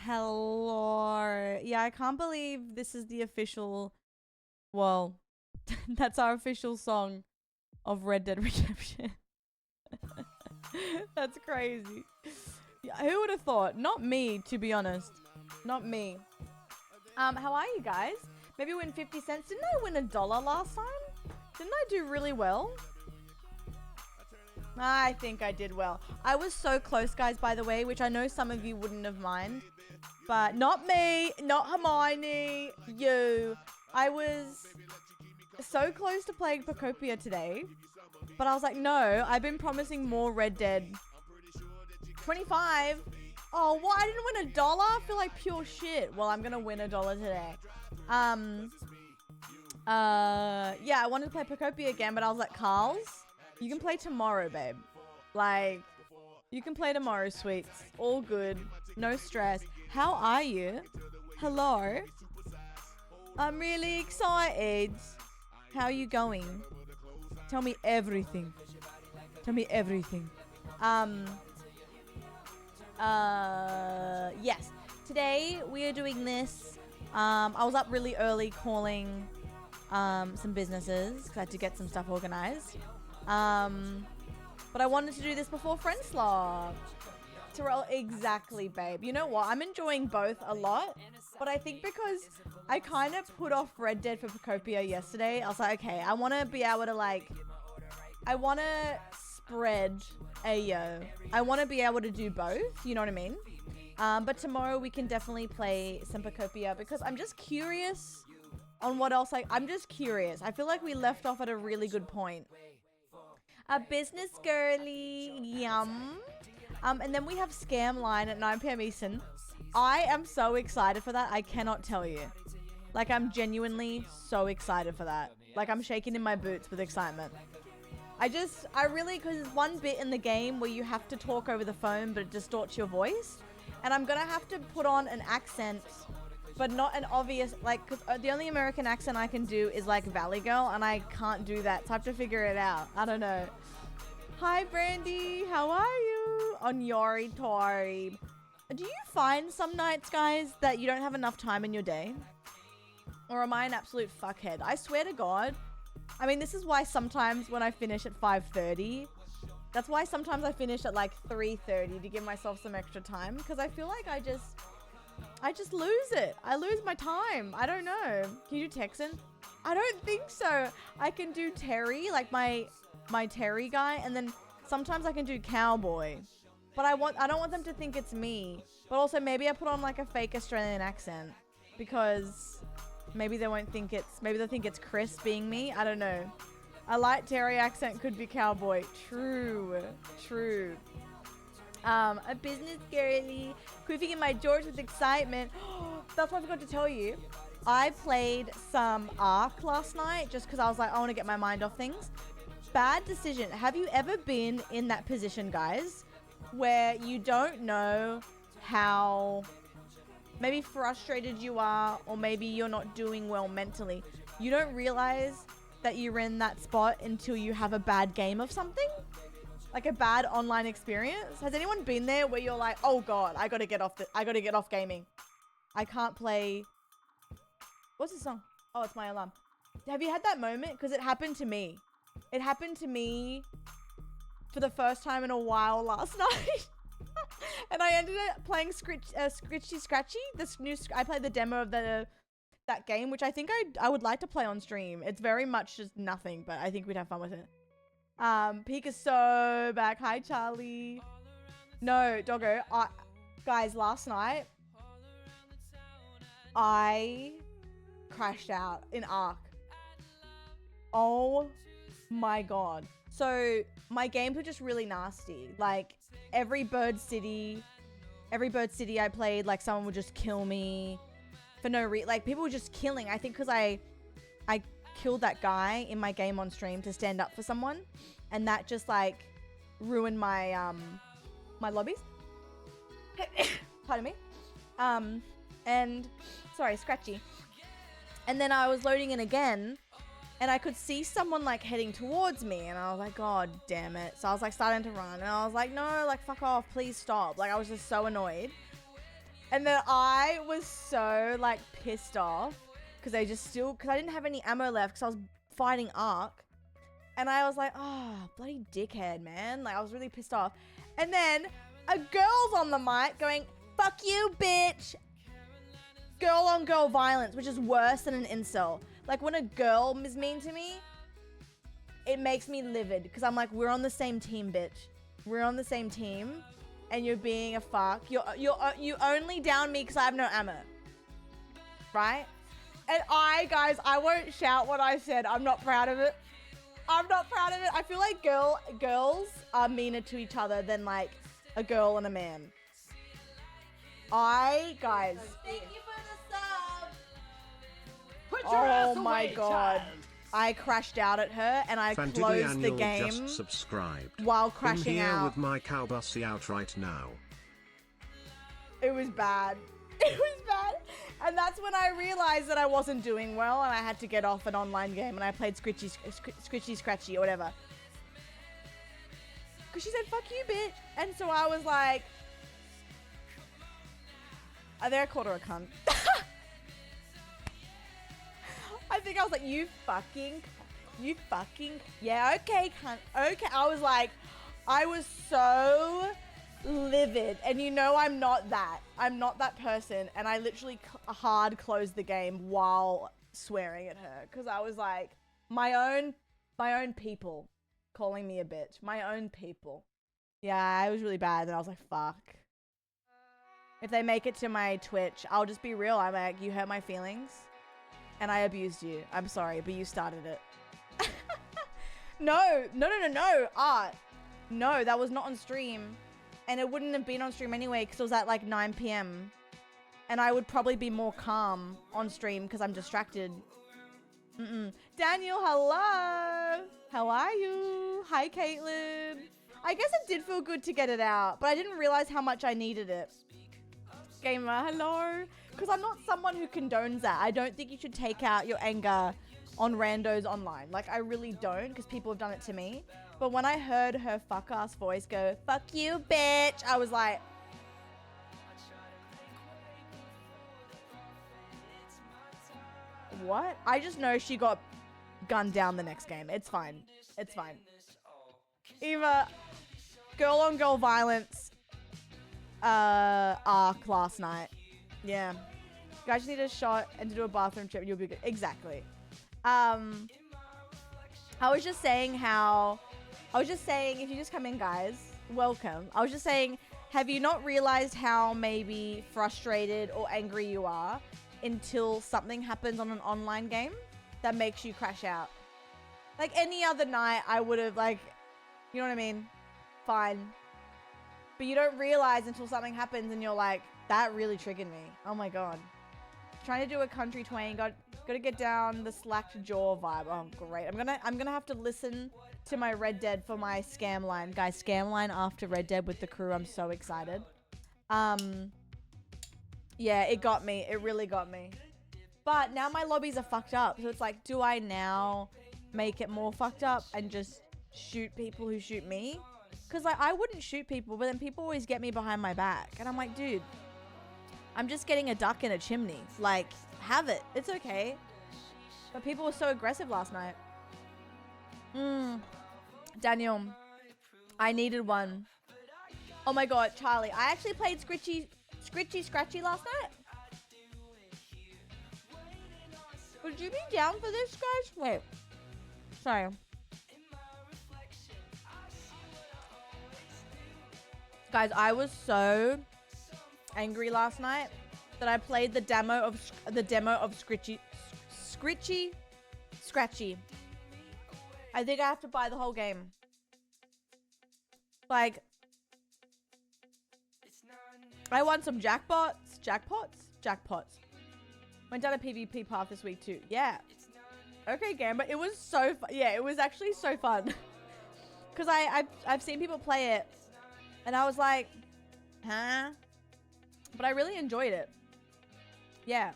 Hello. Yeah, I can't believe this is the official. Well, that's our official song of Red Dead Redemption. That's crazy. Yeah, who would have thought? Not me, to be honest. Not me. How are you guys? Maybe win 50 cents. Didn't I win $1 last time? Didn't I do really well? I think I did well. I was so close, guys, by the way, which I know some of you wouldn't have mind. But not me, not Hermione, you. I was so close to playing Procopia today. But I was like, no, I've been promising more Red Dead. 25? Oh, what? I didn't win $1? I feel like pure shit. Well, I'm going to win $1 today. Yeah, I wanted to play Procopia again, but I was like, Carl's, you can play tomorrow, babe. Like, you can play tomorrow, sweets. All good. No stress. How are you? Hello? I'm really excited. How are you going? Tell me everything. Tell me everything. Yes. Today we are doing this. I was up really early calling some businesses because I had to get some stuff organized. But I wanted to do this before Friendslot. Terrell, exactly, babe. You know what? I'm enjoying both a lot, but I think because I kind of put off Red Dead for Procopia yesterday, I was like, okay, I want to be able to I want to spread Ayo. I want to be able to do both, you know what I mean? But tomorrow we can definitely play some Procopia because I'm just curious on what else. I'm just curious. I feel like we left off at a really good point. A business girly, yum. And then we have Scam Line at 9 p.m. Eastern. I am so excited for that. I cannot tell you. Like, I'm genuinely so excited for that. Like, I'm shaking in my boots with excitement. I really, because there's one bit in the game where you have to talk over the phone, but it distorts your voice. And I'm going to have to put on an accent, but not an obvious, like, because the only American accent I can do is, like, Valley Girl, and I can't do that. So I have to figure it out. I don't know. Hi, Brandy. How are you? On Yori Tori. Do you find some nights, guys, that you don't have enough time in your day? Or am I an absolute fuckhead? I swear to God. I mean, this is why sometimes when I finish at 5:30, that's why sometimes I finish at like 3:30 to give myself some extra time. Because I feel like I just lose it. I lose my time. I don't know. Can you do Texan? I don't think so. I can do Terry, like my my Terry guy, and then sometimes I can do cowboy. But I don't want them to think it's me. But also maybe I put on like a fake Australian accent because maybe they won't think maybe they'll think it's Chris being me. I don't know. A light Terry accent could be cowboy. True. A business girly, quiffing in my George with excitement. That's what I forgot to tell you. I played some Ark last night just because I was like, I want to get my mind off things. Bad decision. Have you ever been in that position, guys, where you don't know how maybe frustrated you are, or maybe you're not doing well mentally? You don't realize that you're in that spot until you have a bad game of something, like a bad online experience. Has anyone been there where you're like, oh god, I gotta get off gaming, I can't play? What's this song? Oh, it's my alarm. Have you had that moment? Because it happened to me. It happened to me for the first time in a while last night. And I ended up playing Scritchy Scratchy. I played the demo of that game, which I think I would like to play on stream. It's very much just nothing, but I think we'd have fun with it. Peak is so back. Hi, Charlie. No, doggo. Guys, last night I crashed out in Ark. Oh my god. So my games were just really nasty. Like every bird city I played, like someone would just kill me for no reason. Like people were just killing. I think because I killed that guy in my game on stream to stand up for someone, and that just like ruined my my lobbies. Pardon me. And sorry, Scratchy. And then I was loading in again, and I could see someone like heading towards me, and I was like, god damn it. So I was like starting to run, and I was like, no, like fuck off, please stop. Like I was just so annoyed. And then I was so like pissed off because I didn't have any ammo left because I was fighting Ark. And I was like, oh, bloody dickhead, man. Like I was really pissed off. And then a girl's on the mic going, fuck you, bitch. Girl on girl violence, which is worse than an incel. Like when a girl is mean to me, it makes me livid because I'm like, we're on the same team, bitch. We're on the same team, and you're being a fuck. You only down me because I have no ammo, right? And guys, I won't shout what I said. I'm not proud of it. I feel like girls are meaner to each other than like a girl and a man. Guys. Thank you for the sub. Put your ass Oh my away, god. child. I crashed out at her and I closed the game just subscribed. while crashing In here out. with my cowbussy out right now. It was bad. It was bad. And that's when I realized that I wasn't doing well and I had to get off an online game, and I played Scritchy Scratchy or whatever. Because she said, fuck you, bitch. And so I was like, I think I called her a cunt. I think I was like, you fucking, yeah, okay, cunt, okay. I was so livid, and you know I'm not that person, and I literally hard closed the game while swearing at her, because I was like, my own people calling me a bitch, my own people. Yeah, it was really bad, and I was like, fuck. If they make it to my Twitch, I'll just be real. I'm like, you hurt my feelings and I abused you. I'm sorry, but you started it. No. Art. No, that was not on stream. And it wouldn't have been on stream anyway because it was at like 9 p.m. And I would probably be more calm on stream because I'm distracted. Daniel, hello. How are you? Hi, Caitlin. I guess it did feel good to get it out, but I didn't realize how much I needed it. Gamer, hello. Because I'm not someone who condones that. I don't think you should take out your anger on randos online. Like, I really don't, because people have done it to me. But when I heard her fuck-ass voice go, fuck you, bitch, I was like... What? I just know she got gunned down the next game. It's fine. It's fine. Eva, girl-on-girl violence... Ark last night. Yeah. You guys just need a shot and to do a bathroom trip, you'll be good. Exactly. I was just saying if you just come in, guys, welcome. I was just saying, have you not realized how maybe frustrated or angry you are until something happens on an online game that makes you crash out? Like any other night, I would have like, you know what I mean? Fine. But you don't realize until something happens and you're like, that really triggered me. Oh my God. Trying to do a country twain, gotta get down the slacked jaw vibe. Oh great. I'm gonna have to listen to my Red Dead for my scam line. Guys, scam line after Red Dead with the crew. I'm so excited. Yeah, it got me. It really got me. But now my lobbies are fucked up. So it's like, do I now make it more fucked up and just shoot people who shoot me? Because like, I wouldn't shoot people, but then people always get me behind my back. And I'm like, dude, I'm just getting a duck in a chimney. Like, have it. It's okay. But people were so aggressive last night. Daniel, I needed one. Oh my God, Charlie. I actually played Scritchy Scratchy last night. Would you be down for this, guys? Wait. Sorry. Guys, I was so angry last night that I played the demo of Scritchy Scratchy. I think I have to buy the whole game. Like, I won some jackpots. Went down a PvP path this week too. Yeah. Okay, Gamba. It was so fun. Yeah, it was actually so fun. Because I've seen people play it. And I was like, huh? But I really enjoyed it. Yeah.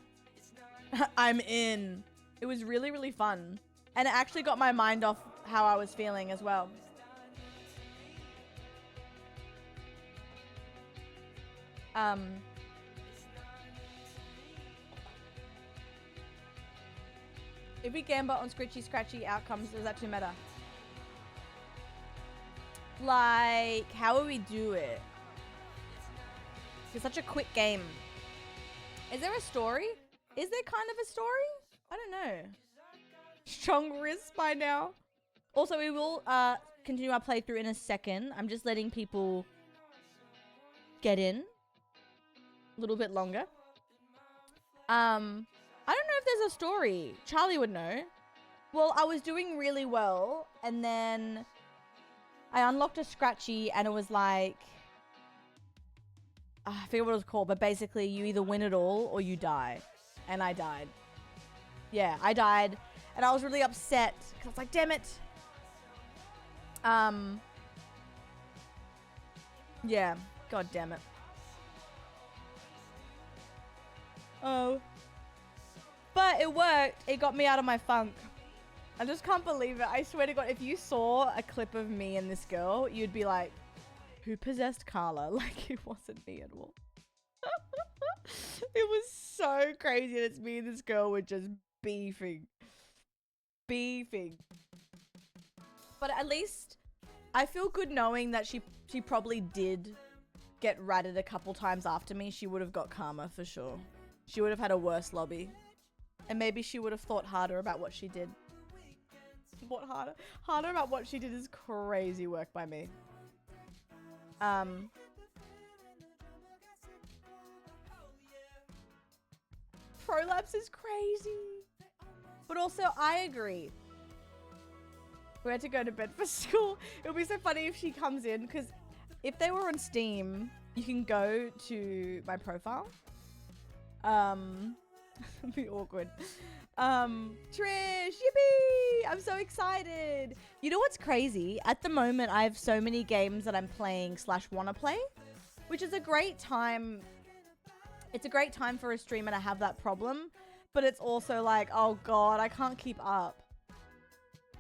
I'm in. It was really, really fun. And it actually got my mind off how I was feeling as well. If we gamble on Scritchy Scratchy outcomes, is that too meta? Like, how would we do it? It's such a quick game. Is there a story? Is there kind of a story? I don't know. Strong wrist by now. Also, we will continue our playthrough in a second. I'm just letting people get in a little bit longer. I don't know if there's a story. Charlie would know. Well, I was doing really well, and then I unlocked a Scratchy, and it was like, I forget what it was called, but basically you either win it all or you die. And I died. Yeah, I died, and I was really upset because I was like, damn it. Yeah, god damn it. Oh. But it worked. It got me out of my funk. I just can't believe it. I swear to God, if you saw a clip of me and this girl, you'd be like, who possessed Carla? Like, it wasn't me at all. It was so crazy that it's me and this girl were just beefing. But at least I feel good knowing that she probably did get ratted a couple times after me. She would have got karma for sure. She would have had a worse lobby. And maybe she would have thought harder about what she did. What harder? Harder about what she did is crazy work by me. Prolapse is crazy. But also, I agree. We had to go to bed for school. It would be so funny if she comes in, because if they were on Steam, you can go to my profile. It'd be awkward. Trish, yippee! I'm so excited. You know what's crazy? At the moment, I have so many games that I'm playing / wanna play, which is a great time. It's a great time for a streamer to have that problem, but it's also like, oh God, I can't keep up.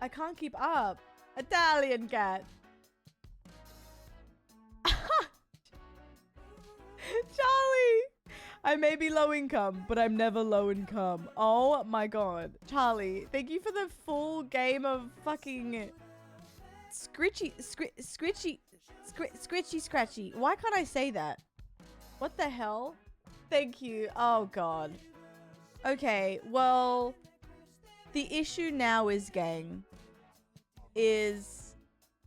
I can't keep up. Italian cat. Charlie! I may be low income, but I'm never low income. Oh my God. Charlie, thank you for the full game of fucking Scritchy Scratchy. Why can't I say that? What the hell? Thank you. Oh God. Okay, well, the issue now is, gang, is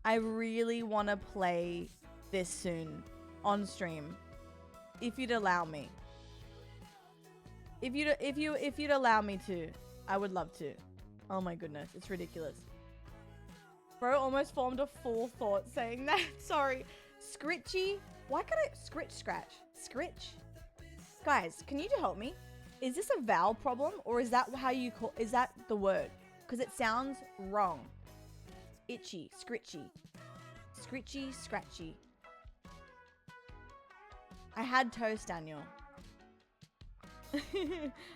I really want to play this soon on stream, if you'd allow me. If you'd allow me to, I would love to. Oh my goodness, it's ridiculous. Bro almost formed a full thought saying that. Sorry. Scritchy. Why can't I scratch? Scritch? Guys, can you help me? Is this a vowel problem or is that how you call, is that the word? Because it sounds wrong. Itchy, scritchy. Scritchy, scratchy. I had toast, Daniel.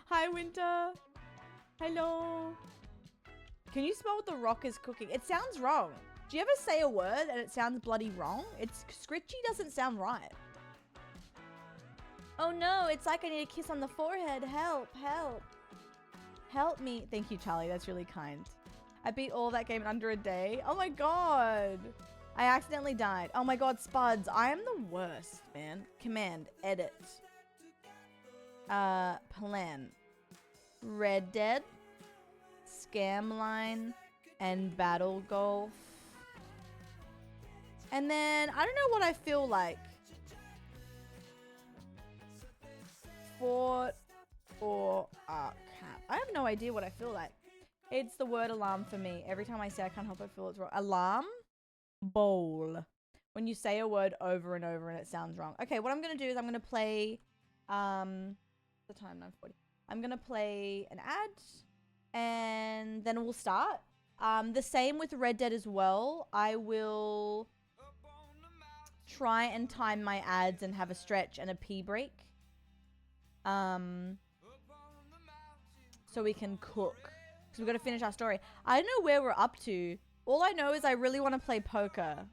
Hi, Winter. Hello. Can you smell what the rock is cooking? It sounds wrong. Do you ever say a word and it sounds bloody wrong? It's scritchy doesn't sound right. Oh no, it's like I need a kiss on the forehead. Help, help. Help me. Thank you, Charlie. That's really kind. I beat all that game in under a day. Oh my god. I accidentally died. Oh my god, Spuds. I am the worst, man. Command, edit. Plan. Red Dead. Scamline. And Battle Golf. And then, I don't know what I feel like. Fort or Cap. I have no idea what I feel like. It's the word alarm for me. Every time I say I can't help but feel it's wrong. Alarm? Bowl. When you say a word over and over and it sounds wrong. Okay, what I'm going to do is I'm going to play... the time, 9:40. I'm going to play an ad. And then we'll start. The same with Red Dead as well. I will try and time my ads and have a stretch and a pee break. So we can cook. Because we've got to finish our story. I don't know where we're up to. All I know is I really want to play poker.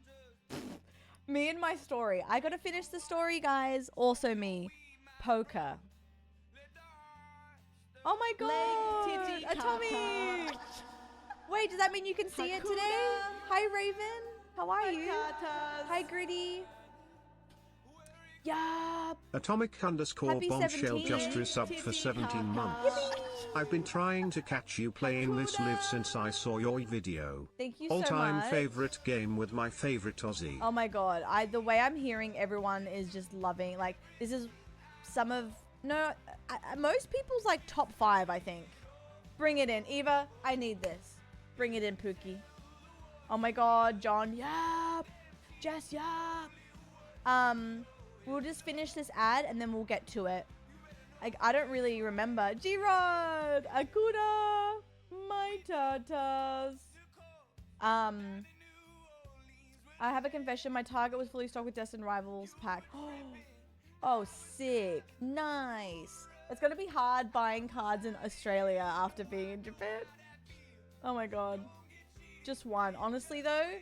Me and my story. I got to finish the story, guys. Also me. Poker. Oh my god. A Tommy. Wait, does that mean you can see it today? Hi, Raven. How are you? Hi, Gritty. Yeah. Atomic_bombshell just resubbed for 17 months. Yippee. I've been trying to catch you playing This Live since I saw your video. Thank you so All-time much. favorite game with my favorite Aussie. Oh my god. The way I'm hearing everyone is just loving, like, this is some of, no, most people's like top 5, I think. Bring it in. Eva, I need this. Bring it in, Pookie. Oh my god, John, yep. Jess, yep. We'll just finish this ad and then we'll get to it. Like, I don't really remember. G-Rod! Akuda! My tatas. I have a confession. My Target was fully stocked with Destined Rivals pack. Oh, sick. Nice. It's going to be hard buying cards in Australia after being in Japan. Oh my god. Just one. Honestly, though,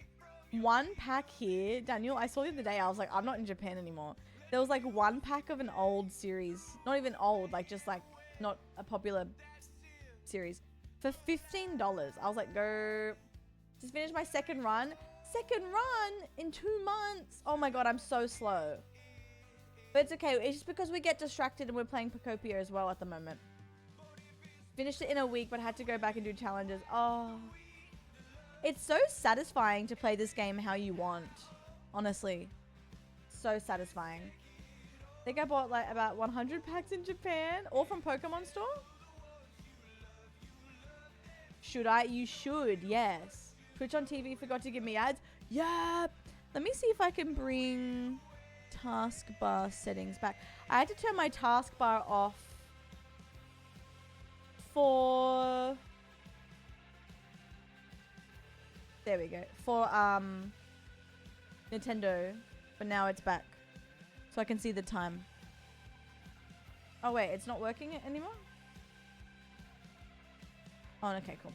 one pack here. Daniel, I saw the other day. I was like, I'm not in Japan anymore. There was like one pack of an old series. Not even old. Like, just like not a popular series. For $15. I was like, go. Just finished my second run. Second run in 2 months. Oh my god, I'm so slow. But it's okay. It's just because we get distracted and we're playing Procopia as well at the moment. Finished it in a week, but had to go back and do challenges. Oh. It's so satisfying to play this game how you want. Honestly. So satisfying. I think I bought like about 100 packs in Japan. All from Pokemon Store. Should I? You should, yes. Twitch on TV forgot to give me ads. Yep. Let me see if I can bring taskbar settings back. I had to turn my taskbar off for... There we go. For Nintendo. But now it's back. So I can see the time. Oh wait, it's not working anymore? Oh, okay, cool.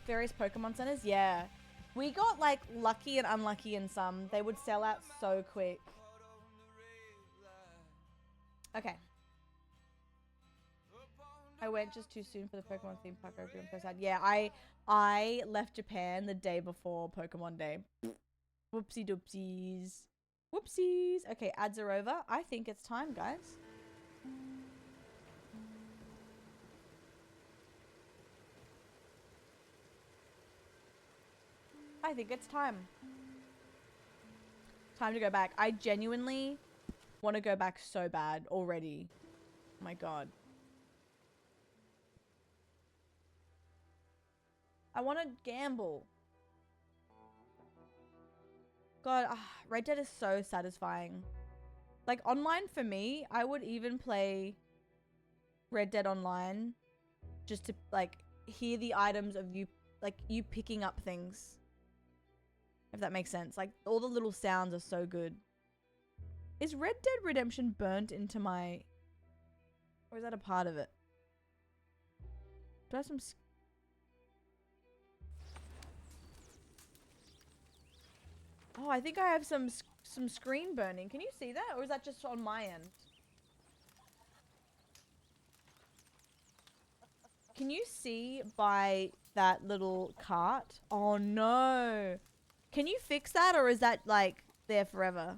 Various Pokemon centers? Yeah. We got like lucky and unlucky in some. They would sell out so quick. Okay. I went just too soon for the Pokemon theme park opening. I'm so sad. Yeah, I left Japan the day before Pokemon Day. Whoopsie doopsies. Whoopsies. Okay, ads are over. I think it's time, guys. I think it's time. Time to go back. I genuinely want to go back so bad already. Oh my god. I want to gamble. God, Red Dead is so satisfying. Like, online for me, I would even play Red Dead Online just to, like, hear the items of you, like, you picking up things. If that makes sense. Like, all the little sounds are so good. Is Red Dead Redemption burnt into my... Or is that a part of it? Do I have some... Oh, I think I have some screen burning. Can you see that? Or is that just on my end? Can you see by that little cart? Oh no. Can you fix that, or is that like there forever?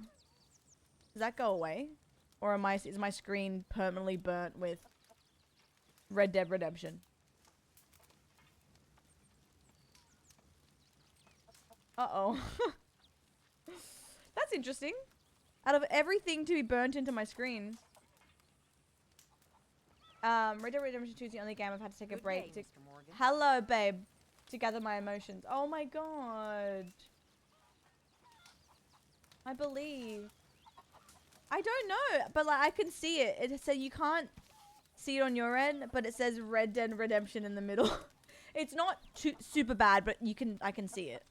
Does that go away? Or is my screen permanently burnt with Red Dead Redemption? Uh-oh. That's interesting. Out of everything to be burnt into my screen. Red Dead Redemption 2 is the only game I've had to take a break to... Hello, babe. To gather my emotions. Oh my god. I believe. I don't know, but like I can see it. It says you can't see it on your end, but it says Red Dead Redemption in the middle. It's not too super bad, but I can see it.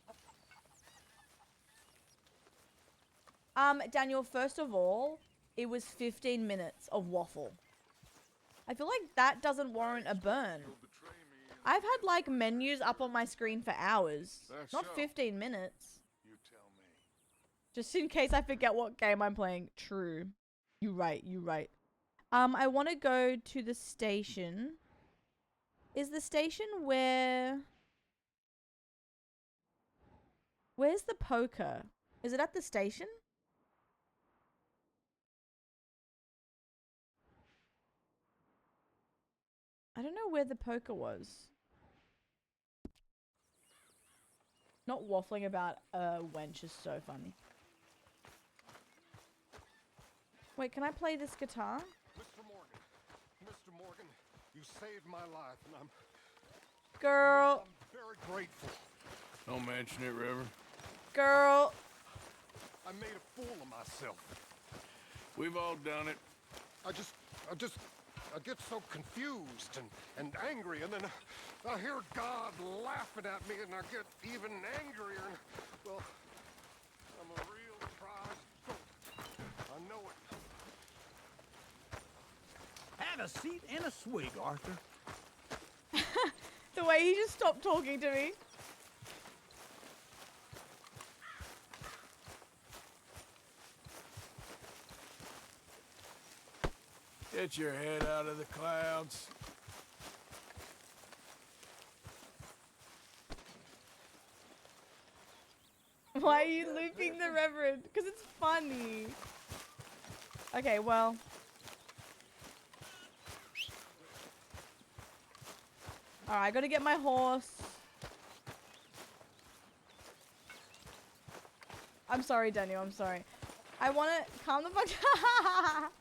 Daniel, first of all, it was 15 minutes of waffle. I feel like that doesn't warrant a burn. I've had like menus up on my screen for hours, not 15 minutes. You tell me. Just in case I forget what game I'm playing. True. You right. I want to go to the station. Is the station where... Where's the poker? Is it at the station? I don't know where the poker was. Not waffling about a wench is so funny. Wait, can I play this guitar? Mr. Morgan, you saved my life, and I'm Girl. very grateful. Don't mention it, River. Girl. I made a fool of myself. We've all done it. I get so confused and angry, and then I hear God laughing at me, and I get even angrier. And, well, I'm a real prize goat. I know it. Have a seat and a swig, Arthur. The way he just stopped talking to me. Get your head out of the clouds. Why are you looping the Reverend? Because it's funny. Okay, well. Alright, I gotta get my horse. I'm sorry, Daniel, I'm sorry. I wanna calm the fuck down.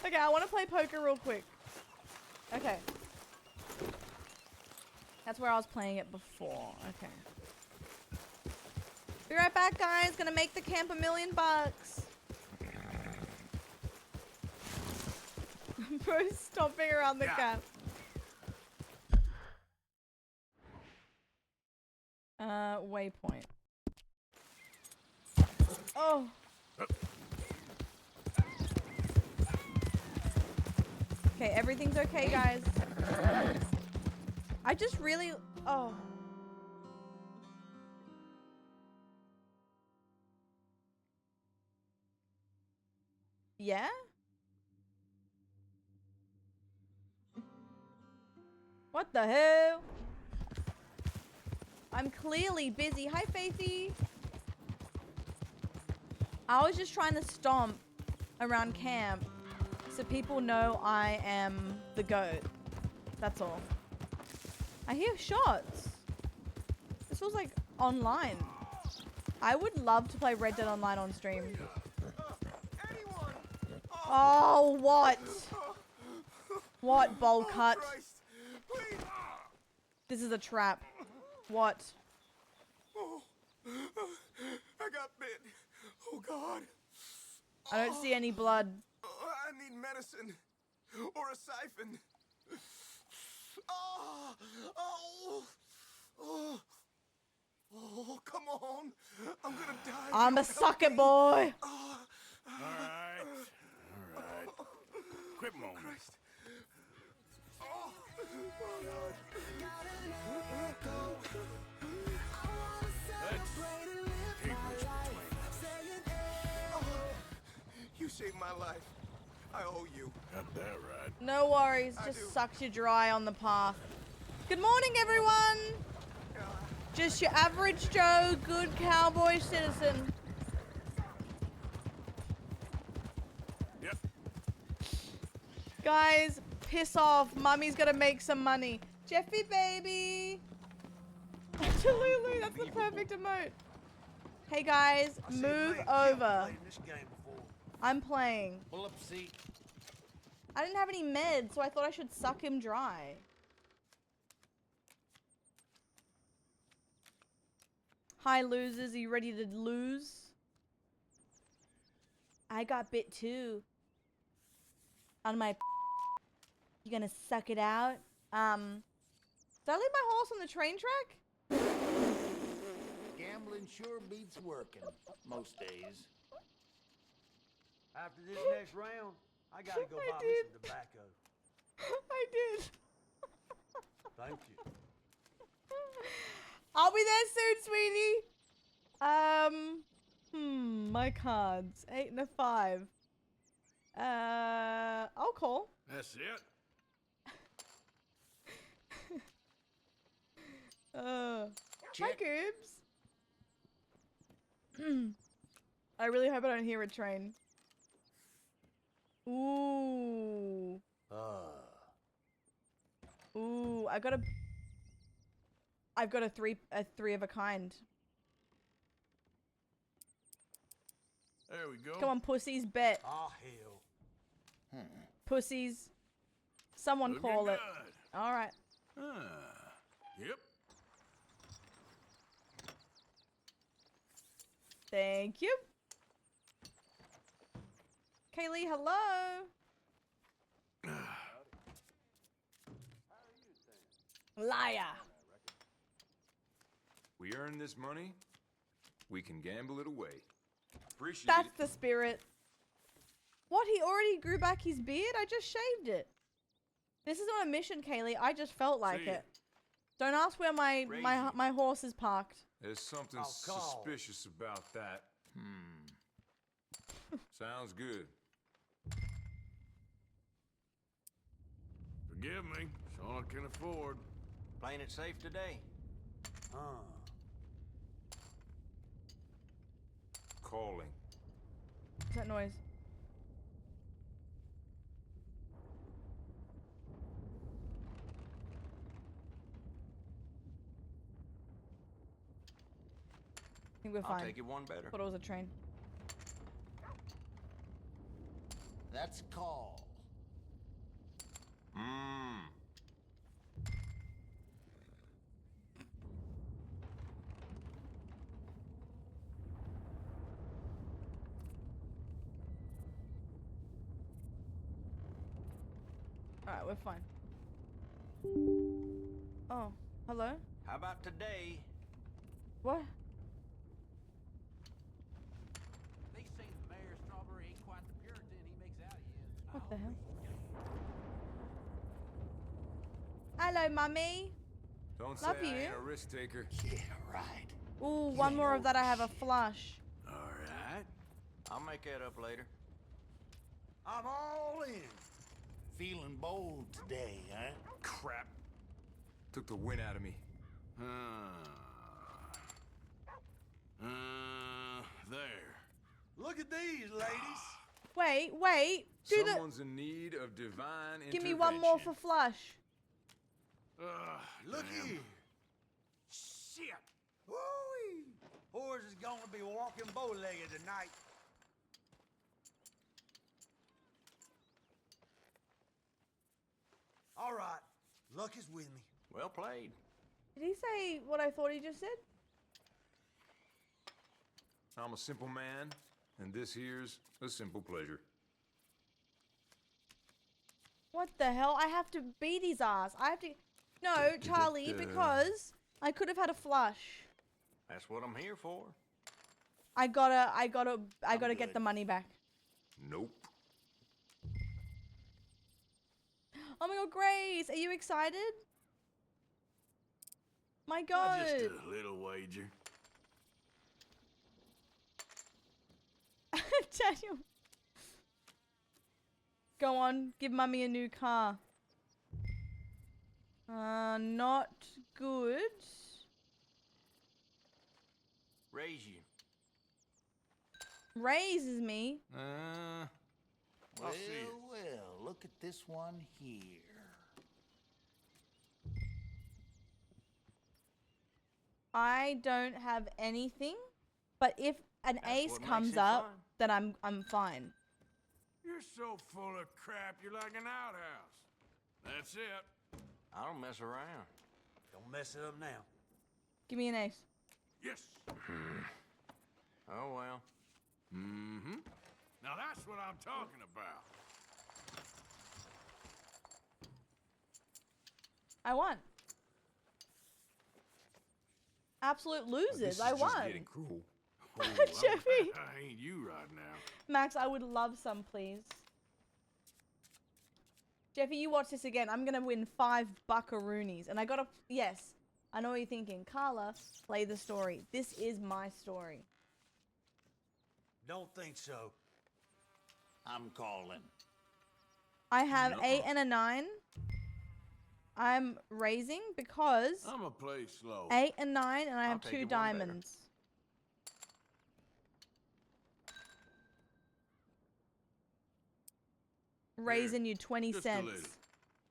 Okay, I wanna play poker real quick. Okay. That's where I was playing it before. Okay. Be right back, guys. Gonna make the camp $1 million. Bro, stomping around the camp. Waypoint. Oh. Okay, everything's okay, guys. I just really... Oh. Yeah? What the hell? I'm clearly busy. Hi, Faithy. I was just trying to stomp around camp so people know I am the GOAT. That's all. I hear shots. This feels like online. I would love to play Red Dead Online on stream. Oh, what? What, bowl cut? This is a trap. What? I got bit. Oh, God. I don't see any blood. I need medicine. Or a siphon. Oh, oh, oh, oh, come on. I'm gonna die. I'm a sucker boy. Oh, Alright. Alright. Quit moaning. Christ. Oh, God. Let's keep this between us. Oh, you saved my life. I owe you. Got that right. No worries, I just do. sucked you dry on the path. Good morning, everyone. Just your average Joe, good cowboy citizen. Yep. Guys, piss off. Mummy's gonna make some money. Jeffy, baby. Lulu, that's the perfect emote. Hey guys, move over. This game before. I'm playing. Pull up a seat. I didn't have any meds, so I thought I should suck him dry. Hi, losers. Are you ready to lose? I got bit too. On my. You gonna suck it out? Did I leave my horse on the train track? Gambling sure beats working most days. After this next round, I gotta go I buy me did. some tobacco. I did. Thank you. I'll be there soon, sweetie. My cards. 8 and a 5. I'll call. That's it. Hi, Check. Goobs. I really hope I don't hear a train. Ooh. Ooh, I've got a three of a kind. There we go. Come on, pussies, bet. Oh, hell. Pussies. Someone Looking call it. good. All right. Yep. Thank you. Kaylee, hello. Liar. We earn this money, we can gamble it away. Appreciate That's it. the spirit. What? He already grew back his beard? I just shaved it. This is not a mission, Kaylee. I just felt like See ya. it. Don't ask where my horse is parked. There's something I'll call. suspicious about that. Sounds good. Forgive me. It's all I can afford. Playing it safe today. Calling. What's that noise? I think we're I'll fine. take it one better. Thought it was a train. That's a call. Alright, we're fine. Oh, hello? How about today? What? They say the mayor Strawberry ain't quite the Puritan he makes out he is. What the hell? Hello, mummy. Don't say Love I you. ain't a risk taker. Yeah, right. Ooh, one more of that. I have a flush. All right. I'll make that up later. I'm all in. Feeling bold today, huh? Crap. Took the wind out of me. There. Look at these, ladies. Wait. Do Someone's in need of divine Give me one more for intervention. flush. Looky here. Shit! Woo-wee. Horse is gonna be walking bow-legged tonight. All right, luck is with me. Well played. Did he say what I thought he just said? I'm a simple man, and this here's a simple pleasure. What the hell? I have to beat his ass. I have to. No, Charlie, because I could have had a flush. That's what I'm here for. I gotta good. get the money back. Nope. Oh my god, Grace, are you excited? My god. Just a little wager. Daniel. Go on, give mummy a new car. Not good. Raise you. Raises me. I'll see it. Well, look at this one here. I don't have anything, but if an That's ace what makes comes it up, fun. then I'm fine. You're so full of crap, you're like an outhouse. That's it. I don't mess around. Don't mess it up now. Give me an ace. Yes. Oh well. Mm-hmm. Now that's what I'm talking about. I won. Absolute losers. This I is won. just getting cruel. Oh, Jeffy. I ain't you right now. Max, I would love some, please. Jeffy, you watch this again. I'm gonna win 5 buckaroonies. And I gotta... Yes. I know what you're thinking. Carla, play the story. This is my story. Don't think so. I'm calling. I have No. 8 and a 9. I'm raising because I'ma play slow. 8 and 9 and I have take 2 it one better. diamonds. Raising you 20 just a cents. little.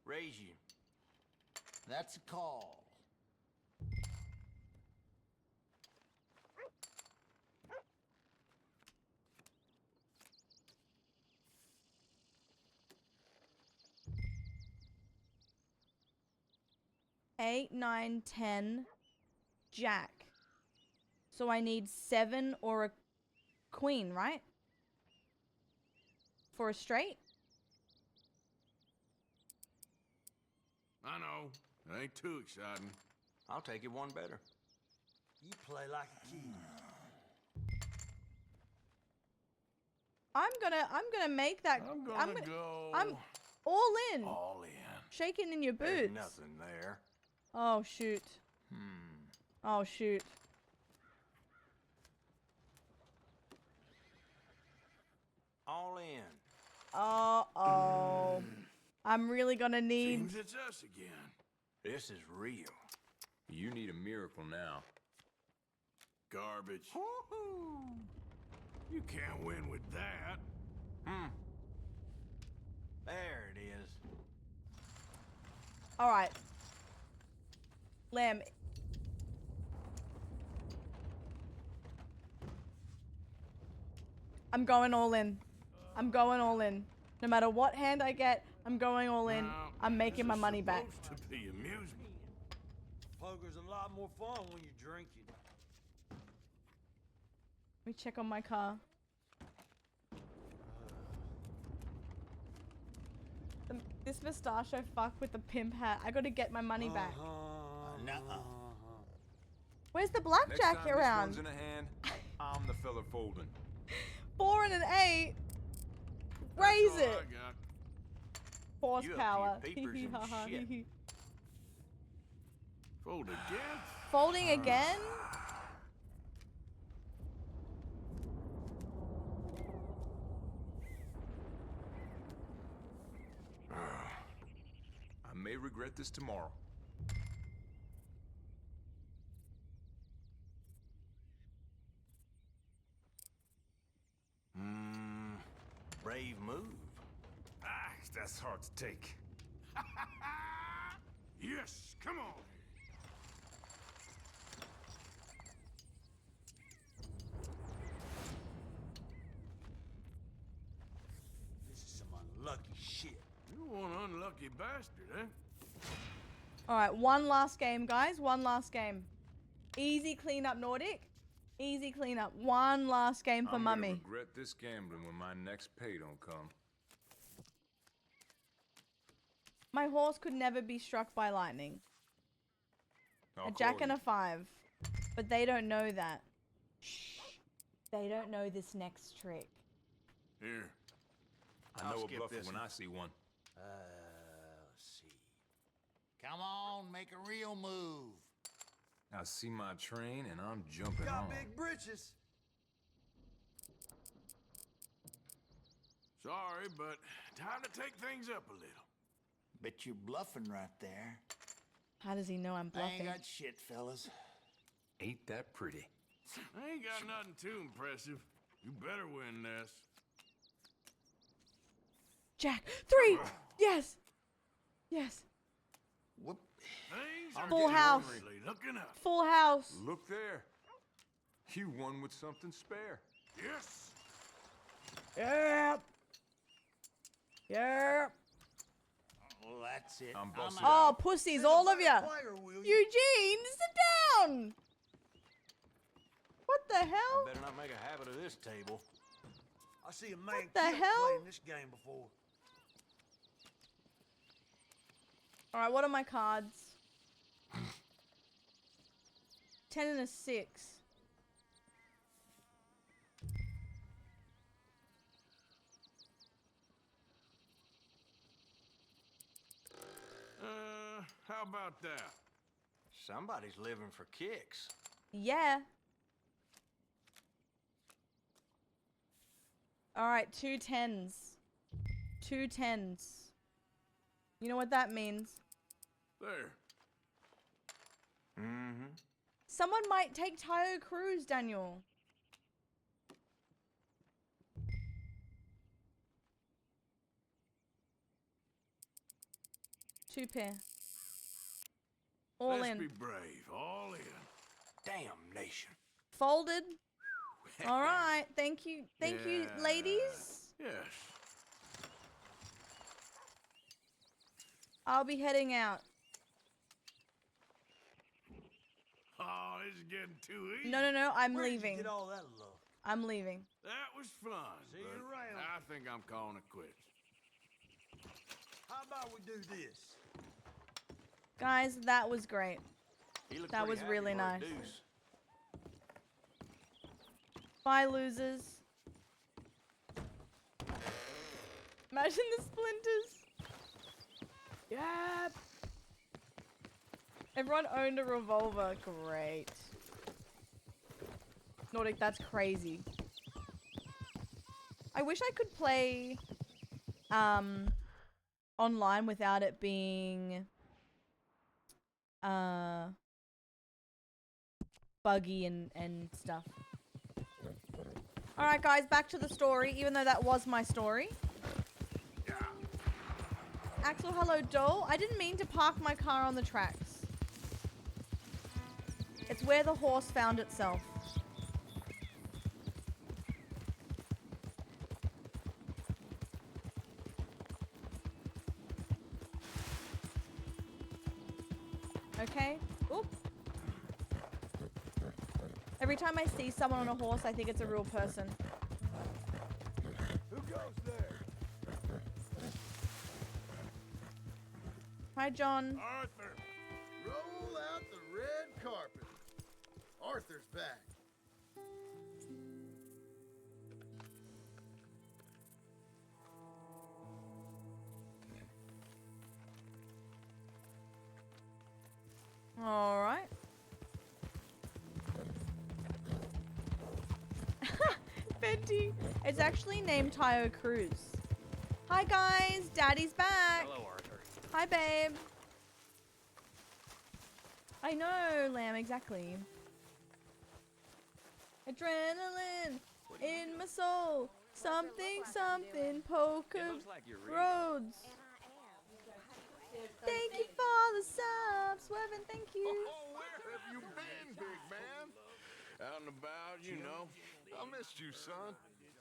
Raise you. That's a call. Eight, 9, 10, Jack. So I need 7 or a queen, right? For a straight? I know. It ain't too exciting. I'll take it one better. You play like a kid. I'm gonna make that. I'm gonna go I'm all in. all in. Shaking in your There's boots. nothing there. Oh shoot. Oh shoot. All in. Oh. I'm really gonna need. Seems it's us again. This is real. You need a miracle now. Garbage. You can't win with that. There it is. All right. Lamb. I'm going all in. I'm going all in. No matter what hand I get, I'm going all in. Now, I'm making this my is money back. supposed to be amusement. Poker's a lot more fun when you're drinking. Let me check on my car. This mustachio fuck with the pimp hat. I gotta get my money back. Nuh-uh. Where's the Next blackjack time around? this one's in a hand, I'm the fella folding. 4 and an 8. That's Raise all it. I got. Horsepower. You up to your papers and shit. Fold again? Folding again? I may regret this tomorrow. Brave move. Ah, that's hard to take. Yes, come on. This is some unlucky shit. You one unlucky bastard, eh? All right, one last game, guys. One last game. Easy cleanup, Nordic. Easy cleanup. One last game for I'm gonna Mummy. regret this gambling when my next pay don't come. My horse could never be struck by lightning. I'll A jack call and you. a 5. But they don't know that. Shh. They don't know this next trick. Here. I I'll know a skip bluffer this when one. I see one. Let's see. Come on, make a real move. I see my train and I'm jumping Got on. big britches. Sorry, but time to take things up a little. Bet you're bluffing right there. How does he know I'm I ain't bluffing? got shit, fellas. Ain't that pretty? I ain't got nothing too impressive. You better win this. Jack. 3. Yes. Yes. Whoop. Things I'm are Full getting house. really looking up. Full house. Look there. You won with something spare. Yes. Yep. Yep. Well, that's it. I'm busted Oh, out. pussies, Say all the of you. fire, will you? Eugene, sit down. What the hell? Better not make a habit of this table. I see a man What the killed hell? playing this game before. All right, what are my cards? 10 and a 6. How about that? Somebody's living for kicks. Yeah. All right, 2 10s. 2 10s. You know what that means? There. Mm-hmm. Someone might take Tayo Cruz, Daniel. Two pair. All Let's in. be brave. All in. Damnation. Folded. All right. Thank you. Thank you, Yeah. ladies. Yes. I'll be heading out. Oh, this is getting too easy. No, no, no. I'm Where'd you leaving. get all that love? I'm leaving. That was fun. See you but around. I think I'm calling it quits. How about we do this? Guys, that was great. He looked That pretty was happy really for a nice. deuce. Bye, losers. Imagine the splinters. Yep. Everyone owned a revolver. Great. Nordic, that's crazy. I wish I could play online without it being buggy and stuff. Alright guys, back to the story, even though that was my story. Axel, hello, Dole. I didn't mean to park my car on the tracks. It's where the horse found itself. Okay. Oop. Every time I see someone on a horse, I think it's a real person. Who goes there? Hi, John. Arthur. Roll out the red carpet. Arthur's back. All right. Fenty. It's actually named Tayo Cruz. Hi, guys. Daddy's back. Hello, Arthur. Hi, babe. I know, Lamb, exactly. Adrenaline in my soul. Something, something, poker roads. Thank you for the subs, Swervin. Thank you. Oh, where have you been, big man? Out and about, you know. I missed you, son.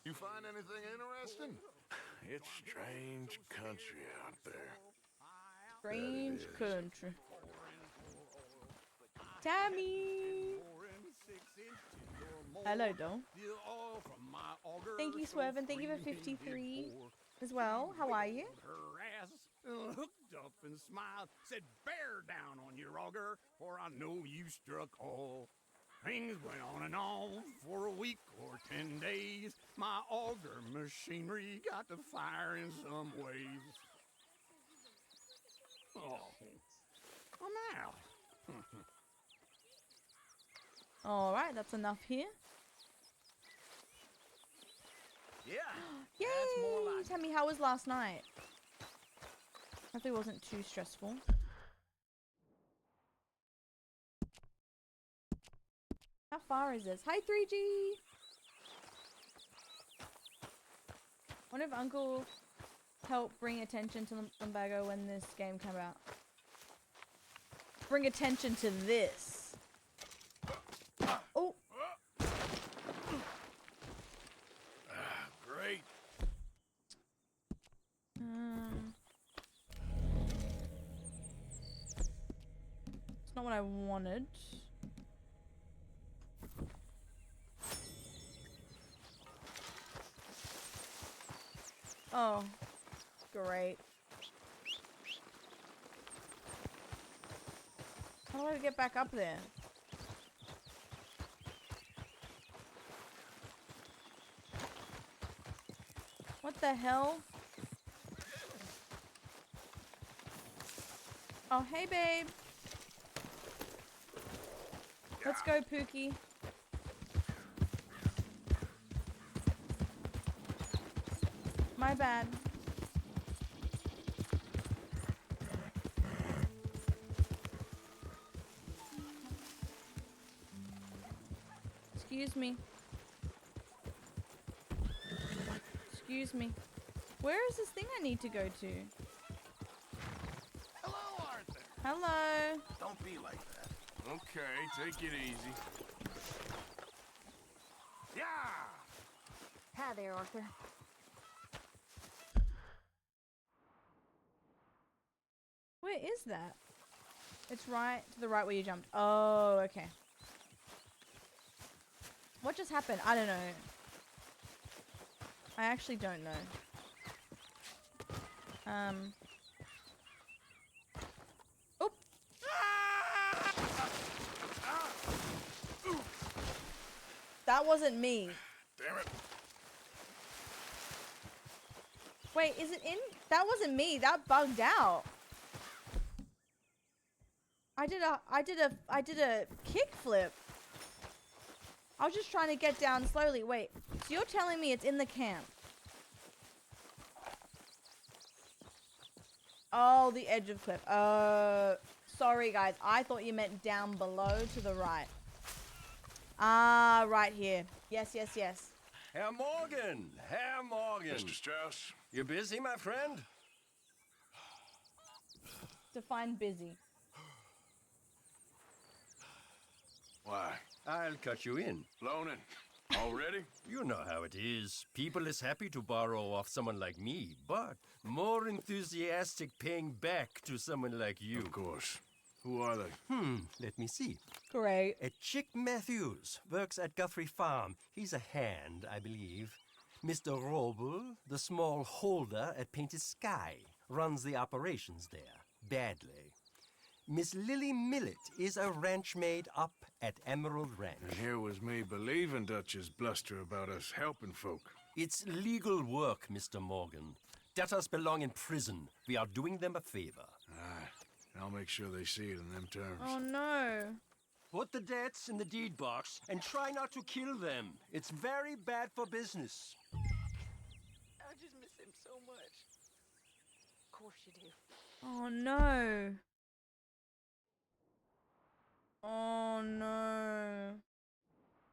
You find anything interesting? It's strange country out there. Strange country. Tammy. Hello, doll. Thank you, Swervin. Thank you for 53 as well. How are you? Her ass hooked up and smiled, said, "Bear down on your auger, for I know you struck oil." Things went on and on for a week or 10 days. My auger machinery got to fire in some ways. Oh, I'm out. All right, that's enough here. Yeah. Yay! That's more like Tell me, how was last night? Hopefully it wasn't too stressful. How far is this? Hi, 3G! Wonder if Uncle helped bring attention to Lumbago when this game came out. Bring attention to this. Oh! Great. It's not what I wanted. Oh, great. How do I get back up there? What the hell? Oh, hey, babe. Let's go, Pookie. My bad. Excuse me. Excuse me. Where is this thing I need to go to? Hello, Arthur. Hello. Don't be like that. Okay, take it easy. Yeah. Hi there, Arthur. Where is that? It's right to the right where you jumped. Oh, okay. What just happened? I don't know. I actually don't know. Oop. That wasn't me. Damn it. Wait, is it in? That wasn't me. That bugged out. I did a kickflip. I was just trying to get down slowly. Wait, so you're telling me it's in the camp? Oh, the edge of cliff. Sorry guys. I thought you meant down below to the right. Ah, right here. Yes, yes, yes. Herr Morgan! Herr Morgan! Mr. Strauss. You busy, my friend? Define busy. Why? I'll cut you in. Loaning. Already? You know how it is. People is happy to borrow off someone like me, but more enthusiastic paying back to someone like you. Of course. Who are they? Let me see. Great. Chick Matthews works at Guthrie Farm. He's a hand, I believe. Mr. Roble, the small holder at Painted Sky, runs the operations there, badly. Miss Lily Millet is a ranch maid up at Emerald Ranch. And here was me believing Dutch's bluster about us helping folk. It's legal work, Mr. Morgan. Debtors belong in prison. We are doing them a favor. Aye. I'll make sure they see it in them terms. Oh no. Put the debts in the deed box and try not to kill them. It's very bad for business. I just miss him so much. Of course you do. Oh no. Oh no.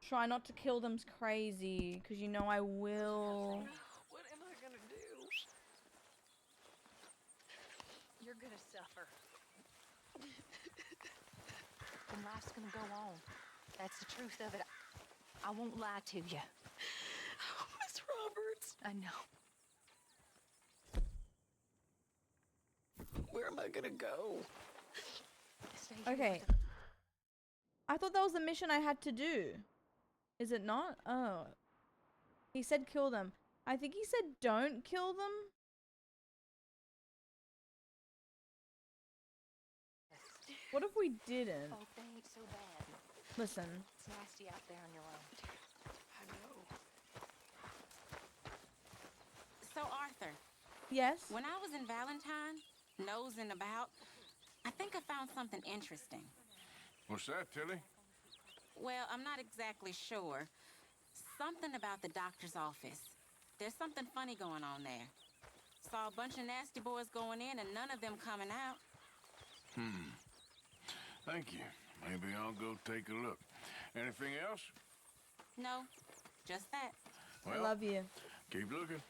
Try not to kill them's crazy, because you know I will. What am I gonna do? You're gonna suffer. life's gonna go on. That's the truth of it. I won't lie to you. Oh, Miss Roberts. I know. Where am I gonna go? Stay here Okay. with the- I thought that was the mission I had to do. Is it not? Oh. He said kill them. I think he said don't kill them. What if we didn't? Oh, they ain't so bad. Listen. It's nasty out there on your own. I know. So, Arthur. Yes? When I was in Valentine, nosing about, I think I found something interesting. What's that, Tilly? Well, I'm not exactly sure. Something about the doctor's office. There's something funny going on there. Saw a bunch of nasty boys going in and none of them coming out. Thank you. Maybe I'll go take a look. Anything else? No, just that. I love you. Keep looking.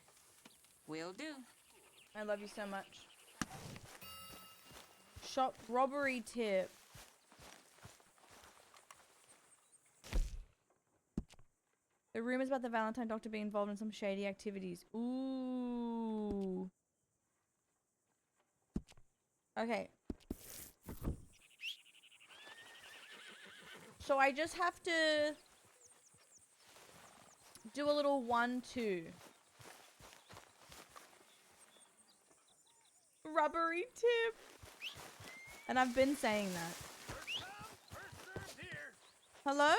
Will do. I love you so much. Shop robbery tip. The rumors about the Valentine doctor being involved in some shady activities. Ooh. Okay. So I just have to do a little 1-2. Rubbery tip. And I've been saying that. Hello?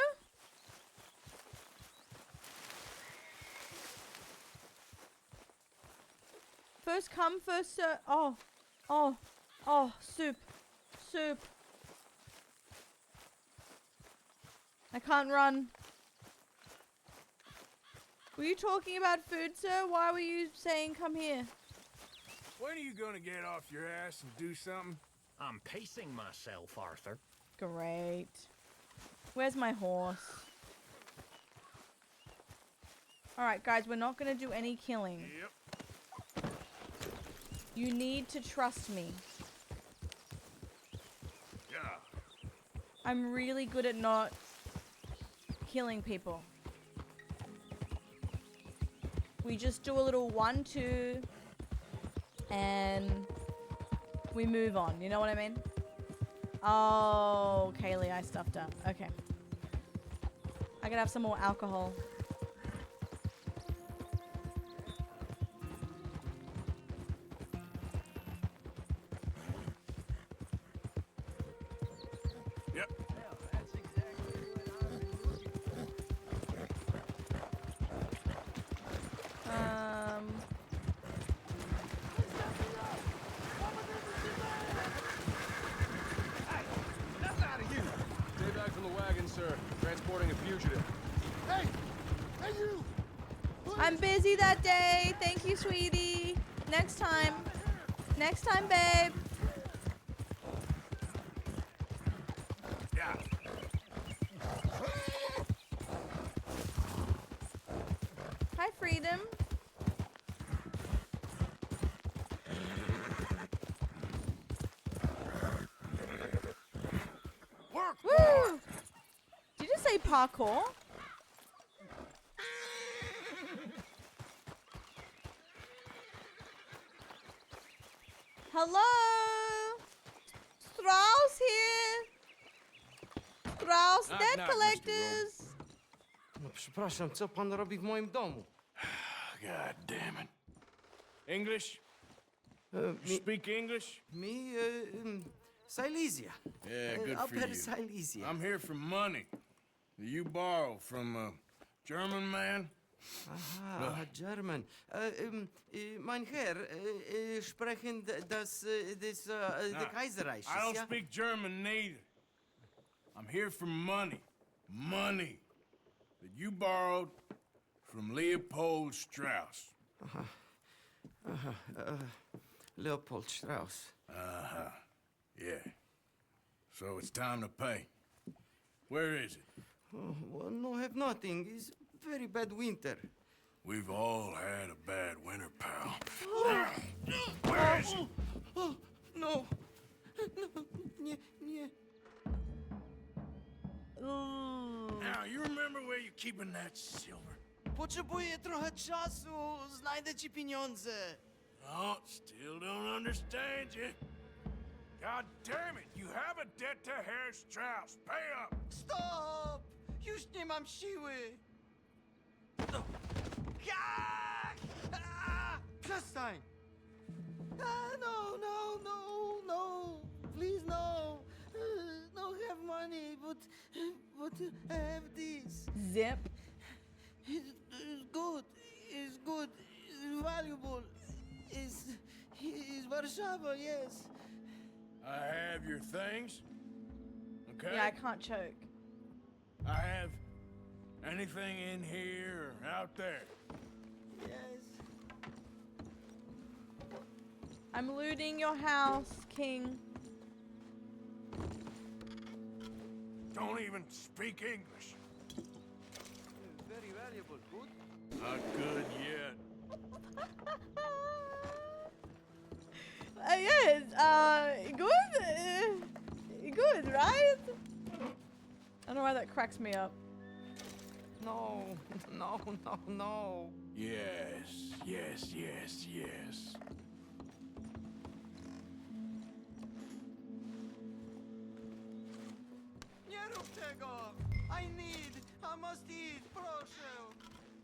First come, first serve. Oh, soup. Soup. I can't run. Were you talking about food, sir? Why were you saying come here? When are you gonna get off your ass and do something? I'm pacing myself, Arthur. Great. Where's my horse? Alright, guys, we're not gonna do any killing. Yep. You need to trust me. Yeah. I'm really good at not killing people. We just do a little 1-2 and we move on. You know what I mean? Oh, Kaylee, I stuffed up. Okay. I gotta have some more alcohol. Yep. Enough out of you! Stay back from the wagon, sir. Transporting a fugitive. Hey! Hey, you! I'm busy that day. Thank you, sweetie. Next time. Next time, babe. Yeah. Hi, Freedom. Work! Woo! Did you just say parkour? Hello? Strauss here? Strauss, Knock, debt knock, Mr. collectors. No, przepraszam, co pan robi w moim domu? God damn it. English? Me, Speak English? Silesia. Yeah, good for Upper you. Silesia. I'm here for money that you borrow from a German man. Aha, German. Mein Herr, sprechen das the Kaiserreich. I don't ja? speak German neither. I'm here for money. Money that you borrowed from Leopold Strauss. Leopold Strauss. Uh-huh. Yeah. So it's time to pay. Where is it? Oh, well, no, have nothing. It's very bad winter. We've all had a bad winter, pal. Where is it? Oh, no. No, nie. keeping that silver? Potrzebuję trochę czasu. Znajdę ci pieniądze. Oh, still don't understand you. God damn it, you have a debt to Herr Strauss. Pay up! Stop! Już nie mam siły. Przestań! No. Please, no. No have money, but I have this. Zip. It's good. It's good. It's valuable. It's Warszawa, yes. I have your things. Okay? Yeah, I can't choke. I have anything in here or out there. Yes. I'm looting your house, King. Don't even speak English. Very valuable. Good? Not good yet. Yes, good? Good, right? I don't know why that cracks me up. No. Yes. Nie rób tego! I must eat, proszę!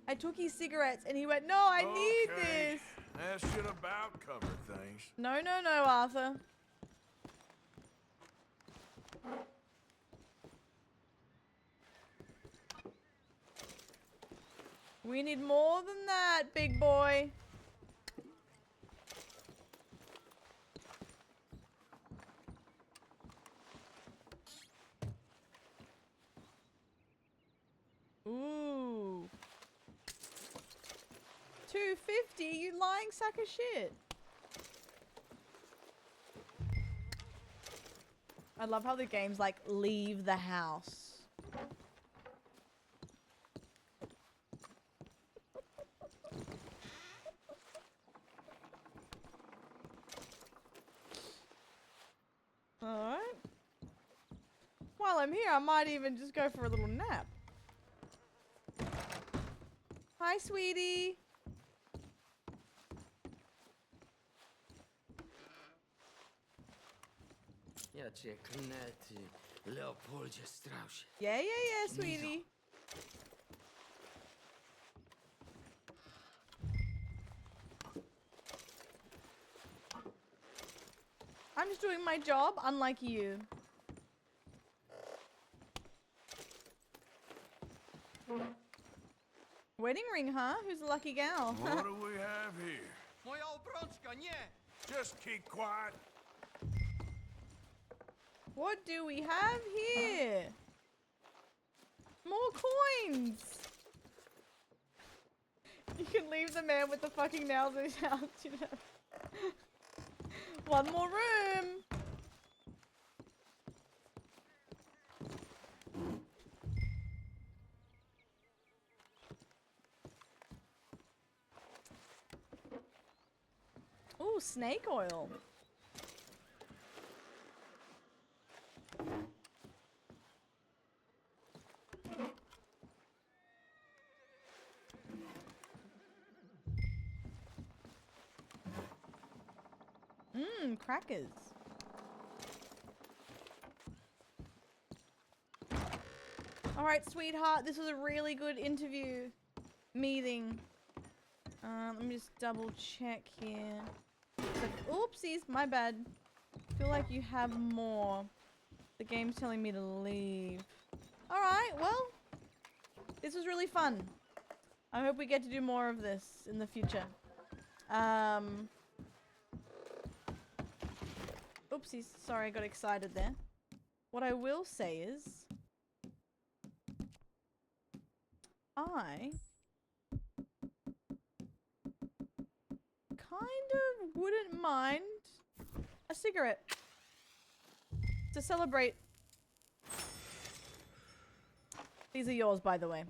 I took his cigarettes and he went, no, I need Okay. this. That should about cover things. No, Arthur. We need more than that, big boy. Ooh. 250, you lying sack of shit. I love how the game's like, leave the house. Alright. While I'm here, I might even just go for a little nap. Hi, sweetie. Ja cię klnę, ty Leopoldzie Straussie. Yeah, sweetie. I'm just doing my job, unlike you. Wedding ring, huh? Who's the lucky gal? What do we have here? Moja obrączka, nie! Just keep quiet. What do we have here? More coins! You can leave the man with the fucking nails in his house, you know. One more room! Ooh, snake oil. Crackers. Alright, sweetheart, this was a really good interview meeting. Let me just double check here. Oopsies, my bad. Feel like you have more. The game's telling me to leave. Alright, well, this was really fun. I hope we get to do more of this in the future. Oopsies, sorry, I got excited there. What I will say is, I kind of wouldn't mind a cigarette to celebrate. These are yours, by the way.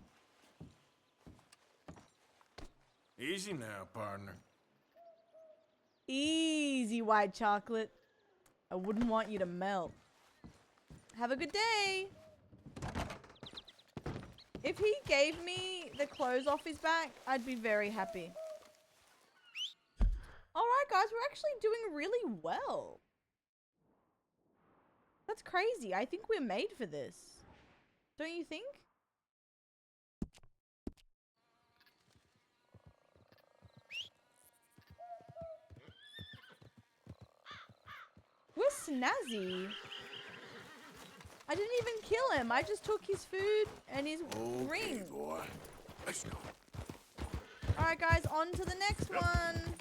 Easy now, partner. Easy, white chocolate. I wouldn't want you to melt. Have a good day. If he gave me the clothes off his back, I'd be very happy. Alright guys, we're actually doing really well. That's crazy. I think we're made for this. Don't you think? We're snazzy. I didn't even kill him. I just took his food and his ring. Boy. Let's go. Alright guys, on to the next one.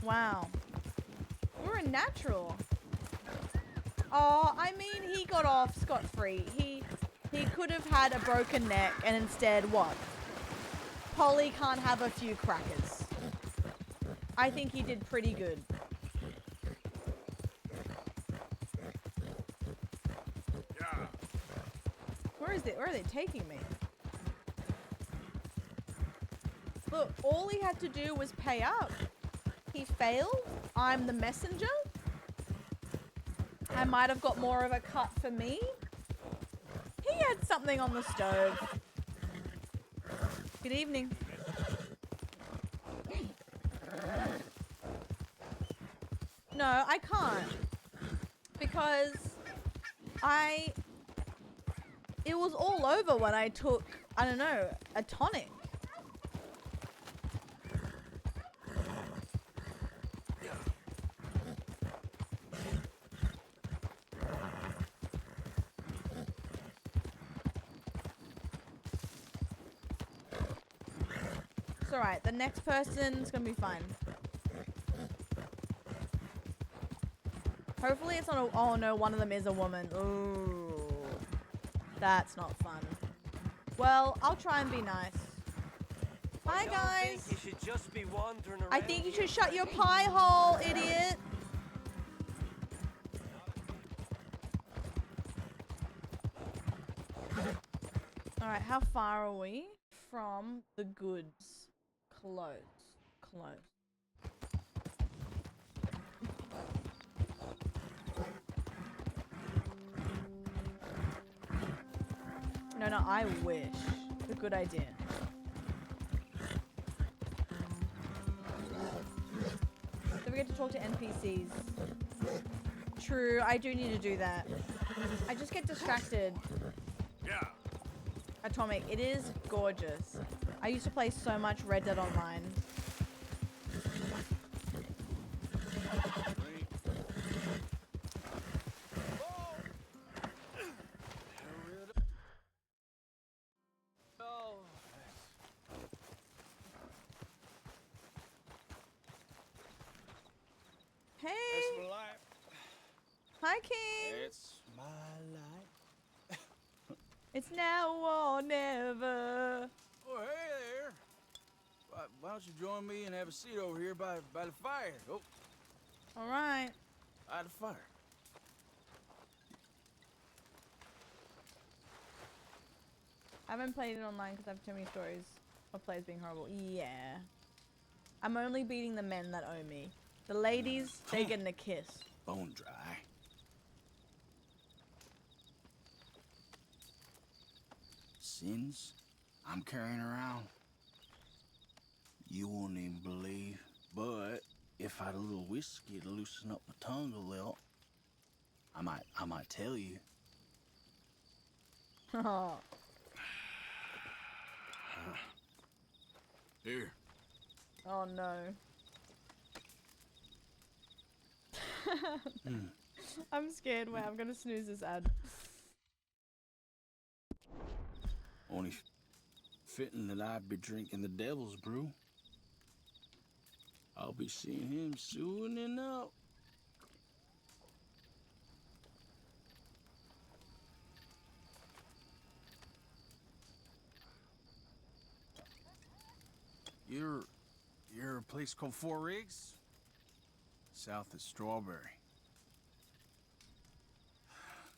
Wow. We're a natural. Oh, I mean, he got off scot-free. He could have had a broken neck and instead what? Polly can't have a few crackers. I think he did pretty good. Yeah. Where is it? Where are they taking me? Look, all he had to do was pay up. He failed. I'm the messenger. I might have got more of a cut for me. He had something on the stove. Good evening. No, I can't. Because it was all over when I took, I don't know, a tonic. It's alright, the next person's gonna be fine. Hopefully it's not a— oh no, one of them is a woman. Ooh. That's not fun. Well, I'll try and be nice. Hi guys! You should just be wandering around. I think you should shut your pie hole, idiot! Alright, how far are we from the goods? Close. No, I wish. A good idea. Don't forget to talk to NPCs. True, I do need to do that. I just get distracted. Yeah. Atomic, it is gorgeous. I used to play so much Red Dead Online. Hey! It's my life. Hi, King! It's my life. It's now or never. Oh, hey there. Why don't you join me and have a seat over here by the fire? Oh. All right. By the fire. I haven't played it online because I have too many stories of players being horrible. Yeah. I'm only beating the men that owe me. The ladies, they getting a kiss. Bone dry. Sins I'm carrying around. You won't even believe. But if I had a little whiskey to loosen up my tongue a little, I might tell you. Oh. Here. Oh no. I'm scared. Wait, I'm gonna snooze this ad. Only fitting that I'd be drinking the devil's brew. I'll be seeing him soon enough. You're a place called Four Rigs? South of Strawberry.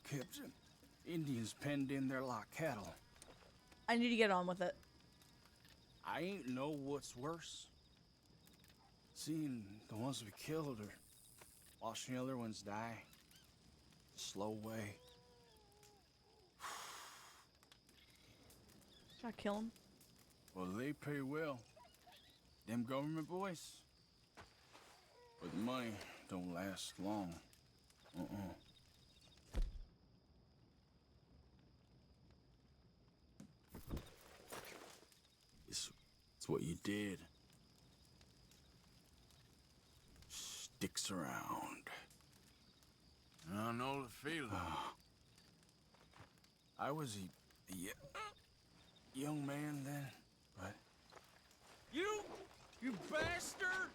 Kept Indians penned in there like cattle. I need to get on with it. I ain't know what's worse. Seeing the ones we killed or watching the other ones die. Slow way. Should I kill him? Well, they pay well. Them government boys. But the money don't last long. It's what you did. Sticks around. I know the feeling. I was a young man then, but... You bastard!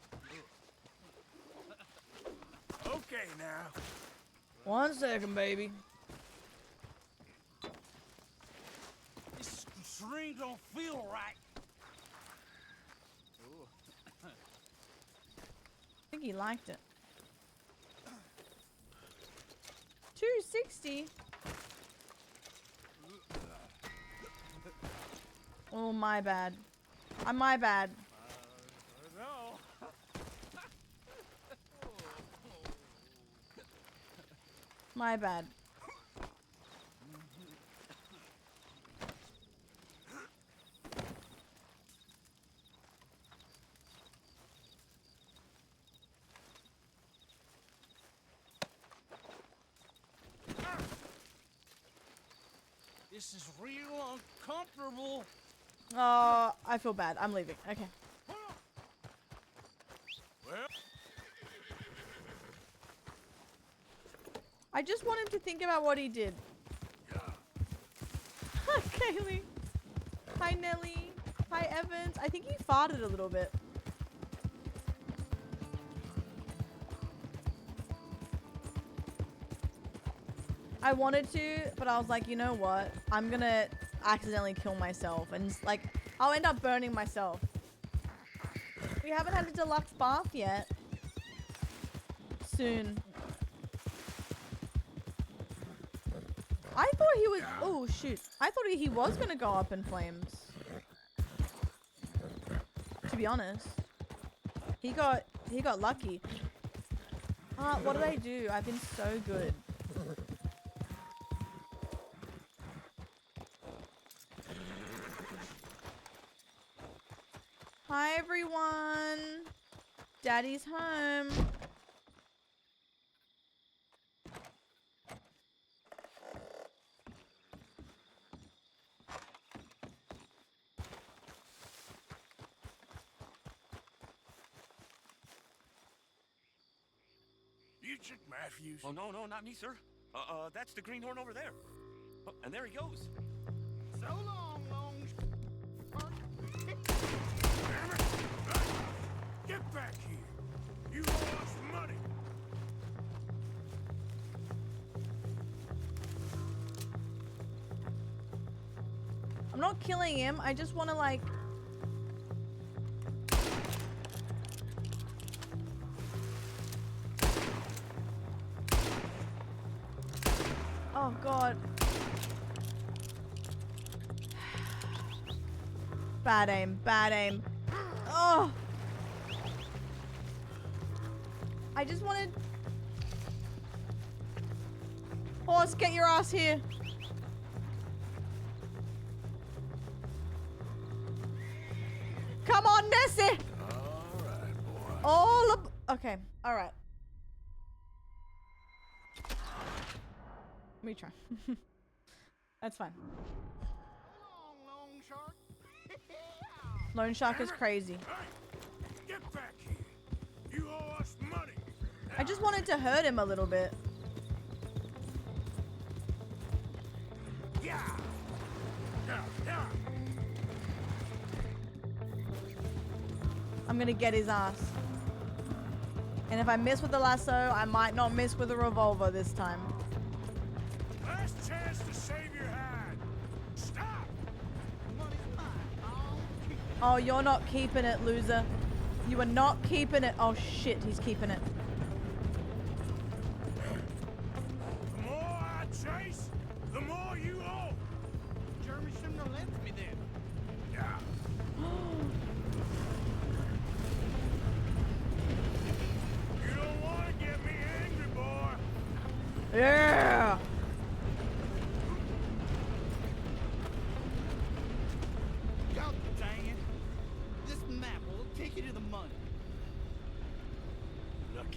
Okay, now. 1 second, baby. This syringe don't feel right. I think he liked it. 260. Oh, my bad. My bad. No. My bad. This is real uncomfortable. Oh, I feel bad. I'm leaving. Okay. Well, I just want him to think about what he did. Hi, Kaylee. Hi, Nelly. Hi, Evans. I think he farted a little bit. I wanted to, but I was like, you know what? I'm gonna accidentally kill myself, and like, I'll end up burning myself. We haven't had a deluxe bath yet. Soon. I thought he was. Oh shoot! I thought he was gonna go up in flames. To be honest, he got lucky. What did I do? I've been so good. Hi everyone. Daddy's home. you Chick Matthews? Oh, no, not me, sir. That's the greenhorn over there. Oh, and there he goes. So long, long. Damn it! Get back here! You owe us money! I'm not killing him. I just want to like. Oh God. Bad aim. Bad aim. Oh. I just wanted. Horse, get your ass here. Come on, Nessie! Alright, boy. All of. Okay, alright. Let me try. That's fine. Long shark. Lone Shark is crazy. Hey, get back here! You owe us money! I just wanted to hurt him a little bit. Yeah! Yeah! I'm gonna get his ass. And if I miss with the lasso, I might not miss with a revolver this time. Last chance to save your hide! Stop! Oh, you're not keeping it, loser. You are not keeping it. Oh shit, he's keeping it. The more I chase, the more you owe! Jeremy shouldn't have left me then. Yeah. You don't want to get me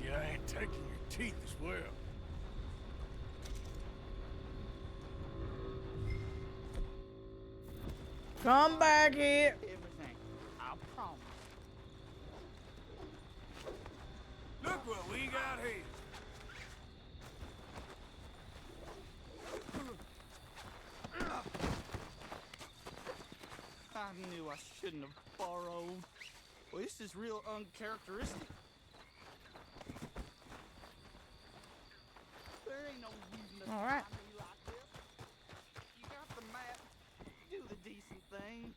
you I ain't taking your teeth as well. Come back here. Everything. I promise. Look what we got here. I knew I shouldn't have borrowed. Well, this is real uncharacteristic. There ain't no reason to All right. tie me like this. You got the map. Do the decent thing.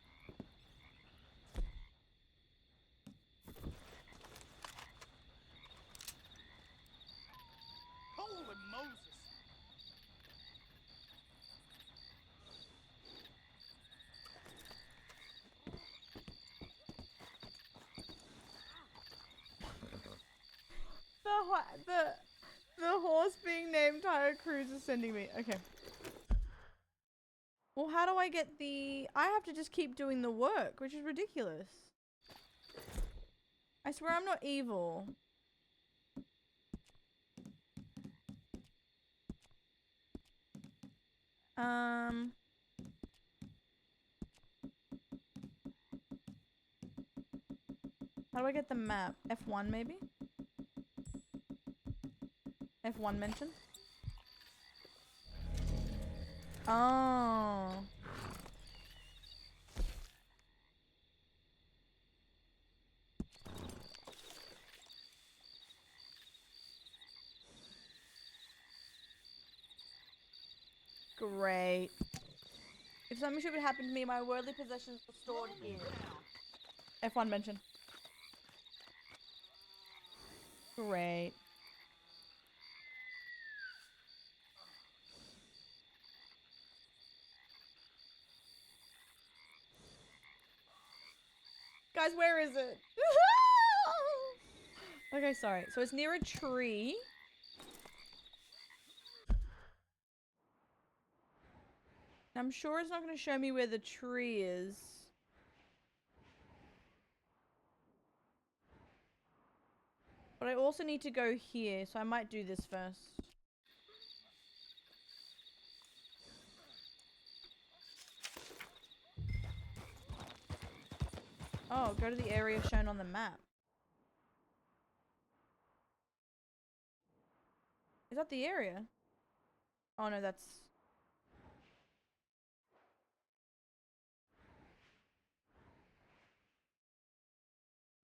Holy Moses! The horse being named Tyre Cruz is sending me. Okay. Well, how do I get the... I have to just keep doing the work, which is ridiculous. I swear I'm not evil. How do I get the map? F1 maybe? F1 mention? Oh. Great. If something stupid happened to me, my worldly possessions were stored here. F1 mention. Great. Guys, where is it? Okay, sorry. So it's near a tree. I'm sure it's not going to show me where the tree is. But I also need to go here, so I might do this first. Oh, go to the area shown on the map. Is that the area? Oh no, that's...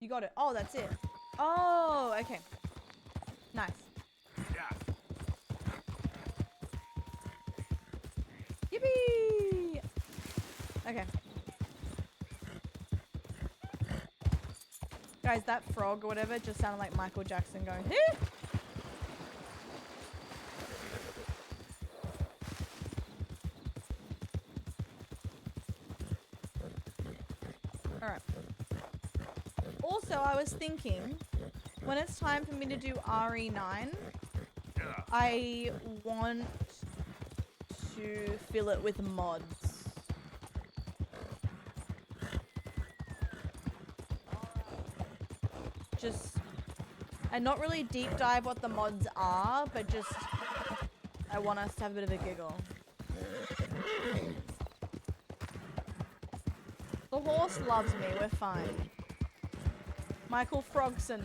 You got it. Oh, that's it. Oh, okay. Nice. Yippee! Okay. Guys, that frog or whatever just sounded like Michael Jackson going, "Heh!" Alright. Also, I was thinking, when it's time for me to do RE9, I want to fill it with mods. Just, and not really deep dive what the mods are, but just, I want us to have a bit of a giggle. The horse loves me, we're fine. Michael Frogson.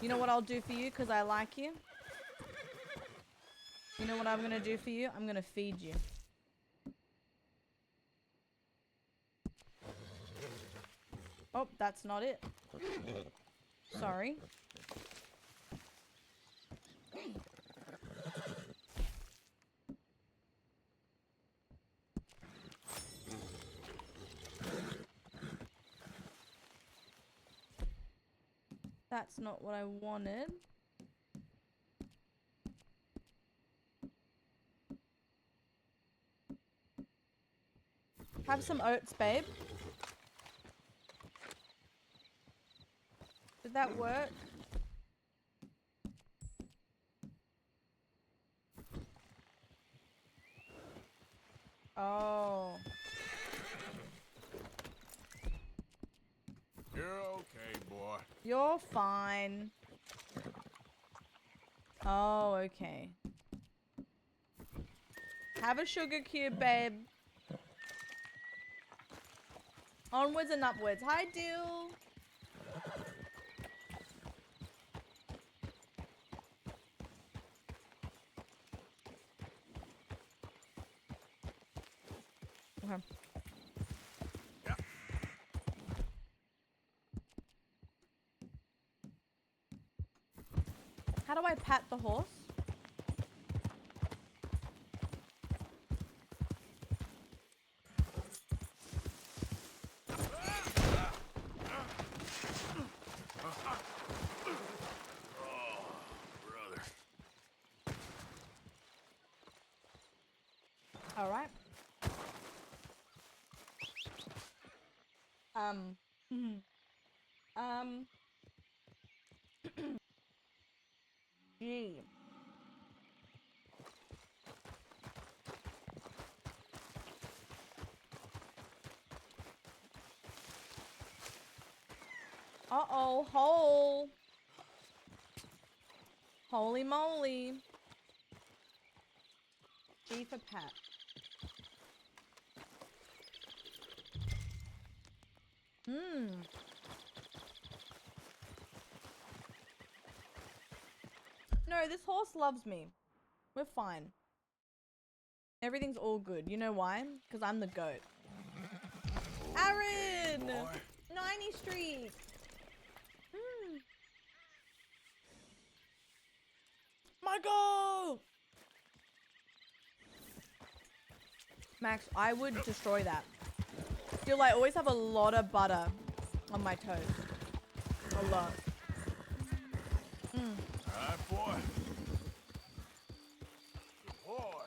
You know what I'll do for you because I like you? You know what I'm gonna do for you? I'm gonna feed you. Oh, that's not it. Sorry. That's not what I wanted. Have some oats, babe. Did that work? Oh. You're okay, boy. You're fine. Oh, okay. Have a sugar cube, babe. Onwards and upwards. Hi, Dill. Okay. How do I pat the horse? All right. Gee. Uh-oh, hole. Holy moly. G for Pat. No, this horse loves me. We're fine. Everything's all good. You know why? Because I'm the goat. Aaron! 90 Street! Michael! Max, I would destroy that. Still, I always have a lot of butter on my toast. A lot. Alright, boy. Good boy.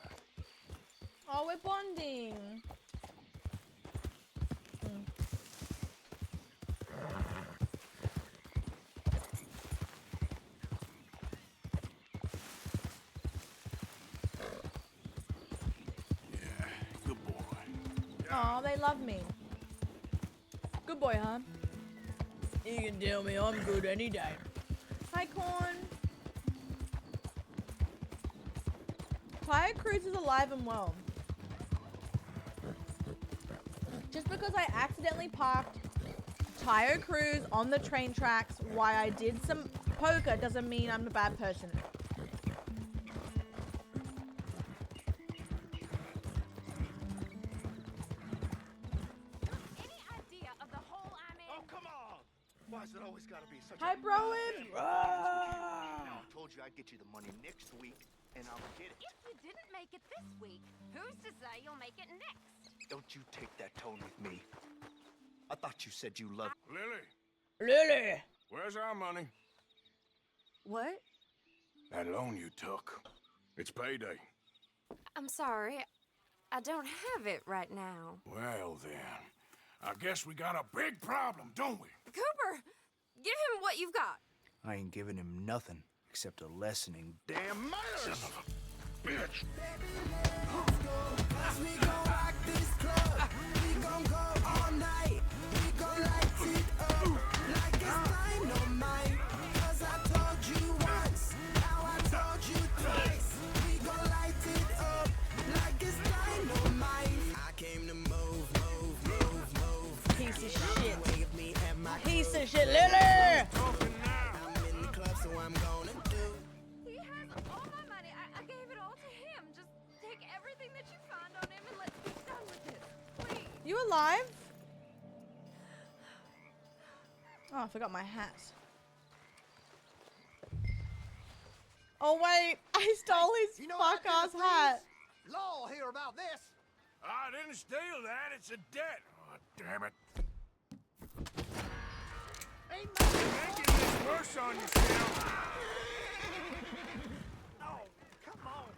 Oh, we're bonding. Yeah, good boy. Oh, they love me. Good boy, huh? You can tell me I'm good any day. Hi, Corn. Tire Cruz is alive and well. Just because I accidentally parked Tire Cruz on the train tracks while I did some poker doesn't mean I'm a bad person. Why is it always gotta be such Hi, a Broen! Now, I told you I'd get you the money next week, and I'll get it. If you didn't make it this week, who's to say you'll make it next? Don't you take that tone with me. I thought you said you loved Lily, Lily! where's our money? What? That loan you took. It's payday. I'm sorry. I don't have it right now. Well, then. I guess we got a big problem, don't we? Cooper, give him what you've got. I ain't giving him nothing except a lessening damn manners. Son of a bitch. Piece of shit, Lily! I'm in the club, so I'm gonna do. He has all my money. I gave it all to him. Just take everything that you find on him and let's be done with this. Please. You alive? Oh, I forgot my hat. Oh wait, I stole his fuck-ass hat. Law hear about this. I didn't steal that. It's a debt. Oh, damn it. Making this worse on yourself. Oh, come on.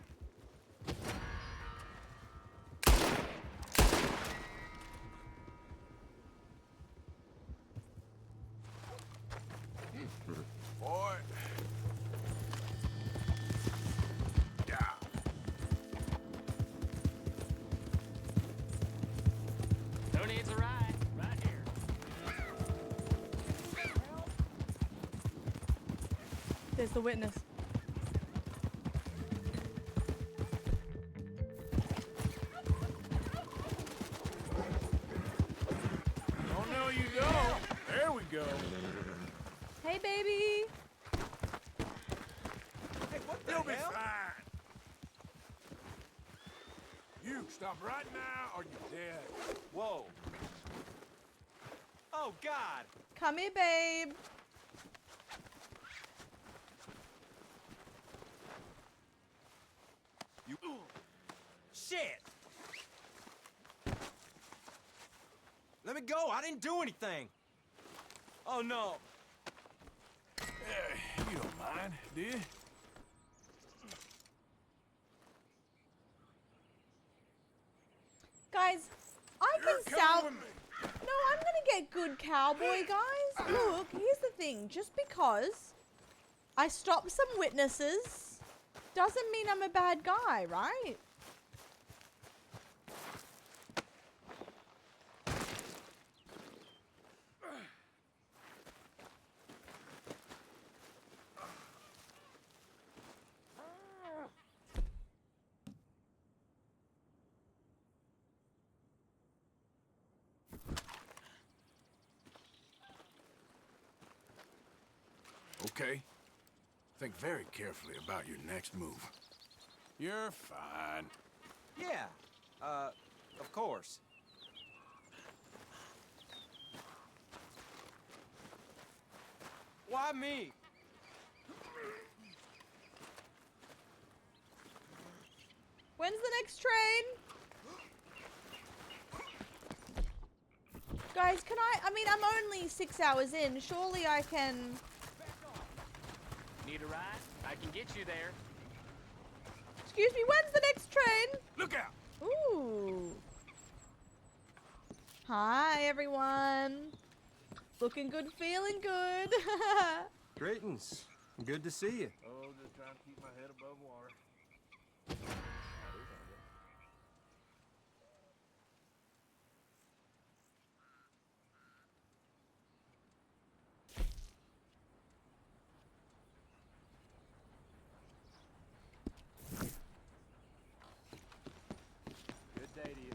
Boy. Who needs a ride? Right here. There's the witness. Oh no, you don't. There we go. Hey, baby. Hey, what the hell? Be fine. You stop right now, or you're dead. Whoa. Oh, God. Come here, babe. You. Shit. Let me go. I didn't do anything. Oh, no. You don't mind, do you? Guys, I You're can coming sell. with me. No, I'm gonna get good cowboy, guys. Look, here's the thing. Just because I stopped some witnesses doesn't mean I'm a bad guy, right? Okay. Think very carefully about your next move. You're fine. Yeah. Of course. Why me? When's the next train? Guys, can I mean, I'm only 6 hours in. Surely I can... Need a ride? I can get you there. Excuse me, when's the next train? Look out! Ooh. Hi, everyone. Looking good, feeling good. Greetings. Good to see you. Oh, just trying to keep my head above water. Good day to you.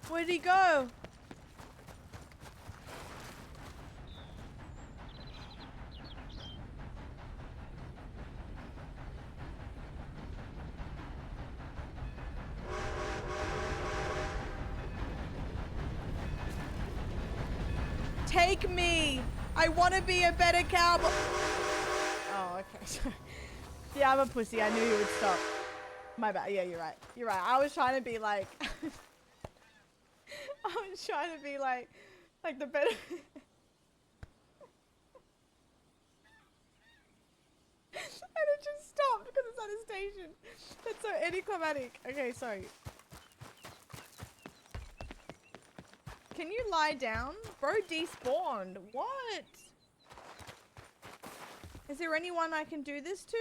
Where'd he go? Take me. I want to be a better cowboy. Oh, okay. Yeah, I'm a pussy. I knew you would stop. My bad. Yeah, you're right. You're right. I was trying to be like... I was trying to be like the better... And it just stopped because it's at a station. That's so anticlimactic. Okay, sorry. Can you lie down? Bro despawned. What? Is there anyone I can do this to?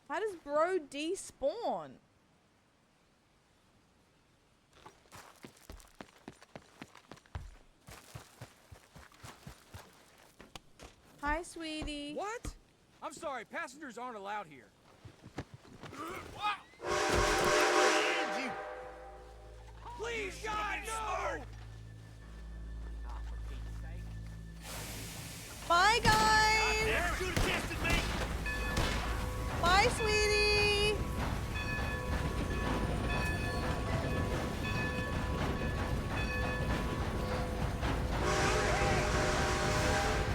How does bro despawn? Hi, sweetie. What? I'm sorry, passengers aren't allowed here. Angie! Please, God, no! Bye, guys. Never should have tested me. Bye, sweetie.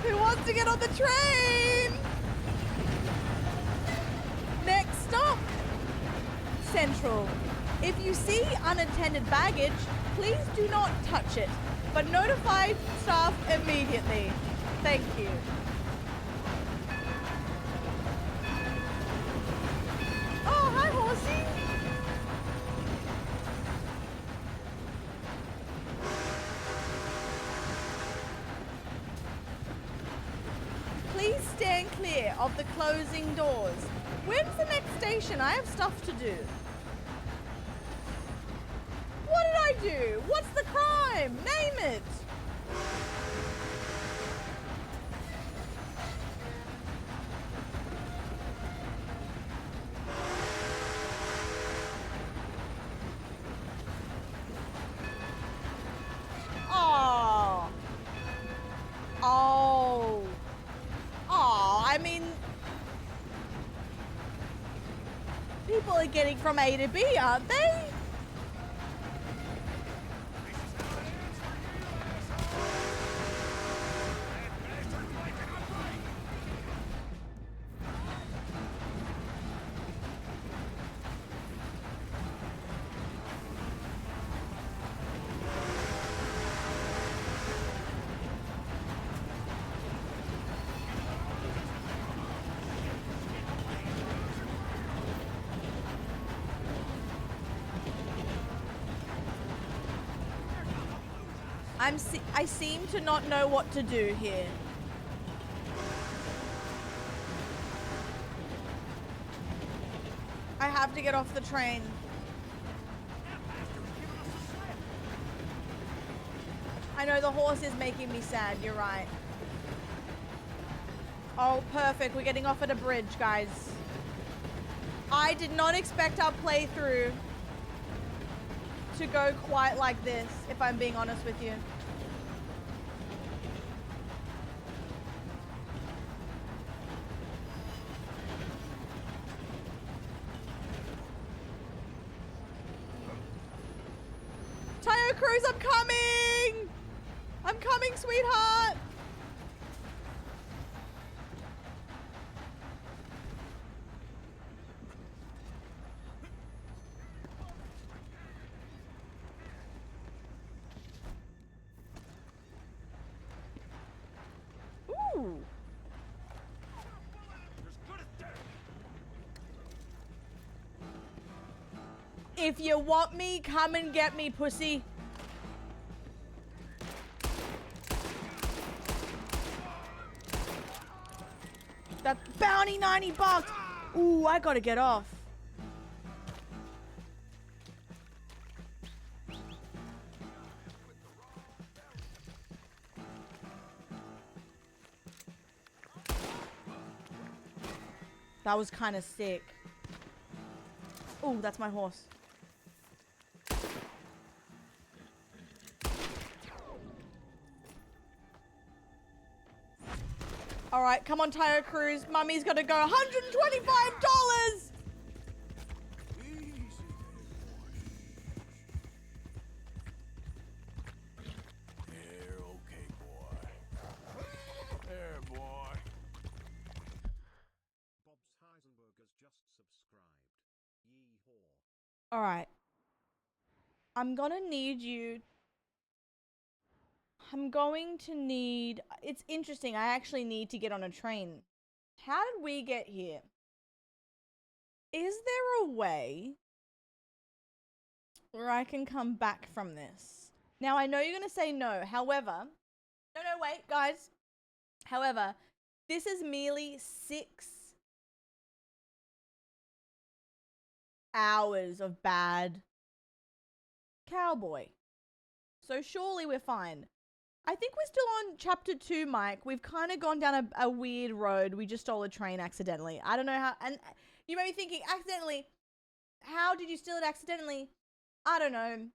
Who wants to get on the train? Next stop, Central. If you see unattended baggage, please do not touch it, but notify staff immediately. Thank you. Oh, hi, horsey. of the closing doors. When's the next station? I have stuff to do. What did I do? What's the crime? Name it. Oh. Oh. Oh, I mean, people are getting from A to B, aren't they? I seem to not know what to do here. I have to get off the train. I know the horse is making me sad, you're right. Oh, perfect. We're getting off at a bridge, guys. I did not expect our playthrough to go quite like this, if I'm being honest with you. Tayo Cruz, I'm coming! I'm coming, sweetheart! Ooh. If you want me, come and get me, pussy. That bounty, 90 bucks. Ooh, I gotta get off. That was kind of sick. Ooh, that's my horse. All right, come on, Tayo Cruz. Mummy's got to go. $125. There, okay, boy. There, boy. Bob's Heisenberg has just subscribed. Yee-haw. All right. I'm gonna need you. I'm going to need... It's interesting. I actually need to get on a train. How did we get here? Is there a way where I can come back from this? Now, I know you're going to say no. However... No, wait, guys. However, this is merely 6 hours of bad cowboy. So surely we're fine. I think we're still on chapter 2, Mike. We've kind of gone down a weird road. We just stole a train accidentally. I don't know how, and you may be thinking, accidentally, how did you steal it accidentally? I don't know.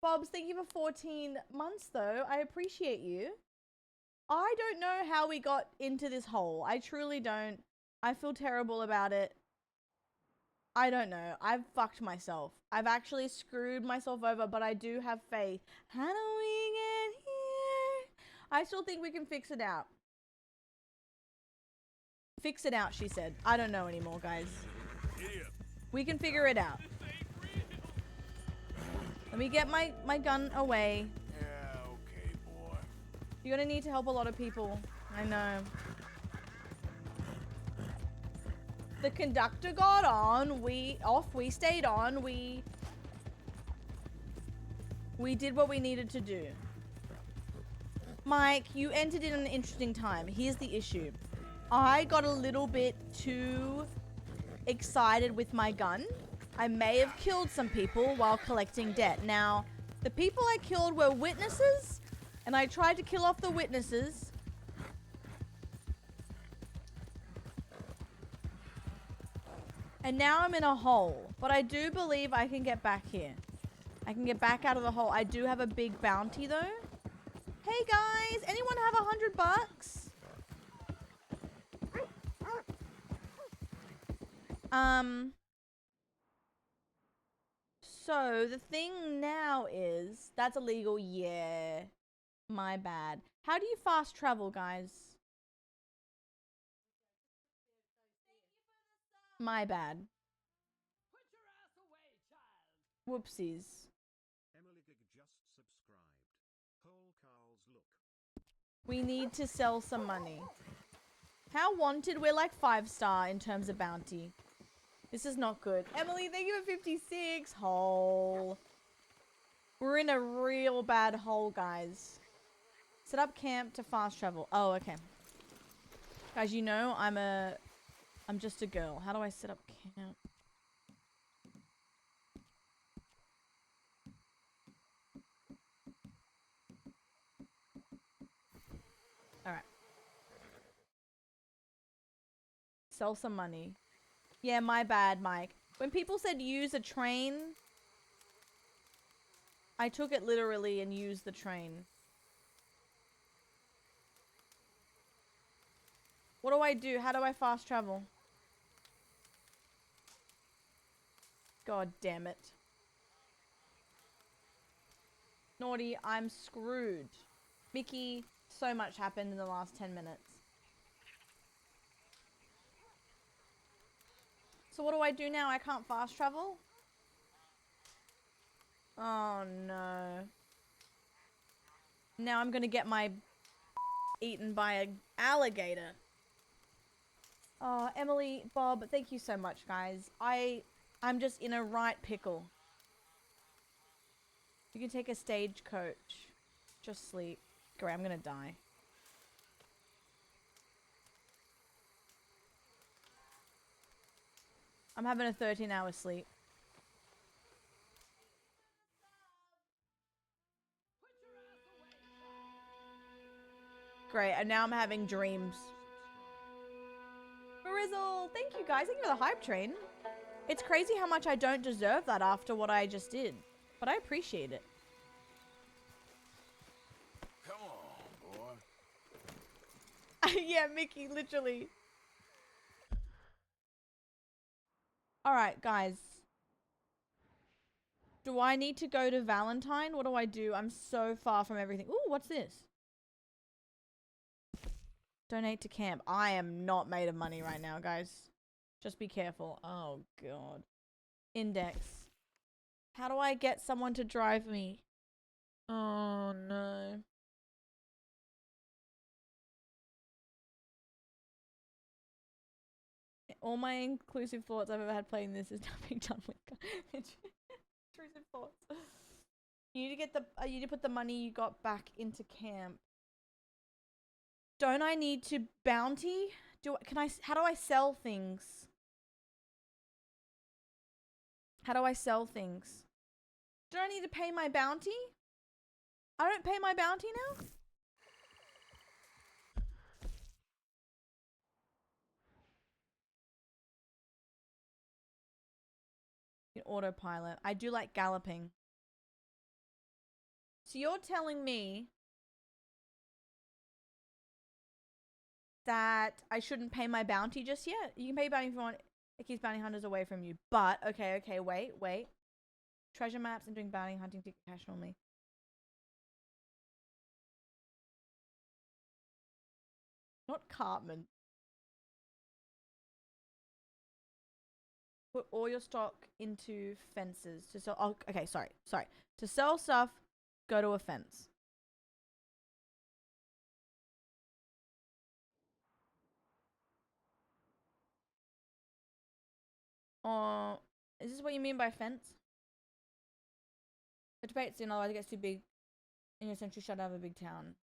Bobs, thank you for 14 months though. I appreciate you. I don't know how we got into this hole. I truly don't. I feel terrible about it. I don't know. I've fucked myself. I've actually screwed myself over, but I do have faith. How do we get here? I still think we can fix it out. Fix it out, she said. I don't know anymore, guys. We can figure it out. Let me get my gun away. Yeah, okay, boy. You're gonna need to help a lot of people. I know. The conductor got on, we stayed on, we did what we needed to do. Mike, you entered in an interesting time. Here's the issue. I got a little bit too excited with my gun. I may have killed some people while collecting debt. Now, the people I killed were witnesses, and I tried to kill off the witnesses. And now I'm in a hole, but I do believe I can get back here. I can get back out of the hole. I do have a big bounty though. Hey guys, anyone have $100? So the thing now is, that's illegal, yeah. My bad. How do you fast travel, guys? My bad. Whoopsies. Emily Gig just subscribed. Whole Carl's look. We need to sell some money. How wanted? We're like 5-star in terms of bounty. This is not good. Emily, thank you for 56. Hole. We're in a real bad hole, guys. Set up camp to fast travel. Oh, okay. Guys, you know I'm just a girl. How do I set up camp? Alright. Sell some money. Yeah, my bad, Mike. When people said use a train, I took it literally and used the train. What do I do? How do I fast travel? God damn it. Naughty, I'm screwed. Mickey, so much happened in the last 10 minutes. So what do I do now? I can't fast travel? Oh no. Now I'm gonna get my eaten by an alligator. Oh, Emily, Bob, thank you so much, guys. I'm just in a right pickle. You can take a stagecoach. Just sleep. Great, I'm gonna die. I'm having a 13-hour sleep. Great, and now I'm having dreams. Marizzle, thank you guys. Thank you for the hype train. It's crazy how much I don't deserve that after what I just did. But I appreciate it. Come on, boy. Yeah, Mickey, literally. Alright, guys. Do I need to go to Valentine? What do I do? I'm so far from everything. Ooh, what's this? Donate to camp. I am not made of money right now, guys. Just be careful. Oh, God. Index. How do I get someone to drive me? Oh, no. All my inclusive thoughts I've ever had playing this is now being done with intrusive thoughts. You need to get you need to put the money you got back into camp. Don't I need to bounty? How do I sell things? How do I sell things? Do I need to pay my bounty? I don't pay my bounty now? Autopilot. I do like galloping. So you're telling me that I shouldn't pay my bounty just yet? You can pay bounty if you want. It keeps bounty hunters away from you. But, okay, wait. Treasure maps and doing bounty hunting to cash only. Not Cartman. Put all your stock into fences to sell. Oh, okay, sorry. To sell stuff, go to a fence. Is this what you mean by fence? The debate's in, otherwise it gets too big and you're essentially shut out of a big town.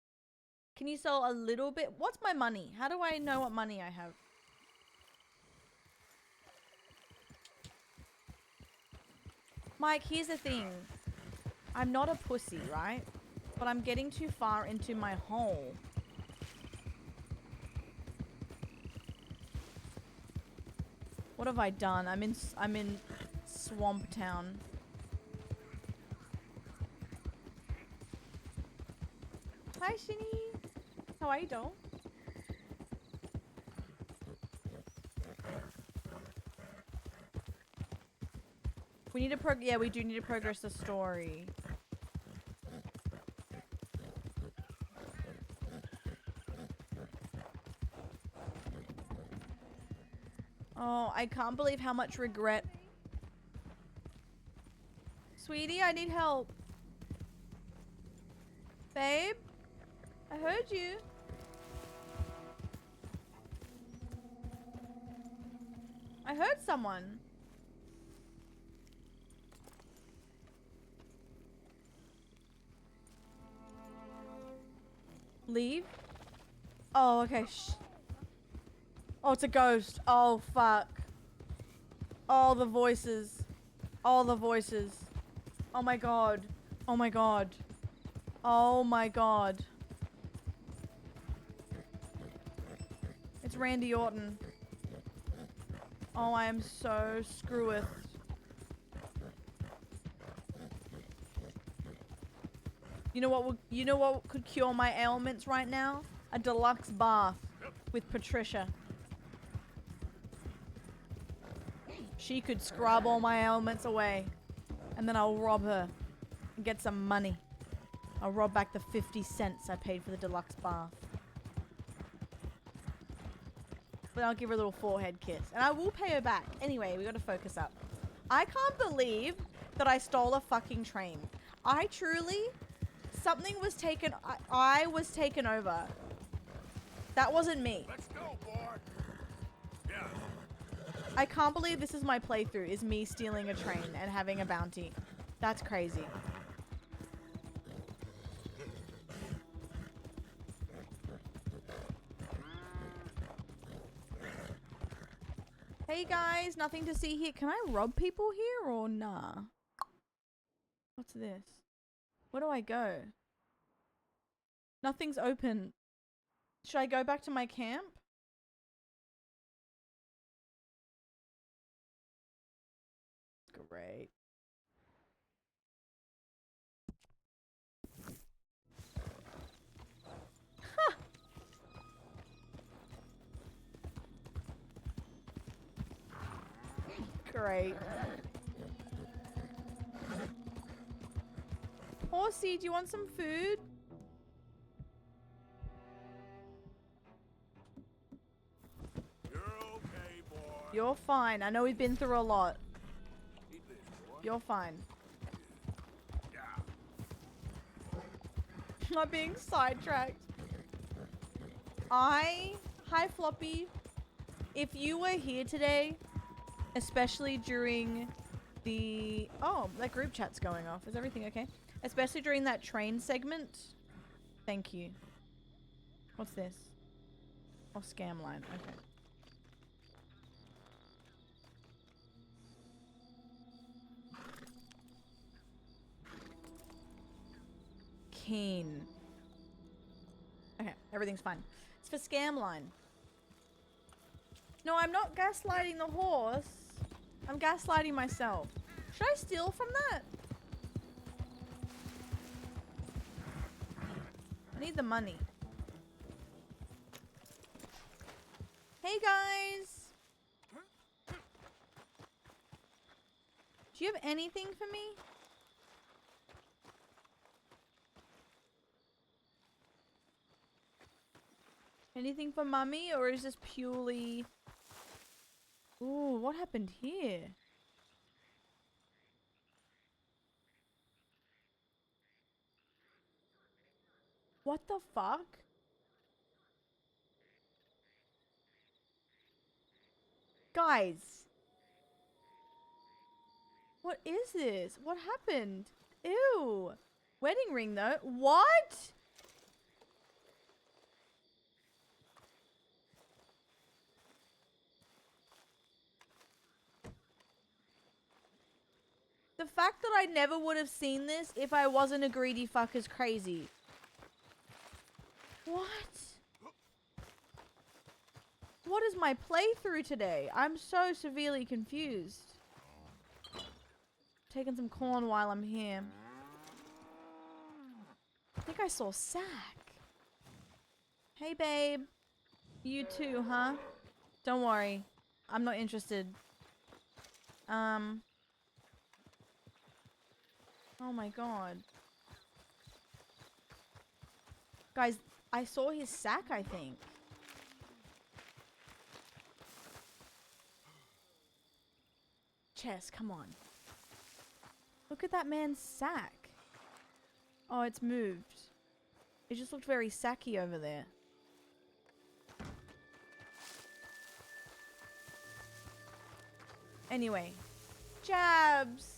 Can you sell a little bit? What's my money? How do I know what money I have? Mike, here's the thing. I'm not a pussy, right? But I'm getting too far into my hole. What have I done? I'm in Swamp Town. Hi, Shinny. How are you, doll? We need to yeah, we do need to progress the story. Oh, I can't believe how much regret. Sweetie, I need help. Babe, I heard you. I heard someone. Leave? Oh, okay. Shh. Oh, it's a ghost. Oh, fuck. All the voices. All the voices. Oh my god. Oh my god. Oh my god. It's Randy Orton. Oh, I am so screweth. You know what could cure my ailments right now? A deluxe bath with Patricia. She could scrub all my ailments away. And then I'll rob her and get some money. I'll rob back the 50 cents I paid for the deluxe bath. But I'll give her a little forehead kiss. And I will pay her back. Anyway, we gotta focus up. I can't believe that I stole a fucking train. I truly... Something was taken... I was taken over. That wasn't me. Let's go, boy. Yeah. I can't believe this is my playthrough, is me stealing a train and having a bounty. That's crazy. Hey guys, nothing to see here. Can I rob people here or nah? What's this? Where do I go? Nothing's open. Should I go back to my camp? Great. Huh. Great. Horsey, do you want some food? You're okay, boy. You're fine. I know we've been through a lot. Eat this, boy. You're fine. Yeah. I'm being sidetracked. Hi, Floppy. If you were here today, especially during the... Oh, that group chat's going off. Is everything okay? Especially during that train segment. Thank you. What's this? Oh, scam line. Okay. Keen. Okay, everything's fine. It's for scam line. No, I'm not gaslighting the horse. I'm gaslighting myself. Should I steal from that? I need the money. Hey guys! Do you have anything for me? Anything for mummy, or is this purely... Ooh, what happened here? What the fuck? Guys. What is this? What happened? Ew. Wedding ring though. What? The fact that I never would have seen this if I wasn't a greedy fuck is crazy. What? What is my playthrough today? I'm so severely confused. Taking some corn while I'm here. I think I saw Sack. Hey, babe. You too, huh? Don't worry. I'm not interested. Oh my god. Guys, I saw his sack, I think. Chess, come on. Look at that man's sack. Oh, it's moved. It just looked very sacky over there. Anyway. Jabs!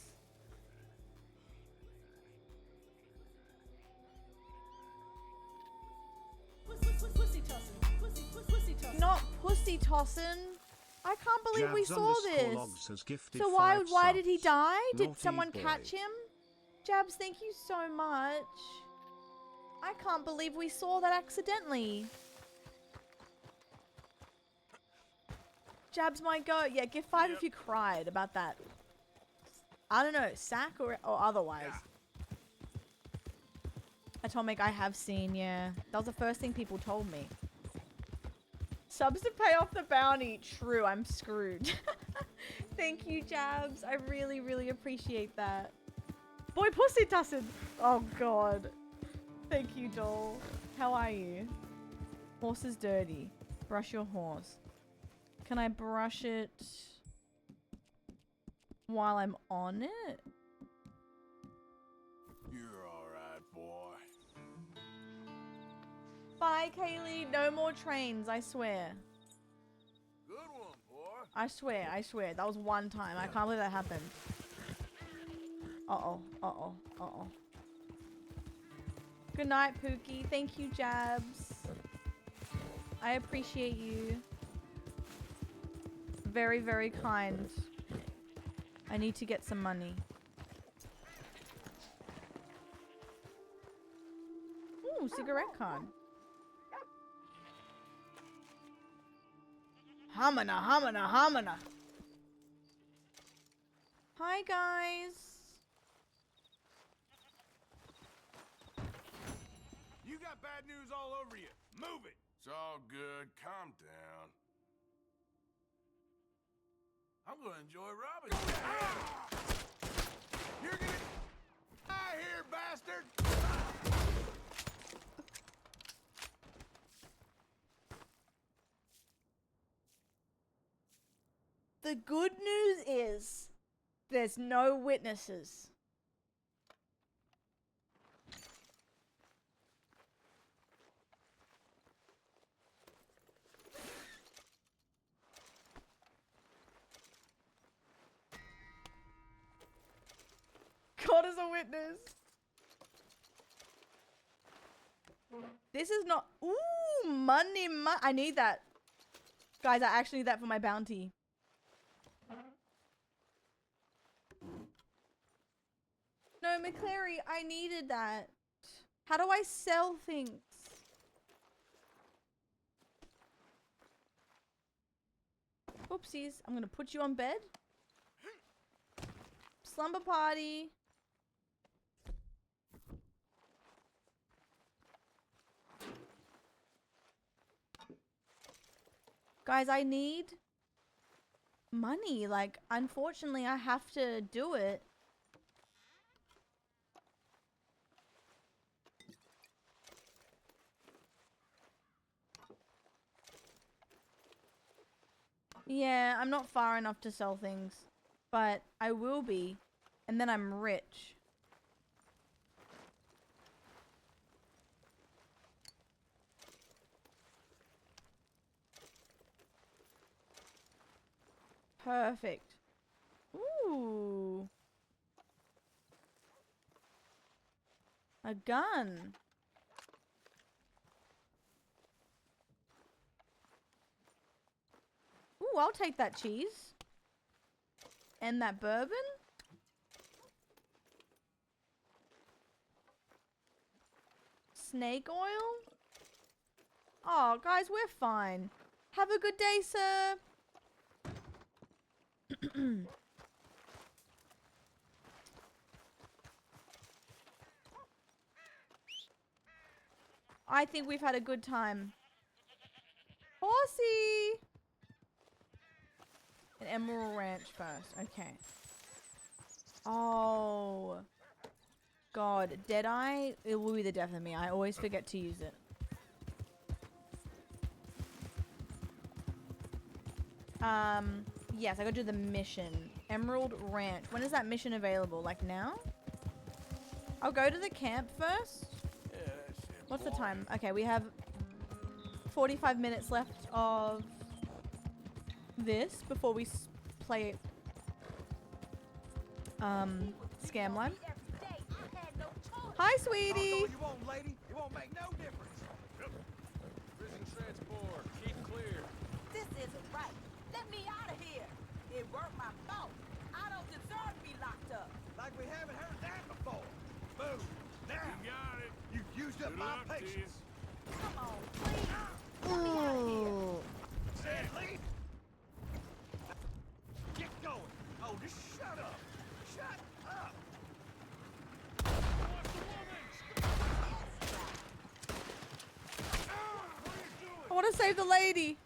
Not pussy tossing. I can't believe we saw this. So why did he die? Did someone catch him? Jabs, thank you so much. I can't believe we saw that accidentally. Jabs might go. Yeah, give 5 if you cried about that. I don't know, sack or otherwise. Atomic, I have seen, yeah. That was the first thing people told me. Subs to pay off the bounty. True, I'm screwed. Thank you, Jabs. I really, really appreciate that. Boy, pussy tussin. Oh, God. Thank you, doll. How are you? Horse is dirty. Brush your horse. Can I brush it while I'm on it? You're alright, boy. Bye, Kaylee. No more trains, I swear. Good one, boy. I swear, I swear. That was one time. I can't believe that happened. Uh-oh, uh-oh, uh-oh. Good night, Pookie. Thank you, Jabs. I appreciate you. Very, very kind. I need to get some money. Ooh, cigarette card. Hamana, hamana, hamana. Hi, guys. You got bad news all over you. Move it. It's all good. Calm down. I'm gonna enjoy robbing you. Ah! You're gonna die here, bastard! The good news is there's no witnesses. God is a witness. This is not... Ooh, money. I need that. Guys, I actually need that for my bounty. No, McClary, I needed that. How do I sell things? Oopsies. I'm gonna put you on bed. Slumber party. Guys, I need money. Like, unfortunately, I have to do it. Yeah, I'm not far enough to sell things, but I will be, and then I'm rich. Perfect. Ooh. A gun. Ooh, I'll take that cheese. And that bourbon. snake oil? Oh, guys, we're fine. Have a good day, sir. I think we've had a good time. Horsey! An Emerald Ranch first. Okay. Oh. God. Deadeye, it will be the death of me. I always forget to use it. Yes, I gotta do the mission. Emerald Ranch. When is that mission available? Like now? I'll go to the camp first. What's the time? Okay, we have 45 minutes left of this before we play Scamline. Hi, sweetie. You won't, lady. It won't make no difference. Prison transport. Keep clear. This isn't right. Let me out of here. It weren't my fault. I don't deserve to be locked up. Like we haven't heard that before. Boom. Now. You got it. You've used up my patience. Come on, please. Let me out of here. Said leave. Get going. Oh, just shut up. Shut up. I want to save the lady.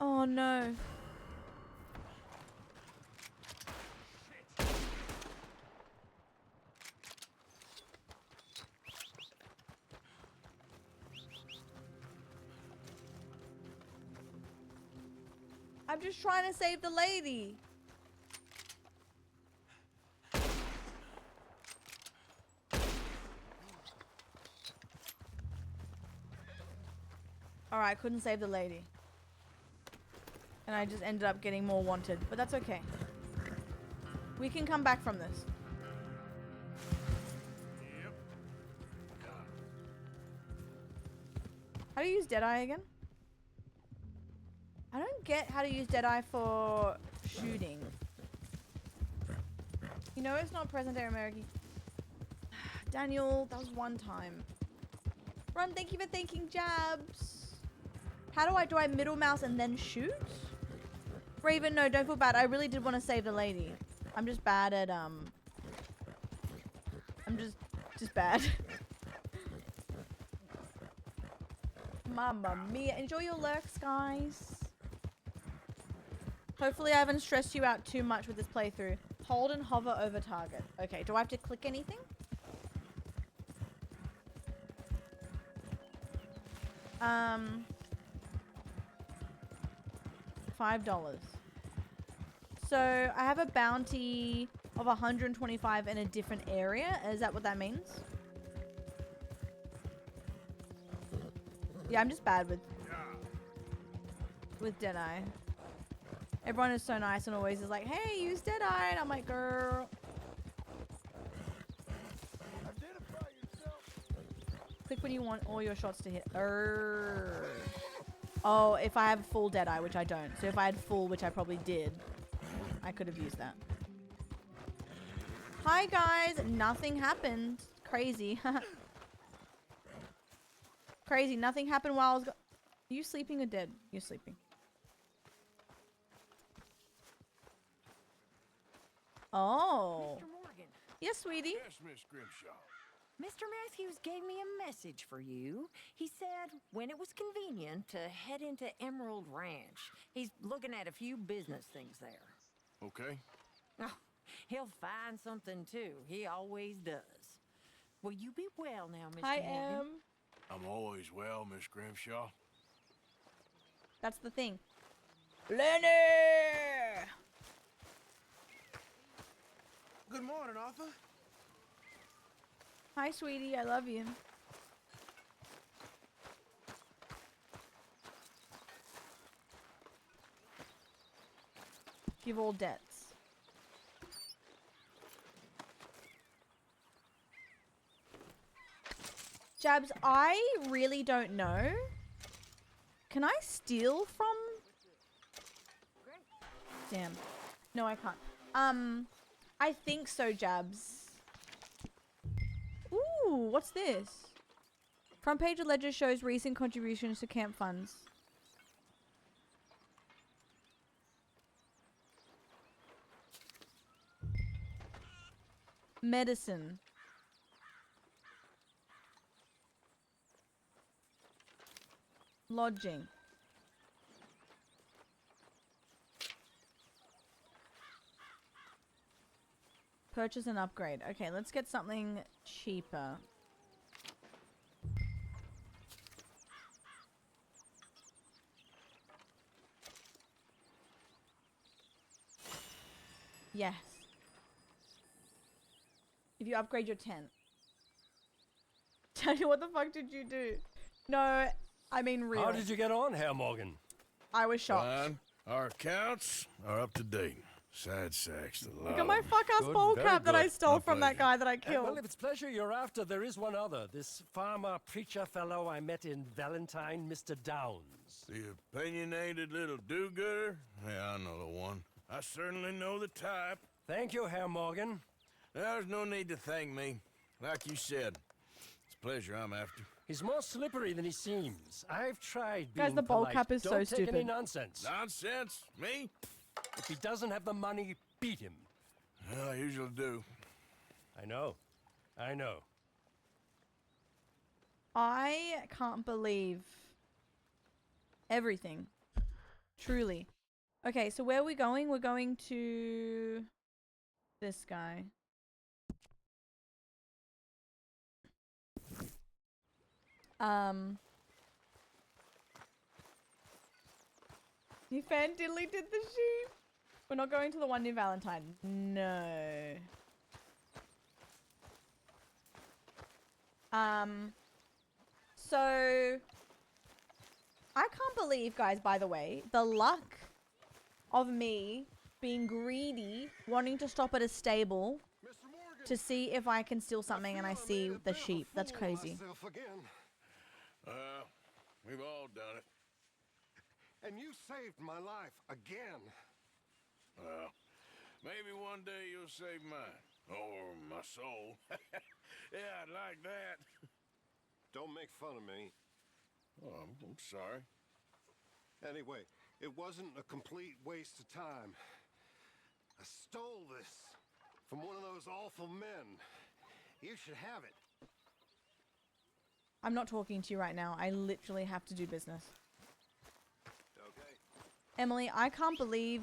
Oh no. I'm just trying to save the lady. Alright, couldn't save the lady. And I just ended up getting more wanted. But that's okay. We can come back from this. How do you use Deadeye again? I don't get how to use Deadeye for shooting. You know it's not present day American. Daniel, that was one time. Ron, thank you for thanking Jabs. How do I middle mouse and then shoot? Raven, no, don't feel bad. I really did want to save the lady. I'm just bad at I'm just bad. Mamma mia. Enjoy your lurks, guys. Hopefully I haven't stressed you out too much with this playthrough. Hold and hover over target. Okay, do I have to click anything? $5. So I have a bounty of 125 in a different area. Is that what that means? Yeah, I'm just bad with Deadeye. Everyone is so nice and always is like, hey, use Deadeye. And I'm like, girl. Click when you want all your shots to hit. Oh, if I have full Deadeye, which I don't. So if I had full, which I probably did, I could have used that. Hi, guys. Nothing happened. Crazy. Crazy. Nothing happened while I was... Are you sleeping or dead? You're sleeping. Oh. Mr. Morgan. Yes, sweetie. Yes, Miss Grimshaw. Mr. Matthews gave me a message for you. He said when it was convenient to head into Emerald Ranch. He's looking at a few business things there. Okay. Oh, he'll find something too. He always does. Will you be well now, Mr. I Morgan? am. I'm always well, Miss Grimshaw. That's the thing. Lenny! Good morning, Arthur. Hi, sweetie. I love you. Give all debts. Jabs, I really don't know. Can I steal from... Damn. No, I can't. I think so, Jabs. Ooh, what's this? Front page of ledger shows recent contributions to camp funds. Medicine. Lodging. Purchase and upgrade. Okay, let's get something cheaper. Yes. If you upgrade your tent. Tell you what the fuck did you do? No, I mean really. How did you get on, Herr Morgan? I was shocked. Fine. Our accounts are up to date. Sad sacks to Look at my fuck-ass bowl cap that I stole from that guy that I killed. Well, if it's pleasure you're after, there is one other. This farmer preacher fellow I met in Valentine, Mr. Downs. The opinionated little do-gooder? Yeah, I know the one. I certainly know the type. Thank you, Herr Morgan. There's no need to thank me. Like you said, it's pleasure I'm after. He's more slippery than he seems. I've tried Guys, being the bowl polite. cap is so Don't take any stupid. nonsense. Nonsense? Me? If he doesn't have the money, beat him. Well, I usually do. I know. I know. I can't believe everything. Truly. Okay, so where are we going? We're going to this guy. You fan diddly did the sheep. We're not going to the one near Valentine. No. So I can't believe, guys, by the way, the luck of me being greedy, wanting to stop at a stable to see if I can steal something and I see the sheep. That's crazy. We've all done it. And you saved my life again. Well, maybe one day you'll save mine. Or my soul. Yeah, I'd like that. Don't make fun of me. Oh, I'm sorry. Anyway, it wasn't a complete waste of time. I stole this from one of those awful men. You should have it. I'm not talking to you right now. I literally have to do business. Okay. Emily, I can't believe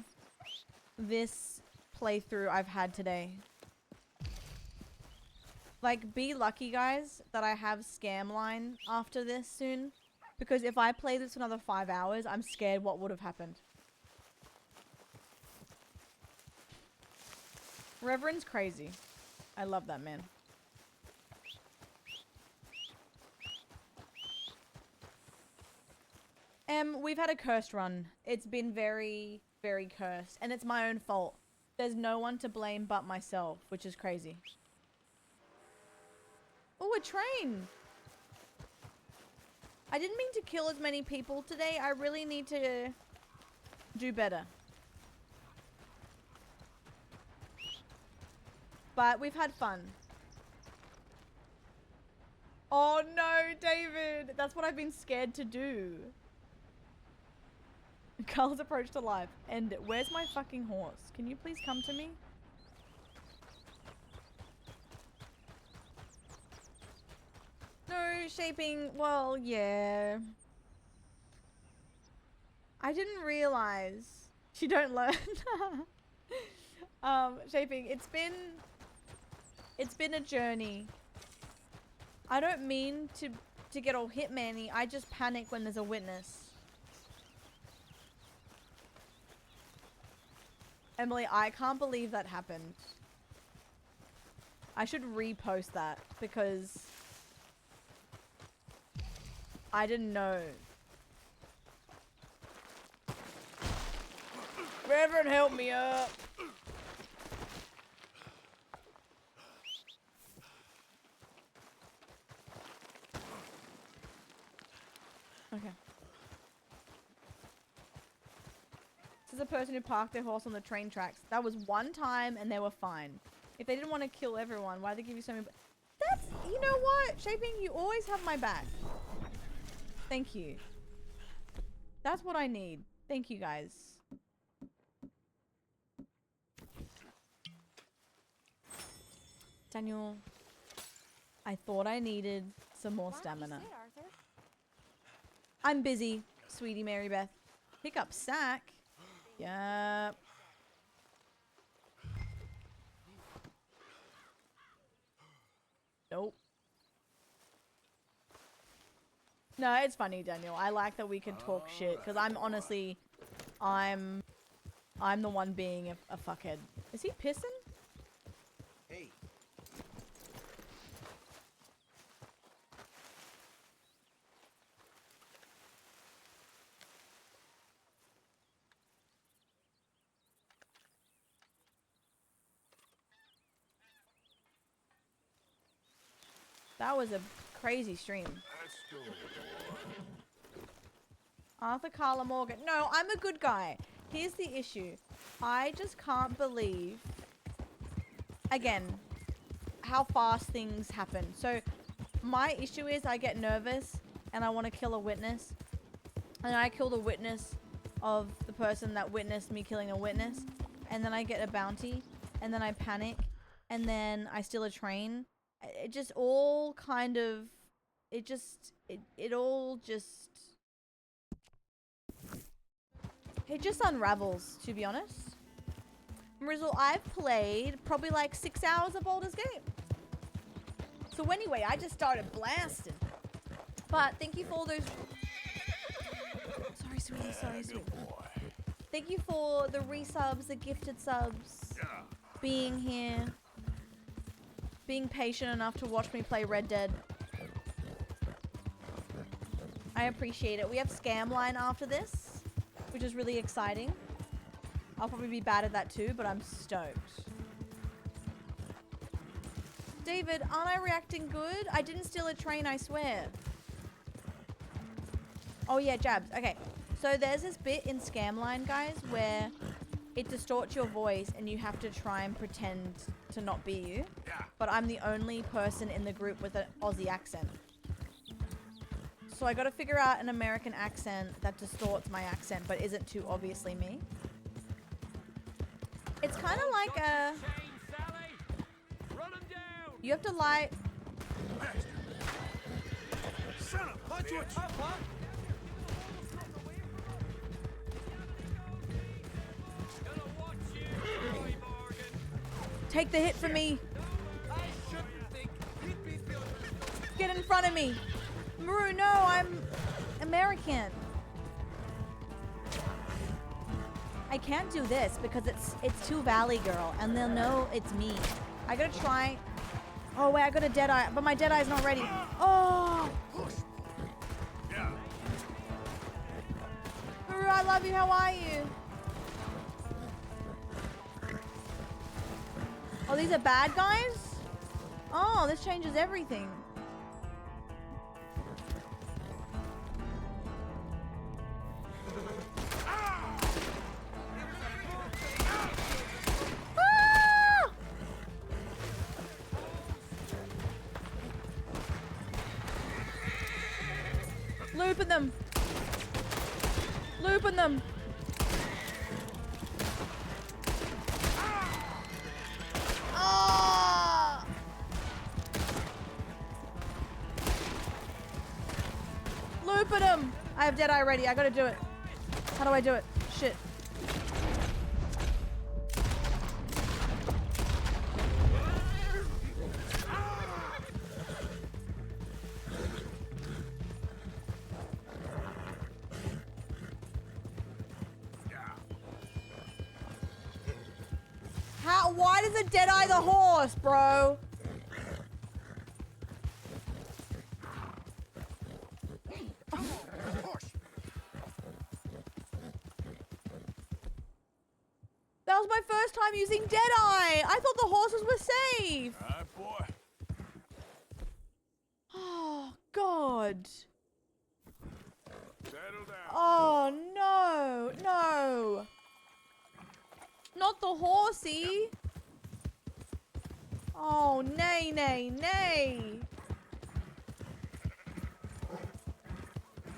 this playthrough I've had today. Like, be lucky, guys, that I have scam line after this soon. Because if I play this for another 5 hours, I'm scared what would have happened. Reverend's crazy. I love that man. We've had a cursed run. It's been very, very cursed. And it's my own fault. There's no one to blame but myself, which is crazy. Oh, a train! I didn't mean to kill as many people today. I really need to do better. But we've had fun. Oh no, David! That's what I've been scared to do. Carl's approach to life. End it. Where's my fucking horse? Can you please come to me? No, shaping. Well, yeah. I didn't realize. You don't learn. Shaping. It's been a journey. I don't mean to get all hitman-y. I just panic when there's a witness. Emily, I can't believe that happened. I should repost that because I didn't know. Reverend, help me up. Okay. This is a person who parked their horse on the train tracks. That was one time and they were fine. If they didn't want to kill everyone, why'd they give you so many... That's... You know what? Shaping, you always have my back. Thank you. That's what I need. Thank you, guys. Daniel, I thought I needed some more stamina. I'm busy, sweetie Mary Beth. Pick up sack. Yep. Nope. No, it's funny, Daniel. I like that we can talk shit because I'm honestly, I'm the one being a fuckhead. Is he pissing? Hey. That was a crazy stream. Arthur Carla Morgan. No, I'm a good guy. Here's the issue. I just can't believe, again, how fast things happen. So my issue is I get nervous and I want to kill a witness. And I kill the witness of the person that witnessed me killing a witness. And then I get a bounty. And then I panic. And then I steal a train. It just all kind of... It all just... It just unravels, to be honest. Rizzle, I've played probably like 6 hours of Baldur's Gate. So anyway, I just started blasting. But thank you for all those... Sorry, sweetie. Sorry, sweetie. Thank you for the resubs, the gifted subs. Being here. Being patient enough to watch me play Red Dead. I appreciate it. We have Scamline after this, which is really exciting. I'll probably be bad at that too, but I'm stoked. David, aren't I reacting good? I didn't steal a train, I swear. Oh yeah, jabs. Okay, so there's this bit in Scamline, guys, where it distorts your voice and you have to try and pretend to not be you. But I'm the only person in the group with an Aussie accent. So I gotta figure out an American accent that distorts my accent but isn't too obviously me. It's kind of like a... You have to lie... Son of punch you a tough one. Take the hit from me. Get in front of me. Maru, no, I'm American. I can't do this because it's too Valley Girl and they'll know it's me. I gotta try. Oh wait, I got a Deadeye, but my Deadeye's not ready. Oh! Maru, I love you, how are you? Oh, these are bad guys? Oh, this changes everything. Looping them. Looping them. Oh! Looping them. I have Deadeye ready. I gotta do it. How do I do it? Shit. Why does it Deadeye the horse, bro? That was my first time using Deadeye. I thought the horses were safe. All right, boy. Oh, God. Settle down. Oh, no. No. not the horsey. Oh, nay, nay, nay.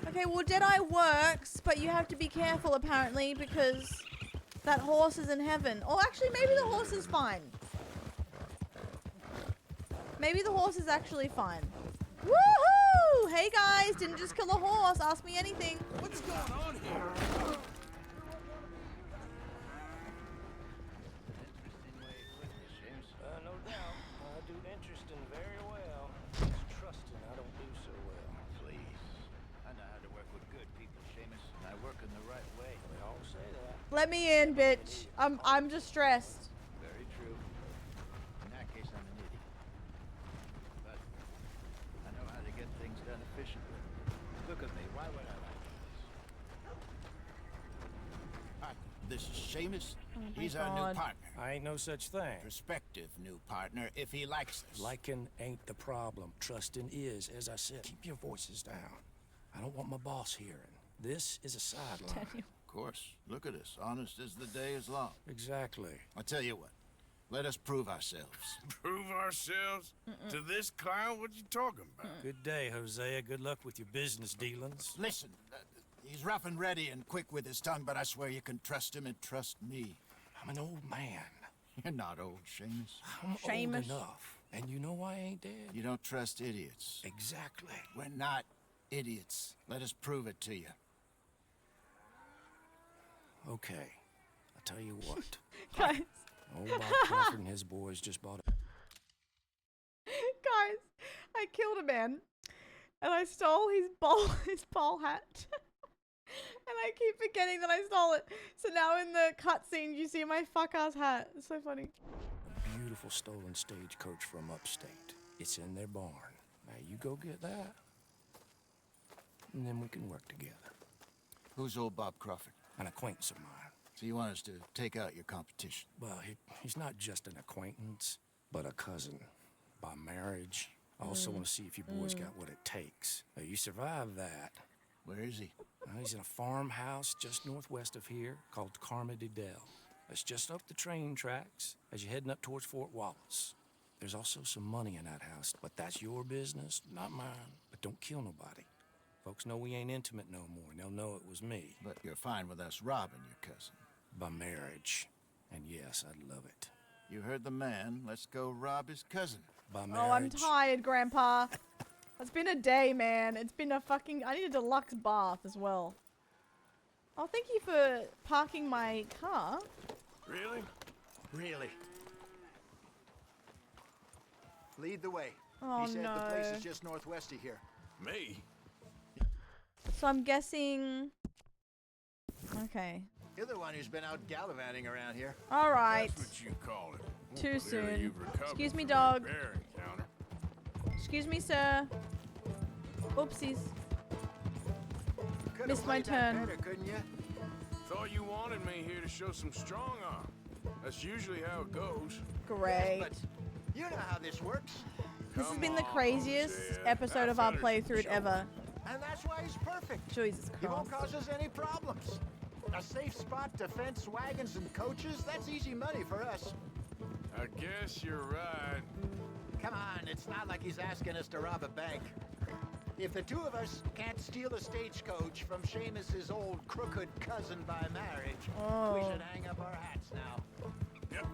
Okay, well, Deadeye works, but you have to be careful, apparently, because that horse is in heaven. Oh, actually, maybe the horse is fine. Maybe the horse is actually fine. Woohoo! Hey, guys, didn't just kill a horse. Ask me anything. What's going on here? No doubt. I do interesting very well. It's trusting I don't do so well. Please. I know how to work with good people, Seamus. I work in the right way. We all say that. Let me in, bitch. I'm just stressed. Very true. In that case, I'm an idiot. But I know how to get things done efficiently. Look at me. Why would I like this? Hi, this is Seamus. Oh my He's our new God. partner. I ain't no such thing. Prospective new partner, if he likes us. Liking ain't the problem. Trusting is. As I said, keep your voices down. I don't want my boss hearing. This is a sideline. Of course. Look at us. Honest as the day is long. Exactly. I'll tell you what. Let us prove ourselves. Prove ourselves? To this clown? What you talking about? Good day, Hosea. Good luck with your business dealings. Listen, he's rough and ready and quick with his tongue, but I swear you can trust him and trust me. I'm an old man. You're not old, Seamus. I'm old enough. And you know I ain't dead. You don't trust idiots. Exactly. We're not idiots. Let us prove it to you. Okay. I'll tell you what. Guys. Old Bob Crawford and his boys just bought a... Guys, I killed a man. And I stole his ball hat. And I keep forgetting that I stole it. So now in the cutscene, you see my fuck-ass hat. It's so funny. A beautiful stolen stagecoach from upstate. It's in their barn. Now you go get that, and then we can work together. Who's old Bob Crawford? An acquaintance of mine. So you want us to take out your competition? Well, he's not just an acquaintance, but a cousin. By marriage. I also want to see if you boys got what it takes. Now, you survive that. Where is he? He's in a farmhouse just northwest of here called Carmody Dell. It's just up the train tracks as you're heading up towards Fort Wallace. There's also some money in that house, but that's your business, not mine. But don't kill nobody. Folks know we ain't intimate no more, and they'll know it was me. But you're fine with us robbing your cousin. By marriage. And yes, I'd love it. You heard the man. Let's go rob his cousin. By marriage. Oh, I'm tired, Grandpa. It's been a day, man. It's been a fucking... I need a deluxe bath as well. Oh, thank you for parking my car. Really? Really? Lead the way. Oh, he said no. the place is just northwest of here. Me? So I'm guessing... Okay. You're the one who's been out gallivanting around here. All right. That's what you call it. Too Clearly soon. you've recovered Excuse me, from dog. your bear encounter. Excuse me, sir. Oopsies. Could've Missed my played that turn. better, couldn't you? Thought you wanted me here to show some strong arm. That's usually how it goes. Great. But you know how this works. This has been the craziest episode of our playthrough ever. And that's why he's perfect. Jesus He won't Christ. cause us any problems. A safe spot to fence wagons and coaches, that's easy money for us. I guess you're right. Come on, it's not like he's asking us to rob a bank. If the two of us can't steal a stagecoach from Seamus's old crooked cousin by marriage, we should hang up our hats now. Yep.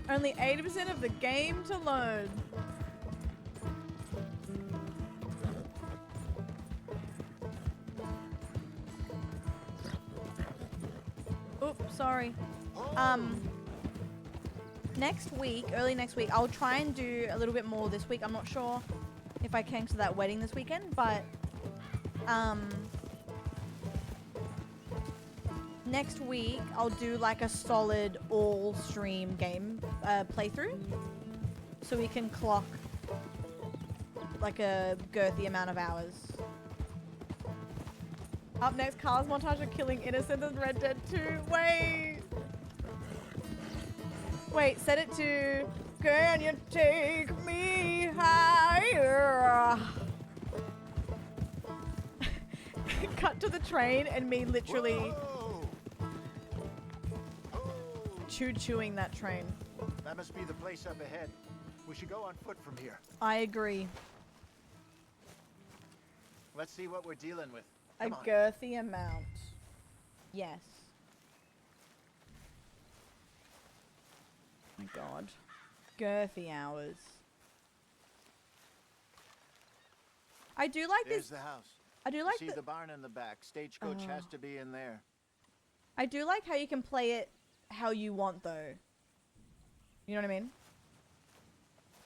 Only 80% of the game to load. Oops, sorry. Next week, early next week, I'll try and do a little bit more this week. I'm not sure if I can to that wedding this weekend, but next week I'll do like a solid all stream game playthrough, so we can clock like a girthy amount of hours. Up next, Carl's montage of killing innocents in Red Dead 2. Wait, set it to can you take me higher? Cut to the train and me literally choo-chooing that train. That must be the place up ahead. We should go on foot from here. I agree. Let's see what we're dealing with. A Come on. girthy amount. Yes. My God. Girthy hours. I do like There's this. the house. I do like See the barn in the back. Stagecoach has to be in there. I do like how you can play it how you want, though. You know what I mean?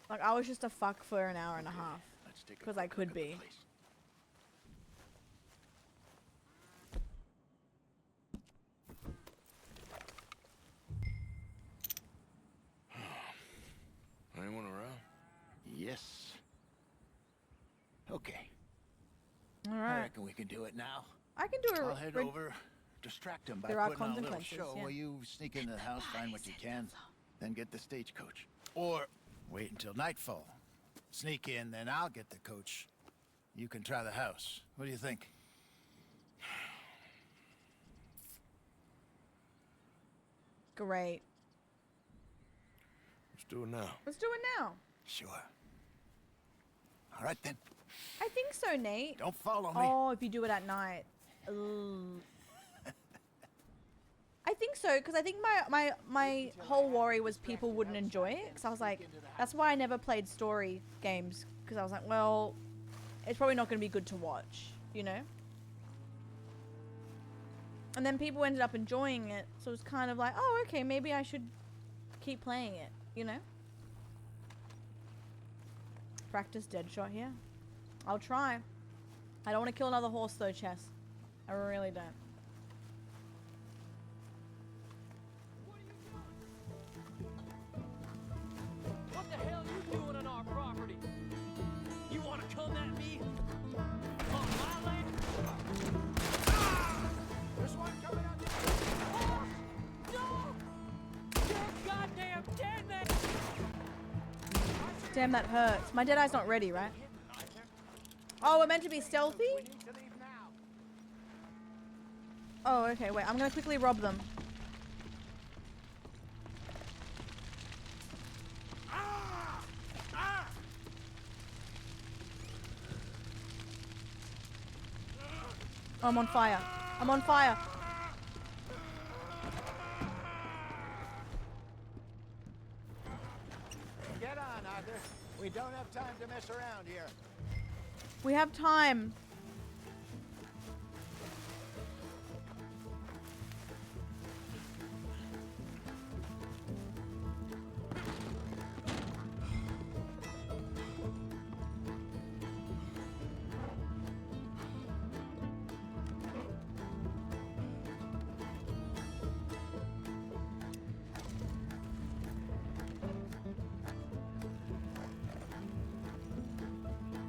Like, I was just a fuck for an hour and a half. Because I could be. Anyone around? Yes. Okay. All I right. reckon we can do it now. I can do it. I'll head over, distract him by There are putting on a little consequences, show yeah. while you sneak into the house, find what you can, then get the stagecoach. Or wait until nightfall. Sneak in, then I'll get the coach. You can try the house. What do you think? Great. Let's do it now. Let's do it now. Sure. All right, then. I think so, Nate. Don't follow me. Oh, if you do it at night. Ugh. I think so, because I think my whole worry was people wouldn't enjoy it. Because I was like, that's why I never played story games. Because I was like, well, it's probably not going to be good to watch, you know? And then people ended up enjoying it. So it's kind of like, oh, okay, maybe I should keep playing it, you know? Practice Deadshot here. I'll try. I don't want to kill another horse though, Chess. I really don't. What the hell you doing on our property? You want to come at me? On my land? There's one coming out. Oh, no! You're goddamn dead, man! Damn, that hurts. My Deadeye's not ready, right? Oh, we're meant to be stealthy? Oh, okay, wait. I'm gonna quickly rob them. Oh, I'm on fire. I'm on fire. Get on, Arthur. We don't have time to mess around here. We have time.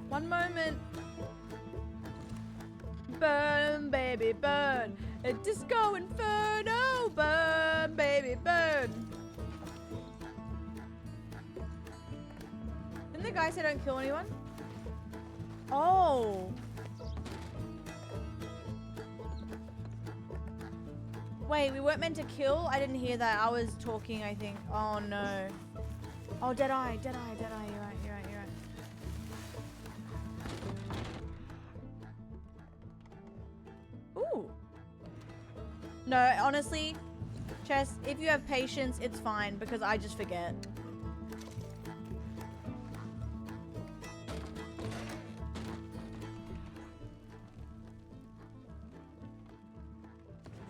One moment. Burn, baby, burn. A disco inferno. Burn, baby, burn. Didn't the guy say don't kill anyone? Oh. Wait, we weren't meant to kill? I didn't hear that. I was talking, I think. Oh, no. Oh, Deadeye, Deadeye, Deadeye. You're right, you're right, you're right. Ooh. No, honestly, Chess, if you have patience, it's fine because I just forget.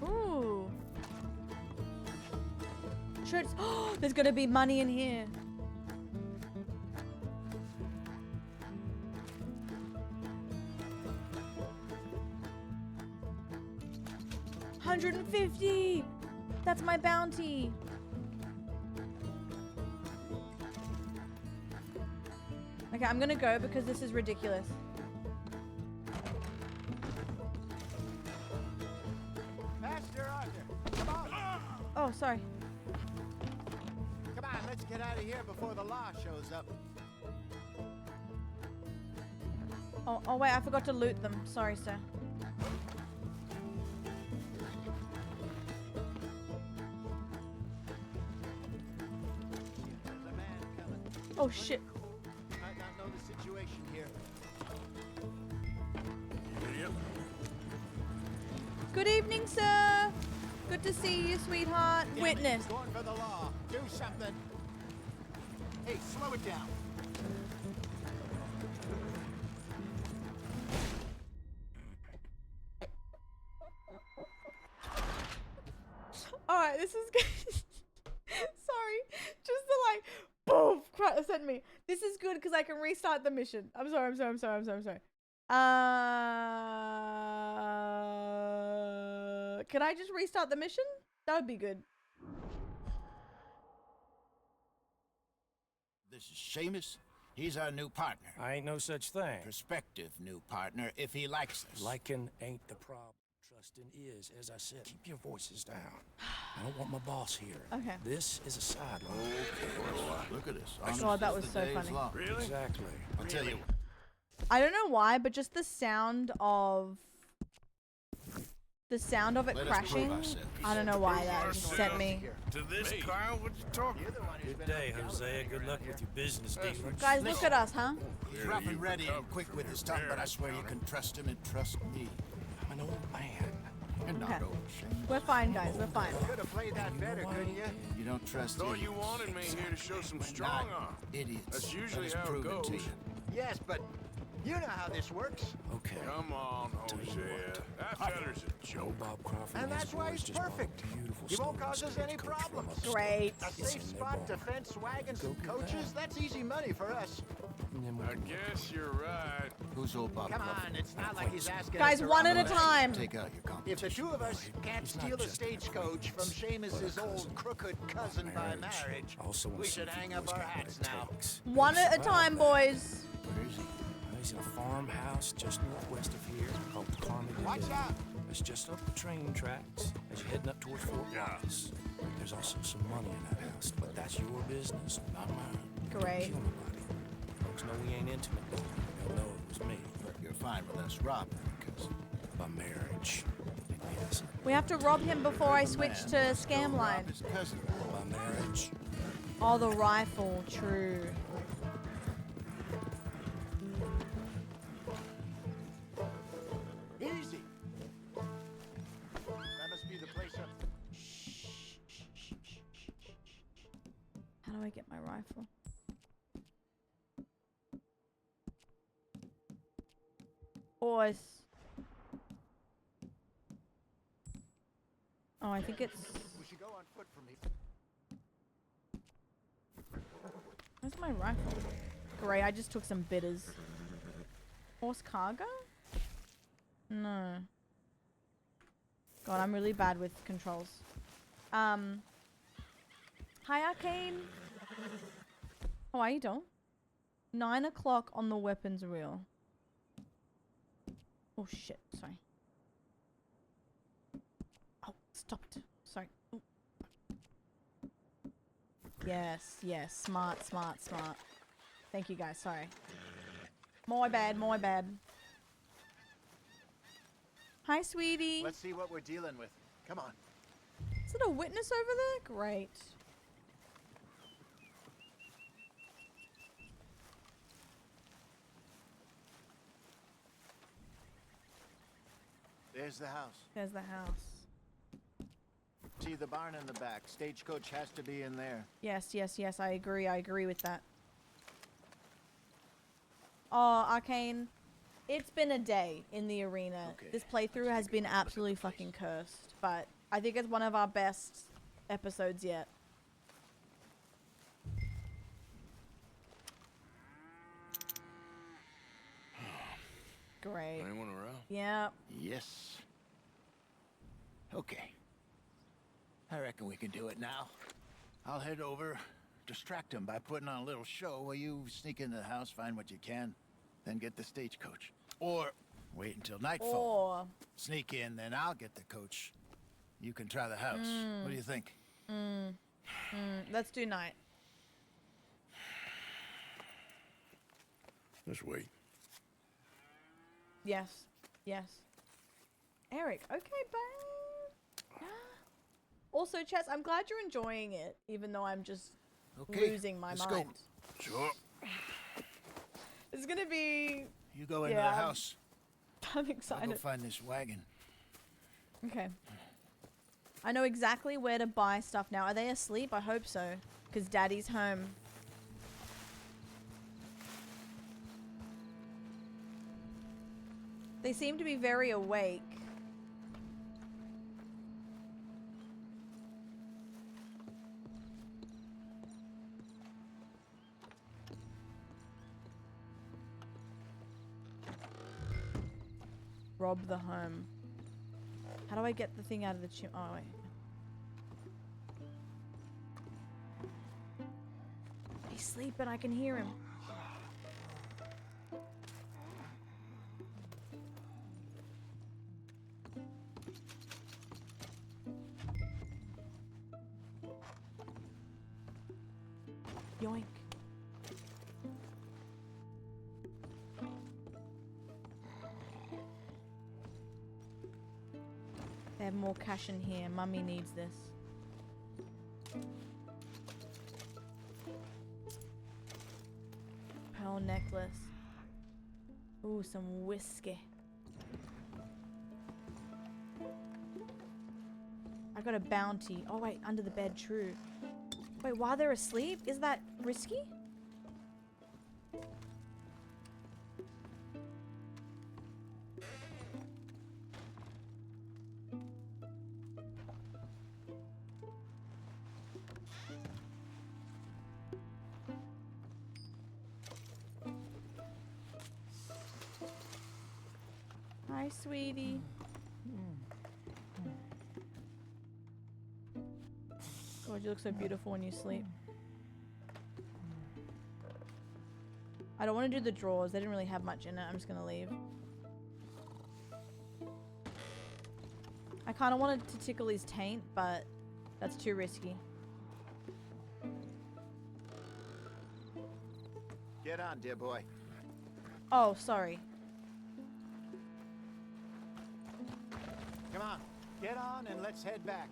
Ooh. Shirts. Oh, there's gonna be money in here. $150. That's my bounty. Okay, I'm gonna go because this is ridiculous. Faster, Arthur. Come on. Oh, sorry. Come on, let's get out of here before the law shows up. Oh, wait, I forgot to loot them. Sorry, sir. Oh shit. You might not know the situation here. Good evening, sir. Good to see you, sweetheart. Damn it, Witness. he's going for the law. Do something. Hey, slow it down. Alright, this is good. Sorry. Just the like, boom, sent me. This is good because I can restart the mission. I'm sorry. Can I just restart the mission? That would be good. This is Seamus. He's our new partner. I ain't no such thing. Prospective new partner, if he likes us. Liking ain't the problem. Trusting is, as I said, keep your voices down. I don't want my boss here. Okay. This is a sideline. Okay, look at this. Oh God, that was so funny. Really? Exactly. I'll tell you. I don't know why, but just the sound of it crashing. I don't know why that just sent me. To this car, what you talking about? Good day, Hosea. Good luck with your business dealings. Guys, look at us, huh? He's rough and ready and quick with his tongue, but I swear you can trust him and trust me. I'm an old man. You're not Okay. old, Seamus. We're fine, guys. We're fine. Could have played that better, couldn't you? You don't trust Thought idiots. you wanted me here to show some We're strong not arm. idiots. That's usually Let us how it prove goes. to you. Yes, but you know how this works. Okay. Come on, Hosea. That feller's a joke. Bob Crawford And his that's why boys he's just bought a perfect. beautiful He won't stolen cause us any stagecoach from problems. upstate. Great. A It's safe in their spot to barn. fence wagons Go and do coaches, that. that's easy money for us. And then we I can guess you're right. Who's old Bob? Come on, it's not like he's asking Guys, us to one rob at a bank. time. Take out your competition. If the two of us can't steal a stagecoach from Seamus's old crooked cousin by marriage, Also we should hang up our hats now. One at a time, boys. Where is he? He's in a farmhouse just northwest of here called Carmody. Watch out! It's just up the train tracks as you're heading up towards Fort Wallace. There's also some money in that house, but that's your business, not mine. Great. Kill nobody. Folks know we ain't intimate, though. They'll know it was me. But you're fine with us robbing because By marriage. Yes. We have to rob him before I switch to scam line. his cousin. By marriage. Oh, the rifle. True. Easy. That must be the place up. How do I get my rifle? Boys. Oh, I think it's... We should go on foot from here. Where's my rifle? Great, I just took some bitters. Horse cargo? No. God, I'm really bad with controls. Hi, Arcane. How are you, doll? 9 o'clock on the weapons reel. Oh, shit. Sorry. Oh, stopped. Sorry. Ooh. Yes, yes. Smart, smart, smart. Thank you, guys. Sorry. My bad, my bad. Hi, sweetie. Let's see what we're dealing with. Come on. Is it a witness over there? Great. There's the house. There's the house. See the barn in the back. Stagecoach has to be in there. Yes, yes, yes. I agree. I agree with that. Oh, Arcane. It's been a day in the arena. Okay. This playthrough has been absolutely fucking cursed. But I think it's one of our best episodes yet. Great. Anyone around? Yeah. Yes. Okay. I reckon we can do it now. I'll head over, distract him by putting on a little show while you sneak into the house, find what you can, then get the stagecoach. Or wait until nightfall. Or... Sneak in, then I'll get the coach. You can try the house. What do you think? Let's do night. Just wait. Yes. Yes. Eric, okay, babe. Also, Chess, I'm glad you're enjoying it, even though I'm just Okay, losing my let's mind. go. Sure. It's gonna be. You go into Yeah, the house. I'm I'll go excited. find this wagon. Okay. I know exactly where to buy stuff now. Are they asleep? I hope so. Because Daddy's home. They seem to be very awake. Rob the home. How do I get the thing out of the chim? Oh, wait. He's sleeping. I can hear him. Yoink. They have more cash in here. Mummy needs this. Pearl necklace. Ooh, some whiskey. I got a bounty. Oh wait, under the bed, true. Wait, while they're asleep? Is that risky? Hi, sweetie. God, you look so beautiful when you sleep. I don't want to do the drawers. They didn't really have much in it. I'm just going to leave. I kind of wanted to tickle his taint, but that's too risky. Get on, dear boy. Oh, sorry. Come on, get on and let's head back.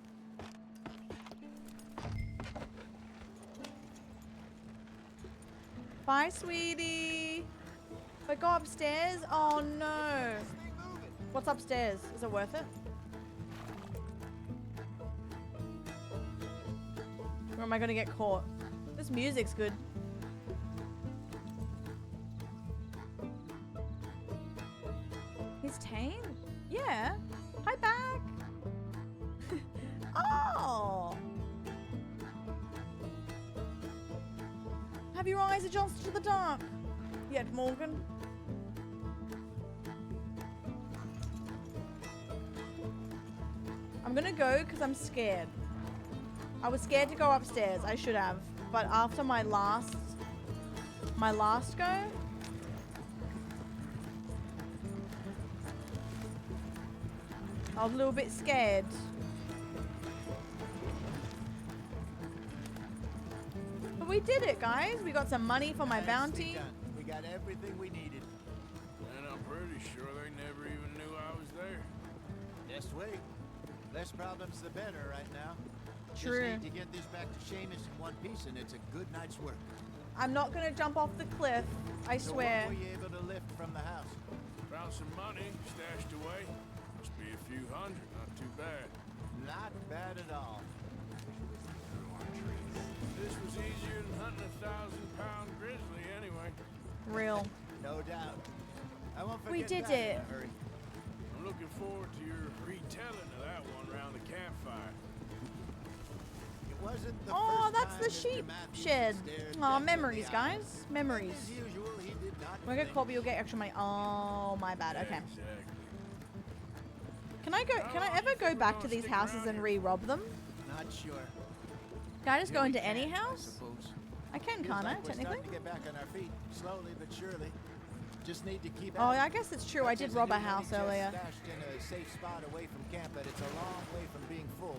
Bye, sweetie. But go upstairs? Oh, no. What's upstairs? Is it worth it? Or am I going to get caught? This music's good. His taint? Yeah. Hi, back. Oh. Have your eyes adjusted to the dark yet, Morgan? I'm gonna go because I'm scared. I was scared to go upstairs. I should have. But after my last go, I was a little bit scared. But we did it, guys. We got some money for my bounty. Done. We got everything we needed. And I'm pretty sure they never even knew I was there. Just wait. Less problems the better right now. True. Just need to get this back to Seamus in one piece and it's a good night's work. I'm not gonna jump off the cliff. I So swear. what were you able to lift from the house? Found some money stashed away. Must be a few hundred, not too bad. Not bad at all. This was easier than hunting a 1,000-pound grizzly anyway. Real. No doubt. I won't forget We did that it. in a hurry. I'm looking forward to your retelling of that one around the campfire. It wasn't the Oh, first that's time the Mr. sheep Matthews shed. stared Oh, death in memories, the eye. guys. Memories. As usual, he did not When I get blink. caught, you'll get extra money. Oh, my bad. Okay. Exactly. Can I ever go back to these houses and re-rob them? Not sure. Can I just go Yeah, we into any can, I house? suppose. I can, Feels can't I, like we're technically? starting to get back on our feet, slowly but surely. Just need to keep Oh, at yeah, it. I guess it's true. I did There's rob a new money house chest earlier. Stashed in a safe spot away from camp, but it's a long way from being full.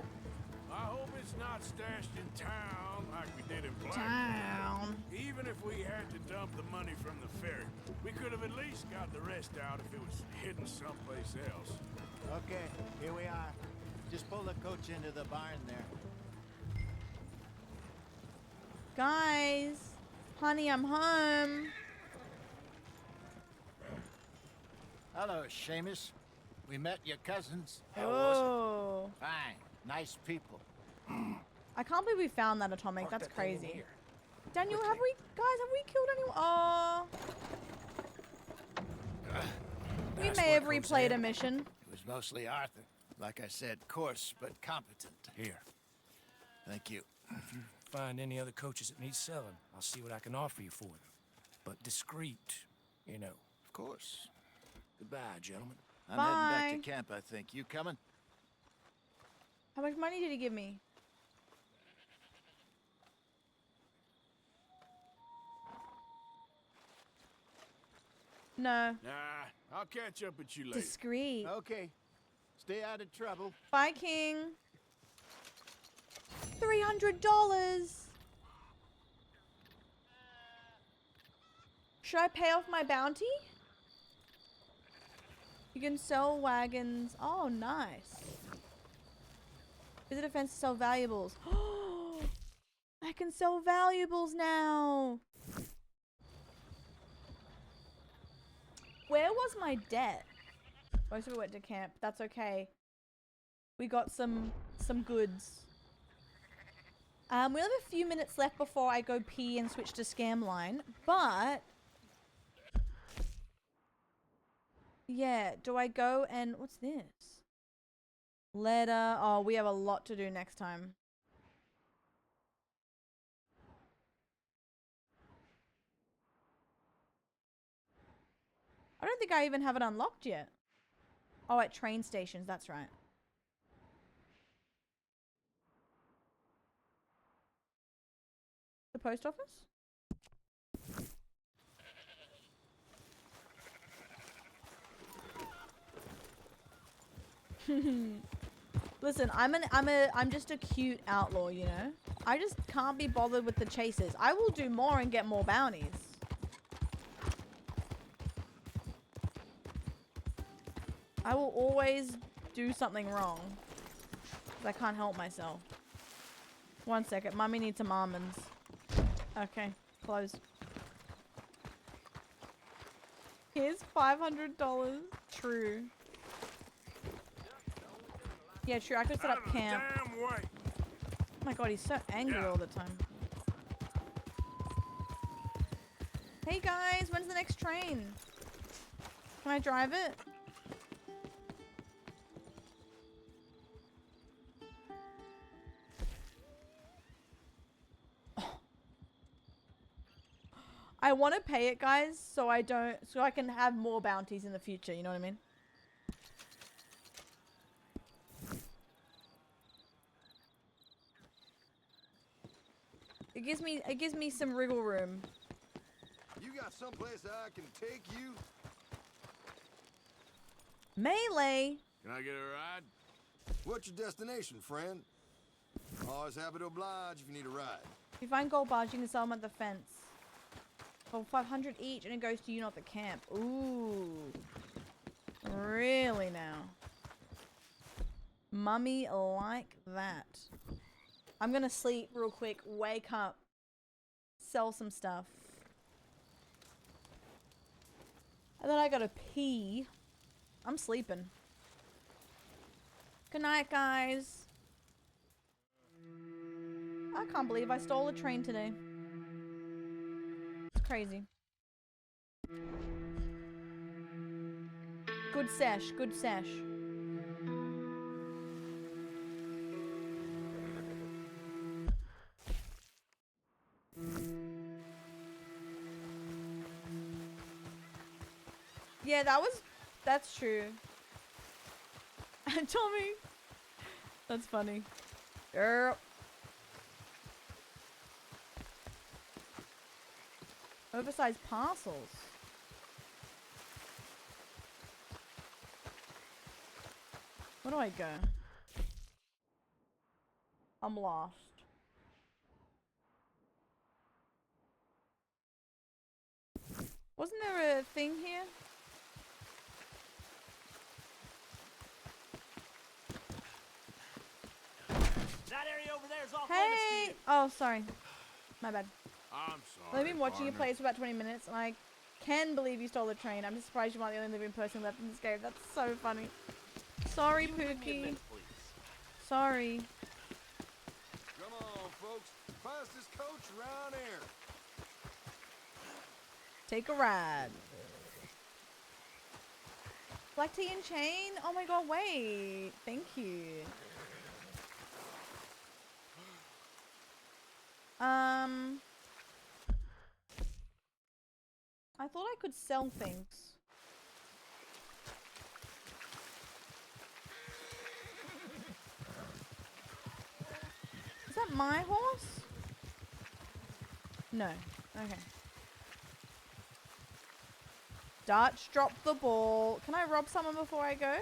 I hope it's not stashed in town like we did in Blackpool. Town. Even if we had to dump the money from the ferry, we could have at least got the rest out if it was hidden someplace else. Okay, here we are. Just pull the coach into the barn there. Guys, Honey, I'm home. Hello, Seamus. We met your cousins. How was Oh. it? Fine. Nice people. I can't believe we found that atomic. That's that thing in crazy. here. Daniel, have we killed anyone? Oh. We That's may have what replayed Hosea- a mission. It was mostly Arthur. Like I said, coarse but competent. Here. Thank you. If you find any other coaches that need selling, I'll see what I can offer you for them. But discreet, you know. Of course. Goodbye, gentlemen. I'm heading back Bye. to camp, I think. You coming? How much money did he give me? No. Nah, I'll catch up with you later. Discreet. Okay. Stay out of trouble. Bye, King. $300. Should I pay off my bounty? You can sell wagons. Oh, nice. Visit a fence to sell valuables. I can sell valuables now. Where was my debt? Most of it went to camp. That's okay. We got some goods. We have a few minutes left before I go pee and switch to scam line, but yeah, do I go and what's this? Letter. Oh, we have a lot to do next time. I don't think I even have it unlocked yet. Oh, at train stations, that's right. The post office? Listen, I'm just a cute outlaw, you know? I just can't be bothered with the chases. I will do more and get more bounties. I will always do something wrong. 'Cause I can't help myself. 1 second. Mummy needs some almonds. Okay. Closed. Here's $500. True. Yeah, true. I could set up camp. Oh my god, he's so angry all the time. Hey guys, when's the next train? Can I drive it? I want to pay it, guys, so I can have more bounties in the future, you know what I mean? It gives me some wriggle room. You got someplace I can take you? Melee. Can I get a ride? What's your destination, friend? Always happy to oblige if you need a ride. If you find gold bars, you can sell them at the fence. For 500 each, and it goes to you, not the camp. Ooh. Really now? Mummy like that. I'm gonna sleep real quick, wake up, sell some stuff. And then I gotta pee. I'm sleeping. Good night, guys. I can't believe I stole a train today. It's crazy. Good sesh, good sesh. Yeah, that's true. Tommy. That's funny. Girl. Oversized parcels. Where do I go? I'm lost. Wasn't there a thing here? That area over there is off limits to Hey! you. Oh, sorry. My bad. I'm sorry. I've been watching you partner. play for about 20 minutes, and I can believe you stole the train. I'm just surprised you aren't the only living person left in this game. That's so funny. Sorry, Pookie. Sorry. Come on, folks. Fastest coach around here. Take a ride. Black tea and chain? Oh my god, wait. Thank you. I thought I could sell things. Is that my horse? No. Okay. Dutch, drop the ball. Can I rob someone before I go?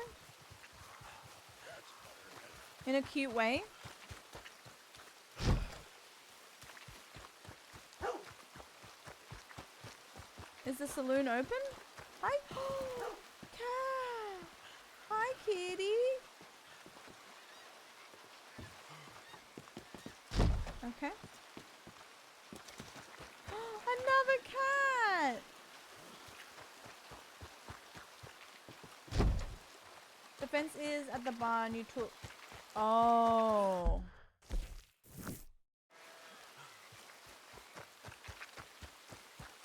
In a cute way. Is the saloon open? Hi. Cat. Hi, kitty. Okay. Another cat. The fence is at the barn you took. Oh.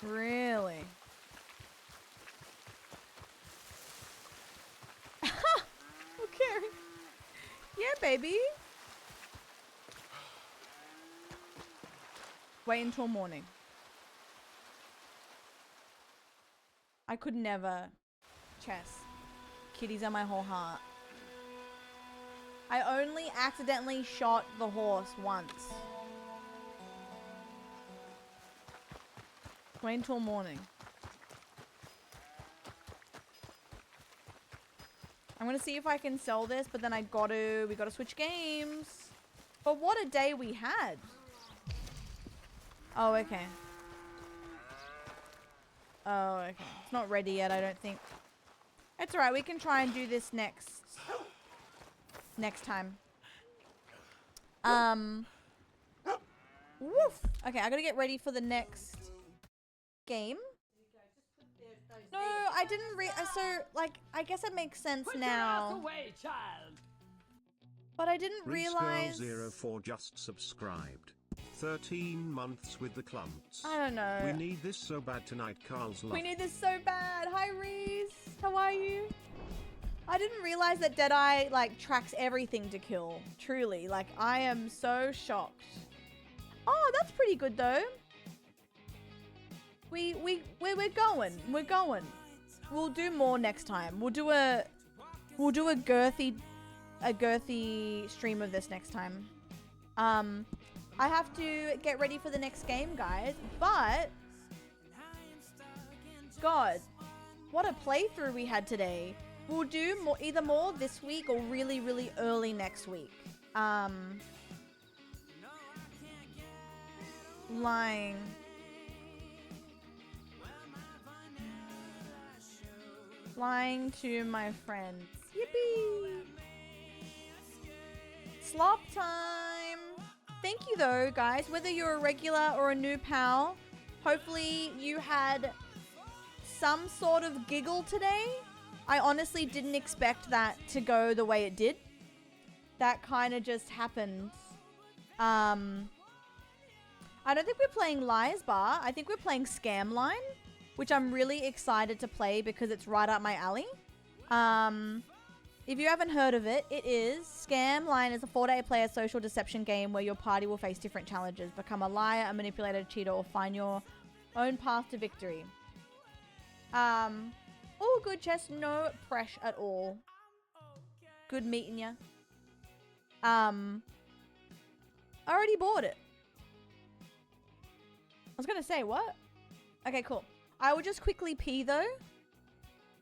Really? Okay. Yeah, baby. Wait until morning. I could never. Chess. Kitties are my whole heart. I only accidentally shot the horse once. Wait until morning. I'm gonna see if I can sell this, but then we gotta switch games. But what a day we had. Oh, okay. Oh, okay. It's not ready yet, I don't think. It's alright, we can try and do this next time. Woof. Okay, I gotta get ready for the next game. No, I didn't so, like, I guess it makes sense now. Away, child. But I didn't realize... Girl04 just subscribed. 13 months with the clumps. I don't know. We need this so bad tonight, Carl's love. We need this so bad. Hi, Reese. How are you? I didn't realize that Deadeye, like, tracks everything to kill. Truly. Like, I am so shocked. Oh, that's pretty good, though. We're going. We're going. We'll do more next time. We'll do a girthy stream of this next time. I have to get ready for the next game, guys, but God, what a playthrough we had today. We'll do either more this week or really, really early next week. Lying. Lying to my friends. Yippee! Slop time! Thank you though, guys. Whether you're a regular or a new pal, hopefully you had some sort of giggle today. I honestly didn't expect that to go the way it did. That kind of just happened. I don't think we're playing Liar's Bar. I think we're playing Scam Line, which I'm really excited to play because it's right up my alley. If you haven't heard of it, it is Scam Line is a 4-day player social deception game where your party will face different challenges. Become a liar, a manipulator, a cheater, or find your own path to victory. All good, Chess. No pressure at all. Good meeting ya. I already bought it. I was gonna say, what? Okay, cool. I will just quickly pee though,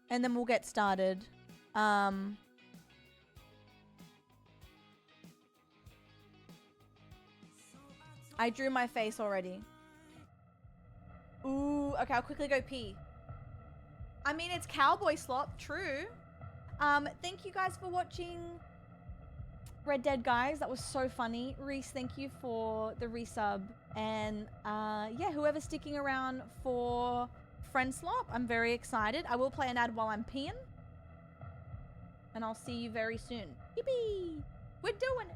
and then we'll get started. I drew my face already. Ooh, okay, I'll quickly go pee. I mean, it's Cowboy Slop, true. Thank you guys for watching. Red Dead guys, that was so funny. Reese, thank you for the resub. And yeah, whoever's sticking around for Friend Slop, I'm very excited. I will play an ad while I'm peeing. And I'll see you very soon. Yippee! We're doing it!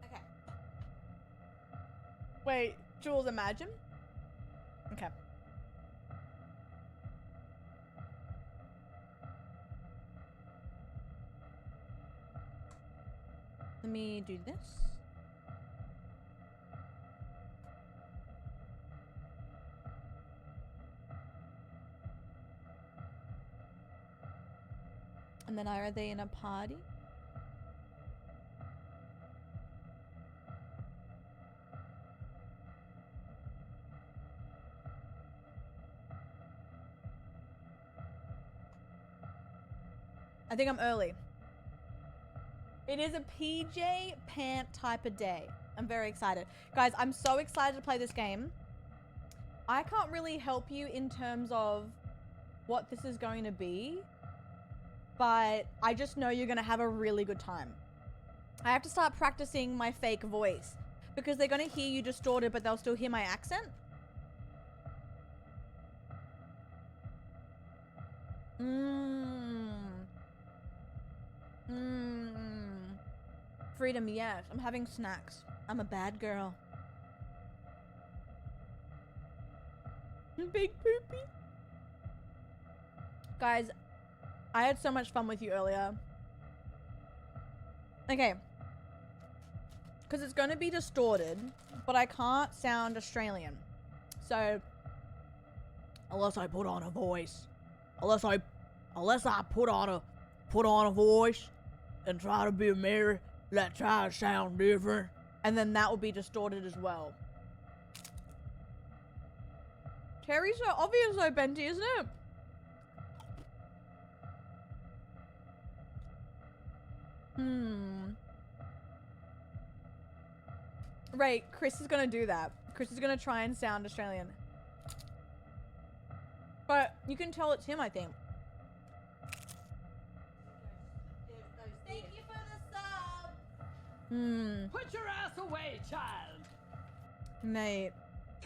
Okay. Wait, Jules, imagine? Okay. Let me do this. And then are they in a party? I think I'm early. It is a PJ pant type of day. I'm very excited. Guys, I'm so excited to play this game. I can't really help you in terms of what this is going to be, but I just know you're gonna have a really good time. I have to start practicing my fake voice because they're gonna hear you distorted, but they'll still hear my accent. Freedom, yes. I'm having snacks. I'm a bad girl. Big poopy. Guys, I had so much fun with you earlier. Okay. Because it's going to be distorted, but I can't sound Australian. So, unless I put on a voice. Unless I put on a voice and try to be American, try to sound different, and then that will be distorted as well. Terry's so obvious though, Benty, isn't it? Right, Chris is gonna do that. Chris is gonna try and sound Australian. But you can tell it's him, I think. Thank you for the sub. Put your ass away, child. Mate.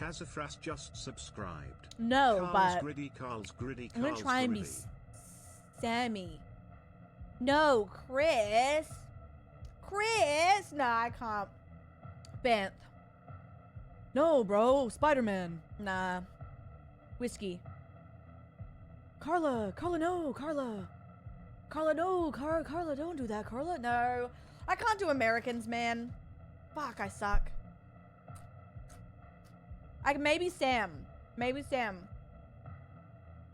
Kazafras just subscribed. No, Carl's but Gritty, Carl's Gritty, I'm gonna Carl's try and be Gritty. Sammy. No, Chris. Chris. Nah, I can't. Banth. No, bro. Spider-Man. Nah. Whiskey. Carla. Carla, no. Carla. Carla, no. Carla, don't do that. Carla, no. I can't do Americans, man. Fuck, I suck. Maybe Sam. Maybe Sam.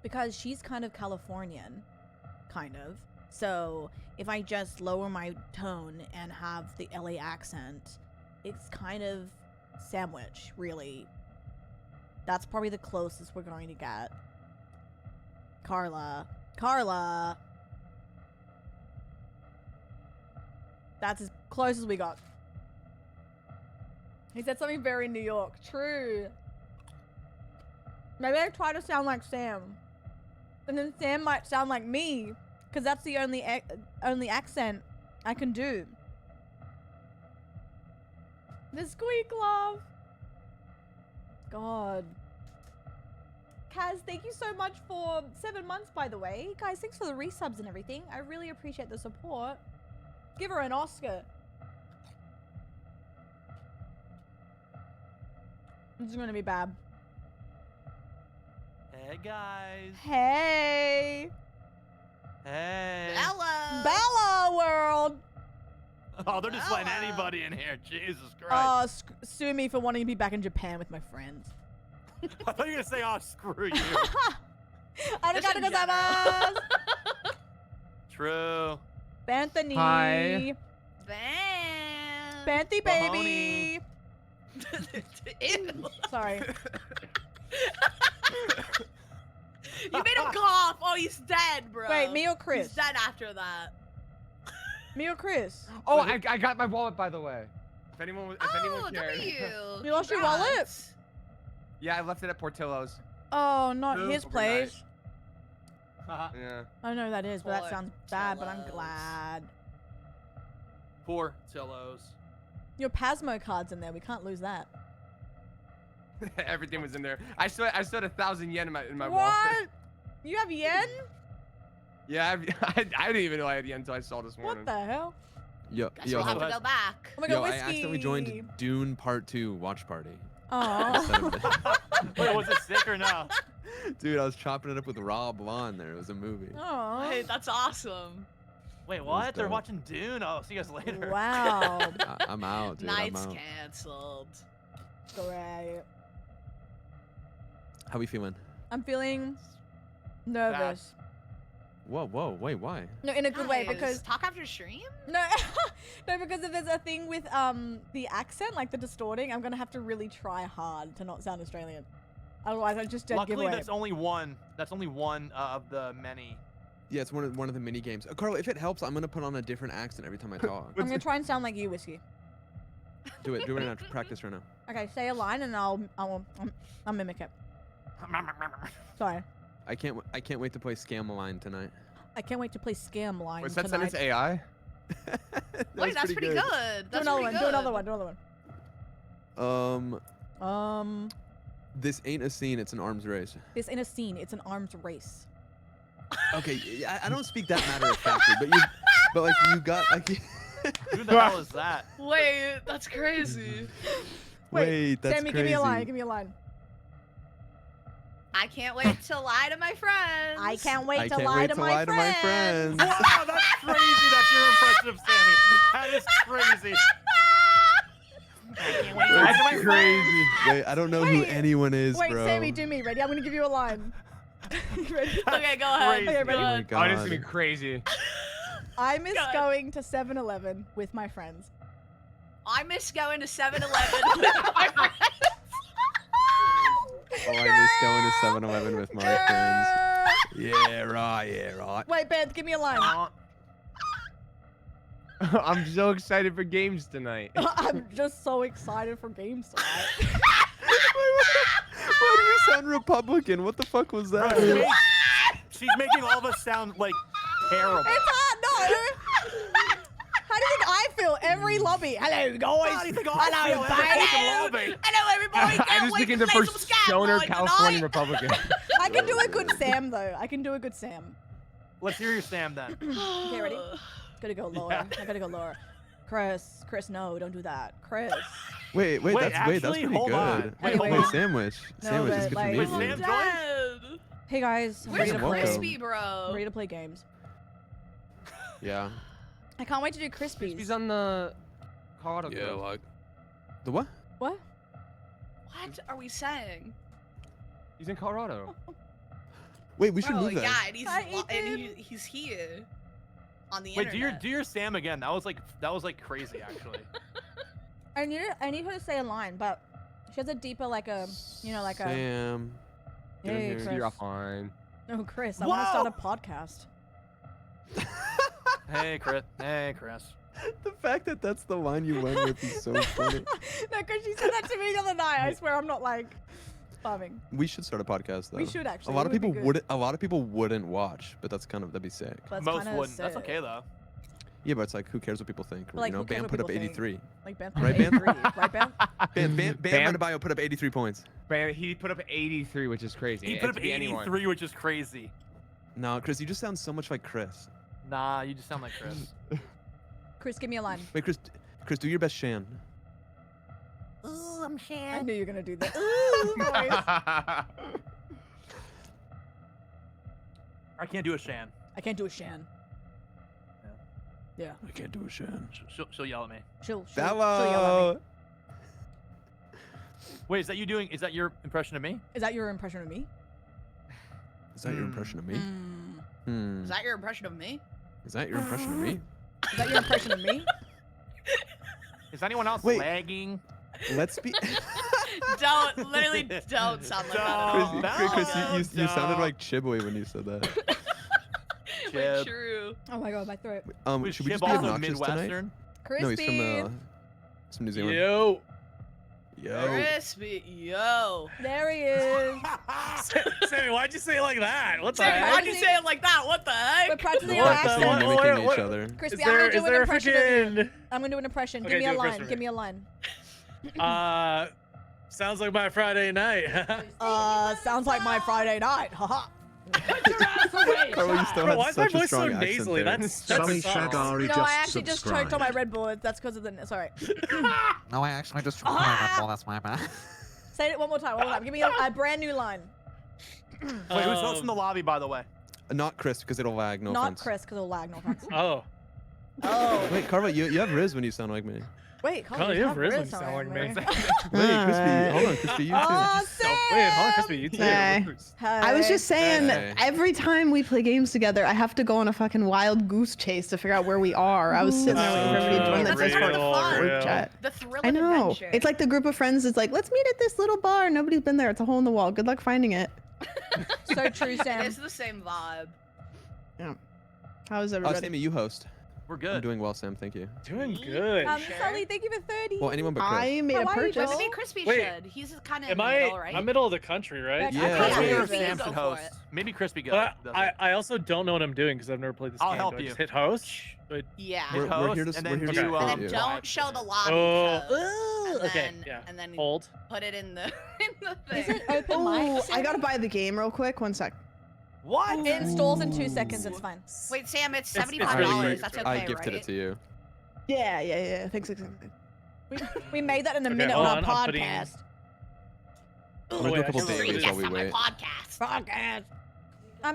Because she's kind of Californian. Kind of. So, if I just lower my tone and have the LA accent, it's kind of sandwich, really. That's probably the closest we're going to get. Carla. Carla! That's as close as we got. He said something very New York. True. Maybe I try to sound like Sam. And then Sam might sound like me. Because that's the only accent I can do. The squeak love. God. Kaz, thank you so much for 7 months, by the way. Guys, thanks for the resubs and everything. I really appreciate the support. Give her an Oscar. This is gonna be bad. Hey, guys. Hey. Hey. Bella. Bella world. Oh, they're just letting anybody in here. Jesus Christ. Oh, sue me for wanting to be back in Japan with my friends. I thought you were going to say, oh, screw you. Arigatou gozaimasu. True. Banthony. Hi. Banthy baby. Sorry. You made him cough. Oh, he's dead, bro. Wait, me or Chris? He's dead after that. Me or Chris? Oh, I got my wallet, by the way. If anyone cares. You lost your wallet? Yeah, I left it at Portillo's. Oh, not his place. Yeah. I don't know who that is, but that sounds bad, but I'm glad. Portillo's. Your Pasmo card's in there. We can't lose that. Everything was in there. I still had 1,000 yen in my What? wallet. You have yen? Yeah, I didn't even know I had yen until I saw this morning. What the hell? Yo, Guess we'll have to go back. Oh my yo, God, I whiskey. accidentally joined Dune Part 2 watch party. Oh. Wait, was it sick or no? Dude, I was chopping it up with Rob Vaughn there. It was a movie. Oh. Hey, that's awesome. Wait, what? They're dope. watching Dune? Oh, see you guys later. Wow. I'm out, dude. Night's I'm out. canceled. Great. How we feeling? I'm feeling nervous. Whoa, wait, why? No, in a good way, Guys, because talk after stream. no, no, because if there's a thing with the accent, like the distorting, I'm gonna have to really try hard to not sound Australian. Otherwise, I just dead Luckily, giveaway. that's only one. That's only one of the many. Yeah, it's one of the mini games. Carl, if it helps, I'm gonna put on a different accent every time I talk. I'm gonna try and sound like you, Whiskey. Do it right now. Practice right now. Okay, say a line and I'll mimic it. Sorry. I can't wait to play Scam-A-Line tonight. I can't wait to play Scam Line Was that tonight. sentence AI? Wait, that's pretty good. Do another one. Do another one. Do another one. This ain't a scene. It's an arms race. This ain't a scene. It's an arms race. Okay, I don't speak that matter of factly, but like you got like. Who the hell is that? Wait, that's crazy. Wait, that's Sammy, crazy. give me a line. Give me a line. I can't wait to lie to my friends. I can't wait I to can't lie wait to to my lie to my friends. friends. Wow, that's crazy. That's your impression of Sammy. That is crazy. That's crazy. Wait, I don't know who anyone is, Wait, bro. Sammy, do me. Ready? I'm gonna give you a line. Ready? Okay, go ahead. Crazy. Okay, ready? Oh my Oh, this is god. gonna be crazy. I miss going to 7-Eleven with my friends. I miss going to 7-Eleven with my friends. Oh, I miss going to 7-Eleven with my friends. Yeah, right. Yeah, right. Wait, Ben, give me a line. I'm so excited for games tonight. I'm just so excited for games tonight. Why do you sound Republican? What the fuck was that? She's making all of us sound like terrible. It's hot, no. How do you think I feel every lobby? Hello, guys. How do you think I Hello, feel every baby. fucking lobby? Hello, everybody. I Can't just wait became to the play first some stoner Scam California tonight. Republican. I can do a good Sam, though. I can do a good Sam. Let's hear your Sam then. Okay, ready? Gotta go lower. Yeah. I gotta go lower. Chris, no, don't do that. Chris. Wait, that's actually, pretty hold good. on. Anyway. Sandwich. No, Sandwich is but, good like- to Wait, meet you. Sam joined? Hey guys, I'm Where's ready to play. Crispy, bro? I'm ready to play games. Yeah. I can't wait to do Crispies. He's on the Colorado. Yeah, coast. like. The what? What? What are we saying? He's in Colorado. Wait, we should Bro, move that. yeah, and he's Hi, he's here on the Wait, internet. do your Sam again. That was like crazy actually. I need her to say a line, but she has a deeper like a like a. Sam. get in Hey, here. Chris. You're fine. No, Chris. I want to start a podcast. Hey, Chris. Hey, Chris. The fact that that's the line you went with is so funny. No, because she said that to me the other night. I swear I'm not like farming. We should start a podcast though. We should actually. A lot It of would be people good. would. A lot of people wouldn't watch, but that'd be sick. That's Most kinda wouldn't. That's sick. okay though. Yeah, but it's like, who cares what people think? But, like, you know, who cares Bam what put up people think? 83. Like Bam. Right, Bam? 83, right, Bam? Bam Adebayo put up 83 points. Man, he put up 83, which is crazy. He It put up could be anyone. 83, which is crazy. No, Chris, you just sound so much like Chris. Nah, you just sound like Chris. Chris, give me a line. Wait, Chris, do your best Shan. Ooh, I'm Shan. I knew you were gonna do that. Ooh, voice. I can't do a Shan. I can't do a Shan. Yeah. I can't do a Shan. She'll yell at me. She'll yell at me. Wait, is that your impression of me? Is that your impression of me? Is that your impression of me? Is that your impression of me? Is that your impression of me? Is that your impression of me? Is anyone else Wait. lagging? Let's be. Literally don't sound like that at all. Chris, you sounded like Chibwe when you said that. Wait, true. Oh my god, my throat. Was Should we just Chib be also obnoxious tonight? Midwestern? No, he's Crispy. from New Zealand. Yo. Crispy, yo. There he is. Sammy, why'd you say it like that? What the Sammy, heck? why'd you say it like that? What the heck? We're practicing We're our practicing accent. mimicking each other. Crispy, Is I'm there- gonna do is an there a impression of you. freaking- I'm gonna do an impression. Okay, Give me do a a line. impression. Give me a line. Sounds like my Friday night. Sounds like my Friday night. Haha. Carl, you still Bro, had why is my such a voice so strong accent nasally? there. That's Sorry, sucks. Shagari No, just I actually just choked on my subscribed. Red Bull. That's because of the. Sorry. No, I actually just tried Red Bull. That's my bad. Say it one more time. One more time. Give me a brand new line. Wait, who's else in the lobby, by the way? Not Chris, because it'll lag. No Not offense. Chris, because it'll lag. No offense. Oh. Oh. Wait, Carl, you have Riz when you sound like me. Wait, Carl, you have risen sound like me. Wait, Crispy, hold on, Crispy, you too. Oh, Wait, hold on, Crispy, you too. Hey. I was just saying, Hey. every time we play games together, I have to go on a fucking wild goose chase to figure out where we are. I was sitting there waiting for everybody to join the That's just part of Discord fun. group chat. The thrill I of know. adventure. It's like the group of friends is like, let's meet at this little bar. Nobody's been there. It's a hole in the wall. Good luck finding it. So true, Sam. It's the same vibe. Yeah. How is Oh, everybody? Sammy, you host. We're I'm good. doing well, Sam. Thank you. Doing good. Sully, thank you for 30. Well, anyone but Chris. I made a How are you, purchase. Joel? Maybe Crispy Wait, should. He's kind of Am in the middle, right? I'm middle of the country, right? Yeah. I Yeah, hear Crispy Sam go should for host. it. Maybe Crispy goes. But I also don't know what I'm doing because I've never played this I'll game. help Do I you. just hit host? But Yeah. Hit We're host, here to- and we're then here do, to- And Yeah. then don't show the lobby Oh, code. And okay, then, yeah. And then Hold. put it in the in the thing. Is it open Oh, mic? I gotta buy the game real quick. 1 sec. What? It installs in 2 seconds. It's fine. Wait, Sam, it's It's $75. really quick. That's okay, I gifted right? it to you. Yeah. Thanks. We made that in a Okay, minute hold on on, our I'm putting- podcast. I'm gonna do a couple actually, dailies Yes, while we on my wait. podcast.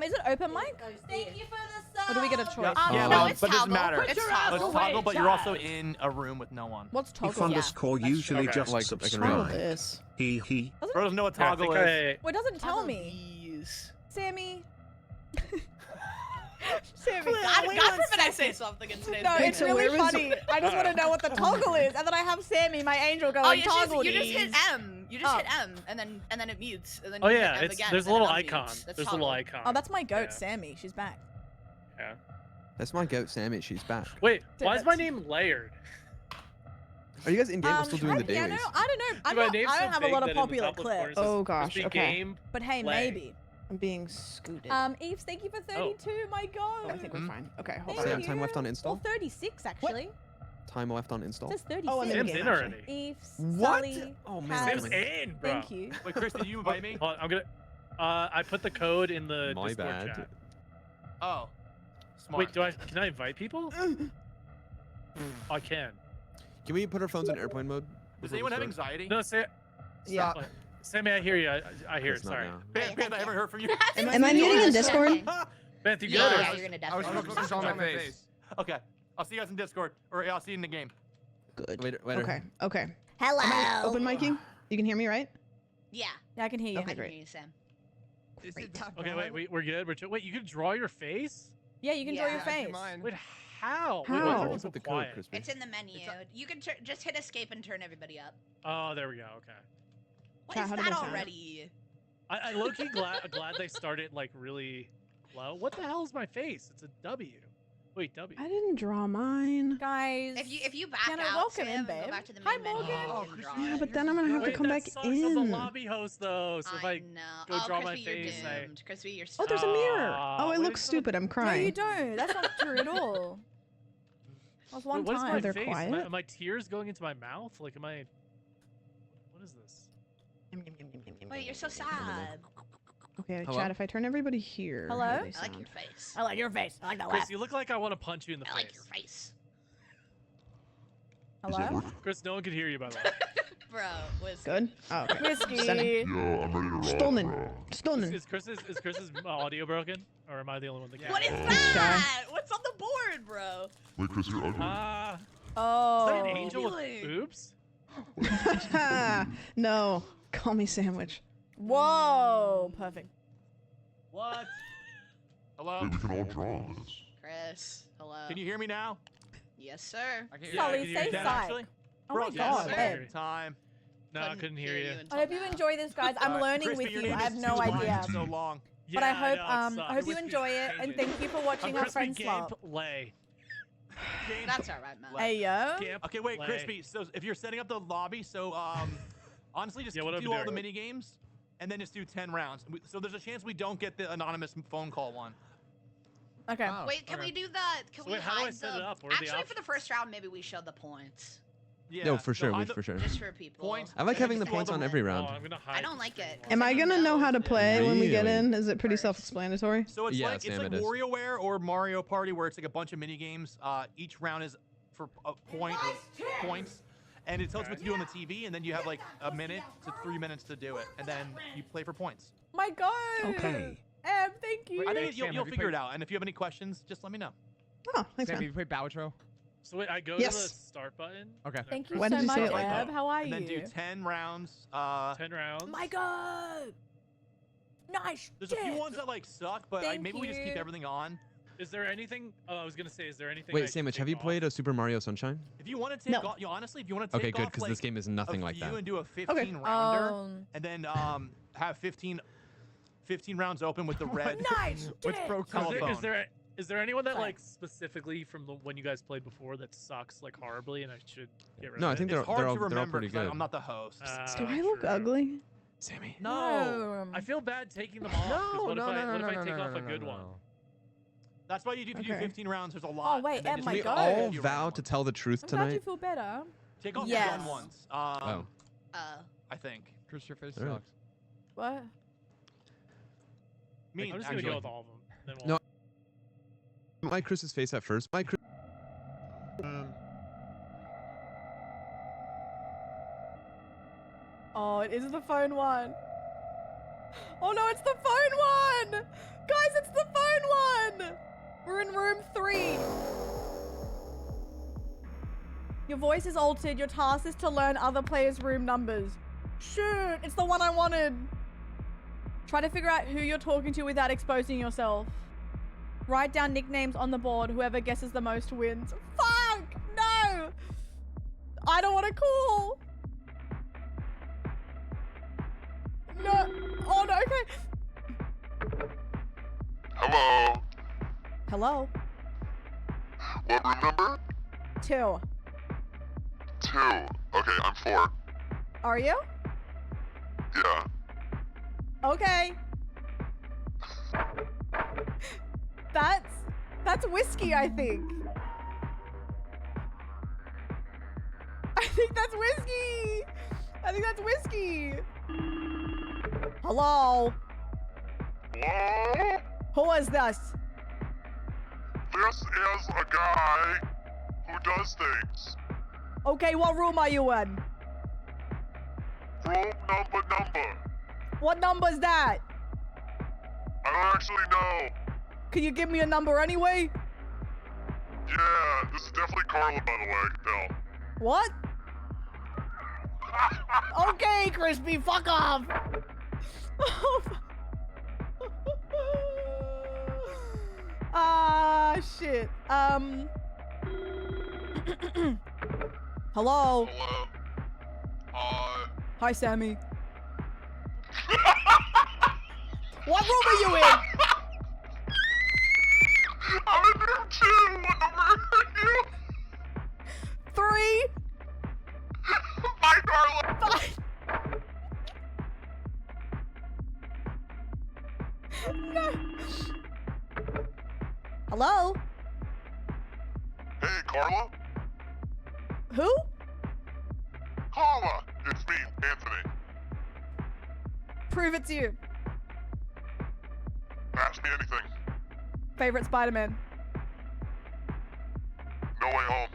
Is it open mic? Thank you for the sub. Or do we get a choice? Yeah, no, well, it's but it doesn't toggle. matter. It's It's toggle. toggle, but you're also in a room with no one. What's If toggle? underscore usually Okay. just Like, I can subscribe. This. He. Bro doesn't know what Yeah, I toggle think is. Well, it doesn't tell me. Sammy. Sammy. God forbid I say something in today's No, video. it's really where is- funny. I just want to know what the toggle is, and then I have Sammy, my angel, going Oh, you toggle just hit these. M. You just Oh. hit M, and then it mutes. And then Oh you yeah, hit M it's again, there's a and then little it icon. unmutes. That's There's a little toggle. icon. Oh, that's my goat, Yeah. Sammy. She's back. Yeah. That's my goat, Sammy. She's back. Wait, why is my Did it. name Layered? Are you guys in game? I'm still doing the yeah, dailies. no, I don't know. Dude, my name's I so don't have a big lot that of in the popular top left corner it clips. says Oh, gosh, Crispy okay. Game But hey, Play. maybe. I'm being scooted. Eve, thank you for 32. My God. I think we're fine. Okay, hold Thank on. Sam, you. time left on install. Well, 36 actually. Time left on install. It says 36. Oh, and then Sam's game, in actually. already. Eve, What? Sully, Oh, man, Kaz. I'm Sam's in, bro. Thank you. Wait, Chris, did you invite me? Hold on, I'm gonna. I put the code in the My Discord bad. chat. Oh, smart. Wait, can I invite people? I can. Can we put our phones in airplane mode? Does before we anyone have start? anxiety? No, Yeah. Sammy, I hear you. I hear it. It's not Sorry. now. Ben, I haven't heard from you. Am I muting in Discord? Beth, you Yeah, good? yeah, you're gonna I was definitely. focused on my face. Okay, I'll see you guys in Discord, or I'll see you in the game. Good. Later. Okay. Hello. Am I open micing? You can hear me, right? Yeah. Yeah, I can hear you. Okay, I can great. hear you, Sam. Okay, wait, we're good. Wait, you can draw your face? Yeah, you can draw your Yeah. face. Wait, how? How? Wait, why is everyone What's so with the code, quiet? Crispy? It's in the menu. You can just hit escape and turn everybody up. Oh, there we go. Okay. What Chat, is how did that that sound? already? I low-key glad they started like really low. What the hell is my face? It's a W. Wait, W. I didn't draw mine. Guys. If you back Jenna, out, welcome Sam, in, and babe. go back to the Hi, main menu, Morgan. you can draw Yeah, it. but then I'm gonna have to Wait, come that back sucks. I'm the in. lobby host though, so if I know. go Oh, draw my Crispy, you're face, I... doomed. Crispy, you're Oh, there's a mirror. Oh, I wait, look it's not- stupid. I'm No, crying. you don't. That's not true at all. That was one Wait, what is time. my they're face? quiet. Am I tears going into my mouth? Like, am I? What is this? Wait, you're so sad. Okay, Hello? chat. If I turn everybody here, how Hello? do they I like sound? your face. I like your face. I like that Chris, laugh. you look like I want to punch you in the I face. like your face. Hello? Chris, no one can hear you by the way. Bro, whiskey. Good. Oh, okay. Whiskey. Stolen. Is Chris's audio broken, or am I the only one that can? What is hear? that? What's on the board, bro? Wait, Chris, you're ugly. Ah, Oh. is that an angel with Really? boobs? No. Call me sandwich. Whoa. Perfect. What? Hello? Wait, we can all draw on this. Chris, hello. Can you hear me now? Yes, sir. I can Sully, can you say hear me, psych. actually? Oh Bro, my yes, God, sir. babe. Time. No, I couldn't hear you. I hope you enjoy this, guys. I'm learning Crispy, with your you. name I have is no too long. idea. So long. But I Yeah, hope know, it I hope sucks. you enjoy it, and thank you for watching our friends swap. Gameplay. That's all right, man. Hey yo. Okay, wait, Play. Crispy. So if you're setting up the lobby, so honestly, just Yeah, what am I do all the doing? mini games, and then just do 10 rounds. So there's a chance we don't get the anonymous phone call one. Okay. Wait, can we do that? Can So we wait, how do I hide set the... it up? What are the Actually, for the options? first round, maybe we show the points. Yeah. No, for so sure. hide the For sure. Just for people. Points. I like and having the just do all points on every round. Oh, I'm gonna hide. I don't like it. Am I gonna know how to play when we get Really? in? Is it pretty First. self-explanatory? So it's Yeah, like Sam, it it's is. like WarioWare or Mario Party, where it's like a bunch of mini games. Each round is for a point or points, and it tells you what to do on the TV, and then you have like a minute to 3 minutes to do it, and then you play for points. My God. Okay. Thank you. I think Sam, you'll have you figure it played- out, and if you have any questions, just let me know. Oh, thanks, Sam, have man. you played Balatro? So wait, I go Yes. to the start button. Okay. Thank you Why so did you much, say it like Eb. that? How are And you? then do 10 rounds. 10 rounds. My God. Nice. There's a few shit. ones that like suck, but Thank maybe we just keep you. everything on. Is there anything? Oh, I was gonna say, is there anything? I Wait, should Sandwich, have take you played off? a Super Mario Sunshine? If you want to take No. off, honestly, if you want to take Okay, good, off, because like, this game is nothing like that. and do a 15 rounder, and then have 15 rounds open with the red. Nice. with dick. pro Is there, telephone. Is there anyone that Sorry. like specifically from when you guys played before that sucks like horribly and I should get rid No, of I it? think It's hard to they're all remember pretty 'cause good. I'm not the host. Do I look ugly? Sammy. No, I feel bad taking them off. 'cause No, what no, if I, no, what no, if I no, take no, off no, a good no, one? no. That's why you do if you do Okay. 15 rounds. There's a lot. wait, and then oh just my take God. off all 50 vow round to ones. tell the truth I'm glad you tonight. feel better. Take off Yes. the gun ones. Oh. I think. Chris, your face All right. sucks. What? Me, I'm just gonna actually. go with all of them. Then we'll... No. My Chris's face at first. My Chris. Oh, it is the phone one. Oh no, it's the phone one! Guys, it's the phone one! We're in room 3. Your voice is altered. Your task is to learn other players' room numbers. Shoot, it's the one I wanted. Try to figure out who you're talking to without exposing yourself. Write down nicknames on the board. Whoever guesses the most wins. Fuck! No! I don't want to call. No. Oh no, okay. Hello. Hello? What room number? 2. 2. Okay, I'm 4. Are you? Yeah. Okay. That's whiskey, I think. I think that's whiskey. I think that's whiskey. Hello? Hello? Who is this? This is a guy who does things. Okay, what room are you in? Room number. What number's that? I don't actually know. Can you give me a number anyway? Yeah, this is definitely Carla, by the way, I can tell. What? Okay, Crispy, fuck off. Ah, shit. Hello. Hello? Hi, Sammy. What room are you in? I'm in room 2. What number are you? 3. Bye, Carla. Bye. No. Hello? Hey, Carla? Who? Carla! It's me, Anthony. Prove it's you. Ask me anything. Favorite Spider-Man? No Way Home.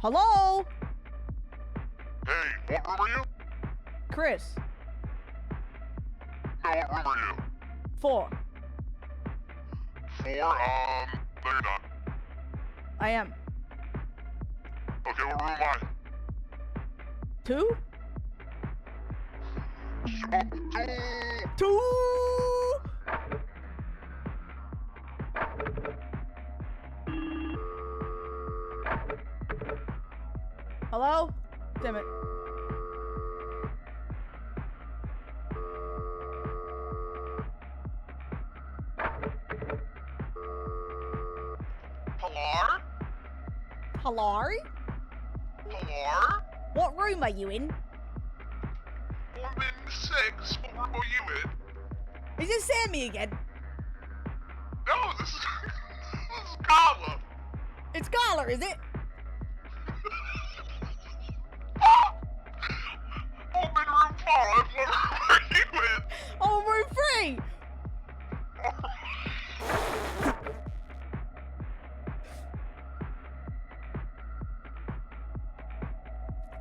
Hello? Hey, what room are you? Chris. No, what room are you? 4. 4? No, you're not. I am. Okay, what room am I? 2? 2! 2! Hello? Damn it. Hello? Hello? Hello? What room are you in? I'm in 6. What room are you in? Is this Sammy again? No, this is Carla. It's Carla, is it? I'm in room 5. What room are you in? Oh, room 3!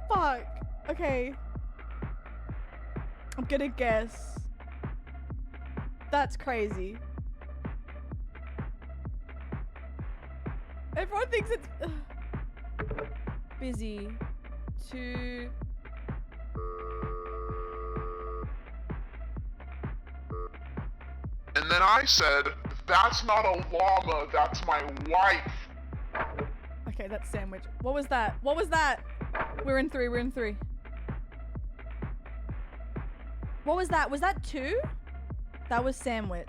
Fuck. Okay. I'm gonna guess. That's crazy. Everyone thinks it's busy. 2. And then I said, that's not a llama, that's my wife. Okay, that's sandwich. What was that? What was that? We're in 3. We're in 3. What was that? Was that 2? That was sandwich.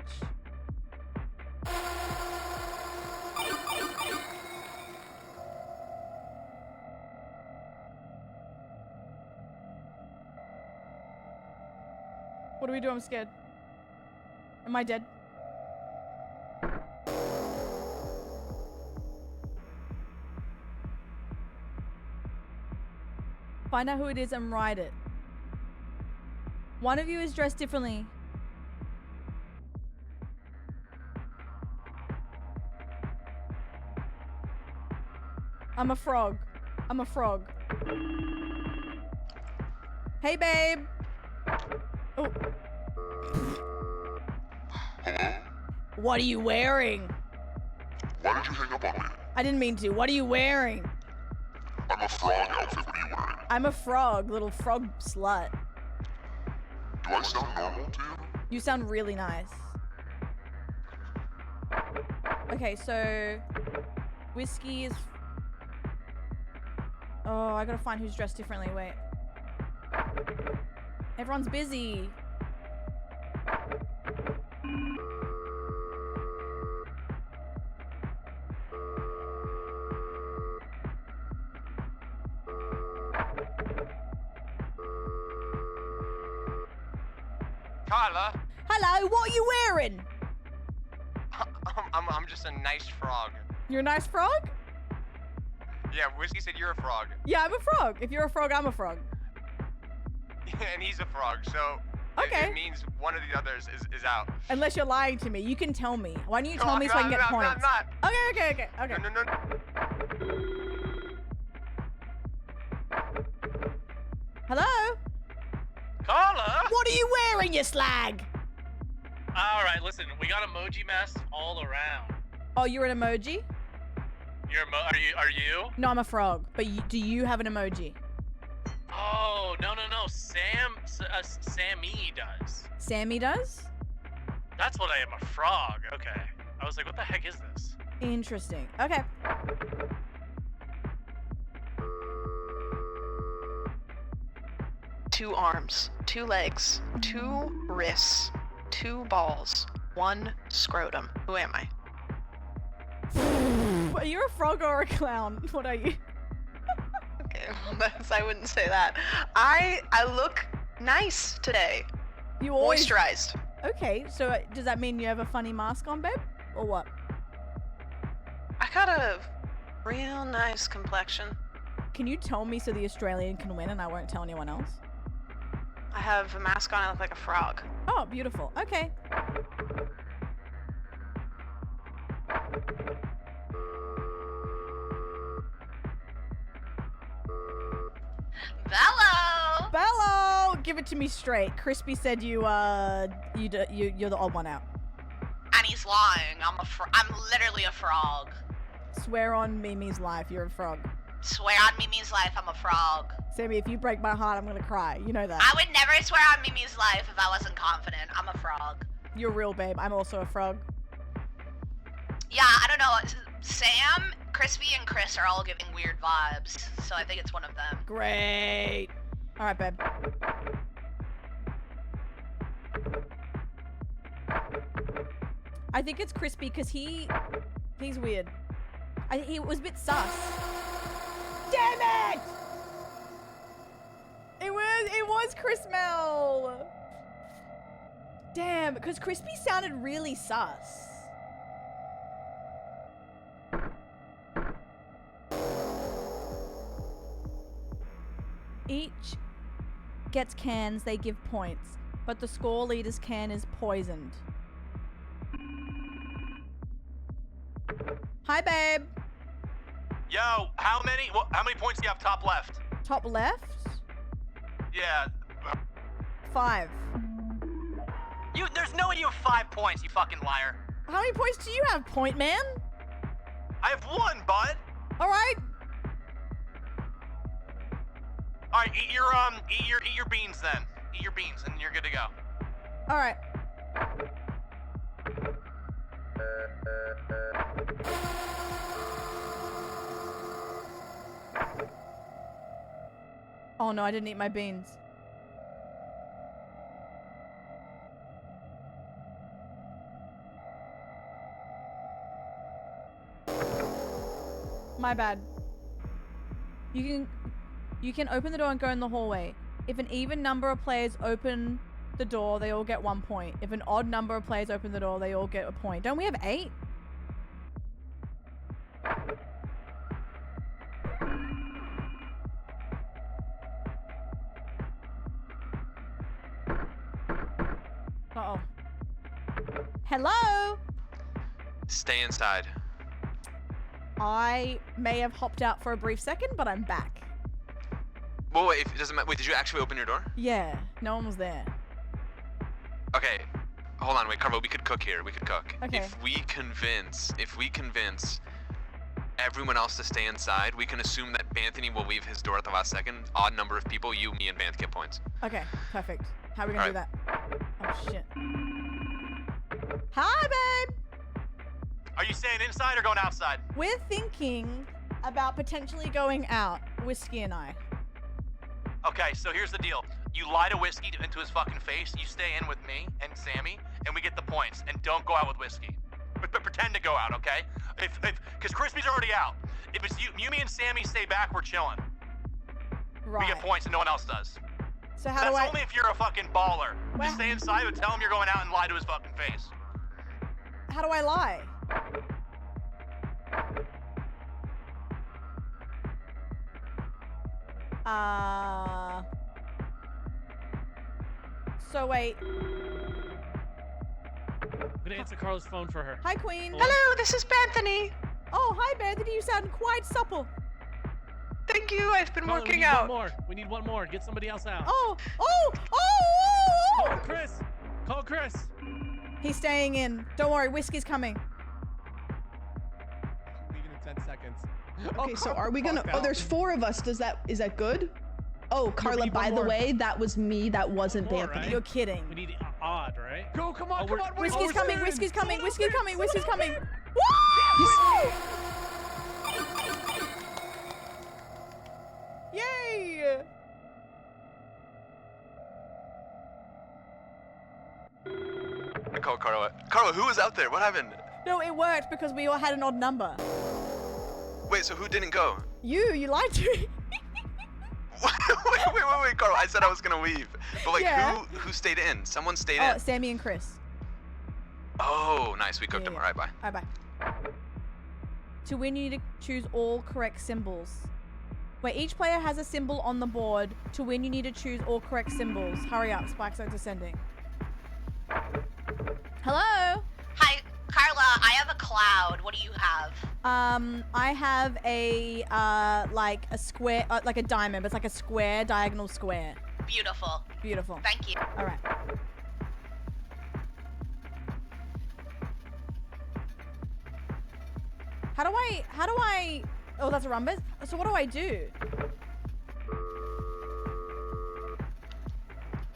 What do we do? I'm scared. Am I dead? Find out who it is and ride it. One of you is dressed differently. I'm a frog. I'm a frog. Hey, babe. Oh. What are you wearing? Why did you hang up on me? I didn't mean to. What are you wearing? I'm a frog outfit. What are you wearing? I'm a frog, little frog slut. Do I sound normal to you? You sound really nice. Okay, so Whiskey is... Oh, I gotta find who's dressed differently. Wait. Everyone's busy. Carla, Hello, what are you wearing? I'm just a nice frog. You're a nice frog? Yeah, Whiskey said you're a frog. Yeah, I'm a frog. If you're a frog, I'm a frog. And he's a frog, so Okay. it means one of the others is out. Unless you're lying to me. You can tell me. Why don't you tell me so I can get I'm points? not. Okay. No. Hello? Carla? What are you wearing, you slag? All right, listen, we got emoji masks all around. Oh, you're an emoji? Are you? No, I'm a frog. But do you have an emoji? Oh, no. Sammy does. Sammy does? That's what I am, a frog. Okay. I was like, what the heck is this? Interesting. Okay. Two arms, 2 legs, 2 wrists, 2 balls, 1 scrotum. Who am I? Are you a frog or a clown? What are you? Okay, I wouldn't say that. I look nice today. You always moisturized. Okay, so does that mean you have a funny mask on, babe? Or what? I got a real nice complexion. Can you tell me so the Australian can win and I won't tell anyone else? I have a mask on. I look like a frog. Oh, beautiful. Okay. Bello! Bello! Give it to me straight. Crispy said you're the odd one out. And he's lying. I'm literally a frog. Swear on Mimi's life, you're a frog. Swear on Mimi's life, I'm a frog. Sammy, if you break my heart, I'm gonna cry. You know that. I would never swear on Mimi's life if I wasn't confident. I'm a frog. You're real, babe. I'm also a frog. Yeah, I don't know. Sam, Crispy, and Chris are all giving weird vibes, so I think it's one of them. Great. All right, babe. I think it's Crispy because he's weird. He was a bit sus. Damn it! It was Chris Mel. Damn, because Crispy sounded really sus. Each gets cans, they give points, but the score leader's can is poisoned. Hi, babe. Yo, how many points do you have top left? Top left? Yeah. 5. There's no way you have 5 points, you fucking liar. How many points do you have, point man? I have 1, bud. All right. All right, eat your beans then. Eat your beans and you're good to go. All right. Oh no, I didn't eat my beans. My bad. You can open the door and go in the hallway. If an even number of players open the door, they all get 1 point. If an odd number of players open the door, they all get a point. Don't we have 8? Uh-oh. Hello? Stay inside. I may have hopped out for a brief second, but I'm back. Well, wait, if it doesn't matter. Wait, did you actually open your door? Yeah, no one was there. Okay, hold on. Wait, Carvo, we could cook here. We could cook. Okay. If we convince everyone else to stay inside, we can assume that Banthony will leave his door at the last second. Odd number of people, you, me, and Banth get points. Okay, perfect. How are we gonna do that? Oh shit. Hi, babe! Are you staying inside or going outside? We're thinking about potentially going out, Whiskey and I. Okay, so here's the deal. You lie to Whiskey into his fucking face, you stay in with me and Sammy, and we get the points. And don't go out with Whiskey. But pretend to go out, okay? Because Crispy's already out. If it's you, me and Sammy stay back, we're chilling. Right. We get points and no one else does. So how That's do I... only if you're a fucking baller. Well- Just stay inside, but tell him you're going out and lie to his fucking face. How do I lie? So wait. I'm gonna answer Carla's phone for her. Hi, Queen. Hello, this is Banthony. Oh, hi, Banthony. You sound quite supple. Thank you. I've been Carla, working we need out. One more. We need one more. Get somebody else out. Oh. Call Chris. Call Chris. He's staying in. Don't worry, Whiskey's coming. Leaving in 10 seconds. Okay, so Carla are we gonna? walked Oh, out. there's 4 of us. Is that good? Oh, Carla. need By one the more. way, that was me. That wasn't More, Banthony. right? You're kidding. We need odd, right? Go, come on, Oh, come we're- on. Wait, Whiskey's we're coming. in. Whiskey's coming. Someone Whiskey's else coming. in. Whiskey's Someone coming. else Woo! Yay! I called Carla. Carla, who was out there? What happened? No, it worked because we all had an odd number. Wait, so who didn't go? You lied to me. wait, Carla. I said I was gonna leave. But like, Yeah. who stayed in? Someone stayed Oh, in. Sammy and Chris. Oh, nice. We cooked Yeah, them. yeah. All right, bye. Bye. To win, you need to choose all correct symbols. Where each player has a symbol on the board. To win, you need to choose all correct symbols. Hurry up, spikes are descending. Hello? Hi, Carla. I have a cloud. What do you have? I have a, like a square, like a diamond, but it's like a square, diagonal square. Beautiful. Beautiful. Thank you. All right. How do I, oh, that's a rumbus? So what do I do?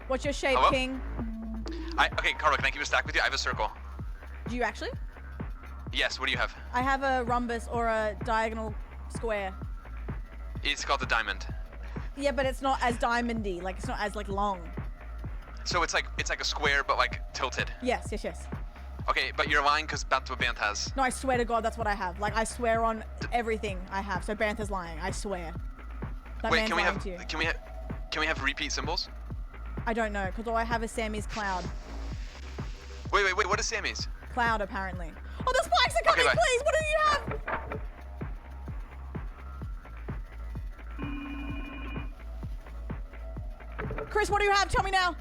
What's your shape, Hello? King? Okay, Carla, can I keep a stack with you? I have a circle. Do you actually? Yes, what do you have? I have a rhombus or a diagonal square. It's called the diamond. Yeah, but it's not as diamondy. Like, it's not as, like, long. So it's like a square, but like tilted. Yes. Okay, but you're lying because that's what Banth has. No, I swear to God, that's what I have. Like, I swear on everything I have. So Bantha's lying. I swear. That Wait, man's can we lying have to you. can we have repeat symbols? I don't know, because all I have is Sammy's cloud. Wait, what is Sammy's? Cloud, apparently. Oh, the spikes are coming, Okay, bye. please! What do you have? Chris, what do you have? Tell me now.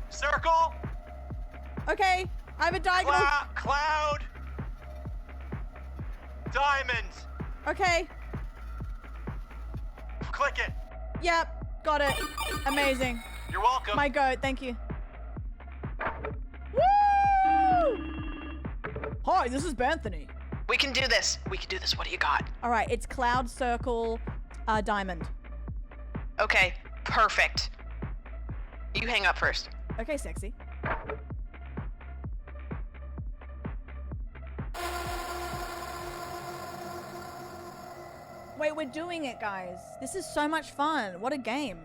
Circle. Okay, I have a diagonal. Cloud. Diamond. Okay, Click it. yep, got it. Amazing. You're welcome. My goat, thank you. Woo! Hi, this is Banthony. We can do this. What do you got? All right, it's cloud, circle, diamond. Okay, perfect. You hang up first. Okay, sexy. Wait, we're doing it, guys. This is so much fun. What a game.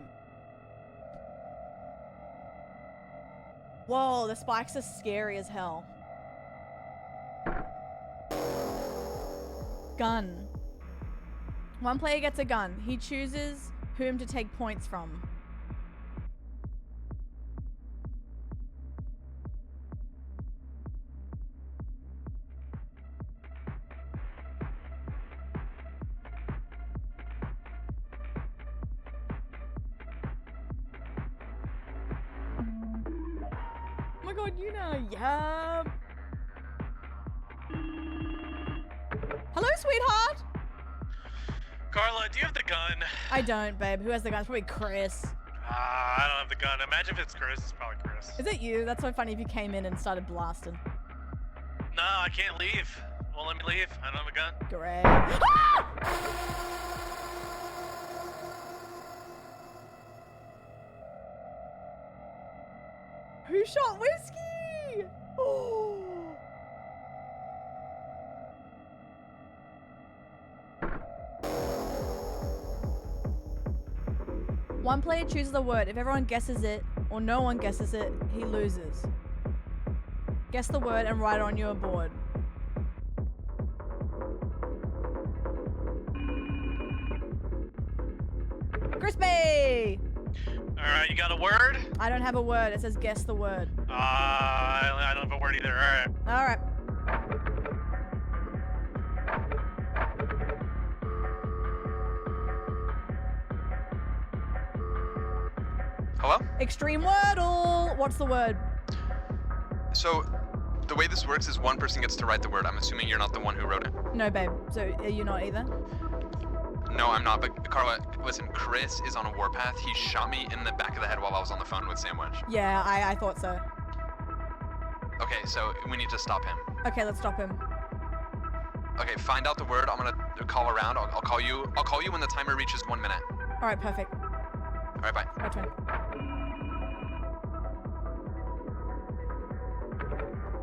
Whoa, the spikes are scary as hell. Gun. One player gets a gun. He chooses whom to take points from. Oh my god, you know, yeah. Hello, sweetheart. Carla, do you have the gun? I don't, babe. Who has the gun? It's probably Chris. I don't have the gun. Imagine if it's Chris. It's probably Chris. Is it you? That's so funny if you came in and started blasting. No, I can't leave. Won't let me leave. I don't have a gun. Great. Who shot Whiskey? Oh. One player chooses a word. If everyone guesses it or no one guesses it, he loses. Guess the word and write it on your board. Crispy! Alright, you got a word? I don't have a word. It says guess the word. I don't have a word either. Alright. Alright. Hello? Extreme Wordle! What's the word? So, the way this works is one person gets to write the word. I'm assuming you're not the one who wrote it. No, babe. So, are you not either? No, I'm not. But Carla, listen, Chris is on a warpath. He shot me in the back of the head while I was on the phone with Sandwich. Yeah, I thought so. Okay, so we need to stop him. Okay, let's stop him. Okay, find out the word. I'm gonna call around. I'll call you. I'll call you when the timer reaches 1 minute. All right, perfect. All right, bye. My turn.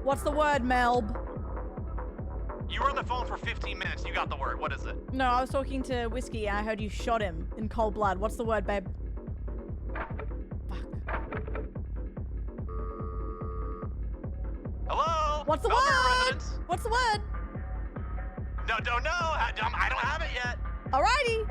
What's the word, Melb? You were on the phone for 15 minutes. You got the word. What is it? No, I was talking to Whiskey and I heard you shot him in cold blood. What's the word, babe? Hello? What's the Melbourne word? residents? What's the word? No, don't know. I don't have it yet. Alrighty.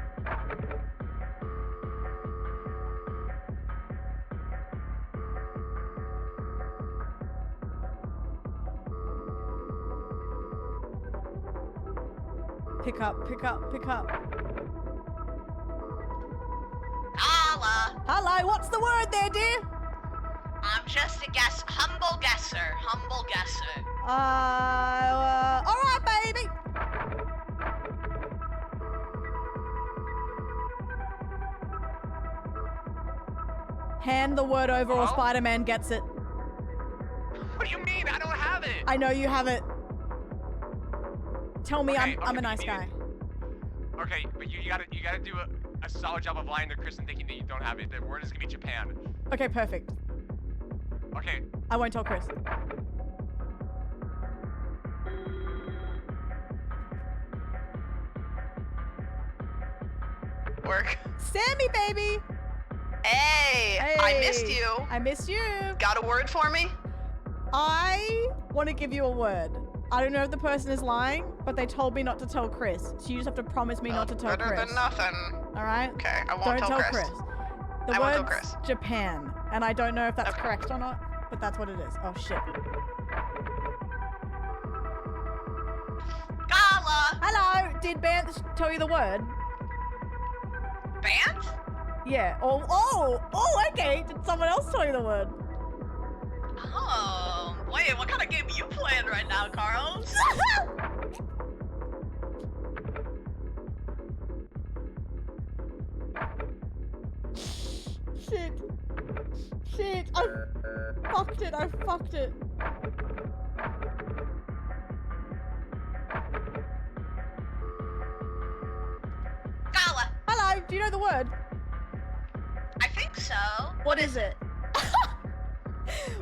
Pick up, pick up, pick up. Holla. Hello, what's the word there, dear? I'm just a humble guesser. Humble guesser. Alright, baby. Hand the word over or Spider-Man gets it. What do you mean? I don't have it. I know you have it. Tell me Okay, I'm a okay, nice you guy. Okay, but you gotta do a solid job of lying to Chris and thinking that you don't have it. The word is gonna be Japan. Okay, perfect. Okay. I won't tell Chris. Work. Sammy, baby. Hey, I missed you. I missed you. Got a word for me? I want to give you a word. I don't know if the person is lying, but they told me not to tell Chris. So you just have to promise me not to tell Better Chris. than nothing. All right? Okay, I won't Don't tell Chris. The I won't tell word's Chris. Japan, and I don't know if that's correct or not, but that's what it is. Oh shit. Gala. Hello. Did Bance tell you the word? Bance? Yeah. Oh, okay. Did someone else tell you the word? Oh, wait, what kind of game are you playing right now, Carlos? Shit. I fucked it. Gala. Hello. Do you know the word? I think so. What is it?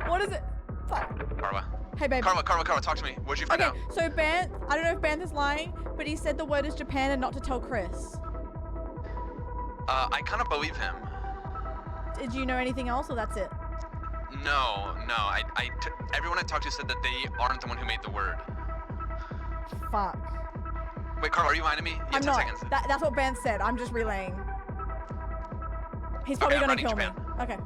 What is it? Fuck. Carla. Hey, babe. Carla, talk to me. What'd you find Okay, out? so Banth, I don't know if Banth is lying, but he said the word is Japan and not to tell Chris. I kind of believe him. Did you know anything else, or that's it? No. Everyone I talked to said that they aren't the one who made the word. Fuck. Wait, Carl, are you behind me? You have I'm 10 not. seconds. That's what Ben said. I'm just relaying. He's probably Okay, I'm gonna running kill me. Okay.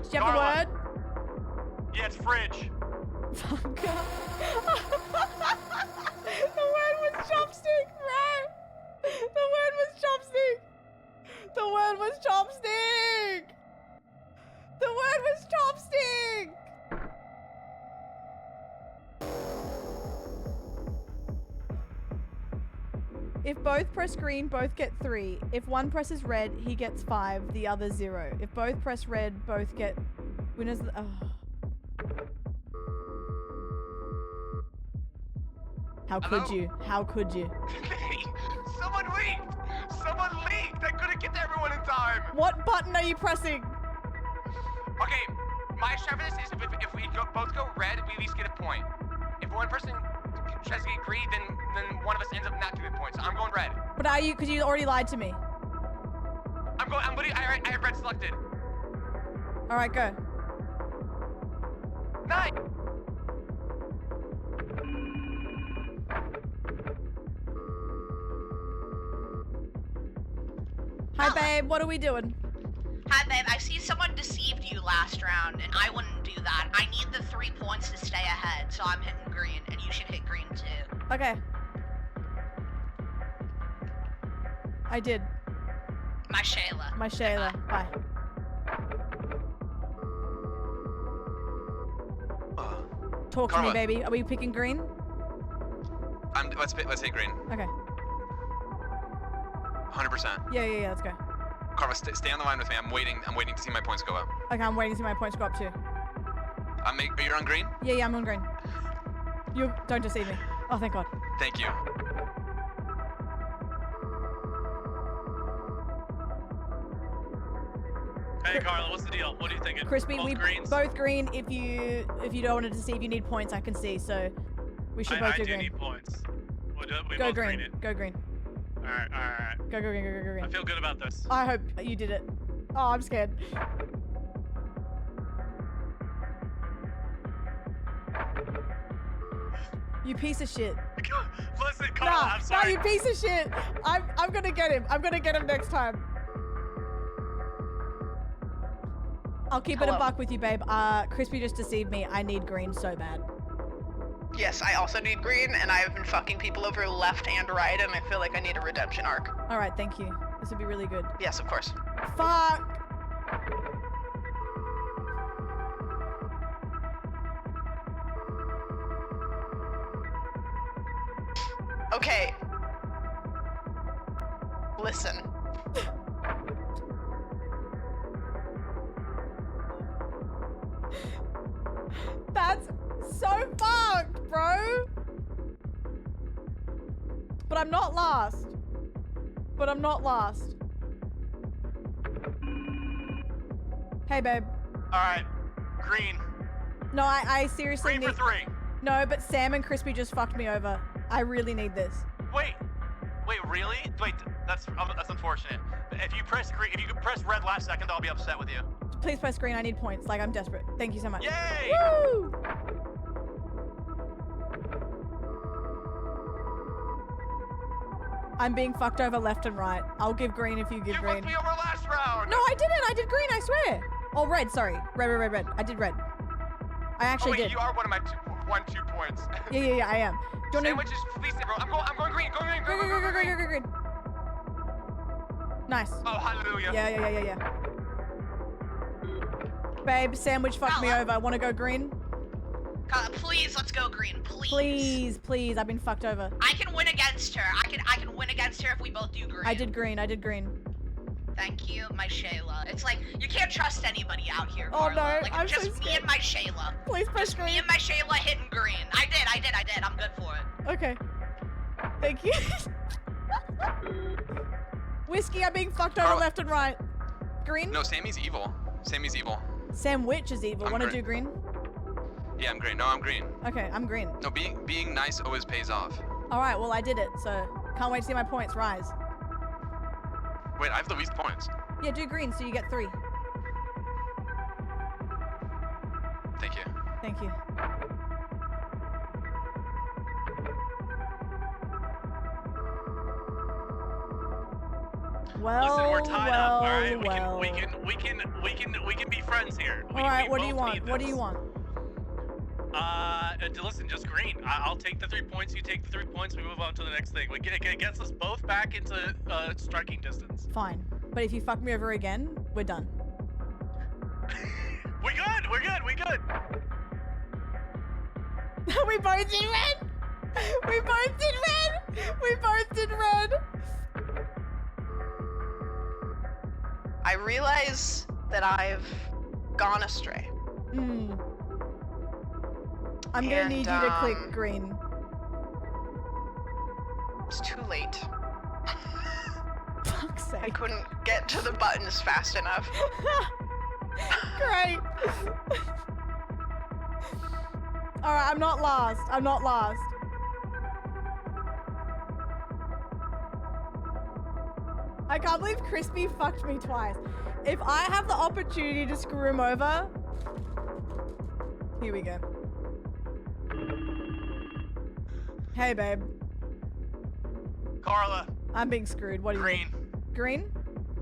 Do you have Carla. the word? Yeah, it's fridge. Fuck. The word was chopstick, bro. The word was chopstick. The word was chopstick. The word was chopstick. If both press green, both get 3. If one presses red, he gets 5, the other 0. If both press red, both get... Winners... Oh. How could you? How could you? Someone leaked! Someone leaked! I couldn't get to everyone in time! What button are you pressing? Okay, my strat for this is if we both go red, we at least get a point. If one person tries to get green, then one of us ends up not getting points. So I'm going red. But are you? Because you already lied to me. I have red selected. All right, go. Nice! Hi, babe. What are we doing? Hi, babe. I see someone deceived you last round, and I wouldn't do that. I need the 3 points to stay ahead, so I'm hitting green, and you should hit green too. Okay. I did. My Shayla. My Shayla. Bye. Talk to me, Karma. baby. Are we picking green? Let's hit green. Okay. 100%. Yeah. Let's go. Karma, stay on the line with me. I'm waiting to see my points go up. Okay, I'm waiting to see my points go up too. You're on green? Yeah, I'm on green. You don't deceive me. Oh, thank God. Thank you. Hey, Carla, what's the deal? What are you thinking? Crispy, Both we greens? both green. If you don't want to deceive, you need points. I can see, so we should both I do do green. need points. We Go both green. it. Go green. All right. Go green. I feel good about this. I hope you did it. Oh, I'm scared. You piece of shit. Listen, Carla, I'm sorry. you piece of shit. I'm gonna get him. I'm gonna get him next time. I'll keep it a buck with you, babe. Crispy just deceived me. I need green so bad. Yes, I also need green, and I've been fucking people over left and right, and I feel like I need a redemption arc. All right, thank you. This would be really good. Yes, of course. Fuck. Okay. Listen. That's so fucked, bro. But I'm not last. Hey, babe. All right, green. No, I seriously Green need... for 3. No, but Sam and Crispy just fucked me over. I really need this. Wait, really? Wait, that's unfortunate. If you press red last second, I'll be upset with you. Please press green. I need points. Like, I'm desperate. Thank you so much. Yay! Woo! I'm being fucked over left and right. I'll give green if you give green. You fucked me over last round! No, I didn't. I did green, I swear. Oh, red, sorry. Red. I did red. I actually did. You are one of my 2 points. Yeah, I am. Do you Sandwiches, please, bro. I'm going green. Green. Nice. Oh, hallelujah. Yeah. Babe, sandwich fucked me over. Want to go green? Please, let's go green, please. Please. I've been fucked over. I can win against her. I can win against her if we both do green. I did green. Thank you, my Shayla. It's like, you can't trust anybody out here, Oh, Carla. no, Like, I'm just so me scared. and my Shayla. Please press green. Me and my Shayla hitting green. I did. I'm good for it. Okay. Thank you. Whiskey, I'm being fucked over left and right. Green? No, Sammy's evil. Sandwich is evil. I'm Want to green. do green? Yeah, I'm green. No, I'm green. Okay, I'm green. No, being nice always pays off. All right, well, I did it, so can't wait to see my points rise. Wait, I have the least points. Yeah, do green so you get 3. Thank you. Well, Listen, we're tied up. All right, well. we can be friends here. All right, what do you want? What do you want? Listen, just green. I'll take the 3 points. You take the 3 points. We move on to the next thing. It gets us both back into striking distance. Fine. But if you fuck me over again, we're done. We good. We good. We good. We both did red. We both did red. We both did red. I realize that I've gone astray. I'm gonna need you to click green. It's too late. Fuck's sake. I couldn't get to the buttons fast enough. Great. Alright, I'm not last. I'm not last. I can't believe Crispy fucked me twice. If I have the opportunity to screw him over, here we go. Hey, babe. Carla. I'm being screwed. What do you Green. think? Green?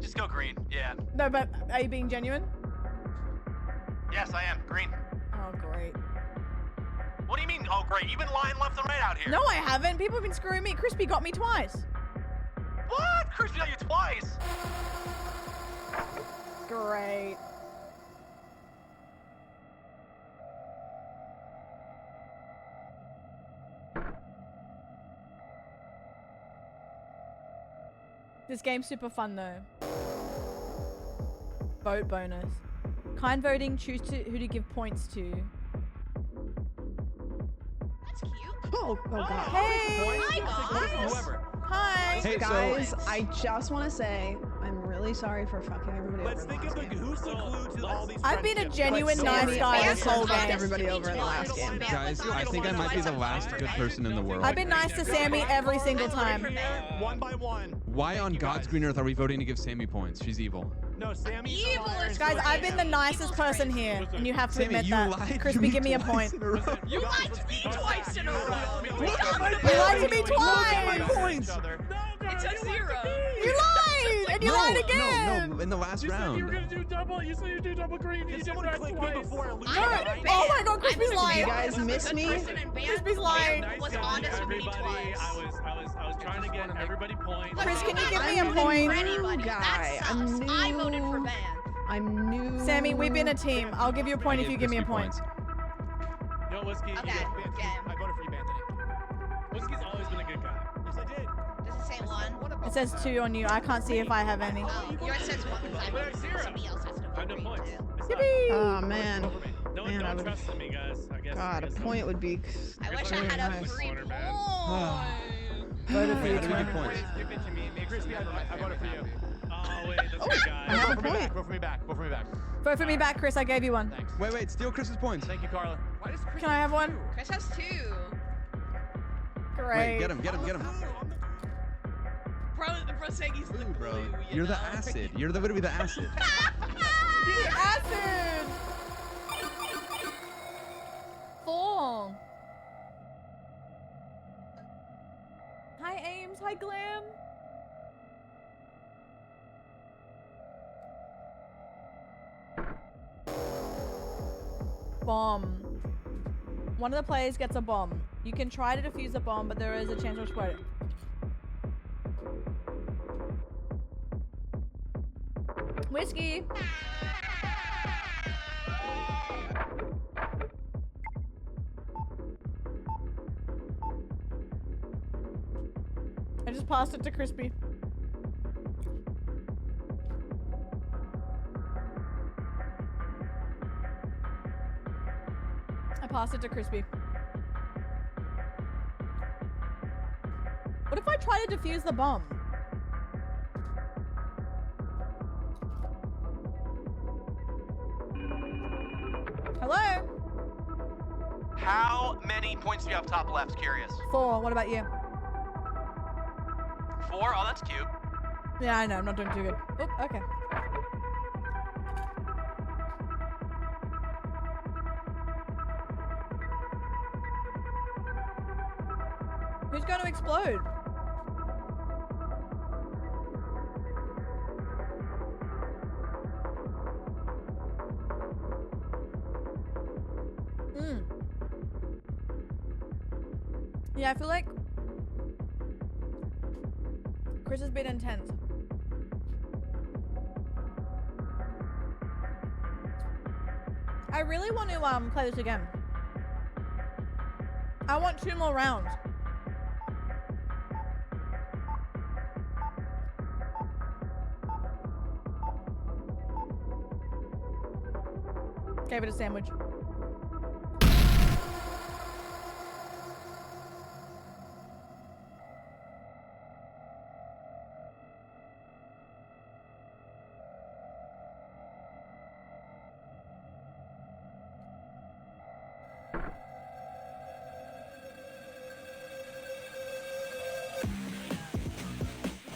Just go green. Yeah. No, but are you being genuine? Yes, I am. Green. Oh, great. What do you mean? Oh, great. You've been lying left and right out here. No, I haven't. People have been screwing me. Crispy got me twice. What? Crispy got you twice. Great. This game's super fun though. Vote bonus. Kind voting, choose who to give points to. That's cute. Oh god. Hey! Hi! Hey guys, I just want to say I'm really sorry for fucking everybody over. Let's think of who's the clue to all these. I've been a genuine nice guy this whole game. Everybody over in the last game. Guys, I think I might be the last good person in the world. I've been nice to Sammy every single time. One by one. Why on God's green earth are we voting to give Sammy points? She's evil. No, Sammy. Guys, I've been the nicest person here, and you have to Sammy, admit you that. lied to Crispy, me give me a twice point. in a row. You lied to me twice in a row. You lied to me twice! Points. It's a 0. You lied! And you lied again! No, in the last You said round. you were gonna do double. You said you do double green. You did Someone that click me twice. before I lose. Oh my god, Crispy's lying! You guys miss me? Crispy's lying! Was honest with me Everybody, twice. I was trying to get everybody points. Chris, can you give me a I'm point? a new guy. I'm new. I voted for Van. I'm new. Sammy, we've been a team. I'll give you a point if you give me a point. No, Whiskey. Okay, I voted for you, Anthony. Whiskey's always been a good guy. Yes, I did. Does it say 1? It says 2 on you. I can't see if I have any. Oh, yours says 1 because I But voted for 0. somebody else has to I have vote no for me points. too. It's Yippee! Oh man. No one, Man, no I one would- trusts in me, guys. I guess. God, a point would be. I wish I very had a nice. 3 point. Voted for you How do we get twice. points? Give it to me. Crispy, I voted for you. Oh wait, that's my guy. I have a Vote for me point. back. Vote for me back. Vote for me back. Vote for me back, Chris. I gave you one. Thanks. Wait, steal Chris's points. Thank you, Carla. Why does Chris Can I have one? Chris has 2. Great. Wait, get him. Bro saying he's the Bro, blue, you you're the know? acid. You're the literally the acid. The acid! 4. Hi, Ames. Hi, Glam. Bomb. One of the players gets a bomb. You can try to defuse a bomb, but there is a chance to explode it. Whiskey. I just passed it to Crispy. I passed it to Crispy. What if I try to defuse the bomb? Hello? How many points do you have top left? Curious. 4. What about you? 4? Oh, that's cute. Yeah, I know. I'm not doing too good. Oop, okay. Who's going to explode? Yeah, I feel like Chris has been intense. I really want to play this again. I want 2 more rounds. Gave it a sandwich.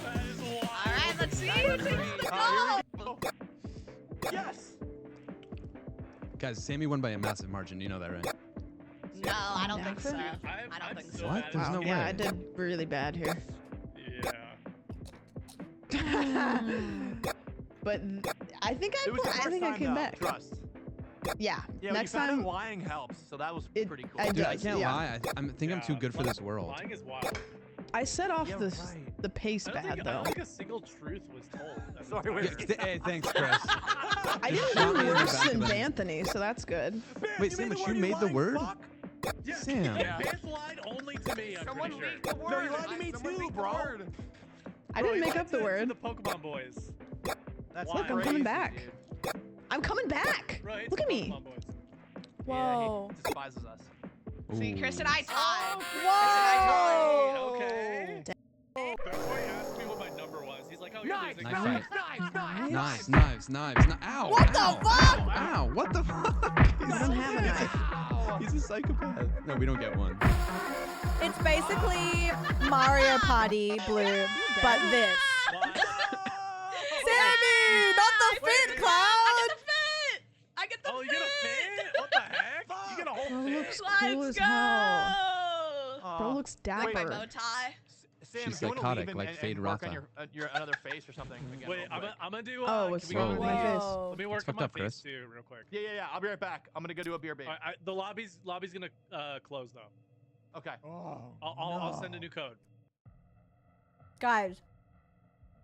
Alright, let's see who takes the goal. Yes. Guys, Sammy won by a massive margin. You know that, right? No, I don't think so. I don't think so. What? There's no way. Yeah, I did really bad here. Yeah. But I think It was the first I time, came though. back. Trust. Yeah. Yeah, Next you found time. out lying helps, so that was pretty cool. I Dude, I does, can't yeah. lie. I think I'm too good for this world. Lying is wild. I set off Yeah, the pace I don't bad think though. Sorry, wait. Hey, thanks, Chris. I didn't Shot me do in the worse back than of the- D'Anthony, so that's good. Wait, Sandwich, you made the word? Yeah, Sam. yeah. Vance lied only to me. I'm Someone pretty leaked the sure. word. No, you lied to me Someone too, leaked the bro. word. I Bro, didn't he make lied up the to word. The Pokemon boys. That's Look, I'm crazy, coming back. dude. I'm coming back. Right, it's Look the at me. Pokemon boys. Whoa. Yeah, he despises us. See, Chris and I tied. Whoa. Okay. That's why he asked me what my number was. He's like, oh, you're Knives, losing. Knife knives, fight. Knives. Ow. What the ow, fuck? Ow, ow, what the fuck? I don't have a knife. He's a psychopath. No, we don't get one. It's basically Mario Party Blue, but this. Sammy, not the fit cloud. I get the Oh, you fit. get a fit? What the heck? You get a whole Bro fit? looks cool as hell. Bro looks Like my dapper. bow tie. Sam, She's if you wanna psychotic, leave like and Fade work on Rata. your another face or something. Again, Wait, real I'm quick. gonna do. Oh, can it's we go wrong to with my face. Let me work It's on fucked my up, face Chris. too, real quick. Yeah. I'll be right back. I'm gonna go do a beer bait. The lobby's gonna close though. Okay. I'll send a new code. Guys,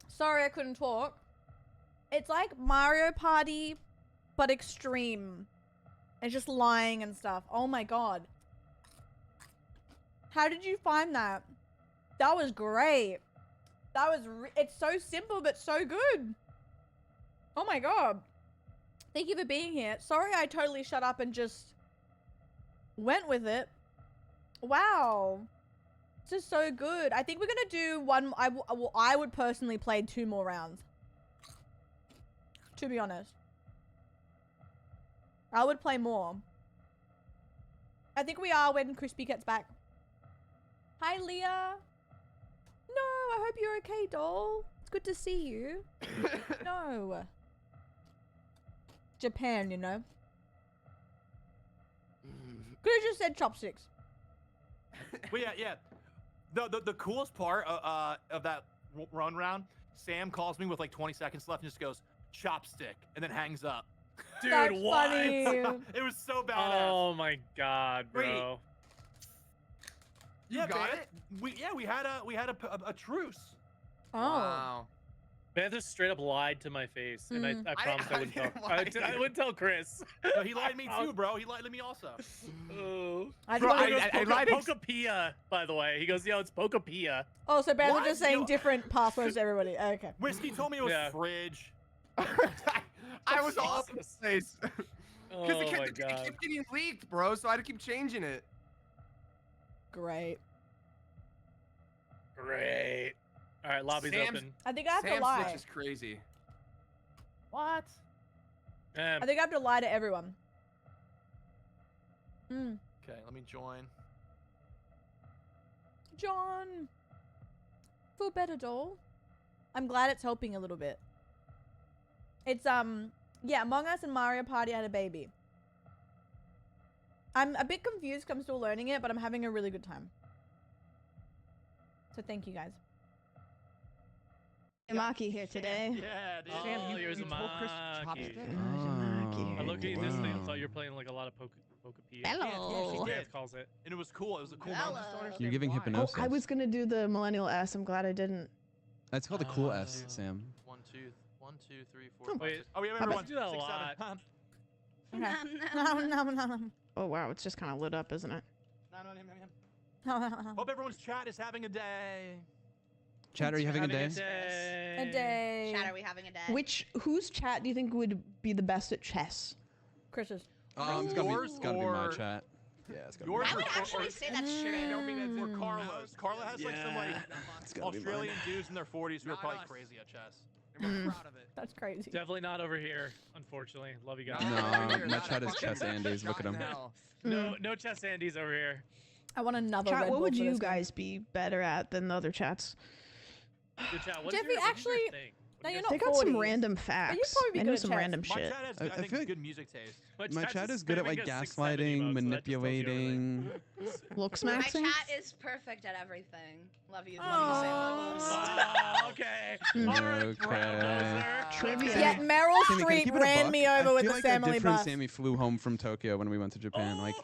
sorry I couldn't talk. It's like Mario Party, but extreme. It's just lying and stuff. Oh my god. How did you find that? That was great. That was it's so simple but so good. Oh my god. Thank you for being here. Sorry I totally shut up and just went with it. Wow. This is so good. I think we're gonna do one. I would personally play 2 more rounds. To be honest. I would play more. I think we are when Crispy gets back. Hi, Leah. No, I hope you're okay, doll. It's good to see you. No. Japan, you know. Could have just said chopsticks. But yeah. The coolest part of that run round, Sam calls me with like 20 seconds left and just goes, chopstick, and then hangs up. Dude, That's what? funny. It was so badass. Oh my god, bro. Yeah, got man. it? We had a truce. Oh. Wow. Banthas straight up lied to my face, and I promised I wouldn't didn't tell. lie to I you. wouldn't tell Chris. No, he lied to me too, bro. He lied to me also. Oh. I Bro, don't- he goes, I lied to- Pokapia, by the way. He goes, yo, it's Pokapia. Oh, so Ben was What? just saying Yo- different passwords to everybody. Okay. Whiskey told me it was Yeah. fridge. I was all over the place. Oh Because my it god. kept getting leaked, bro, so I had to keep changing it. Great. Great. All right, lobby's Sam's- open. I think I have to Sam lie. Switch is crazy. What? I think I have to lie to everyone. Hmm. Okay, let me join. John. Feel better, doll. I'm glad it's helping a little bit. It's yeah, Among Us and Mario Party had a baby. I'm a bit confused 'cause I'm still learning it, but I'm having a really good time. So thank you guys. Maki here today. Yeah, dude. Oh, Sam, here's you a told Chris Maki. chopstick? Oh, I looked at this thing and wow. thought you were playing like a lot of Pokepedia. Hello. she Dance did. calls it. And it was cool. It was a cool moment. Just don't understand You're giving why. hypnosis. I was gonna do the Millennial S. I'm glad I didn't. That's called a cool S, Sam. 1, 2, 3, 4, Oh, 5, wait. 6. Oh, we have How everyone. about- do that a 6, lot. 7. Nom, nom, nom. Oh wow, it's just kind of lit up, isn't it? Hope everyone's chat is having a day. Chat, are you having a day? A day. Chat, are we having a day? Whose chat do you think would be the best at chess? Chris's. It's Yours gotta be my or- chat. Yeah, it's gotta Yours I would or- actually or- say that's true. Or Carla's. Carla has like some like gotta be Australian dudes in their 40s who are probably crazy at chess. Mm. Proud of it. That's crazy. Definitely not over here, unfortunately. Love you guys. No, my chat is Chess Andes. Look at him. No Chess Andes over here. I want another Chat, Red what Bull would for you this game. guys be better at than the other chats? Good chat. Jeffrey, actually, no, you're not They got some 40s. random But you'd facts. probably be I good know at some chess. random My shit. chat has, I I think, feel- good music taste. My chat is good at like spamming a 670 gaslighting, mode, so that just tells you manipulating. Looks My maxing. chat is perfect at everything. Love you, Sam. Wow, okay. Okay. Trivia. Yeah, Meryl Sammy, can I Streep keep it a ran buck? me I over with feel the like a family different bus. Sammy flew home from Tokyo when we went to Japan. Like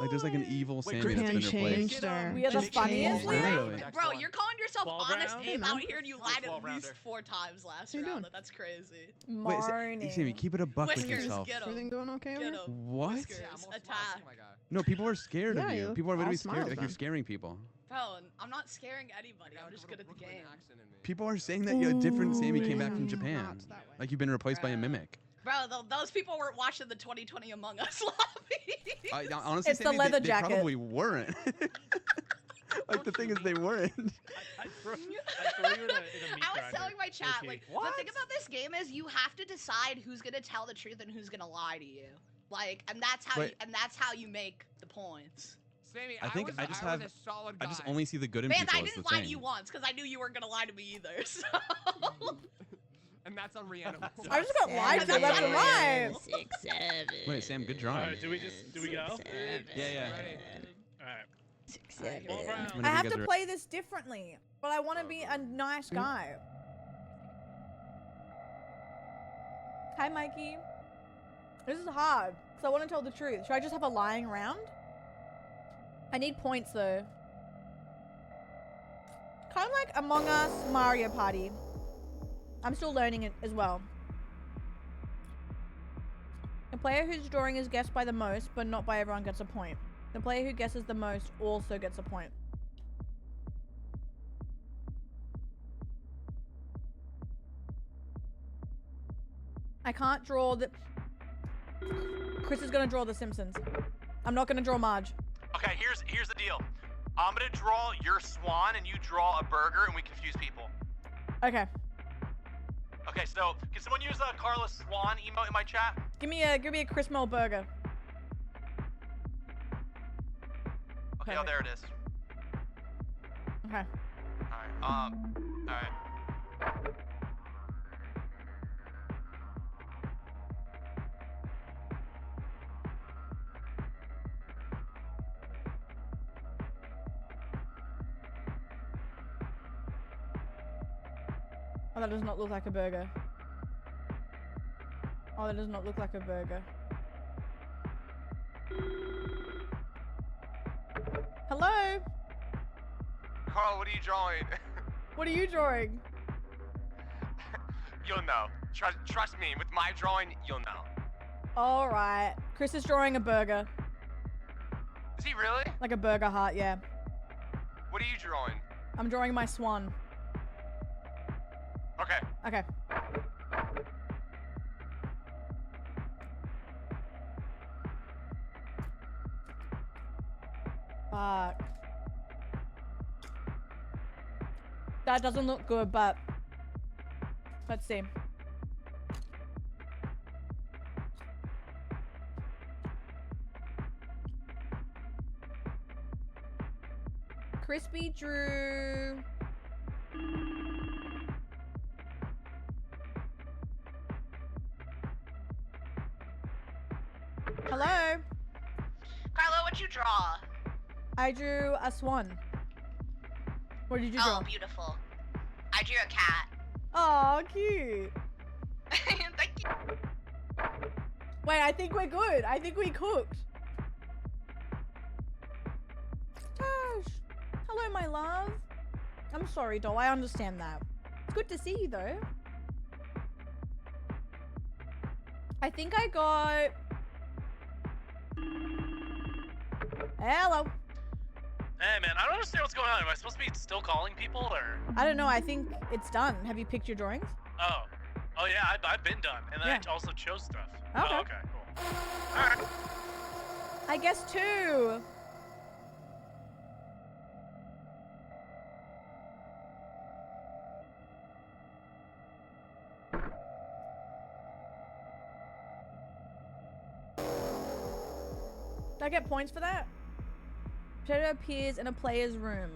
there's like an evil Sammy that's Japan been replaced. changed her. We are the Japan funniest. changed her. Really? Bro, you're calling yourself 12 honest round? Abe out here and you lied at 12-rounder. least 4 times last you round. doing? That's crazy. Wait, Marnie. Sammy, keep it a buck with Whiskers, yourself. get 'em. Everything going okay over Get here? 'em. What? Whiskers, attack. No, people are scared Yeah, of you. you People are all literally smiled scared. Like then. you're scaring people. Bro, I'm not scaring anybody. I'm just good at the game. People are saying that a different Sammy came back from Japan. Like you've been replaced by a mimic. Bro, those people weren't watching the 2020 Among Us lobby. Honestly, It's the Sammy, leather they jacket. probably weren't. Like the thing is, they weren't. I threw you in a meat I was grinder, telling my chat, low-key. like, the thing about this game is you have to decide who's gonna tell the truth and who's gonna lie to you. Like, and that's how you make the points. Sammy, I think I just have. a solid I just guy. only see the good in Man, people. I is didn't the lie to thing. you once because I knew you weren't gonna lie to me either. So. And that's on Rihanna. I just got lied to left and right. 6, 7. Wait, Sam, good All drawing. right, do we go? Yeah. All right. 6, 7. 12 rounds. Whenever I you have guys to are- play this differently, but I want to be a nice guy. Hi, Mikey. This is hard, so I want to tell the truth. Should I just have a lying round? I need points, though. Kind of like Among Us Mario Party. I'm still learning it as well. The player whose drawing is guessed by the most, but not by everyone, gets a point. The player who guesses the most also gets a point. I can't draw the... Chris is gonna draw the Simpsons. I'm not gonna draw Marge. Okay, here's the deal. I'm gonna draw your swan and you draw a burger and we confuse people. Okay. Okay, so can someone use Carla's swan emote in my chat? Give me a Chris Mel burger. Okay, oh there it is. Okay. Alright, alright. Oh, that does not look like a burger. Oh, that does not look like a burger. Hello? Carl, what are you drawing? What are you drawing? You'll know. Trust me, with my drawing, you'll know. Alright. Chris is drawing a burger. Is he really? Like a burger heart, yeah. What are you drawing? I'm drawing my swan. Okay. Okay. Fuck. That doesn't look good, but let's see. Crispy drew. Hello. Carlo, what'd you draw? I drew a swan. What did you draw? Oh, beautiful. I drew a cat. Oh, cute. Thank you. Wait, I think we're good. I think we cooked. Tash. Hello, my love. I'm sorry, doll. I understand that. It's good to see you, though. I think I got... Hello. Hey, man, I don't understand what's going on. Am I supposed to be still calling people, or? I don't know. I think it's done. Have you picked your drawings? Oh. Oh, yeah, I've been done. And then Yeah. I also chose stuff. Okay. Oh, okay, cool. All right. I guess 2. Did I get points for that? Potato appears in a player's room.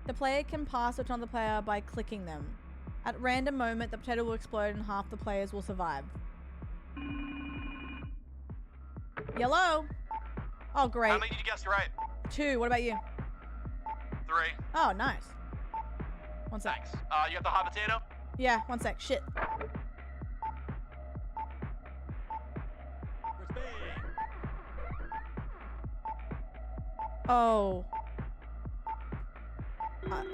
The player can pass it on the player by clicking them. At random moment, the potato will explode and half the players will survive. Yellow. Oh, great. How many did you guess right? 2. What about you? 3. Oh, nice. One sec. Thanks. You got the hot potato? Yeah, one sec. Shit. Oh.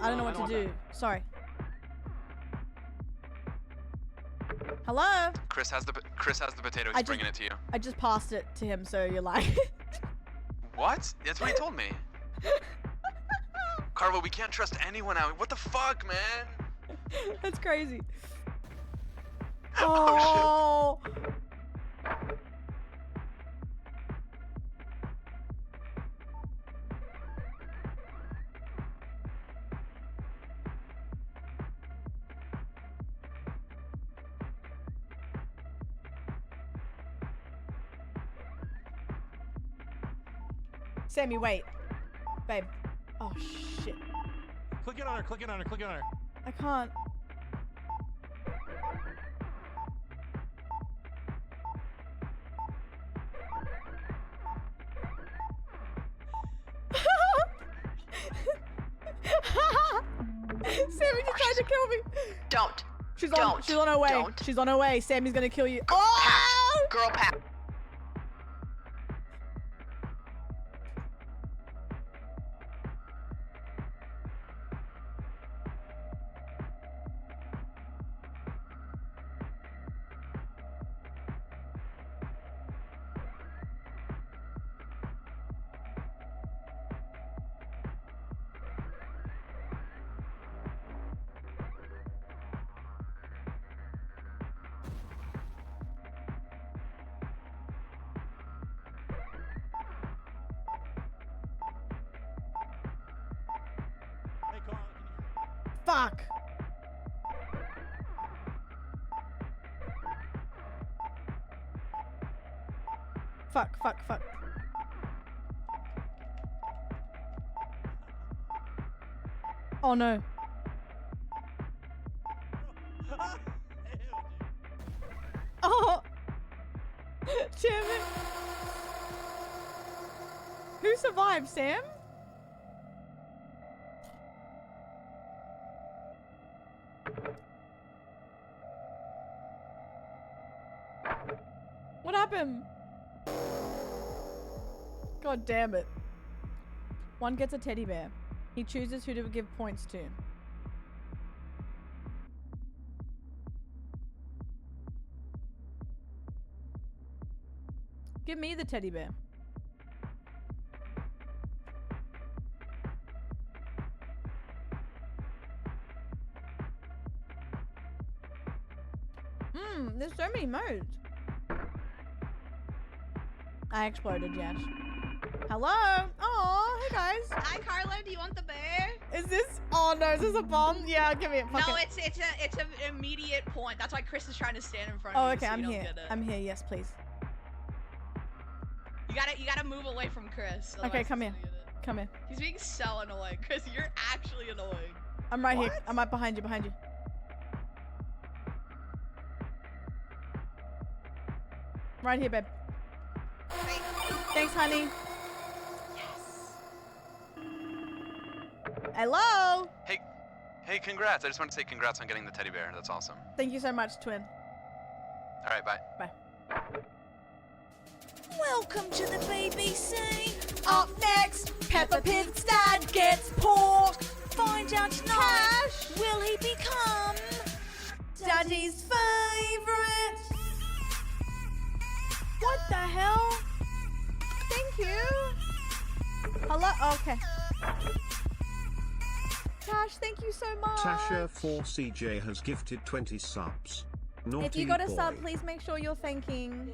I don't know what to do. Sorry. Hello? Chris has the potato. I He's bringing it to you. I just passed it to him, so you're lying. What? That's what he told me. Carlo, we can't trust anyone out. What the fuck, man? That's crazy. Oh, Sammy, wait. Babe. Oh, shit. Click it on her, click it on her, click it on her. I can't. Sammy just tried to kill me. Don't. She's on her way. Don't. She's on her way. Sammy's gonna kill you. Oh! Girl pat. Fuck. Fuck. Oh no. Oh. Damn it. Who survived, Sam? What happened? God damn it. One gets a teddy bear. He chooses who to give points to. Give me the teddy bear. There's so many modes. I exploded, yes. Hello? Oh, hey guys. Hi, Carla. Do you want the bear? Is this? Oh no, is this a bomb? Yeah, give me it. Fuck No, it. it's an immediate point. That's why Chris is trying to stand in front Oh, of you. okay, so I'm you don't here. get it. I'm here. Yes, please. You gotta move away from Chris. Okay, otherwise come he's here. gonna get it. Come here. He's being so annoying. Chris, you're actually annoying. I'm right here. I'm right behind you. Behind you. Right here, babe. Thanks, honey. Hello. Hey, congrats. I just want to say congrats on getting the teddy bear. That's awesome. Thank you so much, twin. All right, bye. Bye. Welcome to the BBC. Up next, Peppa Pig's dad gets porked. Find out tonight. Will he become Daddy's favourite? What the hell? Thank you. Hello? Okay. Cash, thank you so much. Tasha4CJ has gifted 20 subs. Naughty If you got a boy. sub, please make sure you're thanking.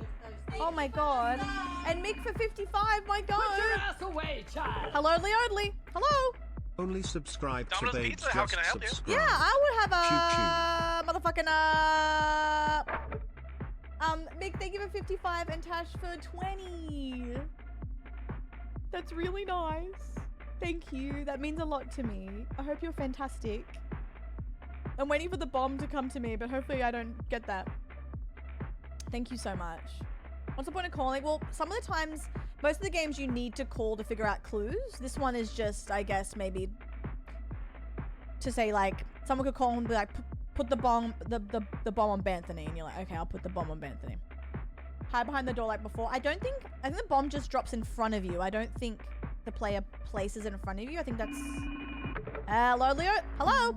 Oh my god. And Mick for 55, my god. Put your ass away, child. Hello, Leodley. Hello. Only subscribe to Domino's Babes Pizza, how Just can I help you? Subscribe. Yeah, I would have a motherfucking Mick, thank you for 55 and Tash for 20. That's really nice. Thank you. That means a lot to me. I hope you're fantastic. I'm waiting for the bomb to come to me, but hopefully I don't get that. Thank you so much. What's the point of calling? Well, some of the times, most of the games you need to call to figure out clues. This one is just, I guess, maybe to say like, someone could call and be like, put the bomb on Banthony, and you're like, okay, I'll put the bomb on Banthony. Hide behind the door like before. I think the bomb just drops in front of you. I don't think the player places it in front of you. I think that's... Hello, Leo? Hello?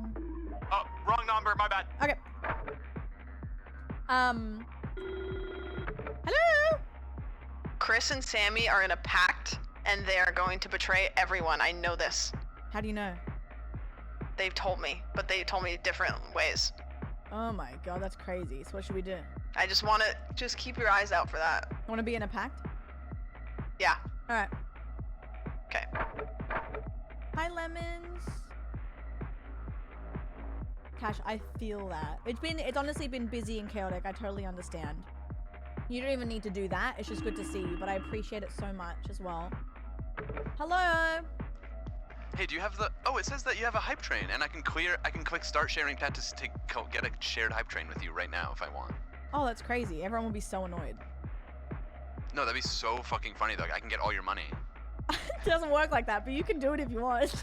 Oh, wrong number, my bad. Okay. Hello? Chris and Sammy are in a pact, and they are going to betray everyone. I know this. How do you know? They've told me, but they told me different ways. Oh my god, that's crazy. So what should we do? I just want to just keep your eyes out for that. Want to be in a pact? Yeah. Alright. Okay. Hi, Lemons. Cash, I feel that. It's honestly been busy and chaotic. I totally understand. You don't even need to do that. It's just good to see you, but I appreciate it so much as well. Hello. Hey, do you have the... Oh, it says that you have a hype train, and I can click start sharing chat to get a shared hype train with you right now if I want. Oh, that's crazy. Everyone will be so annoyed. No, that'd be so fucking funny, though. I can get all your money. It doesn't work like that, but you can do it if you want.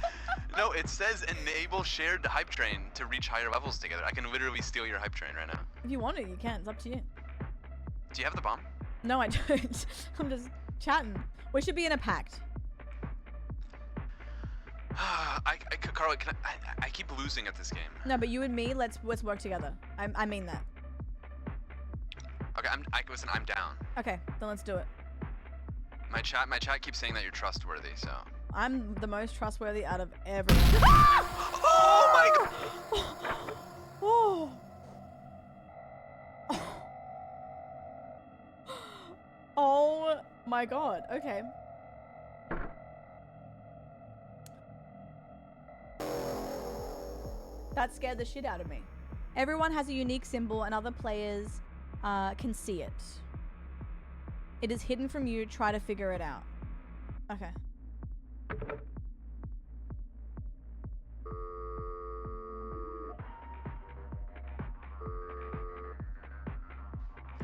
No, it says enable shared hype train to reach higher levels together. I can literally steal your hype train right now. If you want to, you can. It's up to you. Do you have the bomb? No, I don't. I'm just chatting. We should be in a pact. Carla, I keep losing at this game. No, but you and me, let's work together. I mean that. Okay, listen, I'm down. Okay, then let's do it. My chat keeps saying that you're trustworthy, so. I'm the most trustworthy out of everyone. Oh my god! Oh. Oh my god. Okay. That scared the shit out of me. Everyone has a unique symbol and other players can see it. It is hidden from you. Try to figure it out. Okay.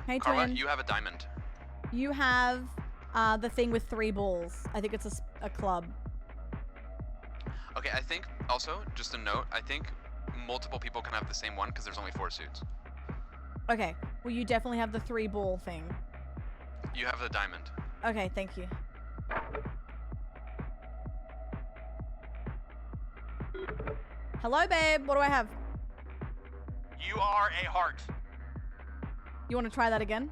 Hey, Carla, twin. you have a diamond. You have the thing with 3 balls. I think it's a club. Okay, I think also, just a note, I think multiple people can have the same one because there's only 4 suits. Okay. Well, you definitely have the 3 ball thing. You have the diamond. Okay, thank you. Hello, babe. What do I have? You are a heart. You want to try that again?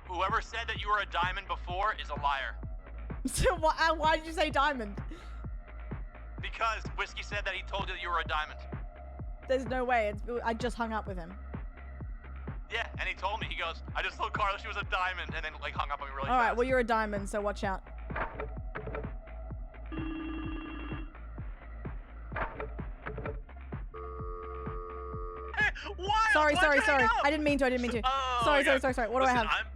Whoever said that you were a diamond before is a liar. So why did you say diamond? Because Whiskey said that he told you that you were a diamond. There's no way. I just hung up with him. Yeah, and he told me, he goes, I just told Carla she was a diamond, and then like hung up on me really All right, fast. well, you're a diamond, so watch out. What? Sorry. Why'd you hang up? I didn't mean to. Oh, Sorry. okay. What do I Listen, have?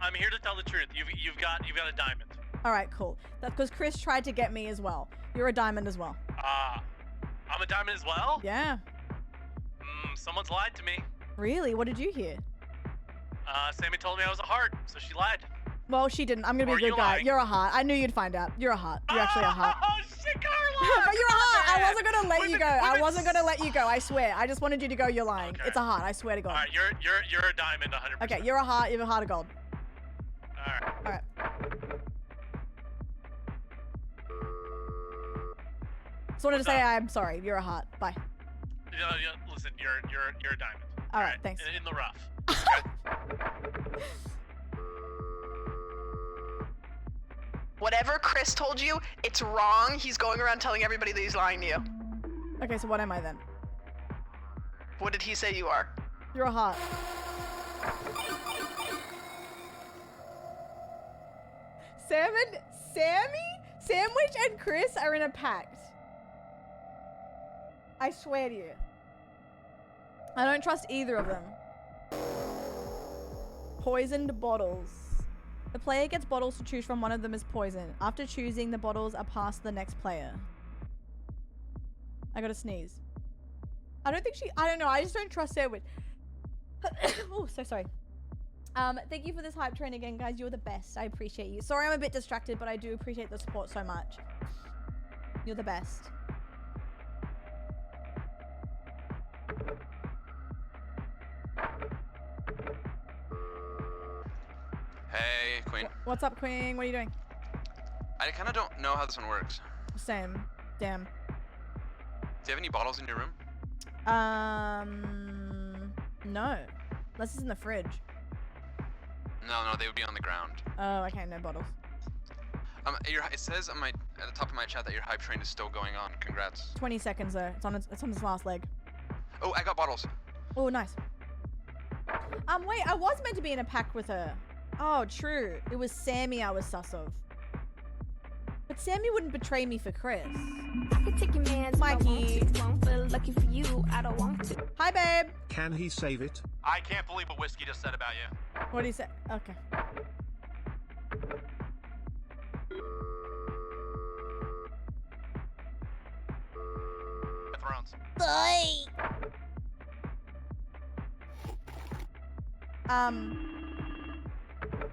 I'm here to tell the truth. You've got a diamond. All right, cool. That's because Chris tried to get me as well. You're a diamond as well. I'm a diamond as well? Yeah. Someone's lied to me. Really? What did you hear? Sammy told me I was a heart, so she lied. Well, she didn't. I'm gonna be Or a good you guy. lying. You're a heart. I knew you'd find out. You're a heart. You're actually a heart. Oh shit, Carla! But you're a heart. I wasn't gonna let you go. I wasn't gonna let you you go. I swear. I just wanted you to go. You're lying. Okay. It's a heart. I swear to God. Alright, you're a diamond 100%. Okay, you're a heart. You have a heart of gold. All right. Just wanted to say I'm sorry. You're a heart. Bye. Listen, you're a diamond. All right, thanks. In the rough. Whatever Chris told you, it's wrong. He's going around telling everybody that he's lying to you. Okay, so what am I then? What did he say you are? You're a heart. Sammy, Sandwich, and Chris are in a pact. I swear to you. I don't trust either of them. Poisoned bottles. The player gets bottles to choose from. One of them is poison. After choosing, the bottles are passed to the next player. I gotta sneeze. I don't know. I just don't trust Sandwich. Oh, so sorry. Thank you for this hype train again, guys. You're the best. I appreciate you. Sorry I'm a bit distracted, but I do appreciate the support so much. You're the best. Hey, Queen. What's up, Queen? What are you doing? I kind of don't know how this one works. Same. Damn. Do you have any bottles in your room? No. Unless it's in the fridge. No, they would be on the ground. Oh, okay, no bottles. It says on at the top of my chat that your hype train is still going on. Congrats. 20 seconds though. It's on its last leg. Oh, I got bottles. Oh, nice. Wait, I was meant to be in a pact with her. Oh, true. It was Sammy I was sus of. But Sammy wouldn't betray me for Chris. I can take your man's Mikey. Won't feel lucky for you. I don't want to. Hi, babe. Can he save it? I can't believe what Whiskey just said about you. What did he say? Okay. Thrones.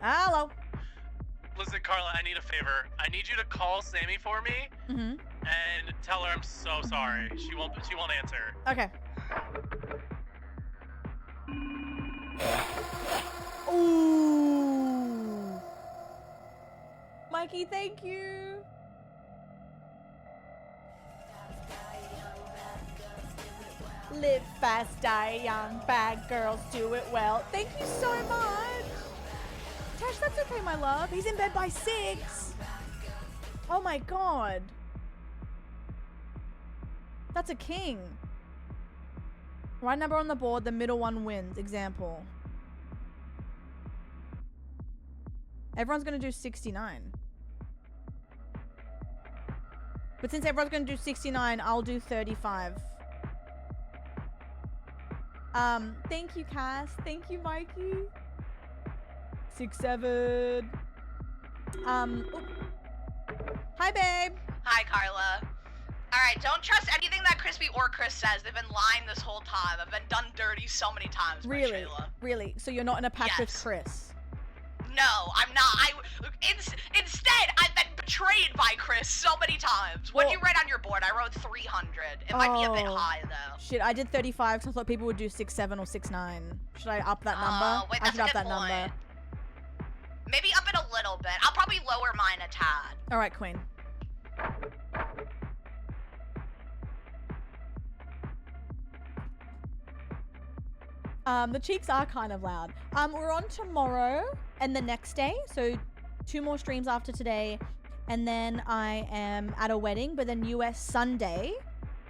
Hello. Listen, Carla, I need a favor. I need you to call Sammy for me and tell her I'm so sorry. She won't answer. Okay. Ooh. Mikey, thank you. Live fast, die young, bad girls do it well. Thank you so much. Tash, that's okay, my love. He's in bed by 6. Oh my god. That's a king. Right number on the board, the middle one wins. Example. Everyone's gonna do 69. But since everyone's gonna do 69, I'll do 35. Thank you, Cass. Thank you, Mikey. 6, 7. Oh. Hi, babe. Hi, Carla. Alright, don't trust anything that Crispy or Chris says. They've been lying this whole time. I've been done dirty so many times by Really? Shayla. Really? So you're not in a pact with Yes. Chris? No, I'm not. Instead, I've been betrayed by Chris so many times. What did you write on your board? I wrote 300. It might be a bit high, though. Shit, I did 35 because I thought people would do 6, 7 or 6, 9. Should I up that number? Wait, I that's should a up good that point. number. Maybe up it a little bit. I'll probably lower mine a tad. All right, Queen. The cheeks are kind of loud. We're on tomorrow and the next day, so 2 more streams after today, and then I am at a wedding. But then US Sunday,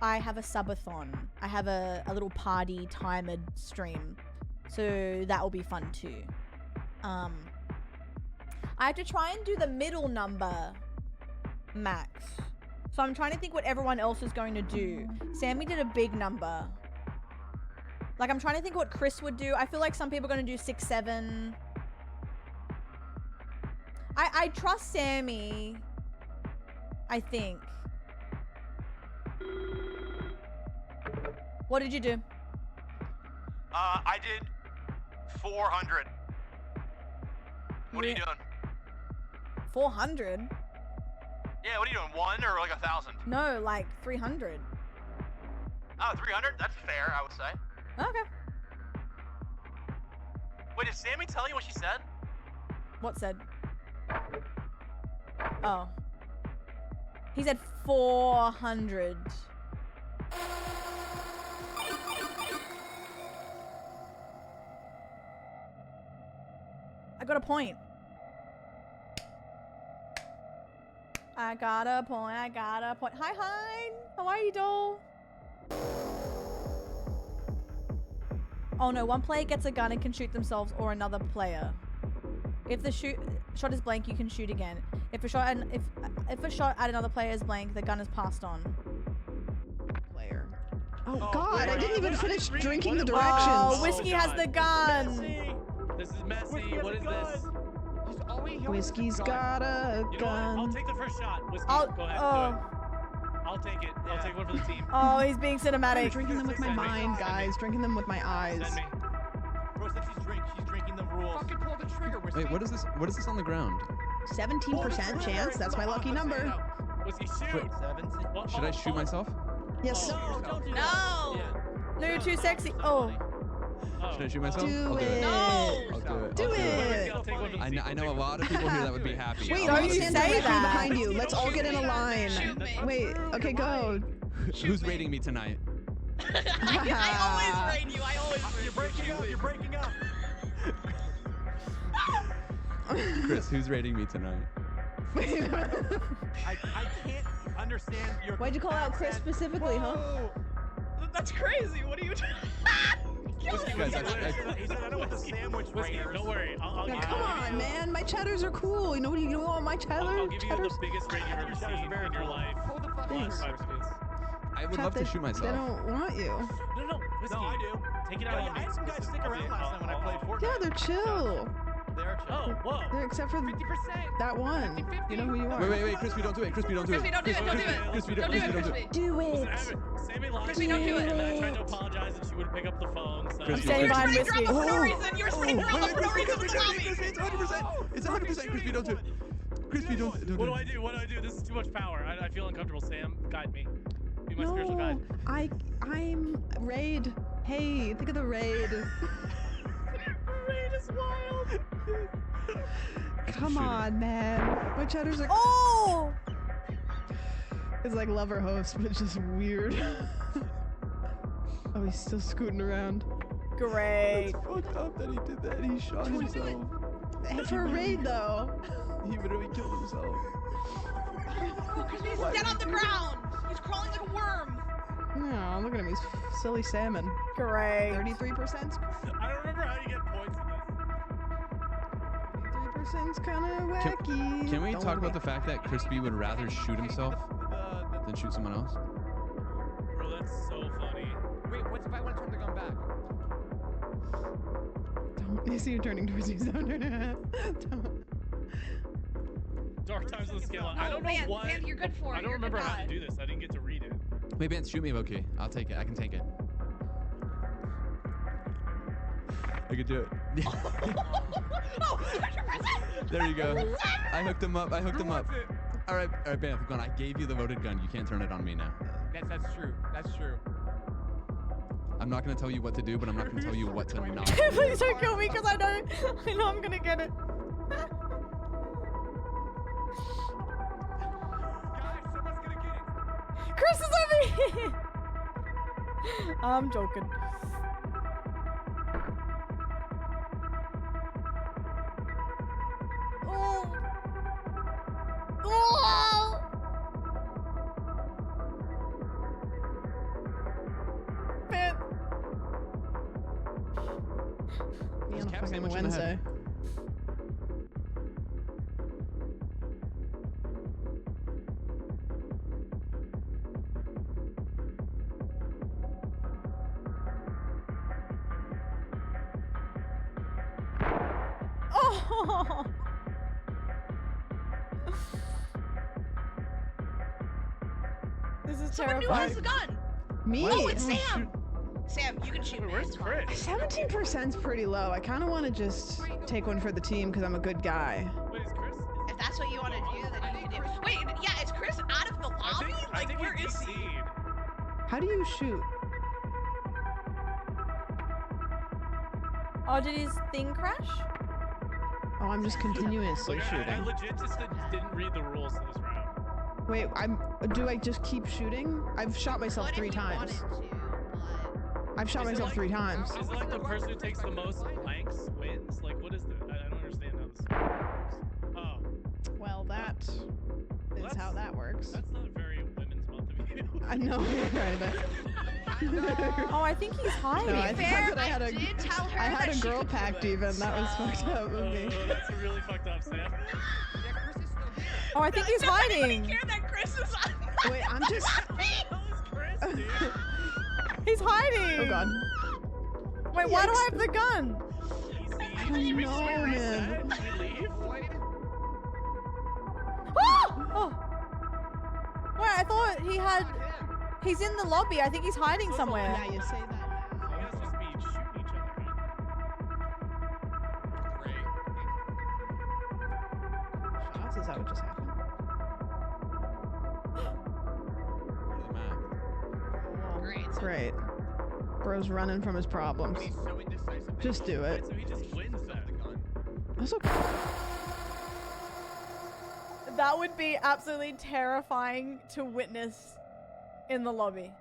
I have a subathon. I have a little party timed stream, so that will be fun too. I have to try and do the middle number max. So I'm trying to think what everyone else is going to do. Sammy did a big number. Like, I'm trying to think what Chris would do. I feel like some people are going to do 6, 7. I trust Sammy, I think. What did you do? I did 400. What are you doing? 400? Yeah, what are you doing? 1 or like 1,000? No, like 300. Oh, 300? That's fair, I would say. Okay. Wait, did Sammy tell you what she said? What said? Oh. He said 400. I got a point. I got a point. I got a point. Hi, hi. How are you, doll? Oh no, one player gets a gun and can shoot themselves or another player. If the shot is blank, you can shoot again. If a shot at another player is blank, the gun is passed on. Player. Oh God! I didn't even finish drinking the directions. Oh, Whiskey has the gun. This is messy. What is this? Whiskey's got a You know what? gun. I'll take the first shot. Whiskey, I'll- go ahead. oh. Do it. I'll take it. I'll take one for the team. Oh, he's being cinematic. I'm drinking them with my mind, guys. Drinking them with my eyes. Send me. Bro said she's drinking the rules. Fucking pull the trigger, Whiskey. Wait, what is this? What is this on the ground? 17% chance. That's my lucky number. Whiskey, shoot. Wait, should I shoot myself? Yes. No, don't do No. that. No, you're too sexy. Oh. Should I shoot myself? Do I'll do it. it. No. I'll do it. Do I'll it. I'll take one for the team. I know a lot of people here that would be happy. Wait, Don't I'll you stand say directly that. behind you. Let's all get in a line. Shoot me. Wait. Okay, go. Who's rating me tonight? I always rate you. I always rate You're breaking up. You're breaking up. Chris, who's rating me tonight? I can't understand your. Why'd you call out Chris accent. specifically, huh? Whoa. That's crazy. What are you doing? Guys, He said I don't want the sandwich Whiskey, raiders. don't worry. I'll Now, give come you- on, man. My cheddars are cool. You know what you want? My I'll cheddar. give you Cheddars. the biggest rate you've ever seen in your life. Hold the fuck Thanks. Five seconds. I would Chat, love to they- shoot They myself. don't want you. No, Whiskey. No, I do. Take it No, out yeah, on I me. had some guys This is- stick around okay, last time when I played Fortnite. Yeah, they're chill. They're chill. Oh, whoa. They're except for 50%. that one. You know who you are. Wait, Crispy, don't do it. Crispy, don't do it. Crispy, don't do it. Don't do it. Crispy, Don't do it, Crispy, Crispy. Do Listen, it. Sammy lied Crispy, to don't me, do it. and then I tried to apologize, and she wouldn't pick up the phone. So. Crispy, Stay You were behind spreading Whiskey. drama for no reason. You were spreading drama for no reason with the Crispy, lobby. it's 100%. It's 100%. Crispy, don't do it. Crispy, don't do it. What do I do? What do I do? This is too much power. I feel uncomfortable. Sam, guide me. Be my spiritual guide. I'm Raid. Hey, think of the Raid. Raid is wild. Come on, man. My cheddars are. Oh! It's like lover host, but just weird. Oh, he's still scooting around. Great. It's fucked up that he did that. He shot himself. For a raid, though. He literally killed himself. He's dead on the ground. He's crawling like a worm. No, look at him. He's silly salmon. Great. 33%. I don't remember how you get points in this. 33%'s kind of wacky. Can we Don't talk worry. about the fact that Crispy would rather shoot himself than shoot someone else? Bro, that's so funny. Wait, what's if I want to turn the gun back? Don't. You see you turning towards you. Don't. Dark Times on the Scale. I don't know man, what. man, you're good for it. I don't You're a good remember how to guy. do this. I didn't get to read it. Wait, Vance, shoot me, Loki. I'll take it. I can take it. I could do it. Oh, 100%. There you go. I hooked him up. All right, Vance, go on. I gave you the loaded gun. You can't turn it on me now. That's true. That's true. I'm not gonna tell you what to do, but I'm not gonna tell you what to not do. Please don't kill me, because I know I'm gonna get it. Guys, someone's gonna get it. Chris is over here. I'm joking. Oh. Oh. Man. Me on a Cap fucking sandwich in the head. Wednesday. Oh. This is Someone new terrifying. has the gun. Me? Oh, it's Sam. Sam, you can shoot me. Where's It's fine. Chris? 17%'s pretty low. I kind of want to just take one for the team because I'm a good guy. Wait, is Chris? If that's what you want to do, then you can do. Wait, yeah, is Chris out of the lobby? I think Where he's is he? DC'd. How do you shoot? Oh, did his thing crash? Oh, I'm just continuously Like, I shooting. legit just didn't read the rules to this round. Wait, do I just keep shooting? I've shot myself 3 times. I've shot Is it myself like- 3 times. Is it like the person who takes the most blanks wins? Like, what is that? I don't understand how this works. Oh. Well, that is how that works. That's not very Women's Month of you. I know, right? Oh, I think he's hiding. No, I think fair, that I had a did tell her I had that a she girl could do pact it. even. That was fucked up with me. That's really fucked up, Sam. Oh, I think he's hiding. Care that Chris is on. Wait, I'm just. He's hiding. Oh god. Wait, why do I have the gun? I don't know, man. Oh! Wait, I thought he had. He's in the lobby. I think he's hiding somewhere. Yeah, you say that. You guys just be shooting each other. Shots? Is that what just happened? Great. Bro's running from his problems. Just do it. So he just wins then. That's okay. That would be absolutely terrifying to witness in the lobby.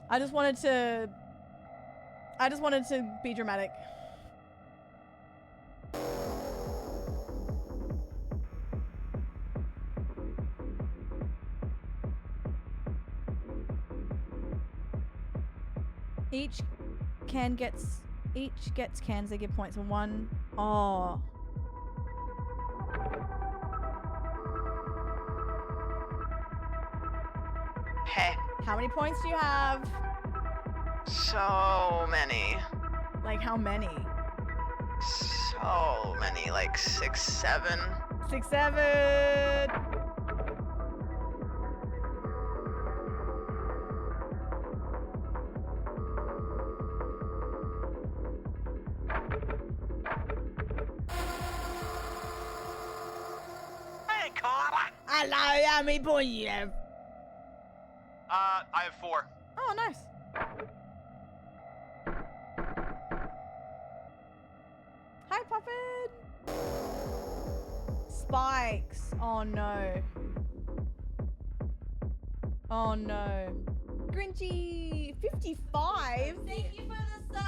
I just wanted to be dramatic. Each gets cans, they get points. And one. Oh. Hey. How many points do you have? So many. Like how many? So many. Like 6, 7. 6, 7. Hey, Carla. Hello, how many points you have? I have 4. Oh, nice. Hi, Puffin. Spikes. Oh no. Oh no. Grinchy, 55. Thank you for the sub.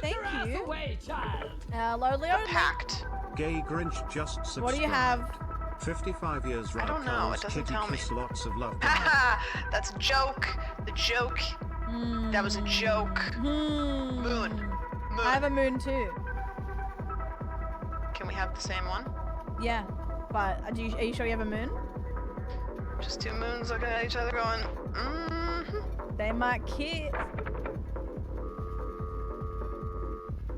Thank you. away, child. Hello, Leo. Packed. Gay Grinch just subscribed. What do you have? 55 years I don't know, it doesn't tell me. kiss, lots of love. Haha, that's a joke. The joke. That was a joke. Moon. I have a moon too. Can we have the same one? Yeah, but are you sure you have a moon? Just 2 moons looking at each other going, mm-hmm. They might kiss.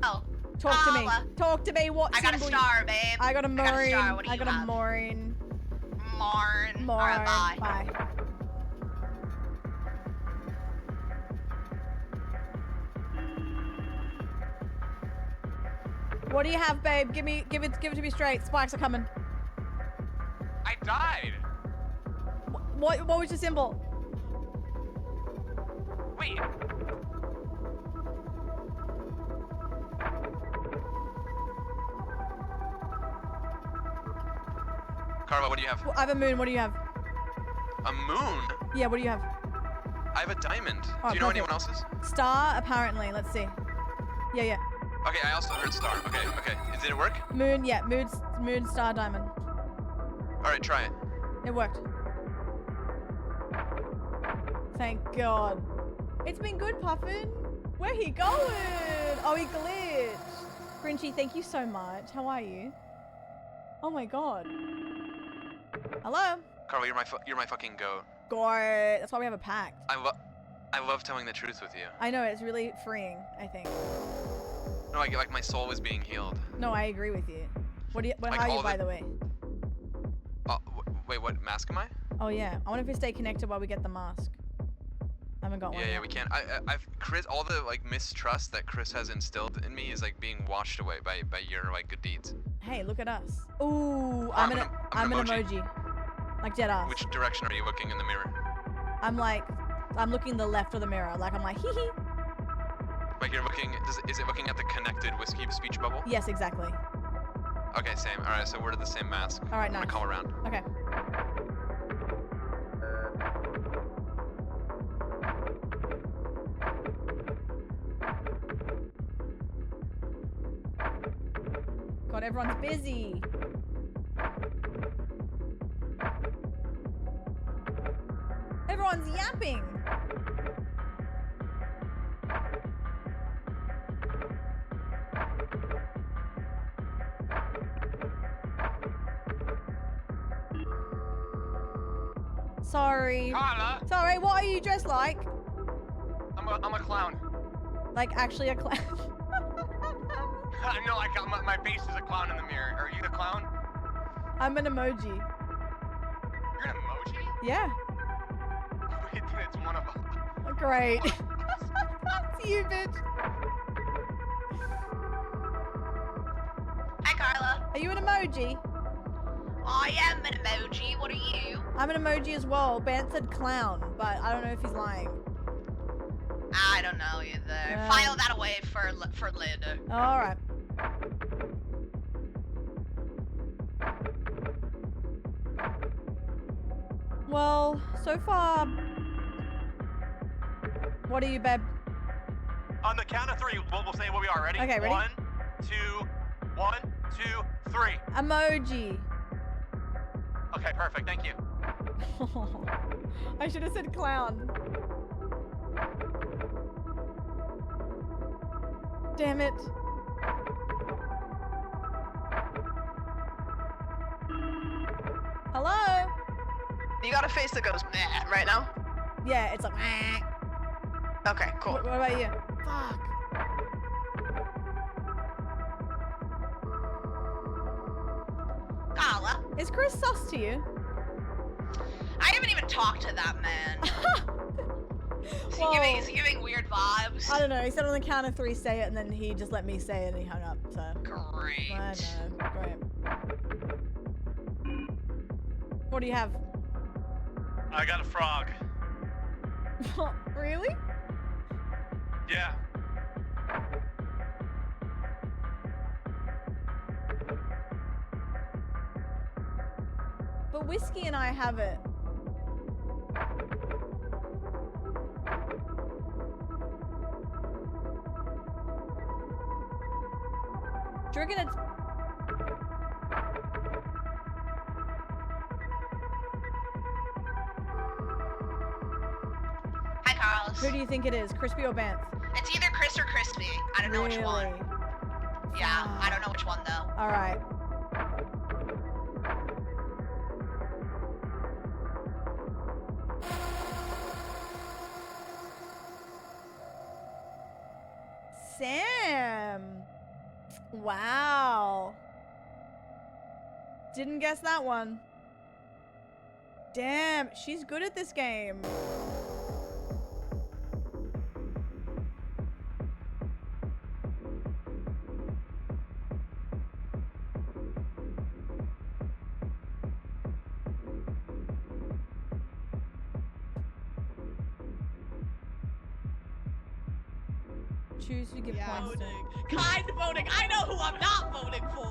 Oh. Talk to me. Carla. Talk to me. What I got a symbol star, babe. I got a I got a Maureen. star. What do I you got a have? Maureen. Marn. Maureen. Alright, bye. Bye. What do you have, babe? Give it to me straight. Spikes are coming. I died. What was your symbol? Wait. Carla, what do you have? I have a moon. What do you have? A moon? Yeah, what do you have? I have a diamond. Oh, Do you know perfect. anyone else's? Star, apparently. Let's see. Yeah. Okay, I also heard star. Okay. Did it work? Moon, yeah. Moon, star, diamond. Alright, try it. It worked. Thank God. It's been good, Puffin. Where he going? Oh, he glitched. Grinchy, thank you so much. How are you? Oh my God. Hello? Carla, you're my fucking goat. Goat. That's why we have a pact. I love telling the truth with you. I know, it's really freeing, I think. No, I get like my soul is being healed. No, I agree with you. Like how are all you, by the- the way? Wait, what mask am I? Oh yeah. I wonder if we stay connected while we get the mask. I haven't got one Yeah, yet. we can. I've Chris. All the like mistrust that Chris has instilled in me is like being washed away by your like good deeds. Hey, look at us. Ooh, I'm I'm an an emoji. emoji. Like dead ass. Which direction are you looking in the mirror? I'm looking the left of the mirror. Like I'm like hee hee. Like you're looking, is it looking at the connected whiskey speech bubble? Yes, exactly. Okay, same. All right, so we're to the same mask. All right, I'm nice. gonna call around. Okay. God, everyone's busy. Everyone's yapping. Sorry. Carla. Sorry, what are you dressed like? I'm a clown. Like actually a clown? I know, I got my face is a clown in the mirror. Are you the clown? I'm an emoji. You're an emoji? Yeah. Wait, then it's one of them. Great. It's you, bitch. Hi, Carla. Are you an emoji? I am an emoji. What are you? I'm an emoji as well. Bant said clown, but I don't know if he's lying. I don't know either. File that away for later. All right. Well, so far, what are you, babe? On the count of three, we'll say what we are. Ready? Okay, ready? 1, 2, 1, 2, 3. Emoji. Okay, perfect. Thank you. I should have said clown. Damn it. Hello? You got a face that goes meh right now? Yeah, it's like meh. Okay, cool. What about you? Fuck. Carla. Is Chris sus to you? I haven't even talked to that man. Is he giving weird vibes? I don't know. He said on the count of three, say it, and then he just let me say it and he hung up. So great. I know. Great. What do you have? I got a frog. Really? Yeah. But Whiskey and I have it. Do you reckon it's... Hi, Carlos. Who do you think it is? Crispy or Banth? It's either Chris or Crispy. I don't know which one. Yeah, I don't know which one though. All right. Sam. Wow. Didn't guess that one. Damn, she's good at this game. Choose to give points to. Kind voting. I know who I'm not voting for.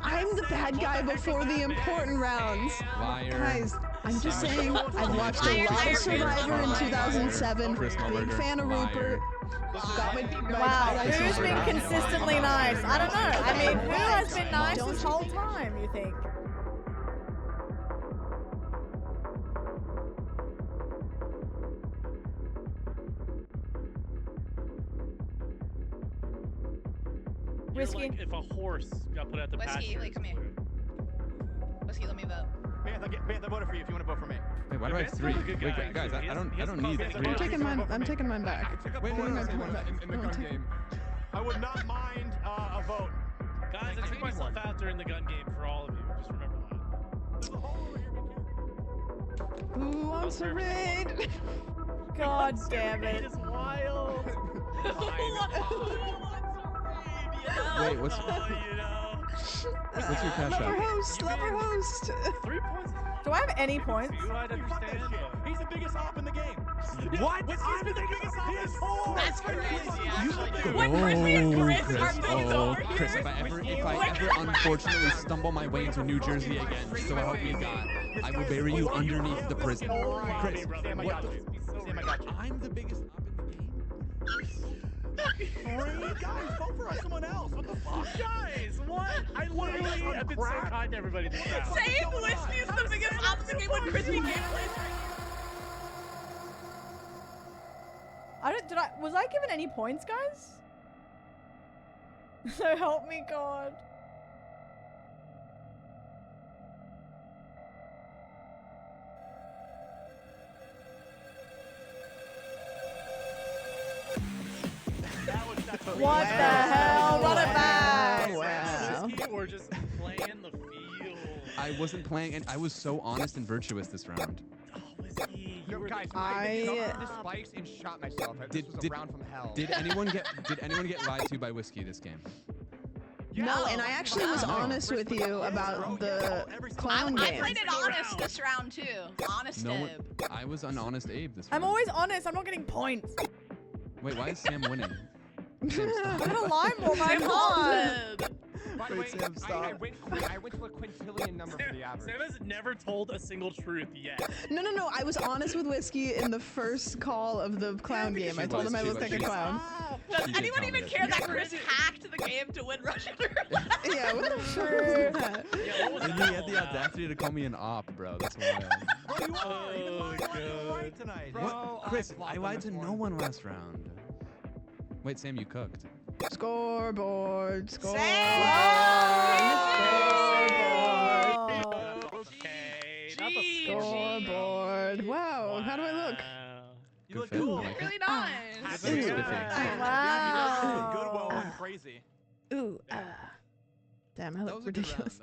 I'm the bad guy before the important rounds. Liar. Guys, I'm just saying, I've watched a lot of Survivor in 2007. Big fan of Rupert. Wow, who's been consistently nice? I don't know. I mean, who has been nice this whole time, you think? Whiskey. Like if a horse got put out the Whiskey, pasture. come here. Whiskey, let me vote. Banth, I voted for you if you want to vote for me. Wait, why do I have three? Wait, guys, I don't need three. I'm taking mine back. Wait, no, I'm taking no, mine back. in the gun game. I would not mind a vote. Guys, I took myself out during the gun game for all of you. Just remember that. Who wants a raid? God damn it. It is wild. Wait, what's... You know. What's your cash Love our app? host. Love our host. 3 points. Do I have any points? You I'd understand. He's the biggest op in the game. What? I'm the biggest op in the That's crazy, actually. When Crispy and Chris are both oh, over Chris, here. if I ever unfortunately stumble my way into New Jersey again, so help me God, I will bury you underneath the prison. Chris, Sam, I what got you. Sam, I got you. I'm the biggest op in the game. Guys, vote for someone else. What the fuck? Guys, what? I literally have been so kind to everybody this round. Same Whiskey is the biggest opposite game when Crispy game plays. Was I given any points, guys? So help me God. What the hell? Run it back! Wow. Or just playing the field. I wasn't playing, and I was so honest and virtuous this round. Yo, guys, I- jumped into spikes and shot myself. This was a round from hell. Did anyone get lied to by Whiskey this game? No, and I actually was honest with you about the clown I game. played it honest this round too. Honest No Abe. one. I was an honest Abe this I'm round. always honest. I'm not getting points. Wait, why is Sam winning? I'm gonna lie more. My God. By the way, Wait, Sam, stop. I went to a quintillion number for the average. Sam has never told a single truth yet. No. I was honest with Whiskey in the first call of the clown game. I told him I looked like a clown. Does She did anyone tell me even that. care that Chris hacked the game to win Russian roulette? Yeah, what the fuck was that? And he had the audacity to call me an op, bro. That's why. Bro, you are. You Oh, lied God. right tonight. What? Chris, I lied to no one last round. Wait, Sam, you cooked. Scoreboard. Scoreboard. Okay, not the Scoreboard. Wow, how do I look? You look Good cool. fit. Really nice. Good Good Wow. well and crazy. Ooh, damn, I That look was a good round. ridiculous.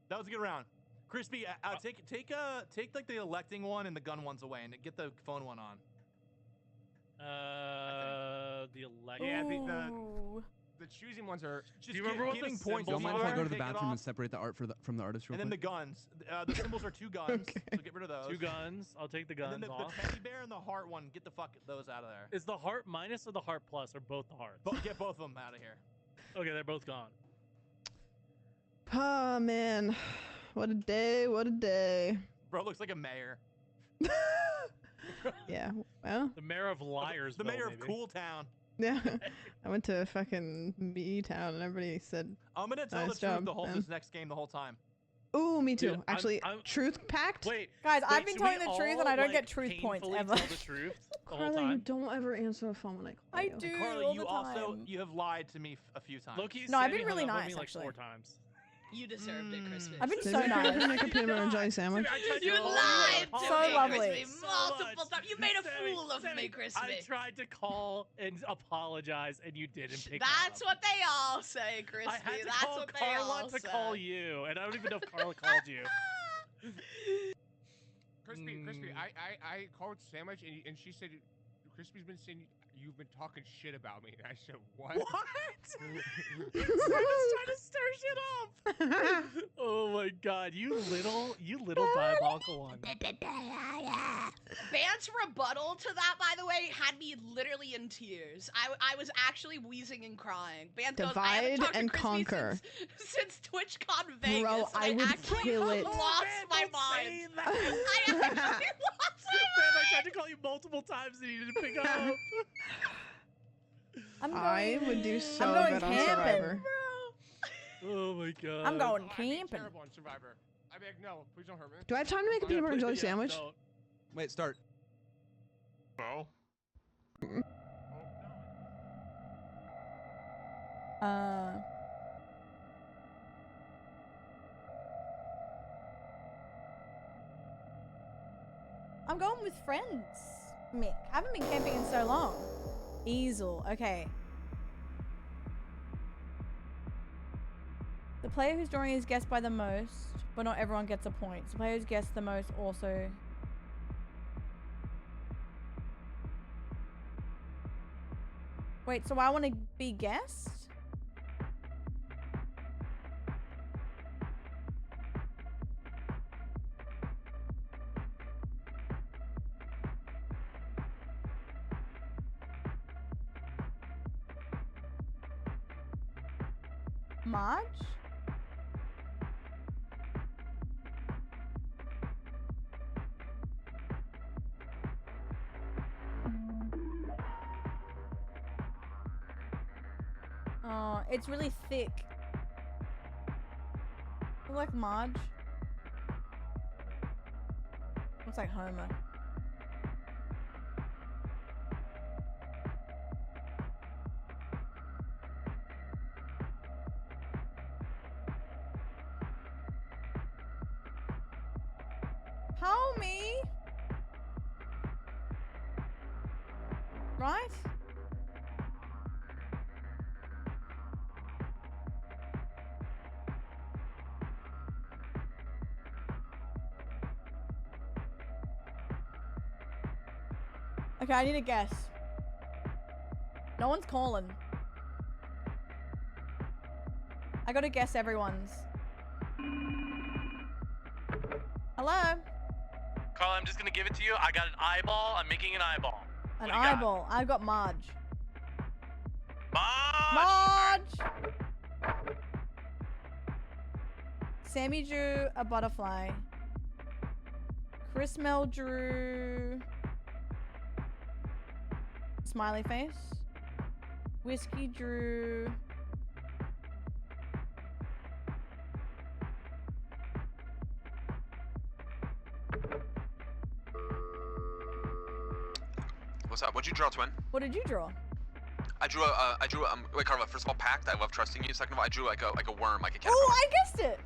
That was a good round. Crispy, take like the electing one and the gun ones away, and get the phone one on. The elect. Yeah, Ooh. the choosing ones are. Just Do you remember what giving the points. Don't mind if I go to the Take it bathroom off, and separate the art from the artist real and then the quick? guns. The symbols are two guns, so get rid of those. 2 guns. I'll take the guns And then off. the teddy bear and the heart one, get the fuck those out of there. Is the heart minus or the heart plus, or both the hearts? Get both of them out of here. Okay, they're both gone. Oh man, what a day! What a day. Bro looks like a mayor. Yeah. Well. The mayor of liars. The mayor of Cool Town. Yeah. I went to fucking Me Town and everybody said. I'm gonna tell Nice the truth job, this next game the whole time. Ooh, me too. Dude, Actually, I'm- truth pact. Wait, Guys, I've wait, been should telling we the truth all, and I don't like, get truth points painfully ever. Tell the truth the whole Carla, you time. don't ever answer the phone when I call I you. do Carla, all you the also time. you have lied to me a few times. Loki, No, I've Sammy been really hung up with nice, me like actually. 4 times. You deserved it, Crispy. I've been Did so you try to nice. make a peanut butter and jelly sandwich? You lied to So me, lovely. Crispy, So multiple much. times. You made a Sammy, fool of Sammy, me, Crispy. I tried to call and apologize, and you didn't pick That's up. what they all say, Crispy. I had to That's call what they Carla all to say. call you, and I don't even know if Carla called you. Crispy, I called Sandwich and she said, Crispy's been saying you've been talking shit about me. And I said, what? What? trying to stir shit up. Oh my god, you little diabolical one. Van's rebuttal to that, by the way, had me literally in tears. I was actually wheezing and crying. Van goes, I haven't Divide talked to and Crispy conquer. since TwitchCon Vegas. Bro, I and would actually kill it. lost my mind. I actually lost my Man, I tried to call you multiple times and you didn't pick up. I would do so I'm going good on camping. Survivor. Oh my god. I'm going I'd be camping. terrible on Survivor. I'd be like, no, please don't hurt me. Do I have time to make a peanut butter and jelly sandwich? Wait, start. No. I'm going with friends, Mick. I haven't been camping in so long. Easel, okay. The player whose drawing is guessed by the most, but not everyone gets a point. So the player who's guessed the most also. Wait, so I want to be guessed? Marge? Oh, it's really thick. Look like Marge. Looks like Homer. Homie! Right? Okay, I need a guess. No one's calling. I gotta guess everyone's. Hello? Carl, I'm just gonna give it to you. I got an eyeball. I'm making an eyeball. An What do you got? eyeball. I've got Marge. Marge! Sammy drew a butterfly. Chris Mel drew smiley face. Whiskey drew What's up? What'd you draw, Twin? What did you draw? I drew wait, Carla, first of all, packed. I love trusting you. Second of all, I drew like a worm, like a caterpillar. Oh, I guessed it.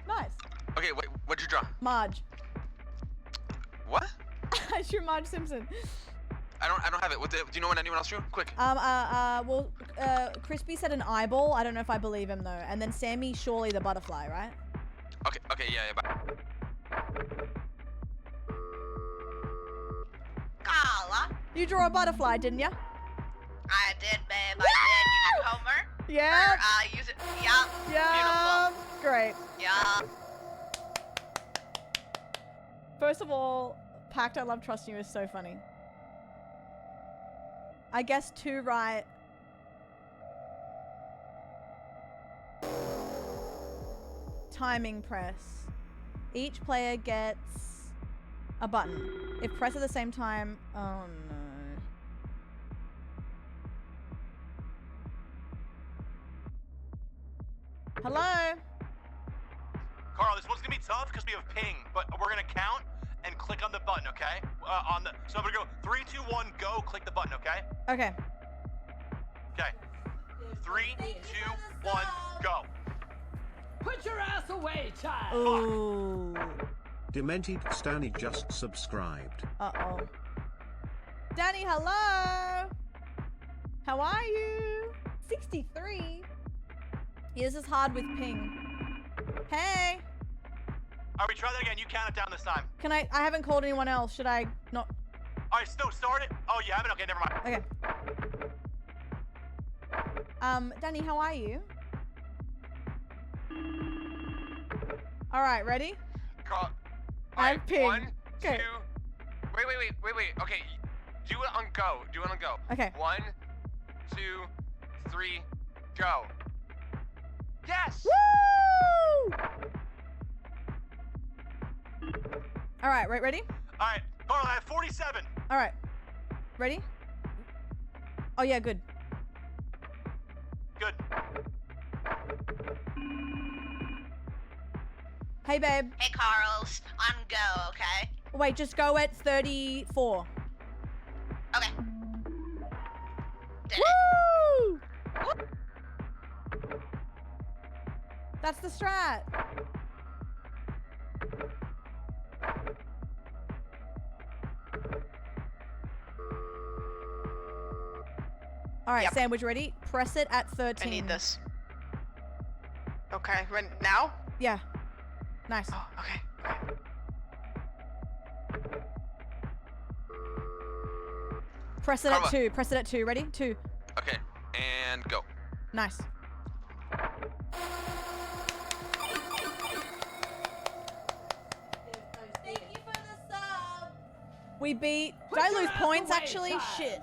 Nice. Okay, wait, what'd you draw? Marge. What? I drew Marge Simpson. I don't have it. Do you know what anyone else drew? Quick. Well, Crispy said an eyeball. I don't know if I believe him though. And then Sammy, surely the butterfly, right? Okay, yeah, bye. Carla. You drew a butterfly, didn't ya? I did, babe. I did. You did Homer. Yeah. Use it. Yeah. Yeah. Great. Yeah. First of all, Pact I Love Trusting You is so funny. I guess 2 right. Timing press. Each player gets a button. If pressed at the same time, oh no. Hello? Carl, this one's gonna be tough because we have ping, but we're gonna count and click on the button, okay? So I'm gonna go 3, 2, 1, go. Click the button, okay? Okay. Okay. 3, 2, 1, go. Put your ass away, child. Ooh. Demented Stanny just subscribed. Uh-oh. Danny, hello. How are you? 63. Yeah, this is hard with ping. Hey. All right, try that again. You count it down this time. Can I haven't called anyone else. Should I not? All right, start it. Oh, you haven't? Okay, never mind. Okay. Danny, how are you? All right, ready? Carl. I have ping. 1, 2. Okay. Wait. Okay, do it on go. Do it on go. Okay. 1, 2, 3, go. Yes. Woo! All right, ready? All right, Carl, I have 47. All right. Ready? Oh yeah, good. Good. Hey, babe. Hey, Carls. On go, okay? Wait, just go at 34. Okay. Did Woo! That's the strat. All right, Yep. Sandwich, ready? Press it at 13. I need this. Okay, right now? Yeah. Nice. Oh, okay. Press it Carla. at 2. Press it at 2. Ready? 2. Okay, and go. Nice. Thank you for the sub. We beat. Did I lose points actually? Shit.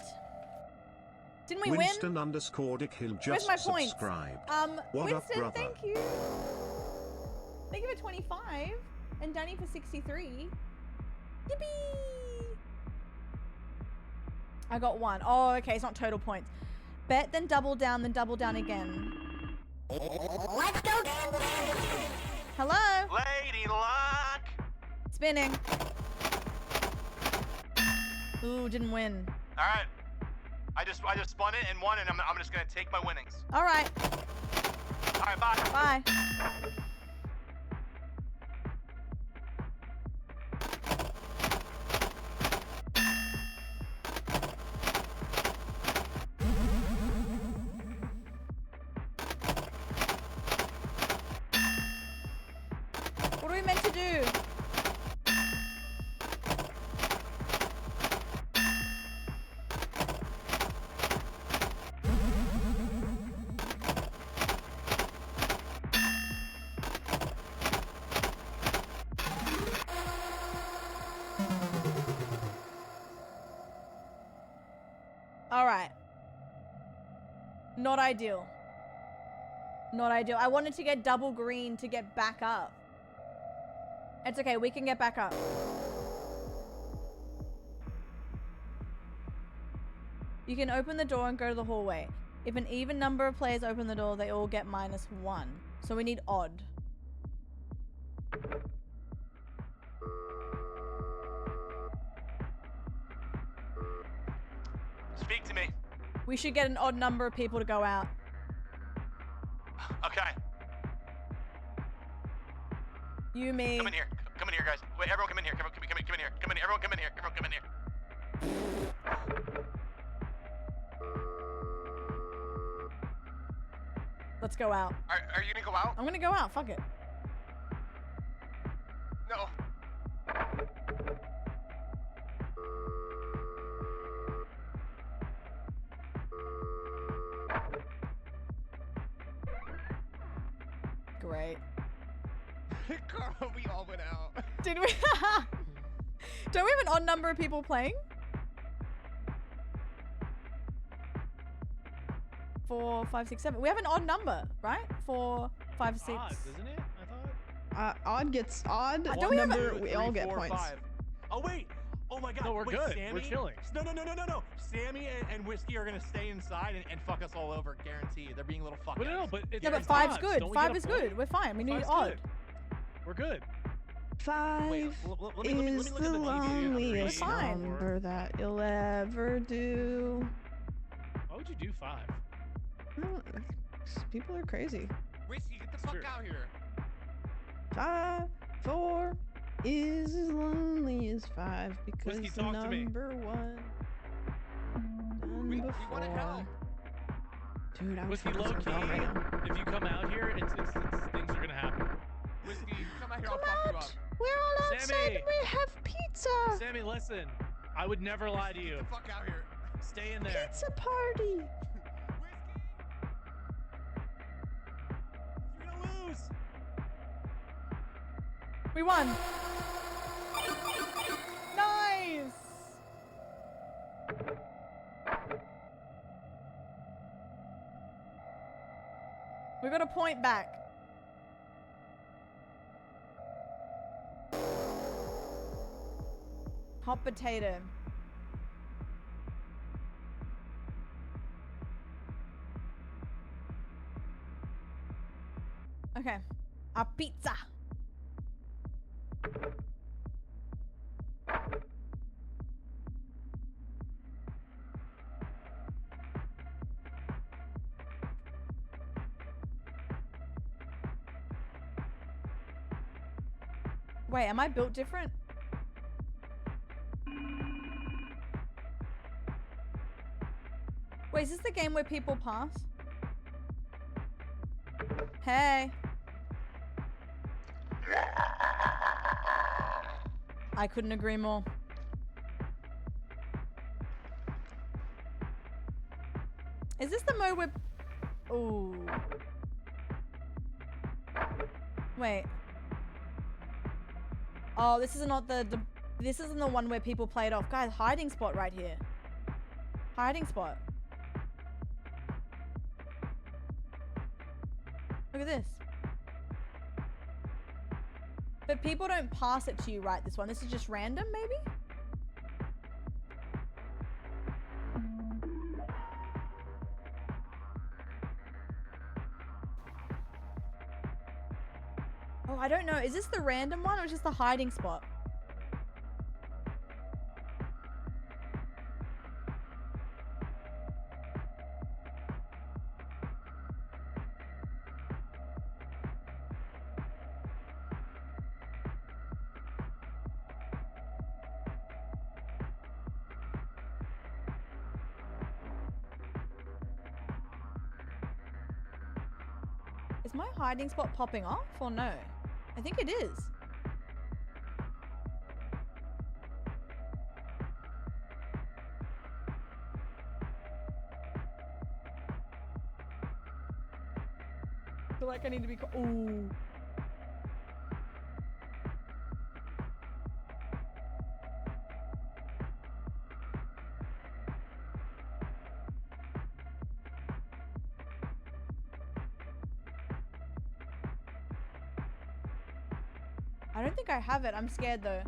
Didn't we win? Winston _ Dick Hill Where's just my points? subscribed. Winston, What up, brother? thank you. Thank you for 25 and Danny for 63. Yippee! I got 1. Oh, okay, it's not total points. Bet, then double down again. Let's go gambling! Hello? Lady Luck! Spinning. Ooh, didn't win. All right. I just spun it and won, and I'm just gonna take my winnings. All right. All right, bye. Bye. What are we meant to do? All right. Not ideal. Not ideal. I wanted to get double green to get back up. It's okay, we can get back up. You can open the door and go to the hallway. If an even number of players open the door, they all get -1. So we need odd. Speak to me. We should get an odd number of people to go out. Okay. You, me. Come in here. Come in here, guys. Wait, everyone come in here. Come in here. Come in here. Come in here. Everyone come in here. Everyone come in here. Let's go out. Are you gonna go out? I'm gonna go out. Fuck it. No. Great. Carl, we all went out. Did we? Don't we have an odd number of people playing? 4, 5, 6, 7. We have an odd number, right? 4, 5, 6. Odds, isn't it? I thought. Odd gets odd. Don't Odd we have a- number, we all get points. Oh wait. Oh my God. No, we're Wait, good. Sammy? We're chilling. No. Sammy and Whiskey are gonna stay inside and fuck us all over, guaranteed. They're being little fuck. But no, but it's Yeah, but it's 5's odds. good. Don't we 5 get a is point? good. We're fine. We need 5's odd. good. We're good. 5 Wait, let me is look at the the TV. loneliest We're fine. number that you'll ever do. Why would you do 5? Oh, people are crazy. Whiskey, get the fuck true. out here. 5, 4 is as lonely as 5 because Whiskey, the talk to me. number 1 done We before. wanna help. Dude, I'm Whiskey, fucking low so key, dumb right now. if you come out here, it's things are gonna happen. Whiskey, come out here. I'll fuck you up. We're all outside Sammy! and we have pizza. Sammy, listen. I would never lie to you. Get the fuck out here. Stay in there. Pizza party. You're gonna lose. We won. Nice. We got a point back. Hot potato. Okay. A pizza. Wait, am I built different? Wait, is this the game where people pass? Hey. I couldn't agree more. Is this the mode where... Ooh. Wait. Oh, this is not the this isn't the one where people play it off. Guys, hiding spot right here. Hiding spot. Look at this. But people don't pass it to you, right? This one. This is just random, maybe? Oh, I don't know. Is this the random one or is this the hiding spot? Is my hiding spot popping off or no? I think it is. I feel like I need to be. Ooh. I don't think I have it. I'm scared though.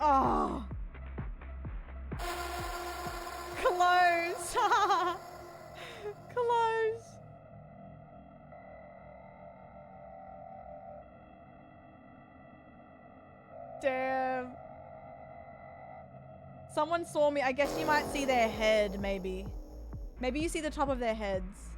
Oh. Close. Close. Damn. Someone saw me. I guess you might see their head, maybe. Maybe you see the top of their heads.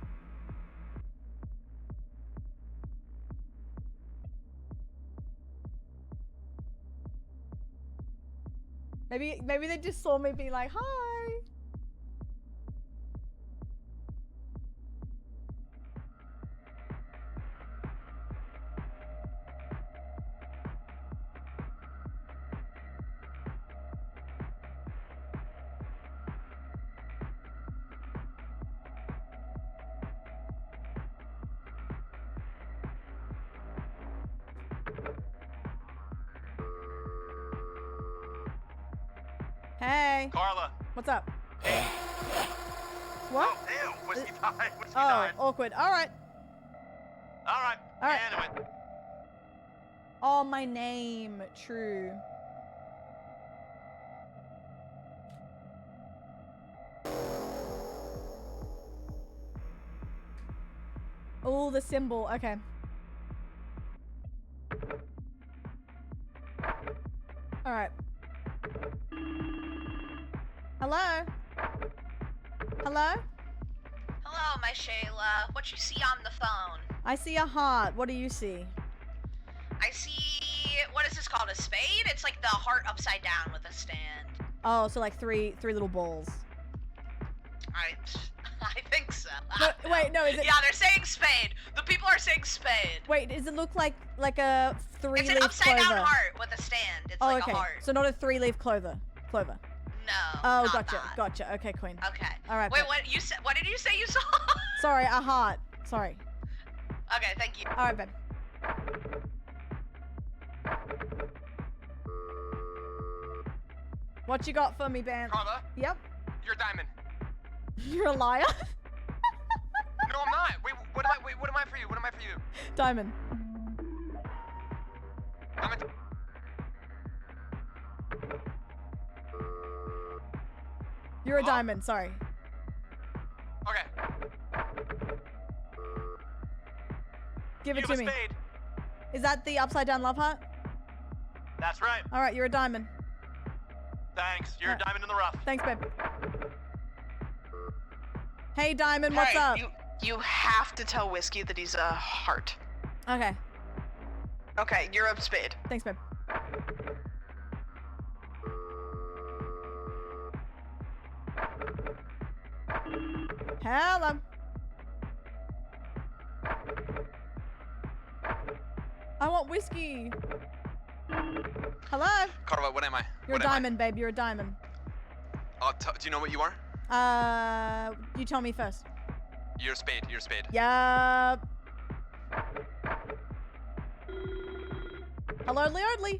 Maybe they just saw me be like, hi. Hey. Carla. What's up? Hey. What? Oh, ew. Whiskey died. Whiskey Oh, died. awkward. All right. All right. All right. Anyway. Oh, my name. True. Oh, the symbol. Okay. All right. Hello? Hello? Hello, my Shayla. What you see on the phone? I see a heart. What do you see? I see... What is this called? A spade? It's like the heart upside down with a stand. Oh, so like three little balls. I think so. No, wait, no, is it... Yeah, they're saying spade. The people are saying spade. Wait, does it look like a three-leaf It's an upside clover? down heart with a stand. It's Oh, like okay. a heart. So not a three-leaf clover. No. Oh, not gotcha, that. gotcha. Okay, queen. Okay. All right. Wait, bet. what you said? What did you say you saw? Sorry, a heart. Sorry. Okay, thank you. All right, babe. What you got for me, Ben? Carla? Yep. You're a diamond. You're a liar? No, I'm not. Wait, what am I for you? What am I for you? Diamond. I'm a... You're a diamond, sorry. Okay. Give it You to have a me. spade. Is that the upside down love heart? That's right. All right, you're a diamond. Thanks. You're a diamond in the rough. Thanks, babe. Hey, Diamond, what's Hey, up? You have to tell Whiskey that he's a heart. Okay. Okay, you're up spade. Thanks, babe. Hello. I want whiskey. Hello? Carla, what am I? You're a diamond, babe. You're a diamond. Do you know what you are? You tell me first. You're a spade. You're a spade. Yup. Hello, Leodley.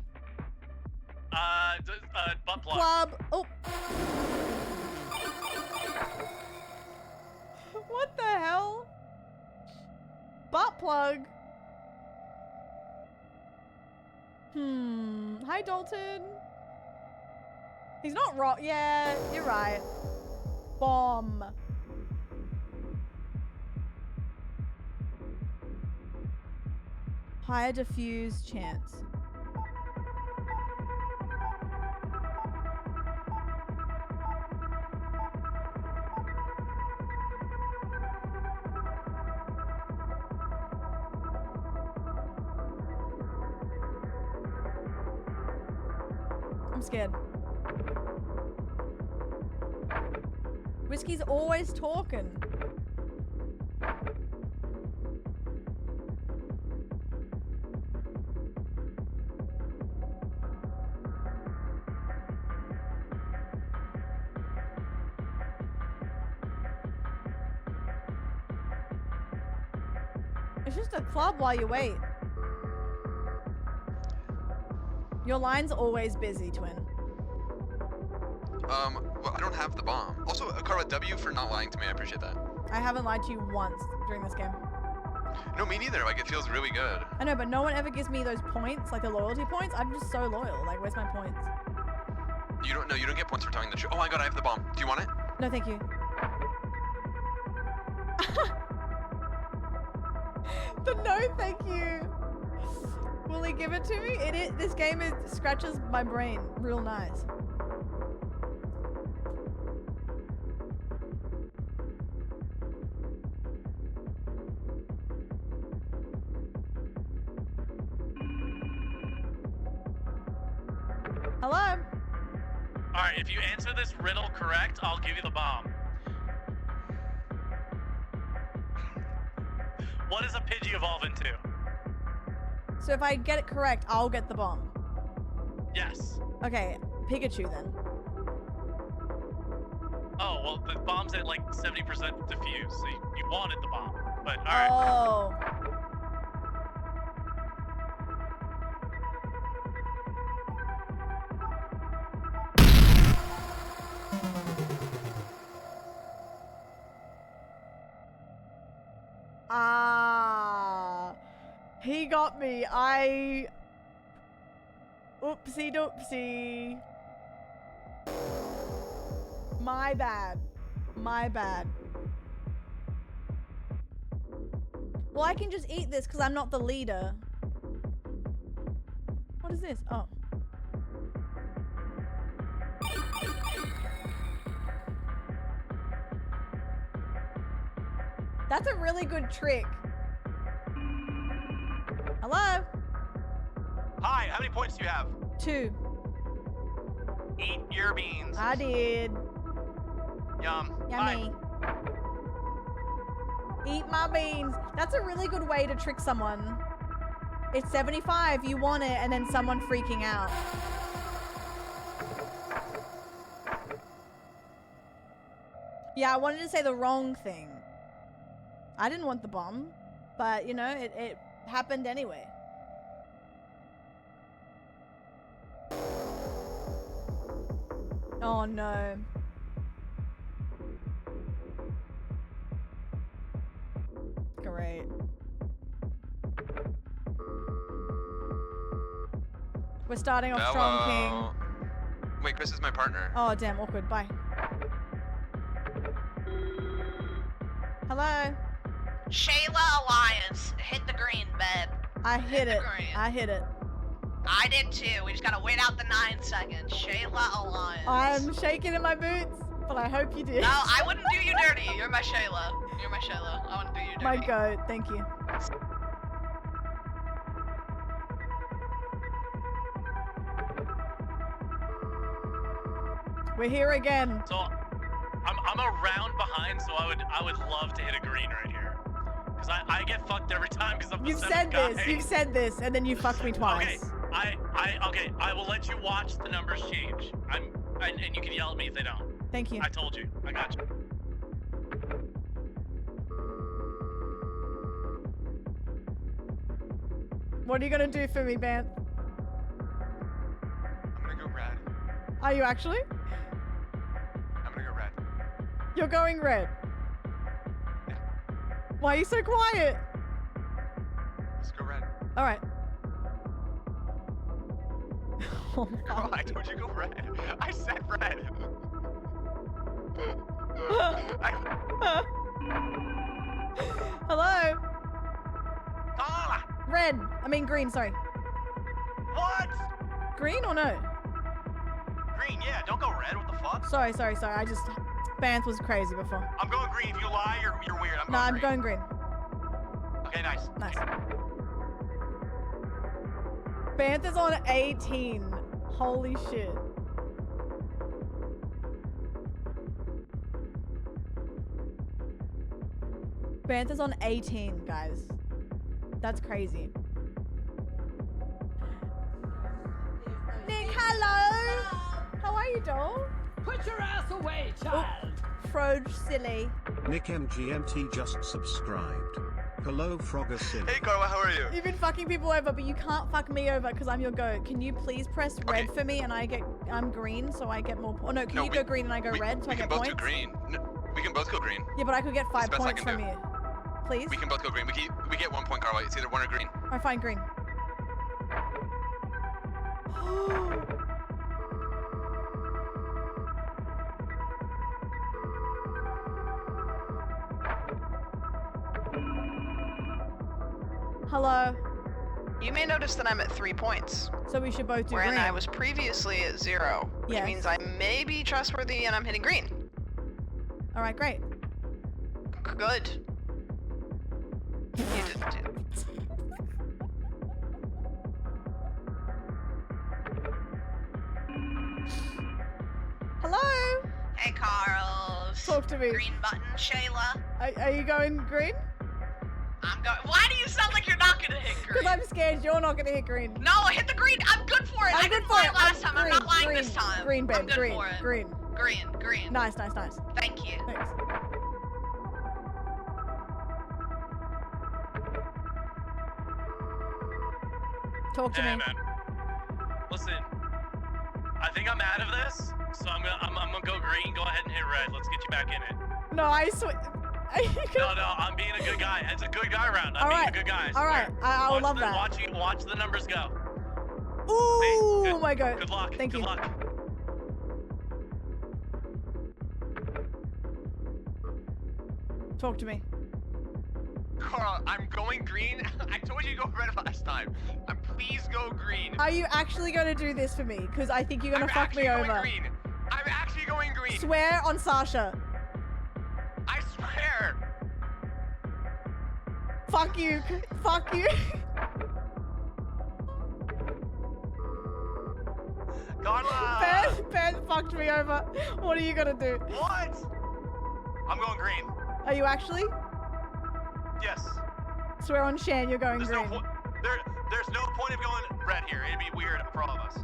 Butt plug. Club. Oh. What the hell? Butt plug. Hi, Dalton. He's not wrong. Yeah, you're right. Bomb. Higher diffuse chance. I'm scared. Whiskey's always talking. It's just a club while you wait. Your line's always busy, twin. Well, I don't have the bomb. Also, Carla, W for not lying to me. I appreciate that. I haven't lied to you once during this game. No, me neither. Like, it feels really good. I know, but no one ever gives me those points, like the loyalty points. I'm just so loyal. Like, where's my points? You don't get points for telling the truth. Oh my god, I have the bomb. Do you want it? No, thank you. The no, thank you. Will he give it to me? This game scratches my brain real nice. Hello? Alright, if you answer this riddle correct, I'll give you the bomb. What does a Pidgey evolve into? So if I get it correct, I'll get the bomb. Yes. Okay, Pikachu then. Oh, well, the bomb's at like 70% diffuse, so you wanted the bomb. But, alright. Oh. He got me. Oopsie doopsie. My bad. My bad. Well, I can just eat this because I'm not the leader. What is this? Oh. That's a really good trick. Hello? Hi, how many points do you have? 2. Eat your beans. I did. Yum. Yummy. Bye. Eat my beans. That's a really good way to trick someone. It's 75, you want it, and then someone freaking out. Yeah, I wanted to say the wrong thing. I didn't want the bomb, but you know, it happened anyway. Oh no. Great. We're starting off strong, King. Wait, Chris is my partner. Oh, damn, awkward. Bye. Hello? Shayla Alliance. Hit the green, babe. I hit it. Green. I hit it. I did too. We just gotta wait out the 9 seconds. Shayla Alliance. I'm shaking in my boots, but I hope you did. No, I wouldn't do you dirty. You're my Shayla. You're my Shayla. I wouldn't do you dirty. My goat. Thank you. We're here again. So, I'm a round behind, so I would love to hit a green right here. Because I get fucked every time because I'm the You've seventh said guy. this. You've said this, and then you fucked me twice. Okay. Okay, I will let you watch the numbers change. And you can yell at me if they don't. Thank you. I told you. I got you. What are you gonna do for me, Bant? I'm gonna go red. Are you actually? I'm gonna go red. You're going red. Why are you so quiet? Let's go red. All right. Girl, I told you go red. I said red. Hello. Carla. Red. I mean green. Sorry. What? Green or no? Green, yeah. Don't go red. What the fuck? Sorry. I just Banth was crazy before. I'm going green. If you lie, you're weird. I'm going green. Okay, nice. Nice. Banth is on 18. Holy shit. Banth is on 18, guys. That's crazy. Nick, hello! How are you, doll? Put your ass away, child! Froj silly. Nick MGMT just subscribed. Hello, Frogger Silly. Hey, Carla, how are you? You've been fucking people over, but you can't fuck me over because I'm your goat. Can you please press red for me and I'm green so I get more. Oh no, can you go green and I go red so I get points? We can both do green. No, we can both go green. Yeah, but I could get 5 That's the best I points can from do. you. Please? We can both go green. We get 1 point, Carla. It's either one or green. I find green. Hello. You may notice that I'm at 3 points. So we should both do wherein green. I was previously at 0, which Yes. means I may be trustworthy and I'm hitting green. All right, great. Good. You didn't do. Hello. Hey, Carls. Talk to me. Green button, Shayla. Are you going green? I'm going. Why do you sound like you're not gonna hit green? Because I'm scared you're not gonna hit green. No, hit the green. I'm good for it. I didn't lie last time. I'm not lying this time. Green, babe. I'm good Green. for it. Green. Green. Nice. Thank you. Thanks. Talk to Hey, me. man. Listen, I think I'm out of this, so I'm gonna go green. Go ahead and hit red. Let's get you back in it. No, I swear. No, I'm being a good guy. It's a good guy round. I'm All being right. a good guy. All right. I would love that. Watch the numbers go. Ooh, my god. Good luck. Thank you. Good luck. Talk to me. Carl, I'm going green. I told you to go red last time. Please go green. Are you actually going to do this for me? Because I think you're going to fuck me over. I'm actually going green. Swear on Sasha. I swear. Fuck you. Fuck you. Carla. Ben fucked me over. What are you going to do? What? I'm going green. Are you actually? Yes. Swear on Shan you're going There's green. there's no point of going red here. It'd be weird for all of us.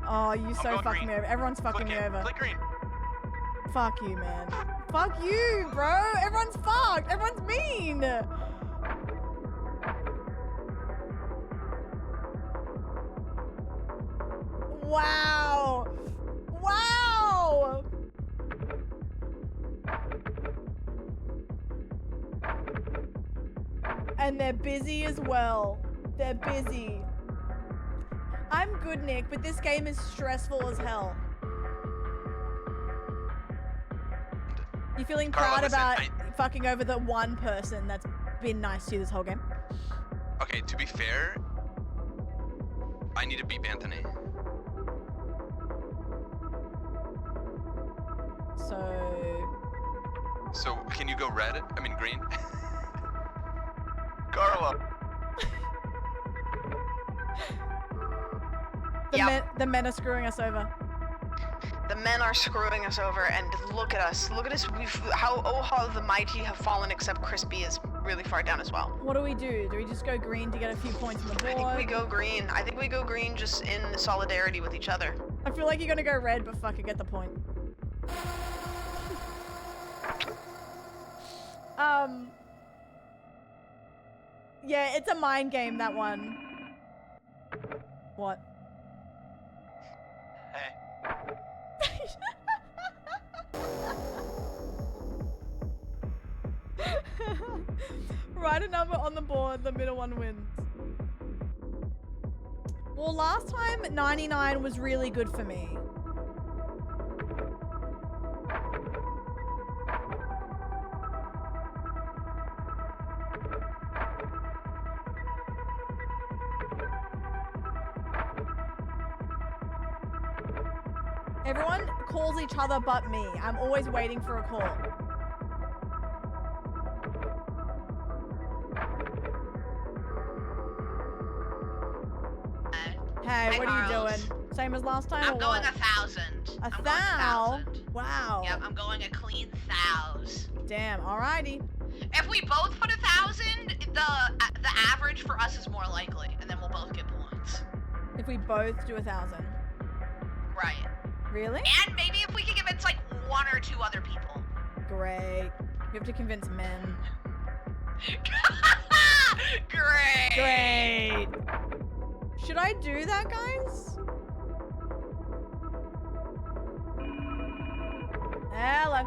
Oh, you so going fucking green. me over. Everyone's fucking Click me it. over. Click green. Fuck you, man. Fuck you, bro. Everyone's fucked. Everyone's mean. Wow. Wow. And they're busy as well. They're busy. I'm good, Nick, but this game is stressful as hell. You feeling Carla, proud listen, about fucking over the one person that's been nice to you this whole game? Okay, to be fair, I need to beat Anthony. So can you go red? I mean green? Carla. The men are screwing us over. The men are screwing us over, and look at us. Look at us. How the mighty have fallen, except Crispy is really far down as well. What do we do? Do we just go green to get a few points on the board? I think we go green. I think we go green just in solidarity with each other. I feel like you're gonna go red, but fuck it, get the point. Yeah, it's a mind game, that one. What? Write a number on the board, the middle one wins. Well, last time 99 was really good for me. Everyone calls each other but me. I'm always waiting for a call. Hey, what are you doing? Same as last time? I'm or going what? 1,000. A I'm going thou? 1,000. Wow. Yep, I'm going a clean 1,000. Damn, alrighty. If we both put 1,000, the average for us is more likely, and then we'll both get points. If we both do 1,000. Right. Really? And maybe if we can convince like 1 or 2 other people. Great. You have to convince men. Great. Great. Should I do that, guys? Hello.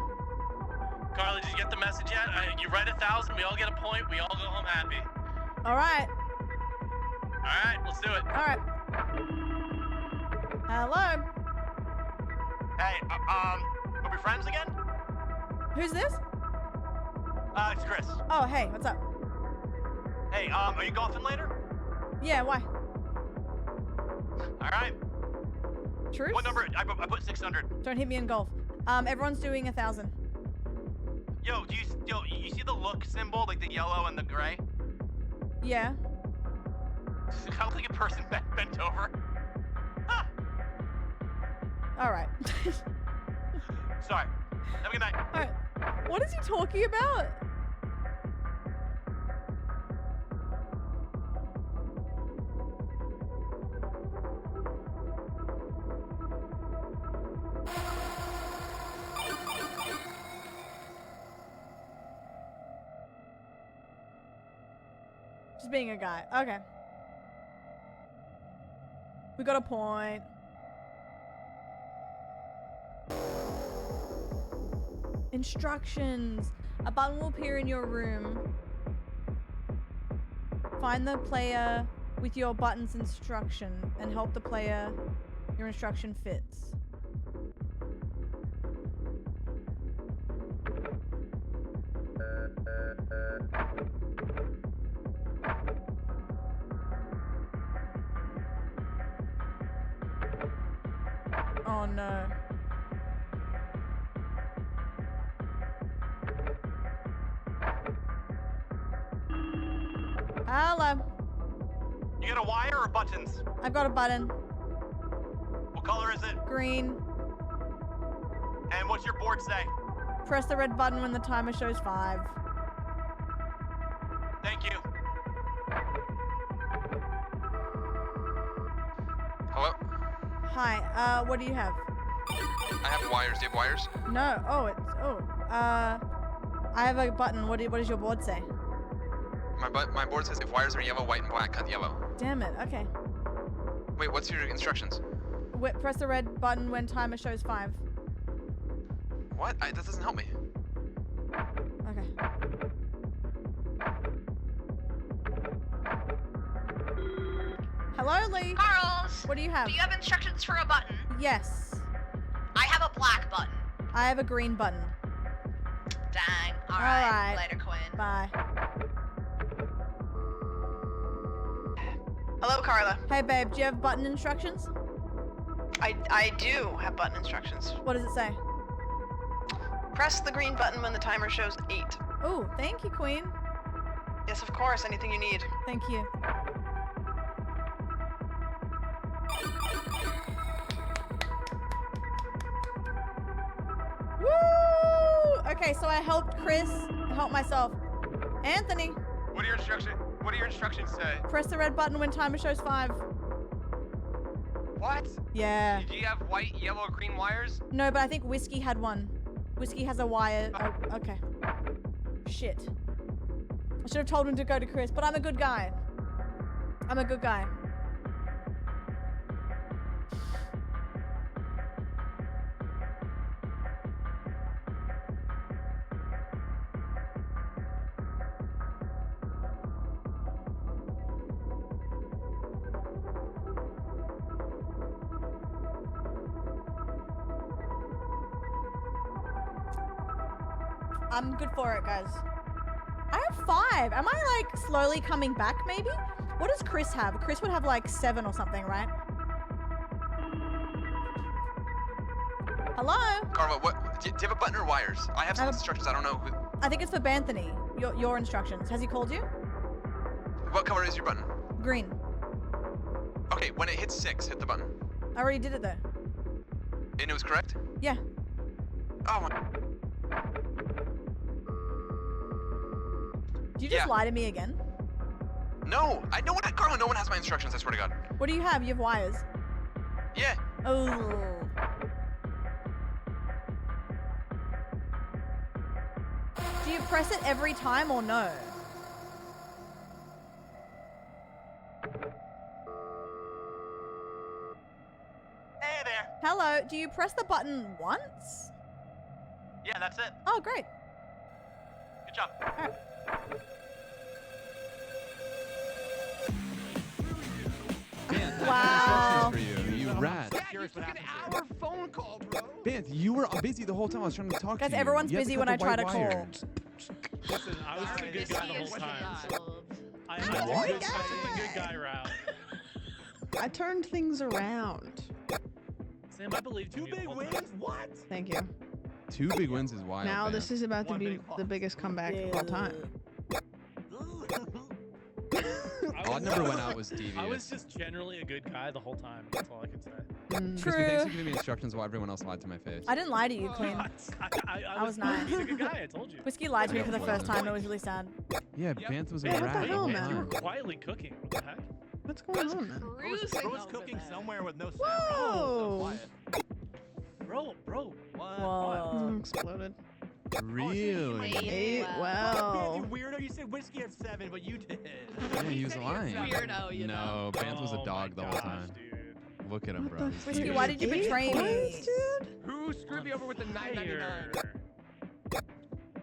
Carly, did you get the message yet? You read 1,000, we all get a point, we all go home happy. All right. All right, let's do it. All right. Hello. Hey, are we friends again? Who's this? It's Chris. Oh, hey, what's up? Hey, are you golfing later? Yeah, why? All right. Truce? What number? I put 600. Don't hit me in golf. Everyone's doing 1,000. Yo, do you see the look symbol, like the yellow and the gray? Yeah. I look like a person bent over. Ah. All right. Sorry. Have a good night. All right. What is he talking about? Just being a guy. Okay. We got a point. Instructions. A button will appear in your room. Find the player with your button's instruction and help the player your instruction fits. Oh no. Hello. You got a wire or buttons? I've got a button. What color is it? Green. And what's your board say? Press the red button when the timer shows 5. Thank you. Hello? Hi, what do you have? I have wires. Do you have wires? No, I have a button. What does your board say? My board says if wires are yellow, white, and black, cut yellow. Damn it, okay. Wait, what's your instructions? Press the red button when timer shows 5. What? That doesn't help me. Okay. Hello, Lee. Carls. What do you have? Do you have instructions for a button? Yes. I have a black button. I have a green button. Dang. All Alright. right. Later, Quinn. Bye. Hello, Carla. Hey, babe, do you have button instructions? I do have button instructions. What does it say? Press the green button when the timer shows 8. Oh, thank you, Queen. Yes, of course. Anything you need. Thank you. Woo! Okay, so I helped Chris help myself. Anthony, What do your instructions say? press the red button when timer shows 5. What? Yeah. Do you have white, yellow, green wires? No, but I think Whiskey had one. Whiskey has a wire. Oh, okay. Shit. I should have told him to go to Chris, but I'm a good guy. I'm a good guy. I'm good for it, guys. I have 5. Am I like slowly coming back maybe? What does Chris have? Chris would have like 7 or something, right? Hello? Karma, what? Do you have a button or wires? I have some instructions. I don't know who. I think it's for Banthony. Your instructions. Has he called you? What color is your button? Green. Okay, when it hits 6, hit the button. I already did it though. And it was correct? Yeah. Oh my. Did you just lie to me again? No, Karma, no one has my instructions, I swear to God. What do you have? You have wires. Yeah. Oh. Do you press it every time or no? Hey there. Hello, do you press the button once? Yeah, that's it. Oh, great. Good job. Wow. For you, you rat. Our phone call, bro. Banth, you were busy the whole time I was trying to talk Guys, to you. everyone's You had busy cut when the I try white to call. wire. Listen, I was the good guy the whole time. I took the good guy route. I turned things around. Sam, I believe 2 big wins. What? Thank you. 2 big wins is wild. Now man. this is about to be the biggest comeback of all time. Odd number went out was devious. I was just generally a good guy the whole time. That's all I can say. Crispy, thanks for giving me instructions while everyone else lied to my face. I didn't lie to you, Queen. I was nice. He's a good guy, I told you. Whiskey lied to me for the first time. It was really sad. Yeah, Banth was a Hey, what rat the hell, whole man? You were time. quietly cooking. What the heck? What's going on, man? Bro's cooking somewhere with no sound. Whoa! Bro. Whoa. Exploded. Really? 8. Wow. You weirdo, you said Whiskey had 7, but you did. Yeah, he was lying. Weirdo, you No, Banth was a dog the whole time. Look at him, bro. He's Whiskey, huge. why did you betray me? Who screwed me over with the 999?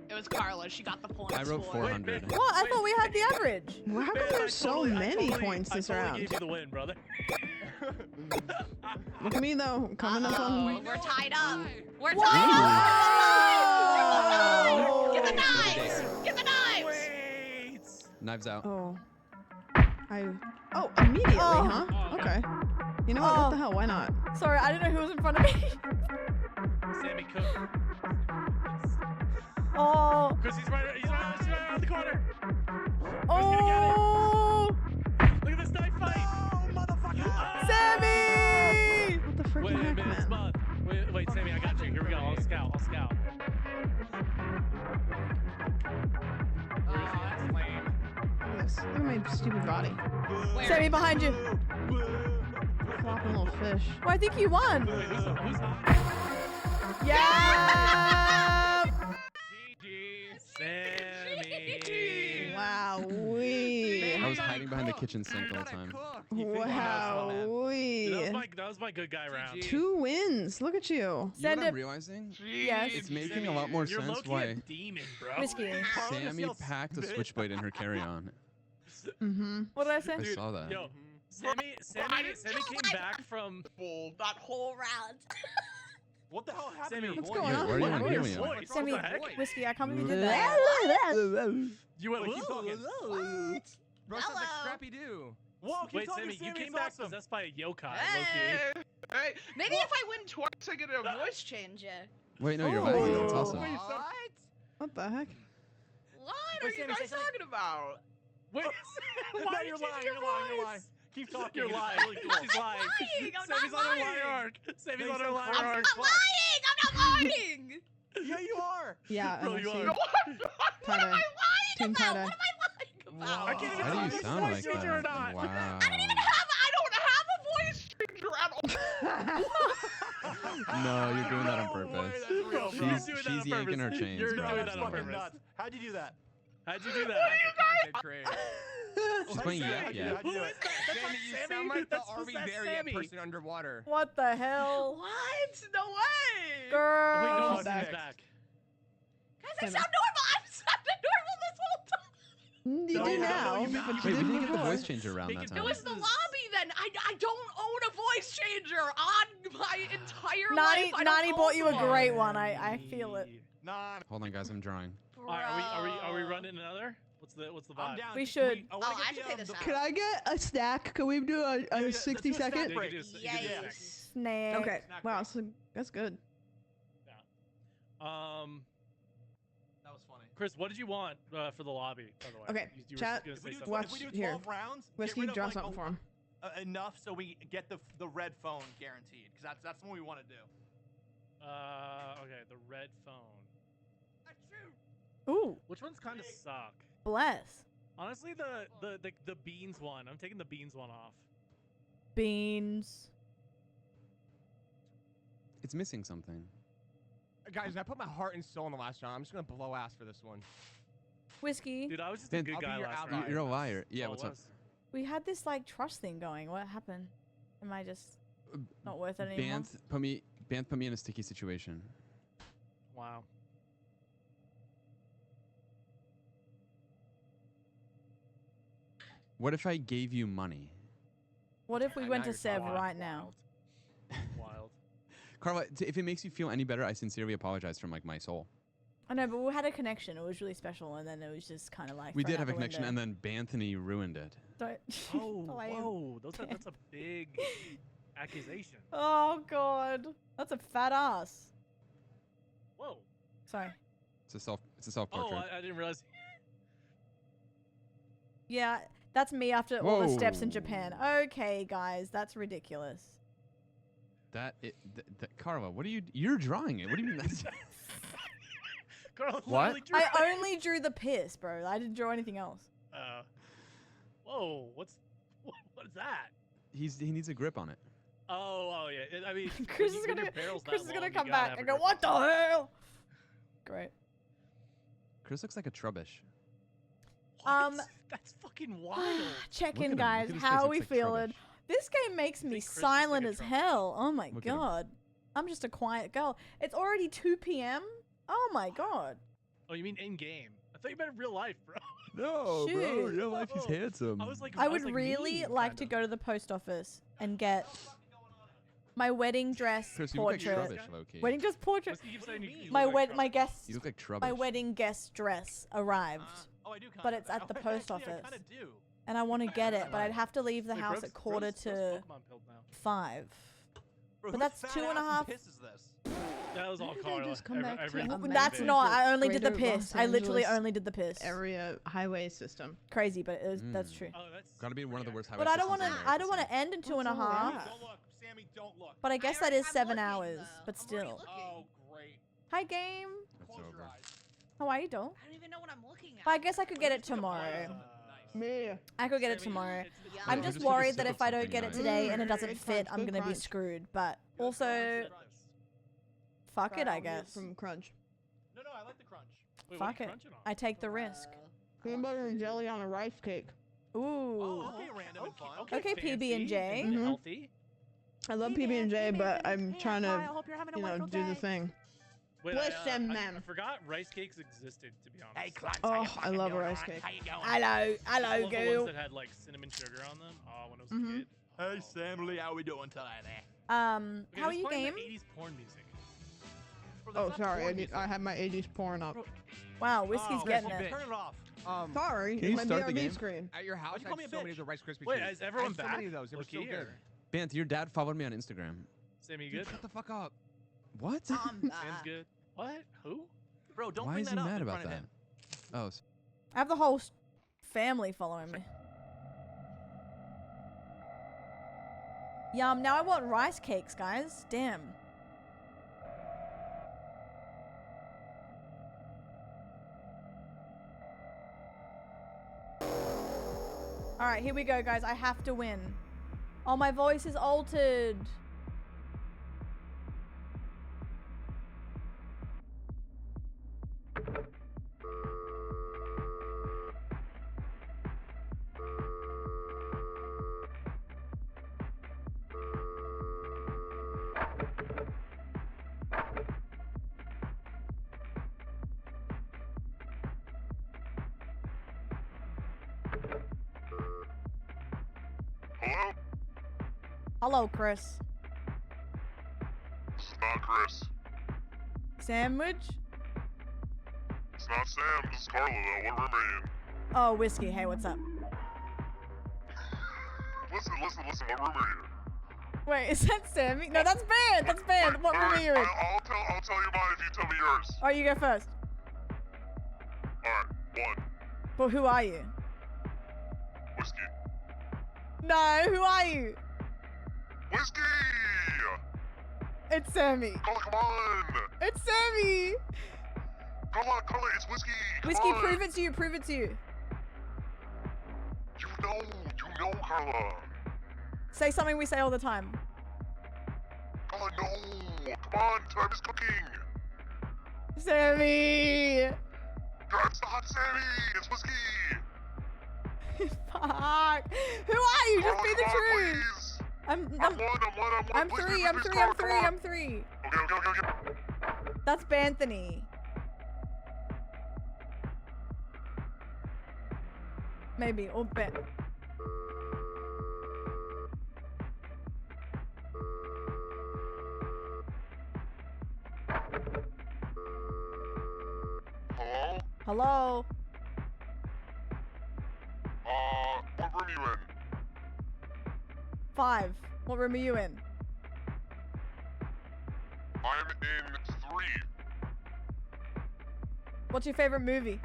It was Carla. She got the points. I wrote 400. What? I thought we had the average. Well, how come there's so many points this I round? gave you the win, brother. Look at me though, coming up on. We're tied up. We're Whoa! tied up. Get the knives. Get the knives. Knives out. Oh. Oh, immediately, huh? Okay. You know what? What the hell? Why not? Sorry, I didn't know who was in front of me. Sammy Cook. Oh. Because he's right around the corner. Oh. Look at this knife fight. Oh, motherfucker. Sammy! What the frick Wait a heck, minute, man? Spud. Wait, Sammy, I got you. Here we go. I'll scout. That's lame. Look at this. Look at my stupid body. Sammy, behind you. Flopping little fish. Oh, I think you won. Wait, who's Yeah. Sammy. Wow. I was hiding behind the kitchen sink all the time. Wow. That was my good guy round. 2 wins. Look at you. You know Send what it. I'm realizing? Yes. It's making a lot more You're sense low-key why a demon, bro. Whiskey. Sammy packed a switchblade in her carry-on. Mm-hmm. What did I say? I saw that. Yo, Sammy came back from That whole round. What the hell happened? Sammy. to your What's voice? going on? Where are you on Voice, helium? voice. Sammy, What the heck? Whiskey, I can't believe you did that. You went. Wait, keep talking. Bro sounds like Scrappy Doo. Whoa, keep Wait, talking. Sammy, you Sammy, came it's back awesome. possessed by a yokai, Hey, low-key. hey. Maybe if I win twice, I get a voice changer. Wait, no, you're Oh. lying. That's awesome. What? What the heck? What Wait, are you Sammy, guys say talking about? Wait, No, why you're did you lying. change your You're lying. You're voice? lying. Keep talking. You're It's lying. really cool. She's lying. lying. I'm Sammy's not on her liar lying. arc. Sammy's No, on you her said liar I'm arc. I'm lying. I'm not lying. Yeah, you are. Yeah, Bro, I you see. are. Why am I lying? Team tie dye. I can't even How do tell you if it's sound voice like changer or that? not. Wow. No, you're doing that on purpose. She's yanking her chains, You're bro. doing that on Fucking purpose. nuts. How'd you do that? How'd you do that? She's playing Yak Yak. How'd you do it? Jamie, you Sammy? sound like the That's Are We that's There Sammy. Yet person underwater. What the hell? What? No way. Girl. Wait, no, Oh, she's back. back. Guys, I sound normal. I'm sounding normal this whole time. You No, do no, now. you but Wait, you we didn't didn't get the before. voice changer around that It It time. was the lobby then. I don't own a voice changer on my entire Nani, life. I don't Nani bought own you a one. great one. I feel it. Nah, Hold on, guys, I'm drawing. All right, are we running another? What's the vibe? I'm down. We should. I wanna Oh, I get should take this the- out. Can I get a snack? Can we do a let's 60 do a snack second? break. You can do a second. Yes. Snack. Okay. Snack Wow, break. so that's good. That was funny. Chris, what did you want for the lobby, by the way? Okay, You were chat, gonna If say we do, something. if we do Here. 12 rounds, get Whiskey, rid of, draw like, something for him. Enough so we get the red phone guaranteed, because that's what we want to do. Okay, the red phone. Ooh, Which ones kind of suck? bless. Honestly, the beans one. I'm taking the beans one off. Beans. It's missing something. Guys, I put my heart and soul in the last round. I'm just gonna blow ass for this one. Whiskey. Dude, I was just a Ben, good I'll be guy your last ally. round. You're a liar. Yeah, That's what's all it up? was. We had this like trust thing going. What happened? Am I just not worth it anymore? Banth put me in a sticky situation. Wow. What if I gave you money? What if we Yeah, went now to you're Sev talking. right now? Wild. Carla, if it makes you feel any better, I sincerely apologize from like my soul. I know, but we had a connection. It was really special, and then it was just kind of like We thrown did have out a the connection, window. and then Banthony ruined it. Don't. Oh, Lame. whoa. That's a big accusation. Oh god, that's a fat ass. Whoa. Sorry. It's a self Oh, portrait. I didn't realize. Yeah, that's me after all the steps in Whoa. Japan. Okay, guys, that's ridiculous. Carla, what are you're drawing it? What do you mean that's Carl What? literally drew I it. only drew the piss, bro. I didn't draw anything else. Whoa, what is that? he needs a grip on it. Oh yeah. I mean, Chris is gonna come back and go, "What the hell?" Great. Chris looks like a trubbish. That's fucking wild. Check Look in, at him. guys. Look at his How face. are Looks we like feeling? trubbish. This game makes me Chris looks silent like as a hell. Oh my Look at him. god. I'm just a quiet girl. It's already 2 p.m. Oh my god. Oh, you mean in game? I thought you meant in real life, bro. No, bro, Shoot. real life he's handsome. I was like, I would really like to go to the post office and get my wedding dress Chris, you look like portrait. trubbish, low-key. Wedding dress portrait. You keep saying you My look like my guest You look like my trubbish. wedding guest dress arrived. Oh, I do. But it's at the post Actually, office. I kind of do. And I want to get it, but I'd have to leave the Wait, house Grove's- at quarter Grove's to Pokemon pilled now. 5. Bro, But whose that's fat 2.5 ass piss is this? That was all Why did I Carla. just come back to Every- Well, That's Amazing. not. I only did the Greater piss. Los I literally Angeles only did the piss. Area highway system. Crazy, but it was, that's true. Oh, that's. Gotta be one of the worst. But I don't want to. I don't want to end in 2.5. Don't look, Sammy. Don't look. But I guess that is 7 hours. But still. Oh, great. Hi, game. It's Close your over. eyes. How are you, doll? I don't even know what I'm looking at. But I guess I could get it tomorrow. Me. I could get it tomorrow. Yeah. I'm you just just took a worried sip that of if I don't something get it nice. today and it doesn't Good fit, crunch, I'm good gonna be crunch. screwed. But also, fuck it, I guess. From Crunch. No, I like the crunch. Wait, what are Fuck you it. crunching on? I take the risk. Peanut butter and jelly on a rice cake. Ooh. Oh, okay, random and fun. Okay, PB&J. fancy and Mhm. Healthy. I love PB&J, but I'm trying to, hope you're having a you know, wonderful do the day. thing. Wait, Listen, I man. forgot rice cakes existed, to be honest. Hey, Clutch. Oh, I love a rice cake. Hello, I hello, love the girl. ones that had like cinnamon sugar on them. Oh, when I was a Mhm. kid. Hey, Sammy, how we doing today? Okay, How are let's you, play game? the 80s porn music. Bro, Oh, that's not sorry. porn I have my 80s pouring up. Wow, whiskey's Oh, getting Turn it. it off. Sorry. Can you it's my start the BRB game? screen. At your house, you I call me had a so many bitch? of the Rice Krispie Wait, treats. is everyone I had so back? many of those. They were so Look good. here. Banth, your dad followed me on Instagram. Sammy, you Dude, good? shut the fuck up. What? I'm Sam's good. What? Who? Bro, don't Why bring is that he up mad in about front of that? him. Oh, I have the whole family following me. Yum, now I want rice cakes, guys. Damn. All right, here we go, guys. I have to win. Oh, my voice is altered. Hello? Hello, Chris. This is not Chris. Sandwich? It's not Sam. This is Carla, though. What room are you in? Oh, Whiskey. Hey, what's up? Listen. What room are you? Wait, is that Sammy? No, that's Band. That's Band. What room are you in? I'll tell you mine if you tell me yours. All right, you go first. Alright, 1. Well, who are you? Whiskey. No, who are you? Whiskey! It's Sammy. Carla, come on! It's Sammy! Carla, it's Whiskey! Whiskey, Come on. prove it to you, prove it to you. You know, Carla. Say something we say all the time. Carla, no! Come on, time is cooking! Sammy! It's not Sammy! It's Whiskey! Fuck! Who are you? Just Carla, be the come on, truth! please. I'm Please, three, please, I'm please, three, Carla, I'm three, come on. I'm three. Okay. That's Banthony. Maybe, or Ben. Hello? Hello? What room are you in? 5. What room are you in? I'm in 3. What's your favorite movie?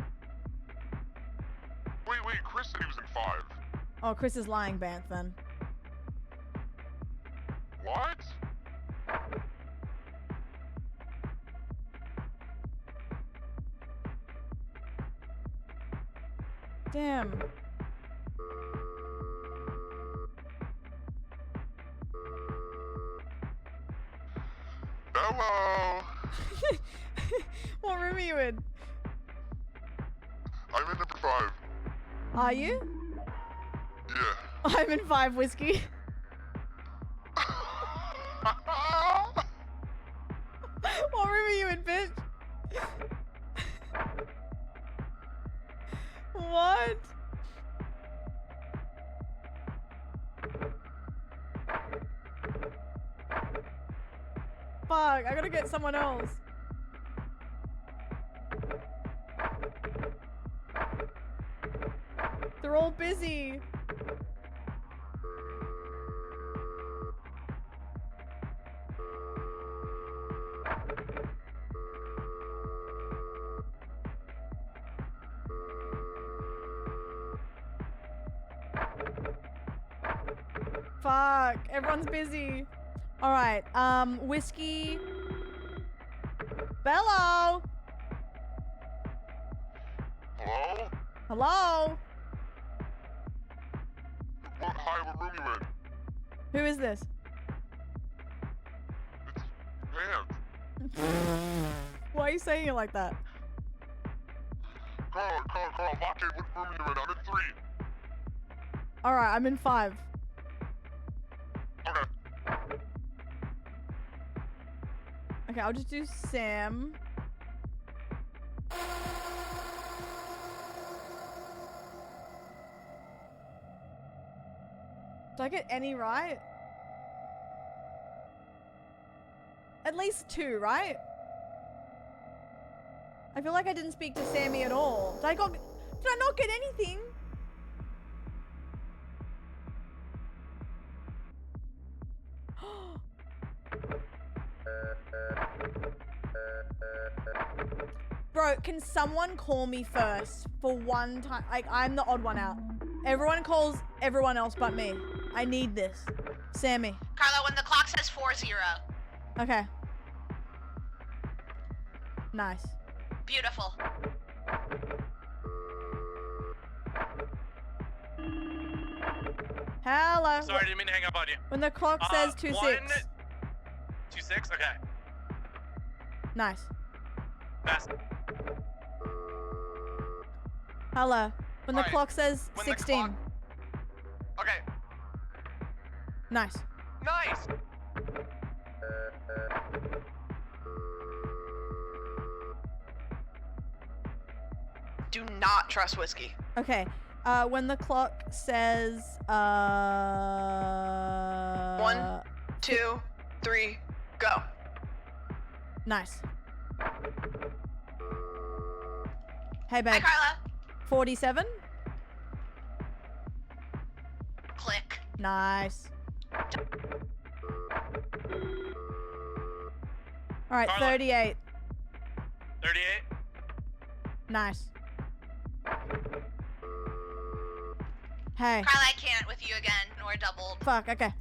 Wait, Chris said he was in 5. Oh, Chris is lying, Banth, then. What? Damn. Hello? What room are you in? I'm in number 5. Are you? Yeah. I'm in 5, Whiskey. What room are you in, bitch? What? Fuck, I gotta get someone else. They're all busy. Fuck, everyone's busy. All right, Whiskey. Bello. Hello? Hello? Hi, what room you in? Who is this? Damn. Why are you saying it like that? Carl, lock in. What room are you in? I'm in 3. All right, I'm in 5. Okay. Okay, I'll just do Sam. Did I get any right? At least 2, right? I feel like I didn't speak to Sammy at all. Did I not get anything? Bro, can someone call me first for one time? Like, I'm the odd one out. Everyone calls everyone else but me. I need this. Sammy. Carla, when the clock says 4-0. Okay. Nice. Beautiful. Hello. Sorry, didn't mean to hang up on you. When the clock says 2-6. 2-6? Okay. Nice. Fast. Hello. When the Alright, clock says when the 16. Okay. Nice. Nice. Do not trust whiskey. Okay. When the clock says 1, 2, 3, go. Nice. Hey babe. Hi, Carla. 47. Click. Nice. All right, Carla. 38. 38. Nice. Hey. Carla, I can't with you again, nor doubled. Fuck, okay.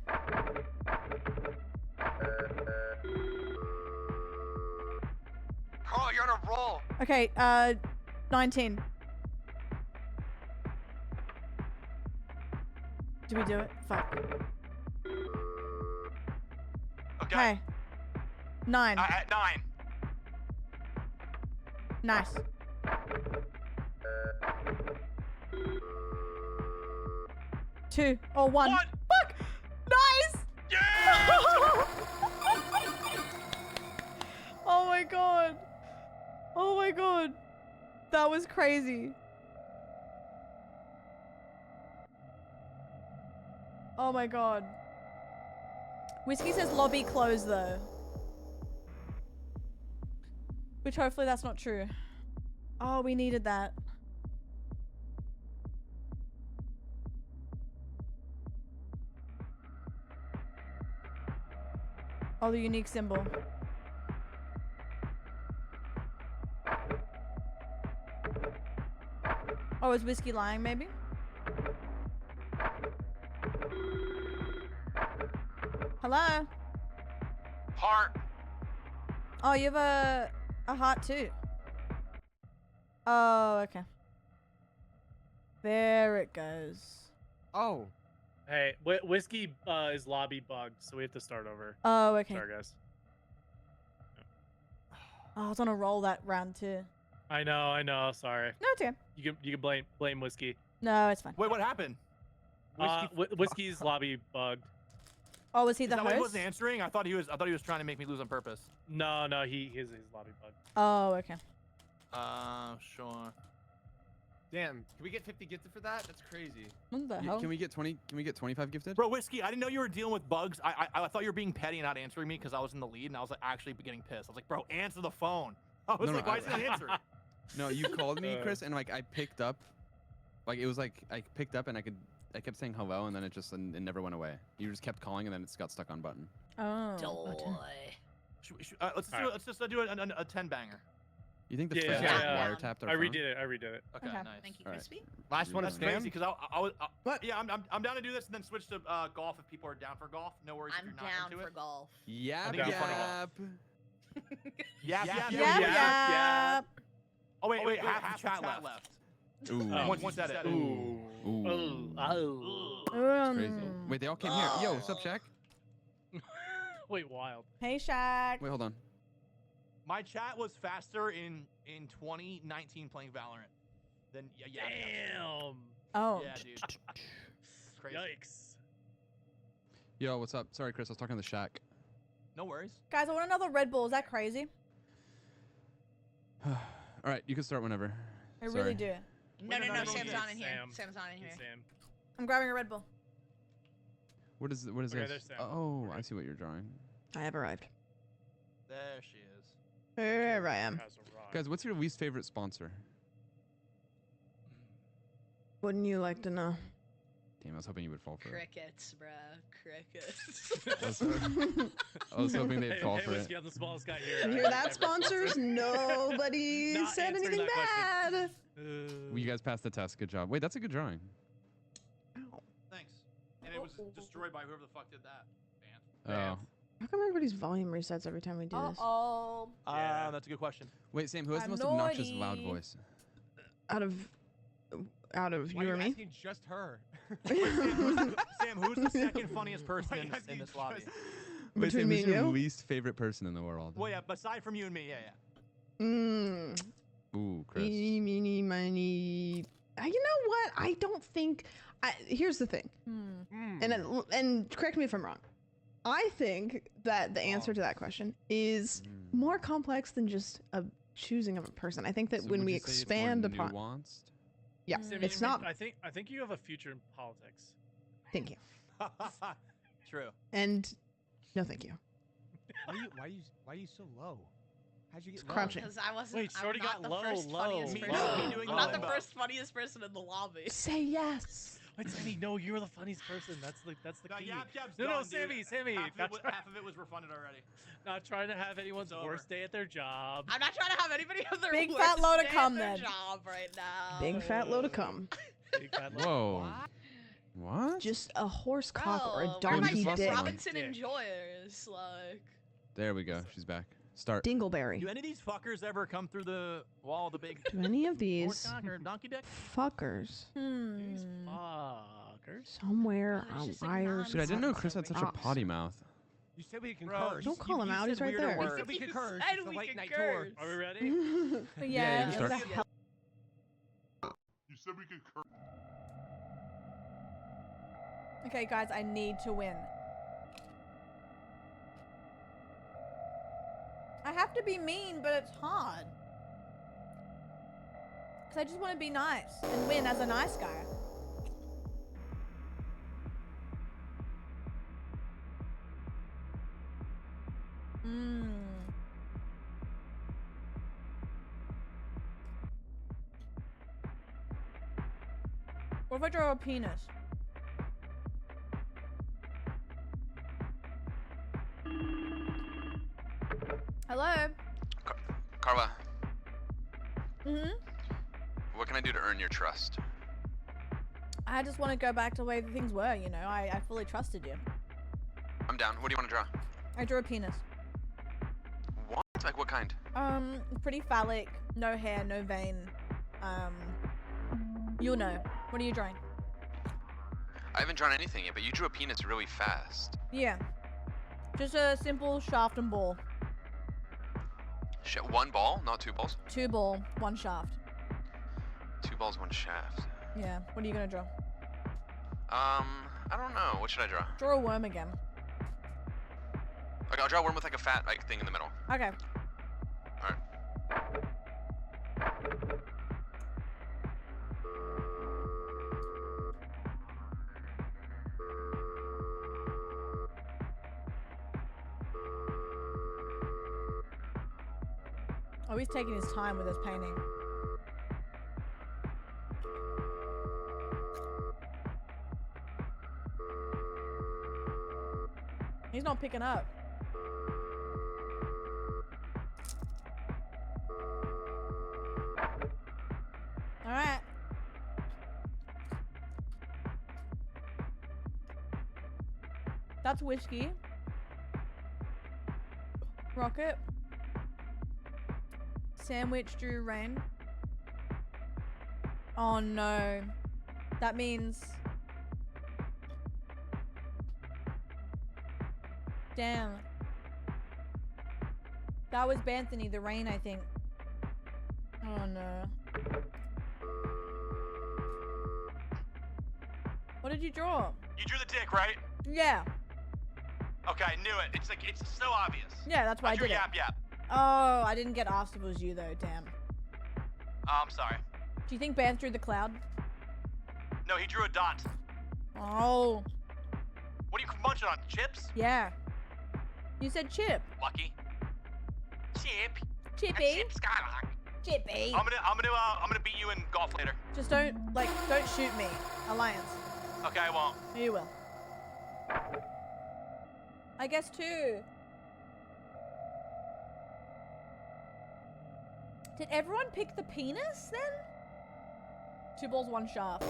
Carl, you're on a roll. Okay, 19. Do we do it? Fuck. Okay. Hey. 9. At 9. Nice. Two or one. Fuck! Nice! Yeah! Oh my god. Oh my god. That was crazy. Oh my god. Whiskey says lobby closed though. Which hopefully that's not true. Oh, we needed that. Oh, the unique symbol. Oh, is Whiskey lying maybe? Hello? Heart. Oh, you have a heart too. Oh, okay. There it goes. Oh. Hey, Whiskey is lobby bugged, so we have to start over. Oh, okay. Sorry, guys. Oh, I was on a roll that round too. I know. Sorry. No, it's okay. You can blame Whiskey. No, it's fine. Wait, what happened? Whiskey's lobby bugged. Oh, was he Is the that why he host? wasn't answering? I thought he was trying to make me lose on purpose. No, his lobby bugged. Oh, okay. Sure. Damn, can we get 50 gifted for that? That's crazy. What the Yeah, hell? can we get 20? Can we get 25 gifted? Bro, Whiskey, I didn't know you were dealing with bugs. I thought you were being petty and not answering me because I was in the lead, and I was like actually getting pissed. I was like, bro, answer the phone. I was like, why is he not answering? No, you called me, Chris, and like I picked up. Like it was like I picked up and I kept saying hello, and then it never went away. You just kept calling, and then it got stuck on button. Oh. Let's just do a 10 banger. You think the Yeah, fridge yeah, is yeah. wiretapped our I phone? redid it. Okay, nice. Thank you, All right. Crispy. Last one That's is Sam? crazy because yeah, I'm down to do this and then switch to golf if people are down for golf. No worries if I'm you're not down into for it. golf. Yap, I'm down for yap. Yap. Oh wait, half the chat left. Ooh. Once you said it. Ooh. It's Crazy. Wait, they all came here. Yo, what's up, Shaq? Wait, wild. Hey, Shaq. Wait, hold on. My chat was faster in 2019 playing Valorant than Damn. Oh. Yeah, dude. It's crazy. Yikes. Yo, what's up? Sorry, Chris. I was talking to the Shaq. No worries. Guys, I want another Red Bull. Is that crazy? All right, you can start whenever. I really do. No, Sam's Sam. on in here. Sam's on in here. Sam. I'm grabbing a Red Bull. What is Okay, this? there's Sam. Oh, I see what you're drawing. I have arrived. There she is. There I am. Guys, what's your least favorite sponsor? Wouldn't you like to know? Damn, I was hoping you would fall for it. Crickets, bro. Crickets. I was hoping they'd fall Hey, for it. Whiskey, I'm the smallest guy here. You hear that, sponsors? Nobody Not said answering anything that bad. Well, you guys passed the test. Good job. Wait, that's a good drawing. Thanks. And it was destroyed by whoever the fuck did that. Oh. How come everybody's volume resets every time we do this? Oh. That's a good question. Wait, Sam, who has the I'm most obnoxious naughty. loud voice? Out of out of Why you are or you me? asking just her? Sam, who's the second funniest person in this lobby? Wait, Between Sam, me who's and your you? least favorite person in the world? Well, yeah, aside from you and me, yeah. Mm. Ooh, Chris. Eeny, meeny, miny. You know what? I don't think. Here's the thing, and correct me if I'm wrong. I think that the answer to that question is more complex than just a choosing of a person. I think that So when would we you say it's expand more upon, nuanced? yeah, Sammy, it's not. I think you have a future in politics. Thank you, True. and no, thank you. Why are you so low? How'd you get It's low? crouching. Because I wasn't. Wait, Shorty I'm not got the low, first low. funniest Me person. doing I'm not the low. first funniest person in the lobby. Say yes. Wait, Sammy, no, you're the funniest person. That's the key. Yap Yap's No, done, Sammy, dude. Sammy. Half of it was refunded already. Not trying to have anyone's It's over. worst day at their job. I'm not trying to have anybody on their Big worst fat load of day at cum, their then. job right now. Big fat load of cum. Big fat load. Whoa. What? Just a horse cock or a Bro, where are my donkey just dick. lost Robinson Dick. enjoyers? Like, There we go. She's back. Start. Dingleberry. Do any of these fuckers ever come through the wall of the big Do any of horse these cock or donkey dick? fuckers These fuckers. somewhere Oh, it's just on like wires? Dude, I didn't know Chris had such a Ops. potty mouth. You said we could Bro, curse. Don't call him out. He's right there. You said we could curse. said It's the we late could night tour. curse. Are we ready? Yeah, you can it's start. a hell- You said we could curse. Okay, guys, I need to win. I have to be mean, but it's hard. Because I just want to be nice and win as a nice guy. What if I draw a penis? Hello? Carla, Mm-hmm. what can I do to earn your trust? I just want to go back to the way things were, you know? I fully trusted you. I'm down. What do you want to draw? I drew a penis. What? Like what kind? Pretty phallic, no hair, no vein. You'll know. What are you drawing? I haven't drawn anything yet, but you drew a penis really fast. Yeah. Just a simple shaft and ball. One ball, not two balls? 2 ball, 1 shaft. 2 balls, 1 shaft. Yeah. What are you gonna draw? I don't know. What should I draw? Draw a worm again. Okay, I'll draw a worm with like a fat like thing in the middle. Okay. Alright. Oh, he's taking his time with his painting. He's not picking up. All right. That's whiskey. Rocket. Sandwich drew rain. Oh no. That means... Damn. That was Banthony, the rain, I think. Oh no. What did you draw? You drew the dick, right? Yeah. Okay, I knew it. It's like, it's so obvious. Yeah, that's why I drew did it. Yap Yap. Oh, I didn't get asked if it was you though, damn. Oh, I'm sorry. Do you think Banth drew the cloud? No, he drew a dot. Oh. What are you munching on? Chips? Yeah. You said chip. Lucky. Chip. Chippy. Chip Skylark. Chippy. I'm gonna beat you in golf later. Just don't shoot me. Alliance. Okay, I won't. You will. I guess 2. Did everyone pick the penis then? 2 balls, 1 shaft.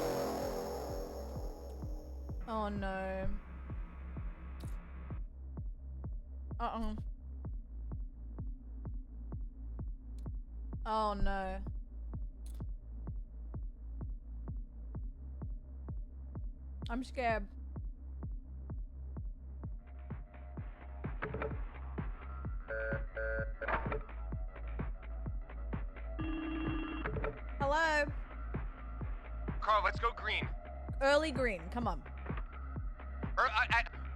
Oh no. Uh-oh. Oh no. I'm scared. Hello. Carl, let's go green. Early green. Come on.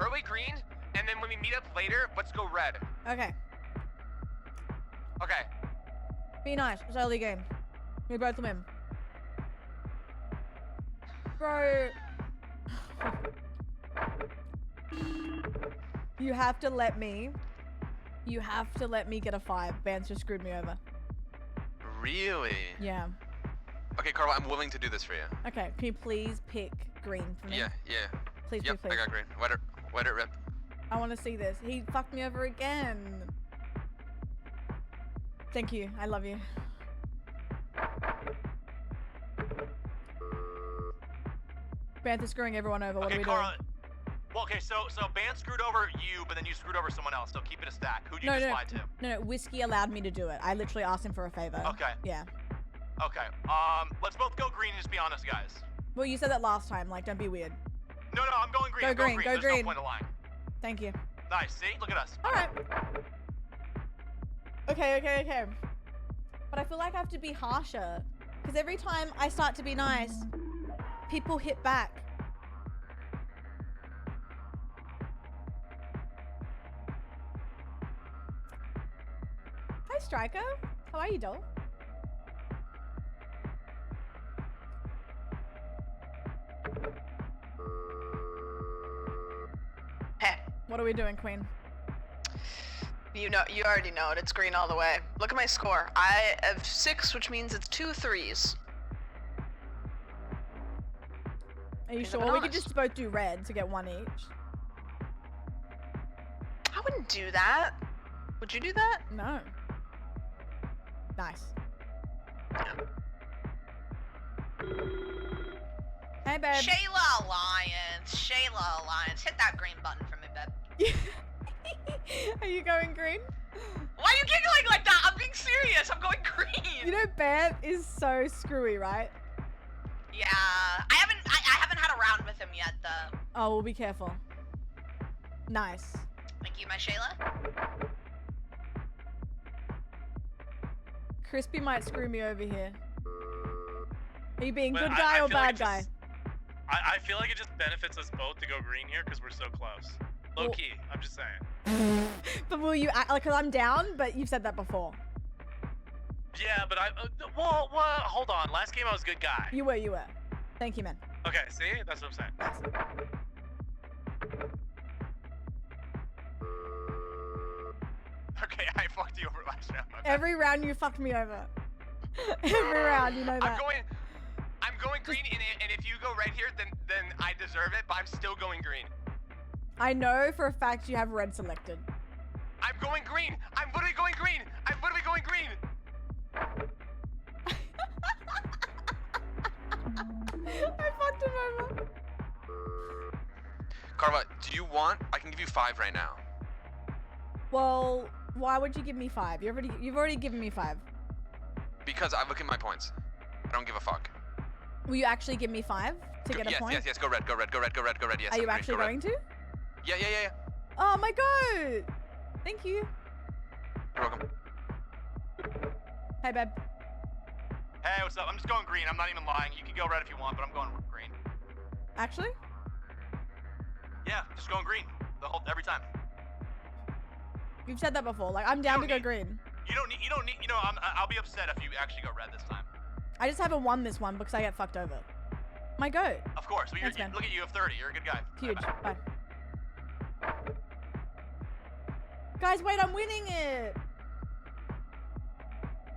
Early green, and then when we meet up later, let's go red. Okay. Okay. Be nice. It's early game. We both win. Bro. You have to let me. You have to let me get a 5. Vance just screwed me over. Really? Yeah. Okay, Carl, I'm willing to do this for you. Okay. Can you please pick green for me? Yeah. Please, Yep, please, please. I got green. Let it rip. I want to see this. He fucked me over again. Thank you. I love you. Vance is screwing everyone over. What are we doing? Well, okay, so Ban screwed over you, but then you screwed over someone else. So keep it a stack. Who'd you No, just no, lie to? no. Whiskey allowed me to do it. I literally asked him for a favor. Okay. Yeah. Okay. Let's both go green and just be honest, guys. Well, you said that last time. Like, don't be weird. No, I'm going green. Go I'm going green, go There's green. no point of lying. Thank you. Nice. See? Look at us. All right. Okay. But I feel like I have to be harsher. Because every time I start to be nice, people hit back. Hi, Striker. How are you, doll? Hey. What are we doing, Queen? You already know it. It's green all the way. Look at my score. I have 6, which means it's 2 3s. Are you Because sure? I've been We could honest. just both do red to get 1 each. I wouldn't do that. Would you do that? No. Nice. Hey, babe. Shayla Alliance. Hit that green button for me, babe. Are you going green? Why are you giggling like that? I'm being serious. I'm going green. You know, Bam is so screwy, right? Yeah, I haven't had a round with him yet, though. Oh, well, be careful. Nice. Thank you, my Shayla. Crispy might screw me over here. Are you being But good I guy or feel like bad guy? I feel like it just benefits us both to go green here because we're so close. Low Well- key, I'm just saying. But will you act like, 'cause I'm down, but you've said that before. Yeah, but well, hold on. Last game I was good guy. You were. Thank you, man. Okay, see? That's what I'm saying. Okay, I fucked you over last round. Every round you fucked me over. Every round, you know that. I'm going green, and if you go red here, then I deserve it. But I'm still going green. I know for a fact you have red selected. I'm going green. I'm literally going green. I'm literally going green. I fucked him over. Carla, do you want? I can give you 5 right now. Well, why would you give me 5? You've already given me 5. Because I look at my points. I don't give a fuck. Will you actually give me 5 to get a point? Yes. Go red. Yes. Are you agree, actually go red. going to? Yeah. Oh my god! Thank you. You're welcome. Hey, babe. Hey, what's up? I'm just going green. I'm not even lying. You can go red if you want, but I'm going green. Actually? Yeah, just going green. Every time. You've said that before. Like, I'm down to go green. You don't need. I'll be upset if you actually go red this time. I just haven't won this one because I get fucked over. My goat. Of course. But Thanks, man. look at you. You have 30. You're a good guy. Huge. Bye. Guys, wait, I'm winning it.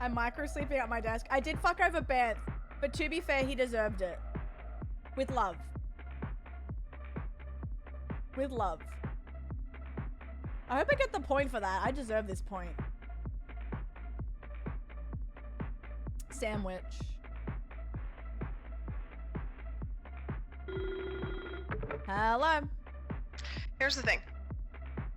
I'm micro sleeping at my desk. I did fuck over Beth, but to be fair, he deserved it. With love. With love. I hope I get the point for that. I deserve this point. Sandwich. Hello. Here's the thing.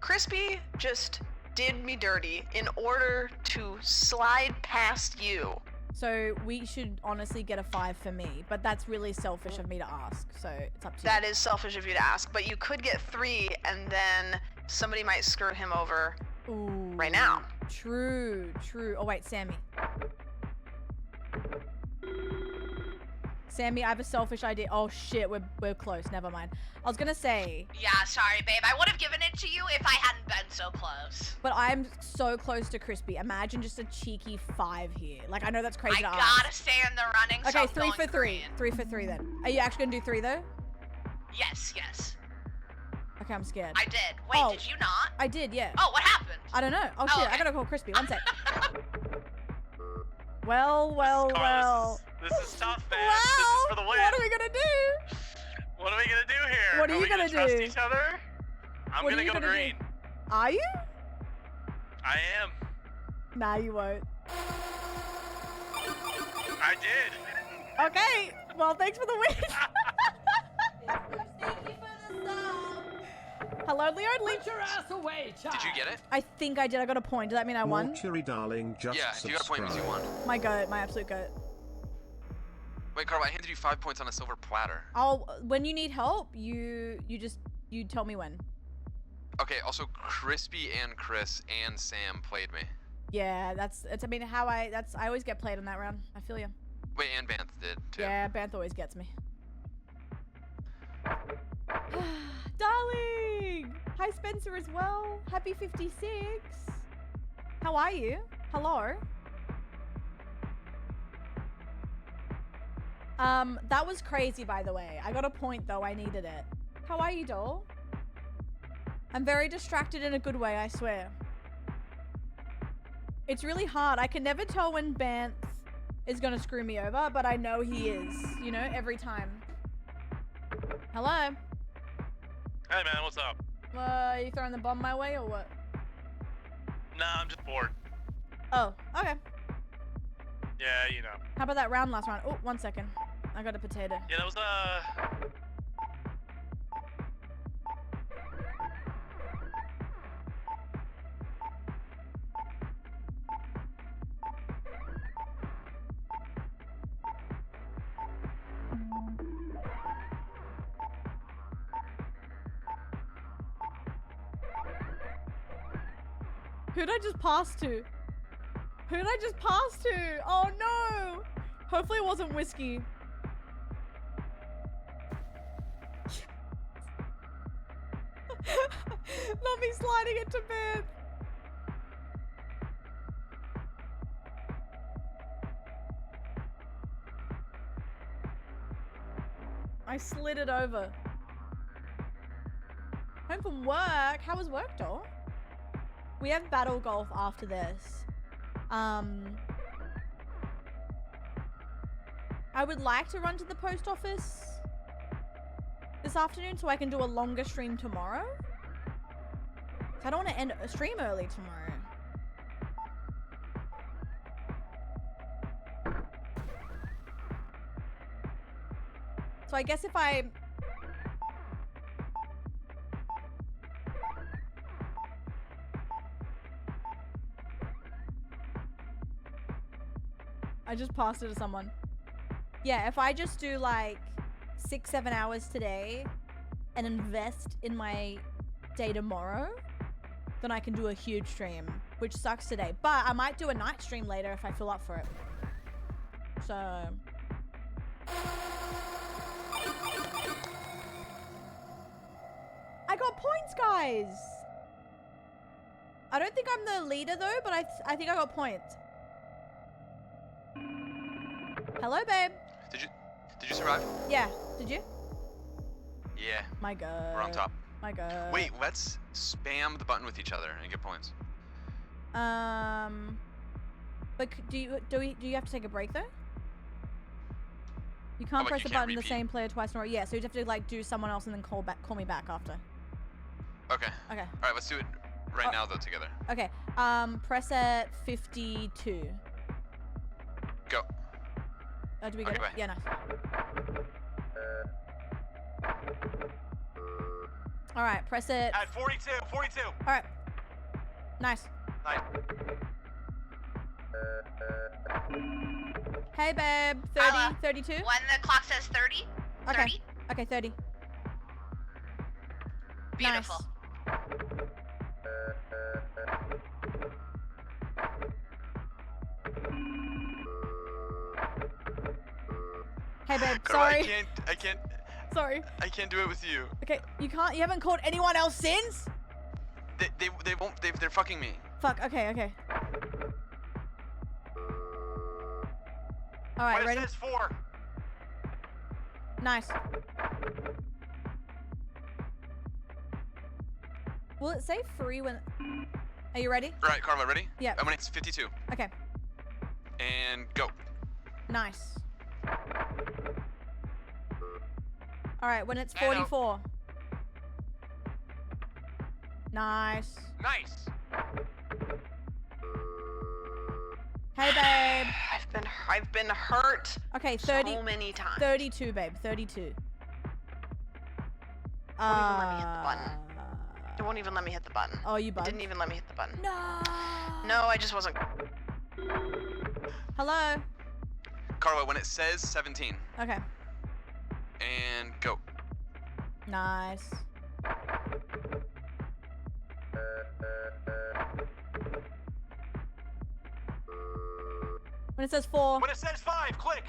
Crispy just did me dirty in order to slide past you. So we should honestly get a 5 for me, but that's really selfish of me to ask. So it's up to That you. is selfish of you to ask, but you could get 3, and then somebody might screw him over right now. True, true. Oh wait, Sammy. Sammy, I have a selfish idea. Oh shit, we're close. Never mind. I was gonna say, Yeah, sorry, babe. I would have given it to you if I hadn't been so close. but I'm so close to Crispy. Imagine just a cheeky 5 here. Like I know that's crazy to I ask. gotta stay in the running. so Okay, I'm 3 going for 3. green. 3 for 3 then. Are you actually gonna do 3 though? Yes, yes. Okay, I'm scared. I did. Wait, Oh. did you not? I did, yeah. Oh, what happened? I don't know. Oh Oh, shit, I okay. gotta call Crispy. One sec. Well. This is tough, man. Wow. This is for the win. What are we gonna do? What are we gonna do here? What are you we gonna trust do? each other? I'm What are gonna you go gonna do? green. Are you? I am. Nah, you won't. I did. Okay. Well, thanks for the win. Hello, Leo. Put your ass away, child. Did you get it? I think I did. I got a point. Does that mean I won? Mortuary darling, just Yeah, if you got a point, it means you won. My goat. My absolute goat. Wait, Carl, I handed you 5 points on a silver platter. When you need help, you tell me when. Okay, also Crispy and Chris and Sam played me. Yeah, it's. I mean, I always get played in that round. I feel you. Wait, and Banth did too. Yeah, Banth always gets me. Darling! Hi, Spencer, as well. Happy 56. How are you? Hello. That was crazy, by the way. I got a point, though. I needed it. How are you, doll? I'm very distracted in a good way, I swear. It's really hard. I can never tell when Banth is gonna screw me over, but I know he is. You know, every time. Hello? Hey, man, what's up? You throwing the bomb my way or what? Nah, I'm just bored. Oh, okay. Yeah, you know. How about that round last round? Oh, 1 second. I got a potato. Yeah, that was Who'd I just pass to? Who'd I just pass to? Oh no! Hopefully it wasn't whiskey. Not me sliding it to bed. I slid it over. Home from work. How was work, doll? We have battle golf after this. I would like to run to the post office this afternoon so I can do a longer stream tomorrow. 'Cause I don't want to end a stream early tomorrow. So I guess if I... I just passed it to someone. Yeah, if I just do like 6-7 hours today and invest in my day tomorrow, then I can do a huge stream, which sucks today. But I might do a night stream later if I feel up for it. So... I got points, guys! I don't think I'm the leader though, but I think I got points. Hello, babe. Did you survive? Yeah. Did you? Yeah. My god. We're on top. My god. Wait, let's spam the button with each other and get points. But do you have to take a break though? You can't like press you the can't button the repeat. same player twice in a row. Yeah, so you have to like do someone else and then call me back after. Okay. Okay. All right, let's do it right now though together. Okay. Press at 52. Go. Do we get Okay, it? bye. Yeah, nice. All right, press it. At 42. All right. Nice. Nice. Hey, babe. 30, Carla, 32? When the clock says 30, Okay. 30. Okay, 30. Beautiful. Hey, babe. Carla, Sorry. I can't. Sorry. I can't do it with you. Okay, you can't. You haven't called anyone else since? They won't. They're fucking me. Fuck. Okay. Okay. All right. When Ready? it says 4. Nice. Will it say free when? Are you ready? All right, Carla, ready? Yeah. When it's 52. Okay. And go. Nice. All right. When it's Hello. 44. Nice. Nice. Hey, babe. I've been hurt. Okay, 30. So many times. 32, babe. 32. Don't even let me hit the button. It won't even let me hit the button. Oh, you It bugged? didn't even let me hit the button. No. No, I just wasn't. Hello. Carla, when it says 17. Okay. And go. Nice. When it says 4. When it says 5, click.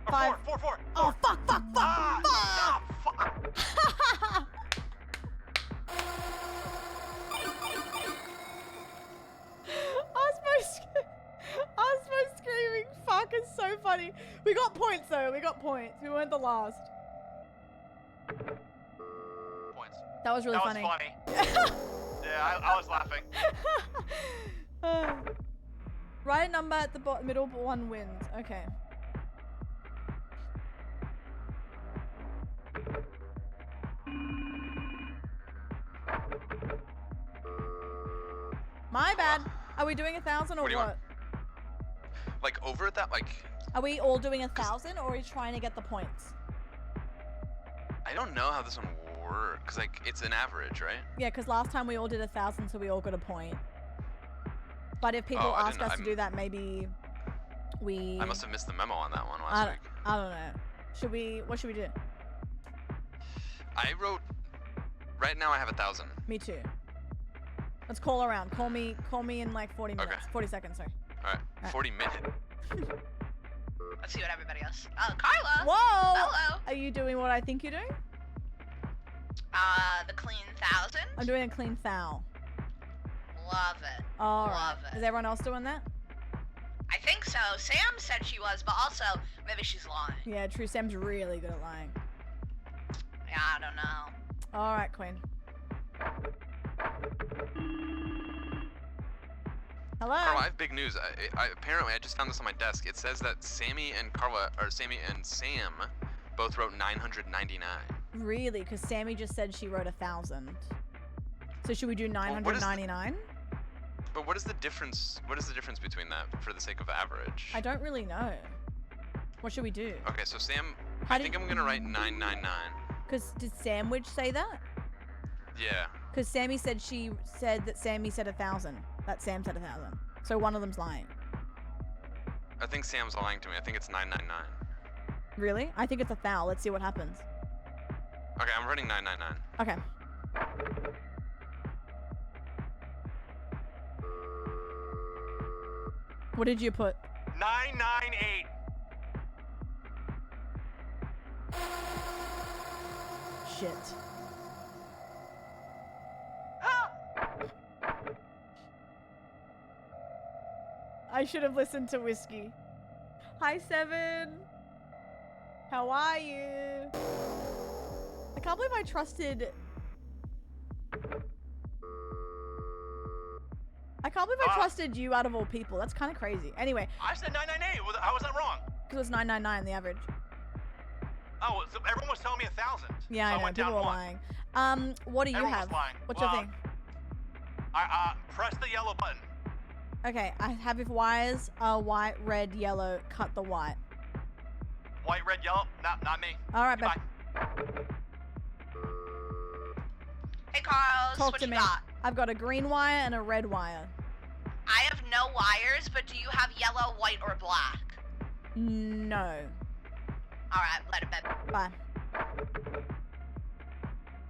Or 5. 4. Oh, fuck, fuck, fuck, Ah, fuck. Osmo screaming fuck is so funny. We got points though. We got points. We weren't the last. Points. That was really that funny. Was funny. Yeah, I was laughing. Write a number at the middle one wins. Okay. My bad. Are we doing 1,000 or What do you what? want? Like over at that, like Are we all doing 1,000 or are we trying to get the points? I don't know how this one works. Like it's an average, right? Yeah, because last time we all did 1,000, so we all got a point. But if people Oh, I ask didn't- us to do that, maybe we. I must have missed the memo on that one I last don't, week. I don't know. Should we? What should we do? I wrote. Right now I have 1,000. Me too. Let's call around. Call me in like 40 minutes. Okay. 40 seconds, sorry. All right. Alright. 40 minutes. Let's see what everybody else. Carla. Whoa! Hello. Are you doing what I think you're doing? The clean 1,000. I'm doing a clean foul. Love it. All Love right. it. Is everyone else doing that? I think so. Sam said she was, but also maybe she's lying. Yeah, true. Sam's really good at lying. Yeah, I don't know. All right, Queen. Hello. Carla, I have big news. Apparently I just found this on my desk. It says that Sammy and Sam both wrote 999. Really? Because Sammy just said she wrote 1,000. So should we do 999? But what is the difference? What is the difference between that for the sake of average? I don't really know. What should we do? Okay, so Sam, How I did- think I'm gonna write 999. Because did Sandwich say that? Yeah. Because Sammy said she said that Sammy said 1,000. That Sam said 1,000. So one of them's lying. I think Sam's lying to me. I think it's 999. Really? I think it's a foul. Let's see what happens. Okay, I'm writing 999. Okay. What did you put? 998. Shit. I should have listened to Whiskey. Hi, Seven. How are you? I can't believe I trusted... I can't believe I trusted you out of all people. That's kind of crazy. Anyway, I said 998. How was that wrong? because it was 999 the average. Oh, so everyone was telling me 1,000. Yeah, so I know. went People down are one. lying. What do you Everyone have? was lying. What's your thing? I press the yellow button. Okay, I have if wires are white, red, yellow, cut the white. White, red, yellow. Not me. All right, babe. Hey, Carlos, Talk what to you me. got? I've got a green wire and a red wire. I have no wires, but do you have yellow, white, or black? No. Alright, later, babe. Bye.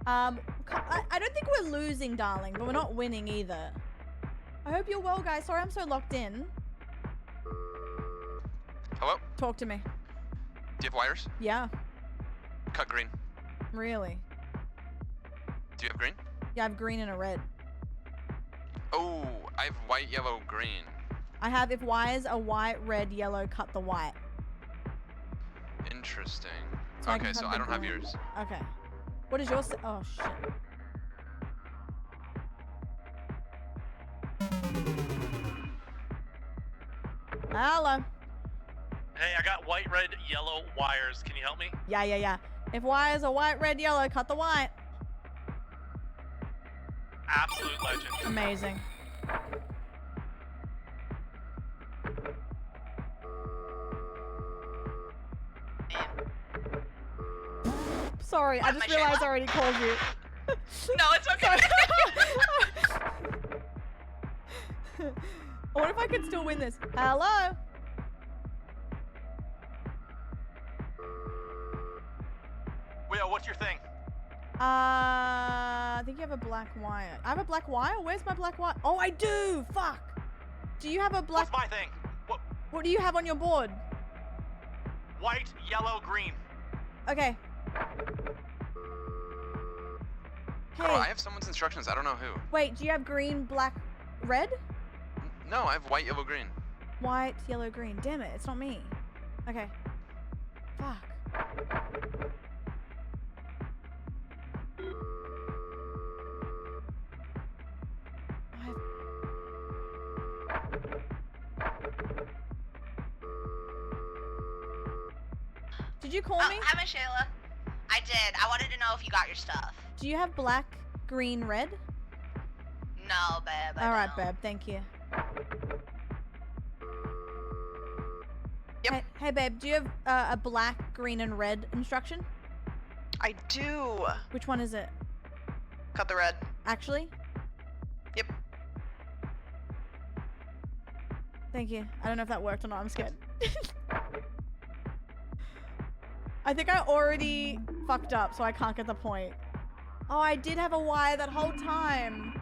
I don't think we're losing, darling, but we're not winning either. I hope you're well, guys. Sorry I'm so locked in. Hello? Talk to me. Do you have wires? Yeah. Cut green. Really? Do you have green? Yeah, I have green and a red. Oh, I have white, yellow, green. I have, if wires are white, red, yellow, cut the white. Interesting. So I Okay, can so cut I the don't have green. yours. Okay. What is yours? Oh, shit. Hello. Hey, I got white, red, yellow wires. Can you help me? Yeah. If wires are white, red, yellow, cut the white. Absolute legend. Amazing. Sorry, I just realized I already called you. No, it's okay. What if I could still win this? Hello? Will, what's your thing? I think you have a black wire. I have a black wire? Where's my black wire? Oh, I do! Fuck! Do you have a black... What's my thing? What do you have on your board? White, yellow, green. Okay. Oh, I have someone's instructions. I don't know who. Wait, do you have green, black, red? No, I have white, yellow, green. White, yellow, green. Damn it, it's not me. Okay. Fuck. Did you call me? Hi, Miss Shayla. I did. I wanted to know if you got your stuff. Do you have black, green, red? No, babe. All right, babe. Thank you. Yep. Hey, babe. Do you have a black, green, and red instruction? I do. Which one is it? Cut the red. Actually? Yep. Thank you. I don't know if that worked or not. I'm scared. I think I already fucked up, so I can't get the point. Oh, I did have a wire that whole time.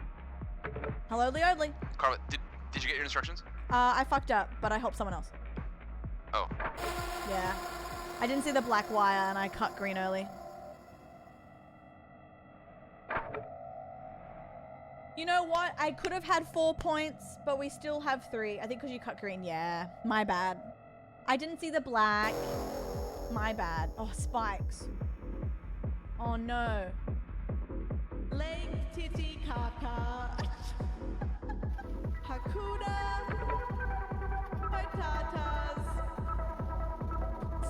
Hello, Leodley. Carla, did you get your instructions? I fucked up, but I helped someone else. Oh. Yeah. I didn't see the black wire, and I cut green early. You know what? I could have had 4 points, but we still have 3. I think because you cut green. Yeah, my bad. I didn't see the black. My bad. Oh, spikes. Oh, no. Lake Titicaca. Hakuna Matatas.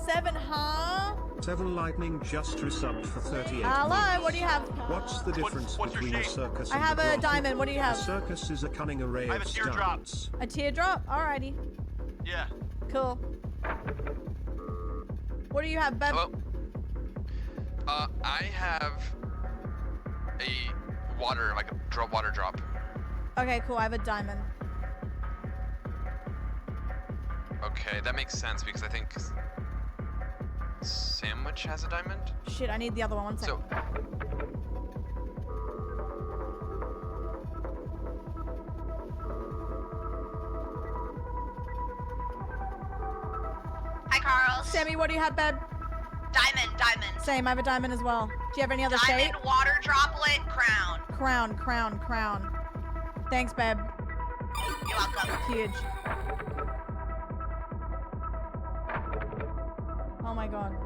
7, huh? 7 Lightning just resubbed for 38 Hello, months. what do you have? What's the difference between a circus I and have a a brothel? diamond. What do you have? A circus is a cunning array I have of a teardrop. stunts. A teardrop? Alrighty. Yeah. Cool. What do you have, Beb? Hello? I have a water, like a water drop. Okay, cool. I have a diamond. Okay, that makes sense because I think Sandwich has a diamond. Shit, I need the other one. One second. Hi, Carl. Sammy, what do you have, Beb? Diamond. Same, I have a diamond as well. Do you have any other shape? Diamond, water droplet, crown. Crown. Thanks, Beb. You're welcome. Huge. Oh my god.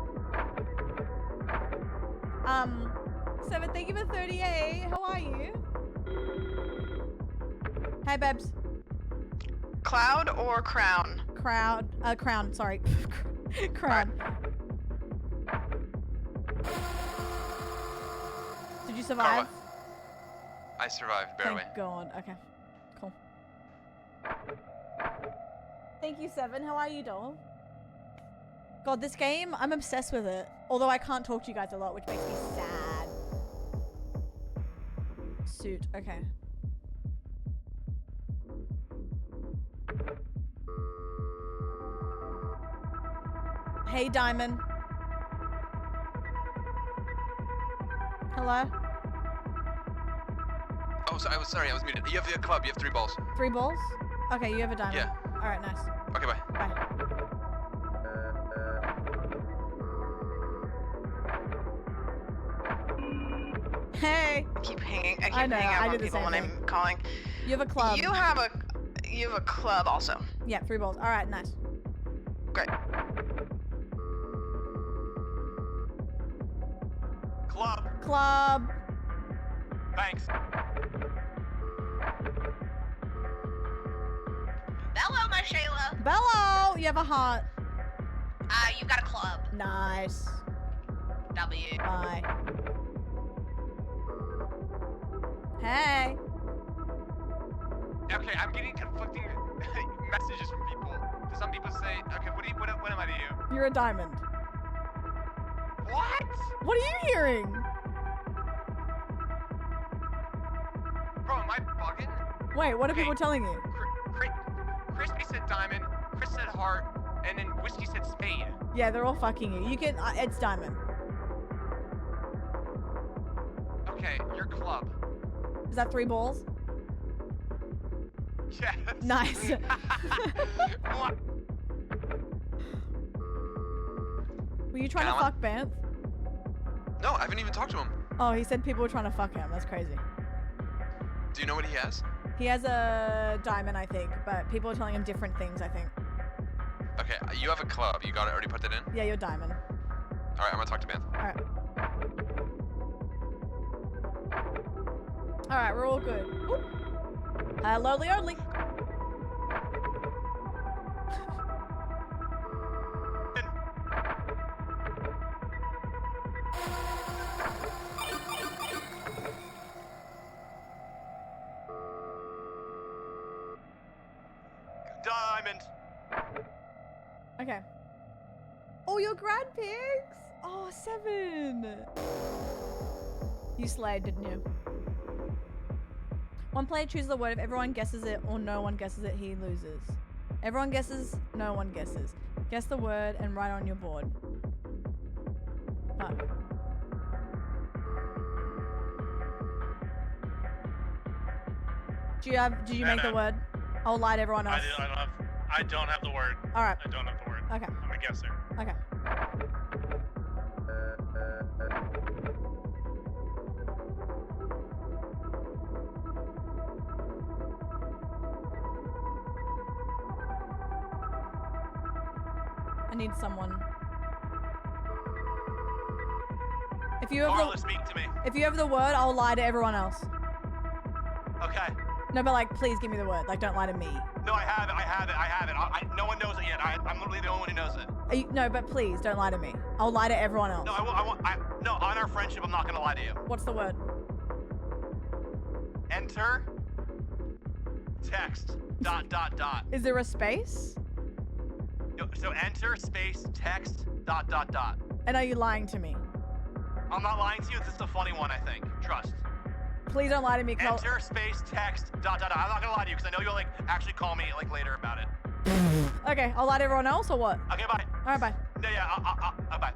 7, thank you for 38. How are you? Hey, Bebs. Cloud or crown? Crown, sorry. Crown. Did you survive? Carla. I survived, barely. Thank God. Okay. Cool. Thank you, 7. How are you, doll? God, this game, I'm obsessed with it. Although I can't talk to you guys a lot, which makes me sad. Suit. Okay. Hey, Diamond. Hello? Oh, so I was sorry. I was muted. You have the club. You have 3 balls. 3 balls? Okay, you have a diamond. Yeah. All right, nice. Okay, bye. Bye. Hey. I keep hanging. I keep I know, hanging up I on did the people same when thing. I'm calling. You have a club. You have a club also. Yeah, 3 balls. All right, nice. Great. Club. Club. Thanks. Bello, my Shayla. Bello, you have a heart. You got a club. Nice. W. Bye. Hey. Okay, I'm getting conflicting messages from people. Some people say, okay, what am I to you? You're a diamond. What? What are you hearing? Bro, am I bugging? Wait, what are Okay. people telling you? Crispy said diamond, Chris said heart, and then Whiskey said spade. Yeah, they're all fucking you. You can. It's diamond. Okay, your club. Is that 3 balls? Yes. Nice. What? Were you trying to Alan? fuck Banff? No, I haven't even talked to him. Oh, he said people were trying to fuck him. That's crazy. Do you know what he has? He has a diamond, I think, but people are telling him different things, I think. Okay, you have a club. You got it. Already put that in. Yeah, you're diamond. All right, I'm gonna talk to Banth. Alright. Alright, we're all good. Oop. Hello, Leonly. Diamond. Okay. Oh, your grad pigs? Oh, 7. You slayed, didn't you? One player chooses the word. If everyone guesses it or no one guesses it, he loses. Everyone guesses, no one guesses. Guess the word and write on your board. Fuck. Did you make the word? I'll lie to everyone else. I don't have the word. All right. I don't have the word. Okay. I'm a guesser. Okay. I need someone. If you have Carla, speak to me. If you have the word, I'll lie to everyone else. Okay. No, but like, please give me the word. Like, don't lie to me. No, I have it. No one knows it yet. I'm literally the only one who knows it. No, but please don't lie to me. I'll lie to everyone else. No, no, on our friendship, I'm not gonna lie to you. What's the word? Enter. Text. ... Is there a space? So enter space text ... And are you lying to me? I'm not lying to you. This is a funny one, I think. Trust. Please don't lie to me. Enter space text ... I'm not gonna lie to you because I know you'll like actually call me like later about it. Okay, I'll lie to everyone else or what? Okay, bye. All right, bye. Yeah, bye.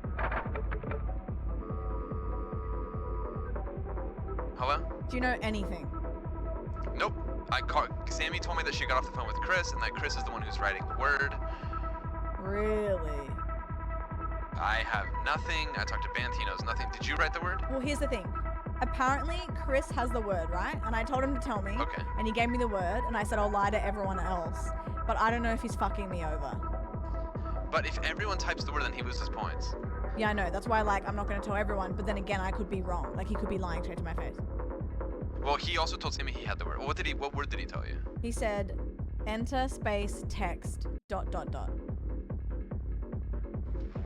Hello? Do you know anything? Nope. Sammy told me that she got off the phone with Chris, and that Chris is the one who's writing the word. Really? I have nothing. I talked to Banth. He knows nothing. Did you write the word? Well, here's the thing. Apparently, Chris has the word, right? And I told him to tell me. Okay. And he gave me the word, and I said I'll lie to everyone else. But I don't know if he's fucking me over. But if everyone types the word, then he loses points. Yeah, I know. That's why, like, I'm not going to tell everyone. But then again, I could be wrong. Like, he could be lying straight to my face. Well, he also told Sammy he had the word. What word did he tell you? He said, enter space text ...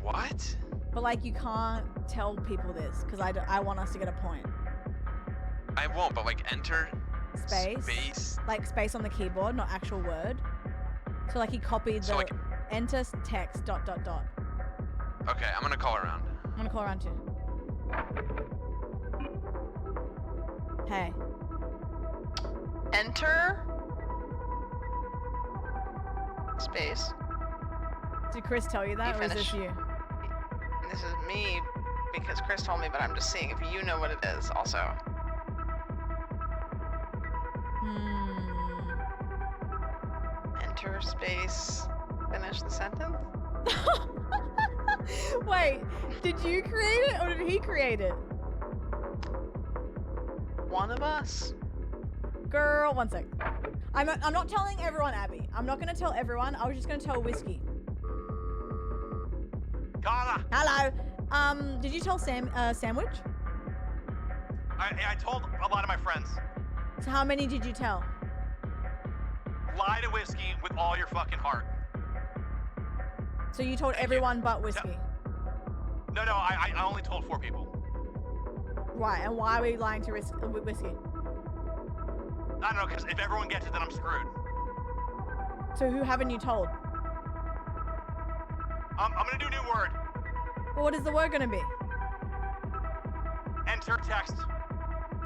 What? But, like, you can't tell people this because I want us to get a point. I won't, but like enter Space. Like, space on the keyboard, not actual word. So, like, he copied the enter text ... Okay, I'm gonna call around. I'm gonna call around too. Hey. Enter. Space. Did Chris tell you that, or is this finish. you? This is me because Chris told me, but I'm just seeing if you know what it is also. Enter space. Finish the sentence. Wait, did you create it or did he create it? One of us. Girl, one sec. I'm not telling everyone, Abby. I'm not gonna tell everyone. I was just gonna tell Whiskey. Carla! Hello. Did you tell Sandwich? I told a lot of my friends. So how many did you tell? Lie to Whiskey with all your fucking heart. So you told everyone but Whiskey? No, I only told 4 people. Right, and why are we lying to Whiskey? I don't know, because if everyone gets it, then I'm screwed. So who haven't you told? I'm gonna do a new word. Well, what is the word gonna be? Enter text.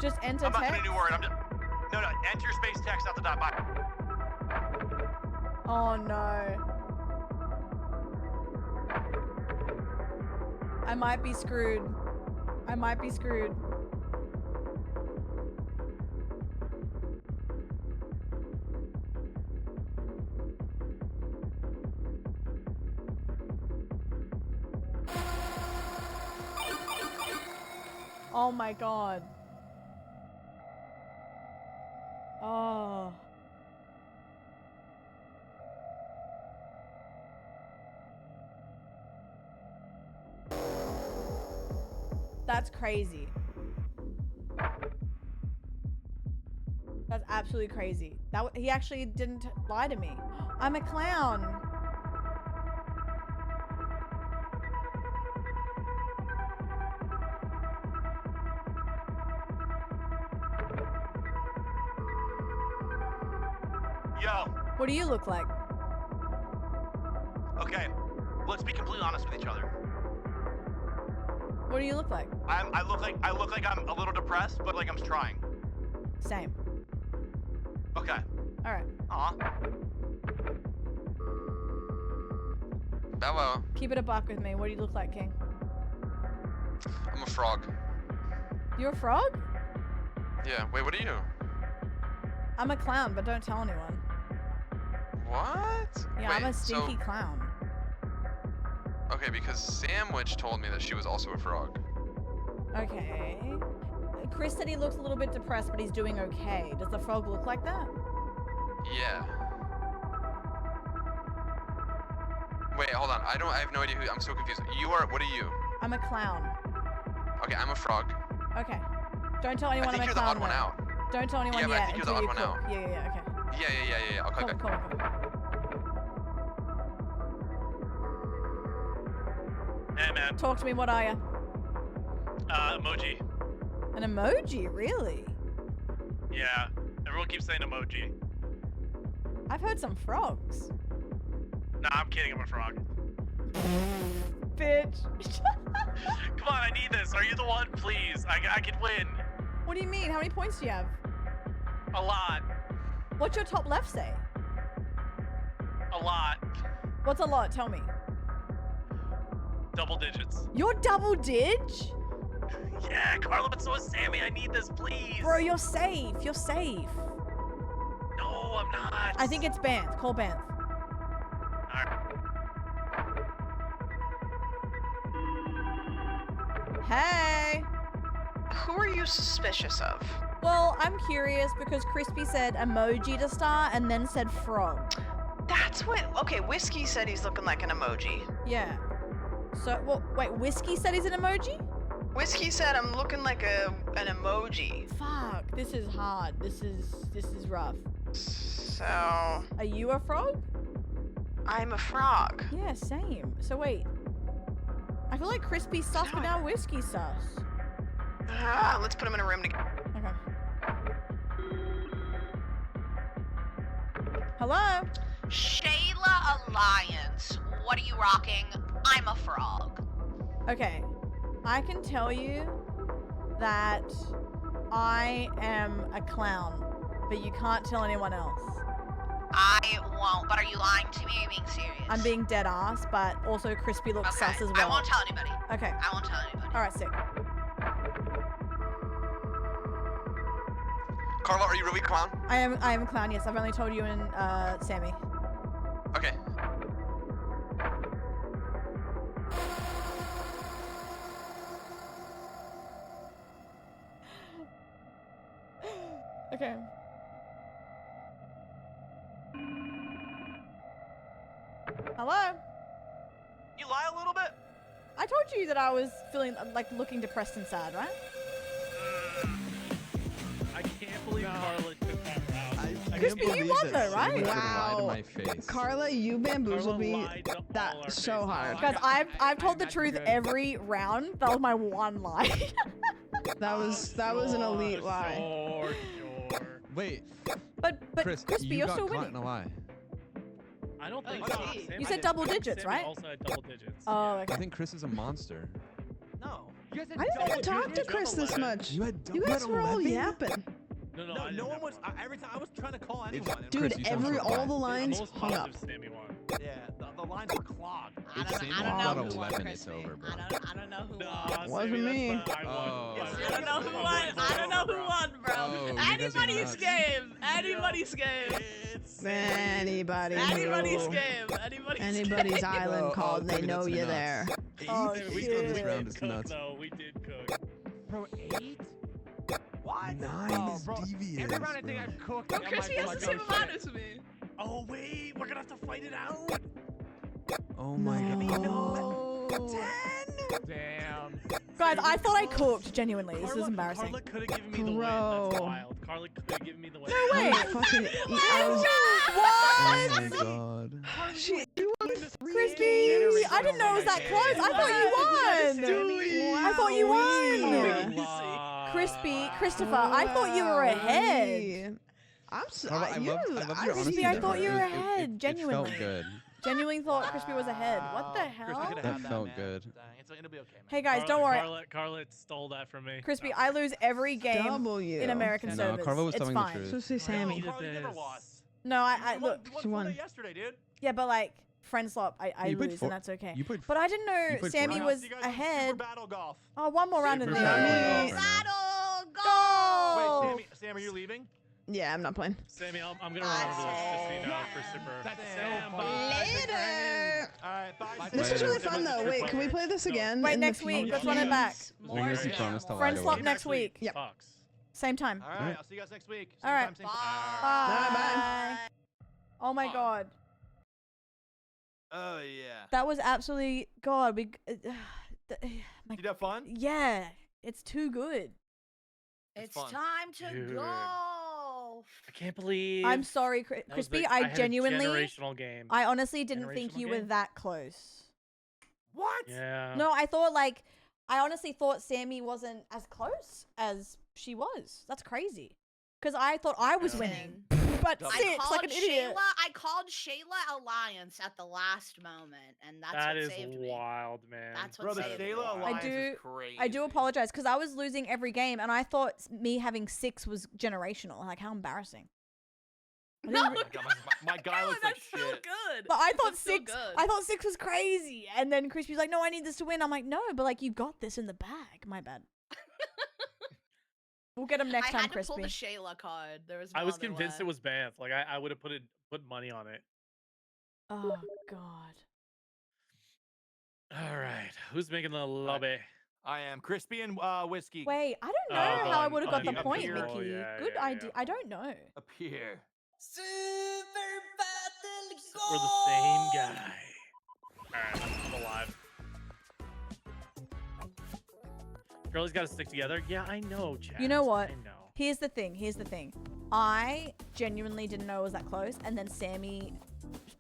Just enter I'm not text? gonna do a word. No, enter space text, not the dot. Bye. Oh no. I might be screwed. I might be screwed. Oh my god. Oh. That's crazy. That's absolutely crazy. He actually didn't lie to me. I'm a clown. Yo. What do you look like? Okay, let's be completely honest with each other. What do you look like? I look like I'm a little depressed, but like I'm trying. Same. Okay. All right. Aw. Hello. Keep it a buck with me. What do you look like, King? I'm a frog. You're a frog? Yeah. Wait, what are you? I'm a clown, but don't tell anyone. What? Yeah, Wait, I'm a stinky clown. Okay, because Sandwich told me that she was also a frog. Okay. Chris said he looks a little bit depressed, but he's doing okay. Does the frog look like that? Yeah. Wait, hold on. I have no idea who. I'm so confused. What are you? I'm a clown. Okay, I'm a frog. Okay. Don't tell anyone I think I'm a you're the clown. odd one though. out. Don't tell anyone Yeah, but yet I think you're the until odd you one cook. out. Yeah, okay. Yeah. I'll call you back. Cool. Hey, man. Talk to me, what are you? Emoji. An emoji, really? Yeah. Everyone keeps saying emoji. I've heard some frogs. Nah, I'm kidding. I'm a frog. Bitch. Come on, I need this. Are you the one? Please. I can win. What do you mean? How many points do you have? A lot. What's your top left say? A lot. What's a lot? Tell me. Double digits. You're double dig? Yeah, Carla, but so is Sammy. I need this, please. Bro, you're safe. You're safe. No, I'm not. I think it's Banth. Call Banth. Hey. Who are you suspicious of? Well, I'm curious because Crispy said emoji to start and then said frog. That's what. Okay, Whiskey said he's looking like an emoji. Yeah. So, well, wait, Whiskey said he's an emoji? Whiskey said I'm looking like an emoji. Fuck, this is hard. This is rough. So. Are you a frog? I'm a frog. Yeah, same. So wait. I feel like Crispy sus, but now Whiskey sus. Let's put him in a room together. Okay. Hello? Shayla Alliance. What are you rocking? I'm a frog. Okay. I can tell you that I am a clown, but you can't tell anyone else. I won't. But are you lying to me? Or are you being serious? I'm being dead ass, but also Crispy looks sus as well. I won't tell anybody. Okay. I won't tell anybody. All right, sick. Carla, are you really clown? I am a clown. Yes, I've only told you and Sammy. Okay. Okay. Hello? You lie a little bit? I told you that I was feeling like looking depressed and sad, right? I can't believe Carla took that route. Crispy, you won though, right? Wow. Carla, you bamboozled me that so hard. Guys, I've told the truth every round. That was my one lie. That was an elite lie. Wait. But Chris, Crispy, you you're got still caught winning. in a lie. I don't think Oh, so. you Sammy said did. double digits, Sammy right? also had double digits. Oh, okay. I think Chris is a monster. No. I didn't even talk to Chris this much. You guys were all yapping. No one was. Every time I was trying to call anyone. Dude, all the lines hung up. Sammy won. Yeah, the lines were clogged. I don't know. 11, it's over, bro. I don't know who won. Wasn't me. Oh. I don't know who won. I don't know who won, bro. Oh, you guys are Anybody's nuts. game. Anybody's game. Anybody's game. Anybody's island called. They okay, know that's you're nuts. there. Oh, We shit. thought this round is Cook, nuts. though. We did cook. Bro, 8? What? 9 is bro, devious. every round I think I've cooked. Bro, I'm Crispy like, has the same amount as me. Oh wait, we're gonna have to fight it out. Oh my god. 10. Damn. Guys, I thought I cooked. Genuinely, this is embarrassing. Carla could have given me the win. That's wild. Carla could have given me the win. No way. Fucking Oh my god. Crispy, I didn't know it was that close. I thought you won. I thought you won. Crispy, Christopher, I thought you were ahead. I'm Carla, sorry. I love your honesty. Crispy, I thought you were It- ahead. It Genuinely. felt good. Genuinely thought Crispy was ahead. What the hell? That felt good. It'll be okay, man. Hey guys, don't worry. Carla stole that from me. Crispy, I lose every game W. in American No, servers. Carla was It's telling the fine. truth. So say Sammy. Carla, you never lost. No, I look. She won. Yesterday, dude. Yeah, but like friend swap, I you played lose four- and that's okay. you played- But I didn't know played Sammy four was See you guys in ahead. Super Battle Golf. Oh, one more round of Super this. Battle Golf. Battle Go! Wait, Sam, are you leaving? Yeah, I'm not playing. Sammy, I'm gonna run over this just so you know for super. That's Sam, so bye. Later. All right, bye. This was really fun though. Wait, can we play this again? Wait, in the next week. future? Let's run it back. We're gonna see Promise to Friend lie swap away. next week. Yep. Fox. Same time. All right, I'll see you guys next week. All right. Same time, same Bye. Bye. Oh my god. Oh yeah. That was absolutely God. We. My, Did you have fun? yeah, it's too good. It's fun. time to Dude. go. I can't believe. I'm sorry, that was Crispy. the- I had a genuinely. generational game. I honestly didn't think Generational you were game? that close. What? Yeah. No, I thought like. I honestly thought Sammy wasn't as close as she was. That's crazy. Because I thought I was winning. But I 6, called like an idiot. I called Shayla Alliance at the last moment, and that's That what is saved me. wild, man. That's what Bro, the saved me. Shayla Alliance is crazy. I do apologize because I was losing every game and I thought me having 6 was generational. Like, how embarrassing. I didn't re- My guy looks like That's so shit. good. But I thought That's so 6. good. I thought 6 was crazy, and then Crispy's like, "No, I need this to win." I'm like, "No, but like you got this in the bag." My bad. We'll get him next I time, had to Crispy. pull the Shayla card. There was no I was other convinced way. it was Banff. Like I would have put money on it. Oh God. All right, who's making the lobby? I am Crispy and whiskey. Wait, I don't know Oh, how I on- would have got on the up point, here. Mickey. Oh, yeah, Good yeah, idea. yeah. I don't know. Up here. We're the same guy. All right, I'm alive. Girlies got to stick together. Yeah, I know, Chad. You know what? I know. Here's the thing. Here's the thing. I genuinely didn't know it was that close, and then Sammy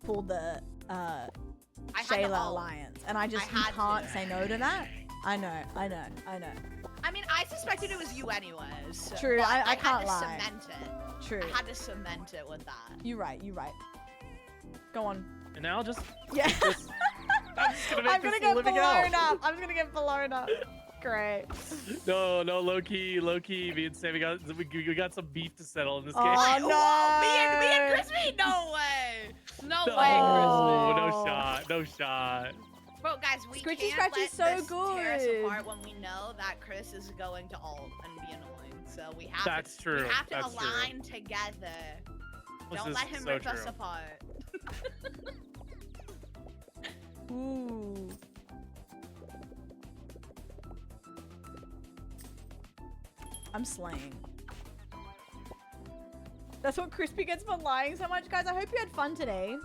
pulled the had to Shayla ult. alliance, and I just I had can't to. say no to that. I know. I mean, I suspected it was you anyways. True, but I had can't to lie. Cement it. True. I had to cement it with that. You're right. Go on. And now just Yeah. I'm just gonna make I'm this gonna get living blown out. up. I'm gonna get blown up. Great. No, low key. Me and Sammy we got some beef to settle in this game. Oh no! Me and Crispy? No way! No No, way, no shot. Bro, guys, we Scritchy can't Scratchy's let so this tear us good. apart when we know that Chris is going to ult and be annoying. So we have That's to, true. We have to That's true. align together. This Don't is let him so rip us true. apart. Ooh. I'm slaying. That's what Crispy gets for lying so much, guys. I hope you had fun today.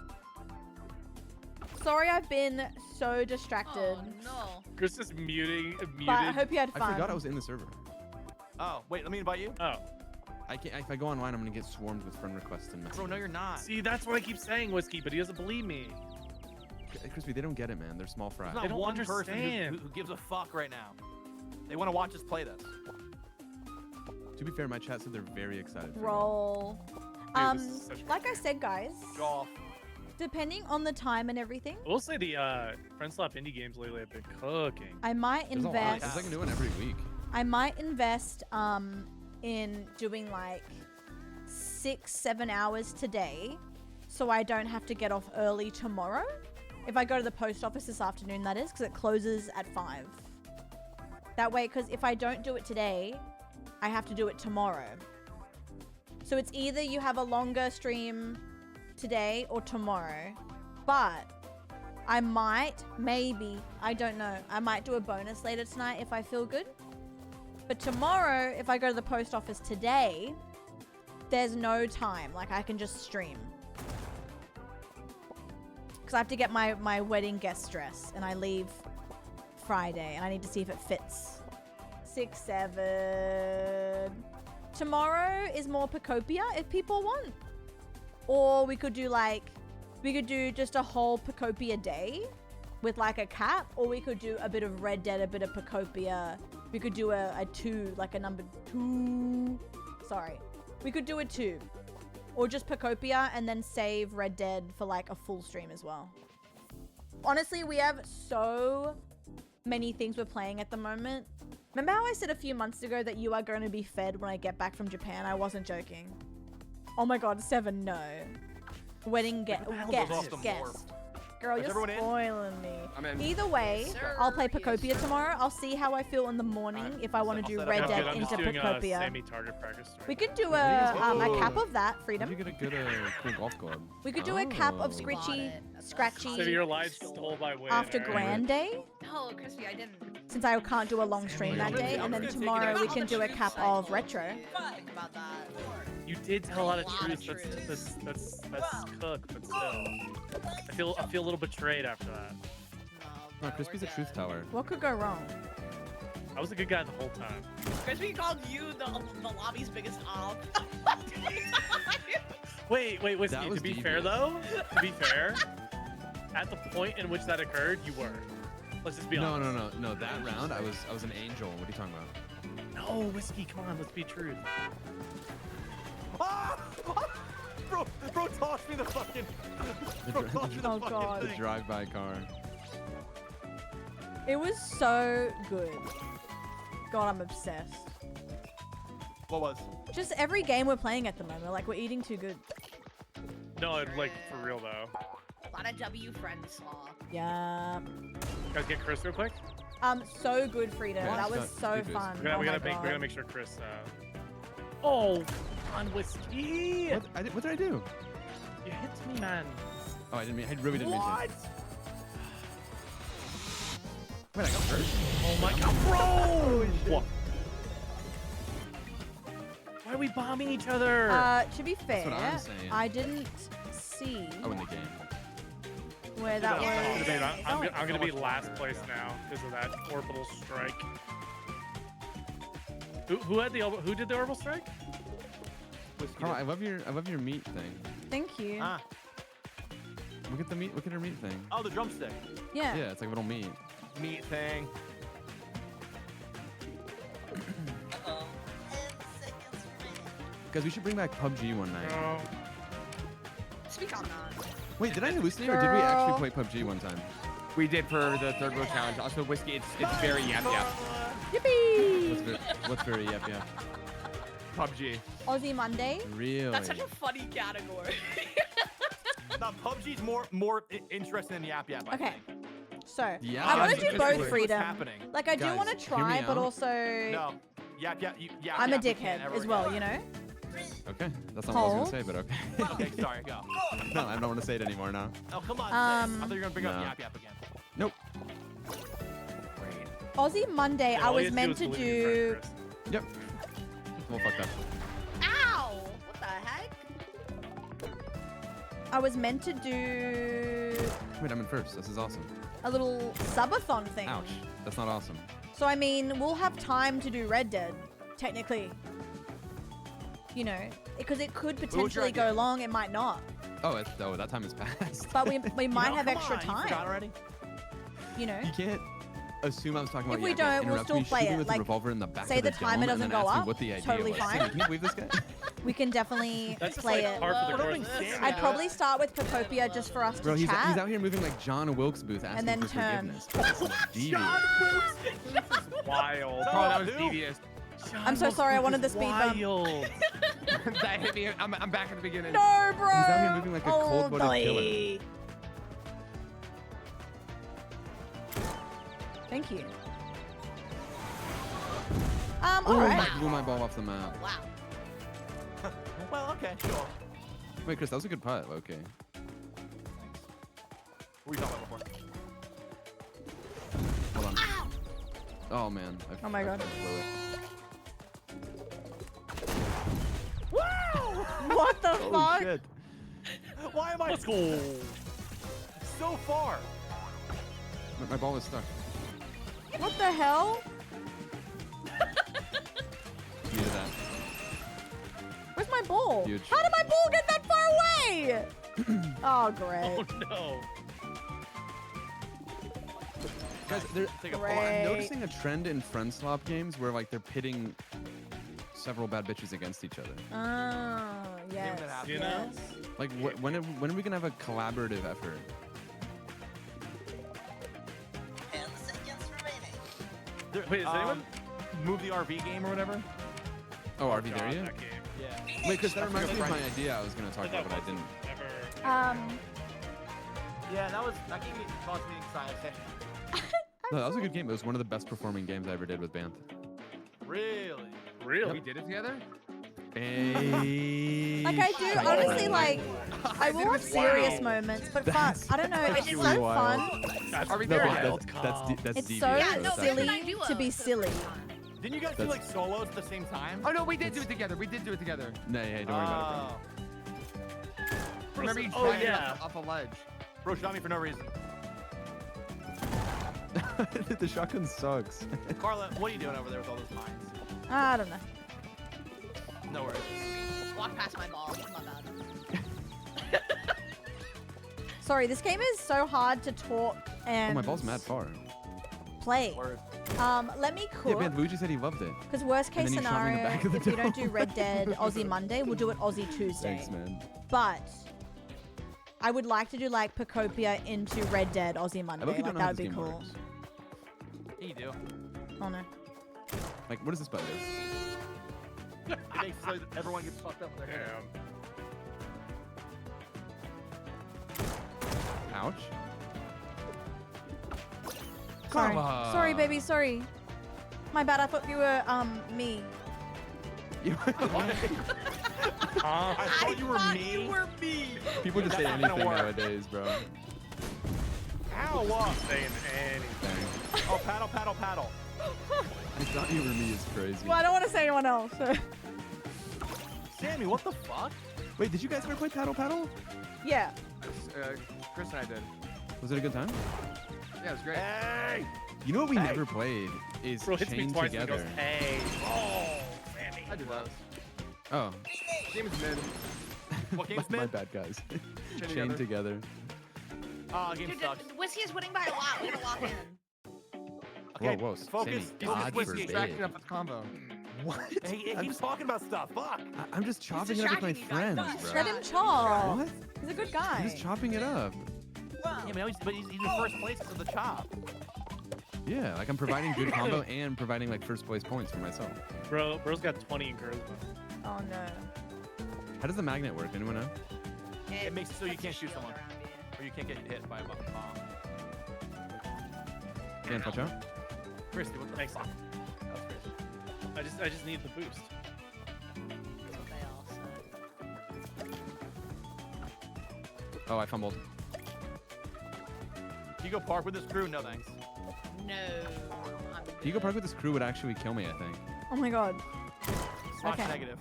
Sorry I've been so distracted. Oh no. Chris is muted. But I hope you had fun. I forgot I was in the server. Oh, wait, let me invite you. Oh. I can't. If I go online, I'm gonna get swarmed with friend requests and messages. Bro, no, you're not. See, that's what I keep saying, Whiskey, but he doesn't believe me. Crispy, they don't get it, man. They're small fry. There's not don't one person understand. who gives a fuck right now. They want to watch us play this. To be fair, my chat said they're very excited. For Roll. Dude, this is such Like I said, guys, Golf. depending on the time and everything, I will say the Friend Slap indie games lately have been cooking. I might There's a lot. invest. It's like a new one every week. I might invest in doing like 6-7 hours today, so I don't have to get off early tomorrow. If I go to the post office this afternoon, that is, because it closes at 5. That way, because if I don't do it today, I have to do it tomorrow. So it's either you have a longer stream today or tomorrow, but I might, maybe, I don't know, I might do a bonus later tonight if I feel good. But tomorrow, if I go to the post office today, there's no time. Like, I can just stream. Because I have to get my wedding guest dress, and I leave Friday, and I need to see if it fits. 6, 7. Tomorrow is more Pacopia if people want. Or we could do just a whole Pacopia day with like a cap, or we could do a bit of Red Dead, a bit of Pacopia. We could do a 2, like a number 2. Sorry. We could do a 2. Or just Pacopia and then save Red Dead for like a full stream as well. Honestly, we have so many things we're playing at the moment. Remember how I said a few months ago that you are going to be fed when I get back from Japan? I wasn't joking. Oh my god, 7, no. Wedding guest. Girl, Is you're everyone in? spoiling me. I'm in. Either way, I'll play Pacopia tomorrow. I'll see how I feel in the morning if I want to do Red Dead I'm into just doing Pacopia. Sammy target practice. We could do a cap of that, Freedom. Did you get a good cool golf club? We could do a cap of Oh. Scratchy So your line stole my win. after right? Grand Day, No, Crispy, I didn't. since I can't do a long stream that day, and then tomorrow we can do a cap of retro. Think about that. You did tell a lot of A lot of truths. That's cooked, but still. I feel a little betrayed after that. No, Crispy's a truth teller. What could go wrong? I was a good guy the whole time. Crispy called you the lobby's biggest op. Wait, Whiskey, That to was be devious. fair though, at the point in which that occurred, you were. Let's just be No, honest. no. That round, I was an angel. What are you talking about? No, Whiskey, come on, let's be true. Ah! Bro, toss me the fucking. Bro, toss me the Oh, fucking God. The thing. drive-by car. It was so good. God, I'm obsessed. What was? Just every game we're playing at the moment, like we're eating too good. No, like for real though. A lot of W friends saw. Yeah. Guys, get Chris real quick. So good, Frida. Yeah, That was Scott, so deep is- fun. We Oh my gotta God. make sure Chris. Oh, come on, Whiskey. What did I do? You hit me, man. Oh, I really didn't mean What? to. Wait, I got hurt? Oh my god, bro! What? Why are we bombing each other? To be fair, what I'm saying. I didn't see Oh, in the game. where that was. I'm gonna be last place now because of that orbital strike. Who did the orbital strike? Carl, I love your meat thing. Thank you. Ah. Look at the meat. Look at her meat thing. Oh, the drumstick. Yeah. Yeah, it's like a little meat. Meat thing. Guys, we should bring back PUBG one night. No. Speak on that. Wait, did I hallucinate or did we actually play PUBG one time? We did for the third world challenge. Also, Whiskey, it's very yap. Yippee! What's very yep, yeah. PUBG. Aussie Monday. Really? That's such a funny category. No, PUBG's more interesting than Yap Yap. I Okay. think. So Yeah, I want to Just do what's both freedom. happening. Like I do Guys, want to hear me try, but out. also No, Yap Yap. Yap I'm a Yap, we can't dickhead ever as well. again. You know. Okay, that's not what I was Hold. gonna say, but okay. Okay, sorry, go. No, I don't want to say it anymore now. Oh, come on. say it. I thought you were gonna bring No. up Yap Yap again. Nope. Aussie Monday. Yeah, I all was you have meant do to is believe in your do. friend, Chris. Yep. Well, fuck that. Ow! What the heck? I was meant to do Wait, I'm in first. This is awesome. a little subathon thing. Ouch. That's not awesome. So I mean, we'll have time to do Red Dead, technically. You know, because it could was your potentially go idea? long. It might not, Oh, that time is past. but we might No, have come extra on, You forgot time. already? You know. You can't assume I was talking about. If we Yap Yap, don't, we'll interrupt still me, play shoot me it, with like, a revolver in the back say of the the timer dome, and doesn't then go ask me up, what the idea totally was. fine. Can you believe this guy? We can definitely That's just play like it. par for the What course. about Sammy? I'd probably start with Procopia just for us Bro, to he's chat. out here moving like John Wilkes Booth asking then for turn. forgiveness. This is devious. Wild. No, Oh, that was dude. devious. I'm so sorry. I wanted the speed bump. Wild. That hit me. I'm back at the beginning. No, bro. He's out here moving like a Oh, cold-blooded boy. killer. Thank you. Oh, alright. I blew my ball off the map. Wow. Well, okay, sure. Wait, Chris, that was a good putt. Okay. What were you talking about before? Hold on. Oh man. Oh my God. blew it. What the Holy fuck? shit. Why am I Let's go. so far? My ball is stuck. What the hell? Needed that. Where's my ball? Huge. How did my ball get that far away? Oh, great. Oh no. Guys, there, Take a Great. I'm noticing a trend in friend swap games where like they're pitting several bad bitches against each other. Oh, yes. that happen. You know? yes. Like when are we gonna have a collaborative effort? There, Wait, is anyone? Move the RV game or whatever? Oh, are we God, there yet? that game. Yeah. Wait, because that I reminds me forgot of my Friday. idea I was gonna talk about, but I didn't. Ever. Yeah, that gave me thoughts me excited. No, that was a good game. It was one of the best performing games I ever did with Banth. Really? Really? We did it together? Hey. Like I do, honestly, like I will have serious moments, but fun. I don't know. It's actually so wild. fun. Are we No, there but yet? that's It's devious. so though. That's silly actually- to be silly. Didn't you guys do That's- like solos at the same time? Oh no, we did do it together. We did do it together. No, hey, don't worry about Remember you Oh, tried it yeah. off a ledge. Bro shot me for no reason. it. The shotgun sucks. Carla, what are you doing over there with all those mines? I don't know. No worries. Walk past my ball. My bad. Sorry, this game is so hard to talk Oh, and my ball's mad far. play. Word. Let me Yeah, cook. man, Luigi said he loved it. Because worst And case then he shot me in the scenario, back of the if we don't do dome. Red Dead Aussie Monday, we'll do it Aussie Tuesday. Thanks, man. But I would like to do like Procopia into Red Dead Aussie I Monday. look, Like don't know that how would this be game cool. works. Yeah, you do. Oh no. Like, what does this button do? It makes so that everyone gets fucked up with their hair. Ouch. Sorry. Carla. Sorry, baby. Sorry. My bad. I thought you were me. I thought you were me. You were me. People just say That's not gonna anything work. nowadays, bro. Ow! Saying anything. Oh, paddle, paddle, paddle. I thought you were me is crazy. Well, I don't want to say anyone else. Sammy, what the fuck? Wait, did you guys ever play Paddle Paddle? Yeah. Chris and I did. Was it a good time? Yeah, it was great. Hey! You know what we never played is Bro hits me Chained twice and Together. goes, hey. Oh, Sammy. I did those. Oh, Game is mid. What game's my mid? bad, guys. Chained Chained Together. Ah, game Dude, sucks. Whiskey is winning by a lot. We gotta lock in. Okay, Whoa, whoa, focus. Sammy, God Whiskey. forbid. Distracting up with the combo. What? He keeps talking about stuff. Fuck. I'm just chopping it up with my distracting you guys. friends, bro. Let him chop. What? He's a good I'm guy. just chopping it up. Yeah, but he's in first place because of the chop. Yeah, like I'm providing good combo and providing like first place points for myself. Bro's got 20 in charisma. Oh no. How does the magnet work? Anyone know? It makes it so you can't shoot someone, or you can't get hit by a bomb. Dan, watch out. Christy, what the Thanks. fuck? That was crazy. I just need the boost. Oh, I fumbled. Hugo Park with this crew? No thanks. No. Hugo Park with this crew would actually kill me, I think. Oh my god. Slash Okay. negative.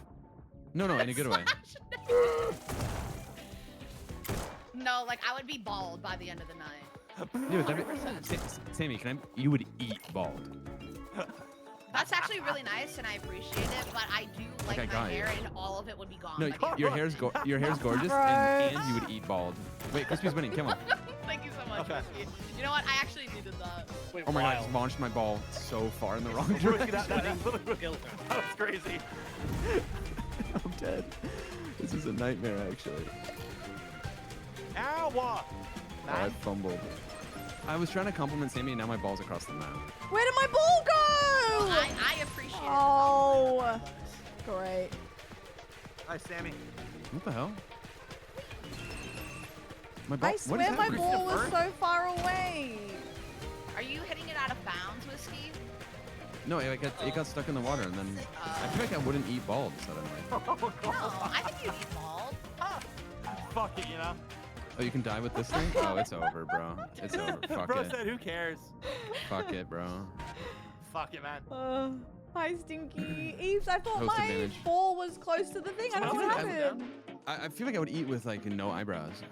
No, in a good way. No, like I would be bald by the end of the night. Dude, Sammy, you would eat bald. That's actually really nice, and I appreciate it. But I do like I my got hair, you. and all of it would be gone. No, by the end your of the hair's night. your hair's gorgeous, and you would eat bald. Wait, Crispy's winning. Kill him. Thank you so much, Okay. Crispy. You know what? I actually needed that. Wait, Oh my god, I just launched my ball so far in the wrong direction. that was crazy. I'm dead. This is a nightmare, actually. Ow! Oh, I fumbled. I was trying to compliment Sammy, and now my ball's across the map. Where did my ball go? Well, I appreciate it. Oh, great. Hi, Sammy. What the hell? My ball. I swear my ball was so far away. Are you hitting it out of bounds, Whiskey? No, it got stuck in the water, and then I feel like I wouldn't eat bald suddenly. No, I think you eat bald. Fuck it, you know? Oh, you can die with this thing? Oh, it's over, bro. It's over. Fuck Bro it. said, who cares? Fuck it, bro. Fuck it, man. Hi, Stinky. Eves, I thought Host my advantage. ball was close to the thing. I don't know what happened. I feel like I would eat with like no eyebrows.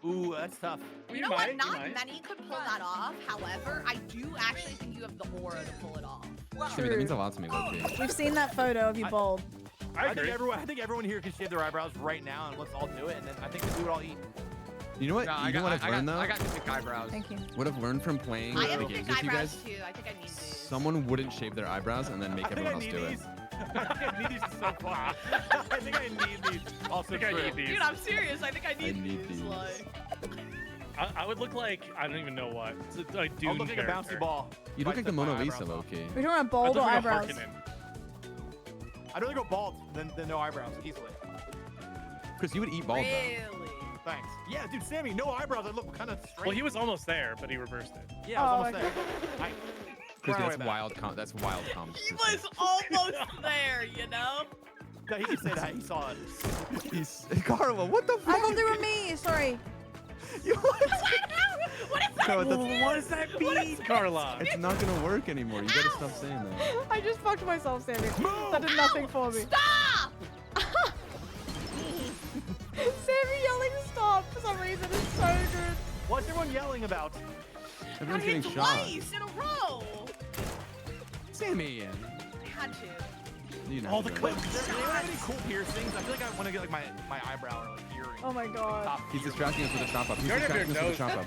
Ooh, that's tough. You know what? Not many could pull that off. However, I do actually think you have the aura to pull it off. Sammy, that means a lot to me, low-key. We've seen that photo of you bald. I think everyone here can shave their eyebrows right now, and let's all do it, and then I think we would all eat. You know what? No, you know what I've learned though? I got thick eyebrows. Thank you. What I've learned from playing I the have games thick with you eyebrows guys, too. I think I need these. someone wouldn't shave their eyebrows and then make I think everyone I else need do these. it. I think I need these so far. I think I need these. Also I think I true. need these. Dude, I'm serious. I think I need, need these. Like, I would look like I don't even know what. It's like I'll Dune look like a character. bouncy ball. You look If I like the set my Mona eyebrows Lisa, up. low-key. We're talking about bald I'd or look like a eyebrows? Harkonnen. I'd rather go bald than no eyebrows, easily. Chris, you would eat bald though. really? Thanks. Yeah, dude, Sammy, no eyebrows. I look kind of straight. Well, he was almost there, but he reversed it. Yeah, I was almost there. Chris, Run away that's back. wild. That's wild comp. He was almost there, you know? No, he can say that. He saw it. Carla, what the I fuck? thought they were me. Sorry. What is that? No, What does that mean, Carla? It's not gonna work anymore. You gotta stop saying that. I just fucked myself, Sammy. That did nothing for me. Stop! Sammy yelling stop for some reason is so good. What's everyone yelling about? Everyone's I hit getting shot. twice in a row. Sammy. I had to. You know. All the clips. Do you have any cool piercings? I feel like I want to get like my eyebrow or like earring. Oh my god. Top He's ear. distracting us with a chop up. He's You already have distracting us your with a chop up.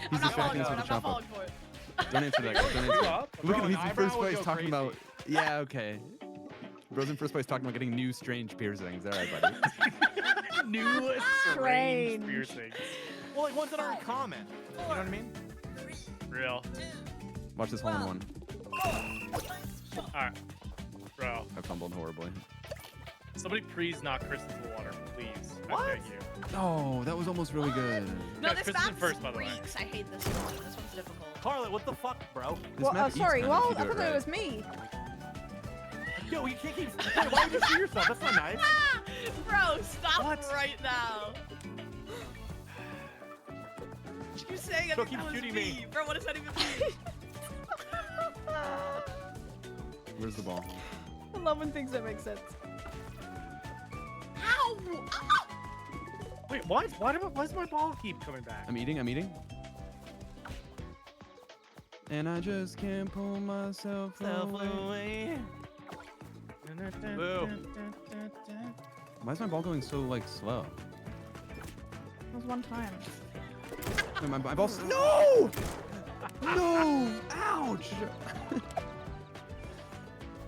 He's I'm not falling distracting us for with it. a I'm not chop up. falling for it. Don't answer that. Don't answer that. Bro, Look at him. an He's in eyebrow first would place go talking crazy. about. Yeah, okay. Bro's in first place talking about getting new strange piercings. All right, buddy. New strange Strange. piercings. Well, like ones that aren't common. You know what I mean? Real. Watch this hole in one. Alright. Bro. I fumbled horribly. Somebody please knock Chris into the water, please. What? I beg you. Oh, that was almost really good. No, Guys, this Chris is in map first, by the way. reeks. I hate this one. This one's difficult. Carla, what the fuck, bro? This Well, map eats sorry. time Well, if I you do thought it it was right. me. Yo, you can't keep. Why would you shoot yourself? That's not nice. Bro, stop What? right now. You saying Bro, that keep was shooting me. me. Bro, what does that even mean? Where's the ball? I love when things don't make sense. Ow! Ah! Wait, what? Why does my ball keep coming back? I'm eating. And I just can't pull myself away. Boo. Why is my ball going so like slow? That was one time. Wait, my ball's no! No! Ouch!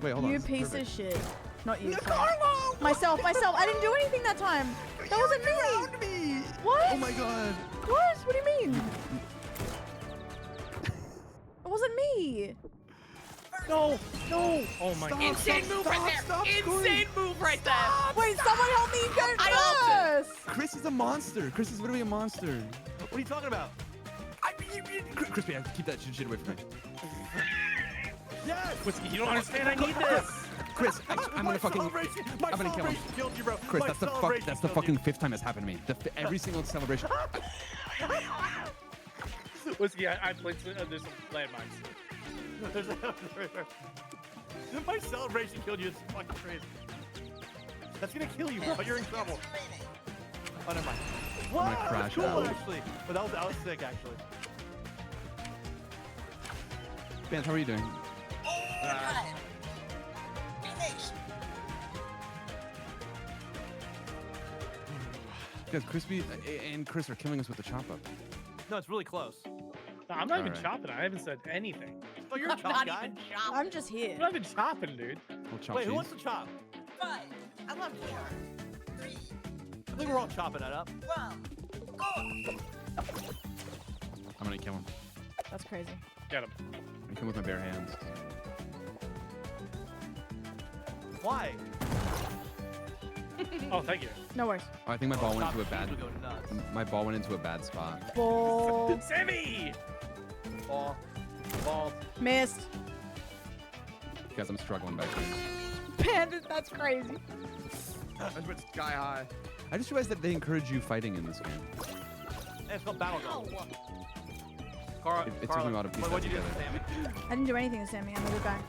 Wait, hold on. You this is piece perfect. of shit. Not you. sorry. Myself. I didn't do anything that time. That wasn't me. What? Oh my god. What? What do you mean? It wasn't me. No, no. Oh my god. Insane move right there. Insane move right there. Wait, someone help me go first. Chris is a monster. Chris is literally a monster. What are you talking about? Crispy, I have to keep that shit away from me. Yes! Whiskey, you don't understand. I need this. Chris, I'm gonna fucking. I'm gonna kill him. Killed you, bro. Chris, My that's the celebration that's the killed fucking 5th time it's happened to me. Every single celebration. Whiskey, I blinked. There's some landmines. There's my celebration killed you. It's fucking crazy. That's gonna kill you, bro. You're in trouble. Oh, never mind. What? I'm gonna crash cool, out. actually. But that was sick, actually. Vance, how are you doing? Guys, Crispy and Chris are killing us with the chop up. No, it's really close. No, I'm not even Alright. chopping. I haven't said anything. Oh, you're a chop Not guy. even chopping. I'm just here. I'm not even chopping, dude. We'll chop Wait, who cheese. wants to chop? 5. I love 4. 3. I think we're all chopping it up. 1. Go. I'm gonna kill him. That's crazy. Get him. I kill him with my bare hands. Why? Oh, thank you. No worries. Oh, I think my ball went into a Chop bad. cheese would go nuts. My ball went into a bad spot. Ball. Sammy! Ball. Ball. Missed. Guys, I'm struggling back here. Panda, that's crazy. I went sky high. I just realized that they encourage you fighting in this game. Hey, it's called Battleground. Carl, It took me a while to piece what'd that you do, together. Sammy? I didn't do anything to Sammy. I'm a good guy.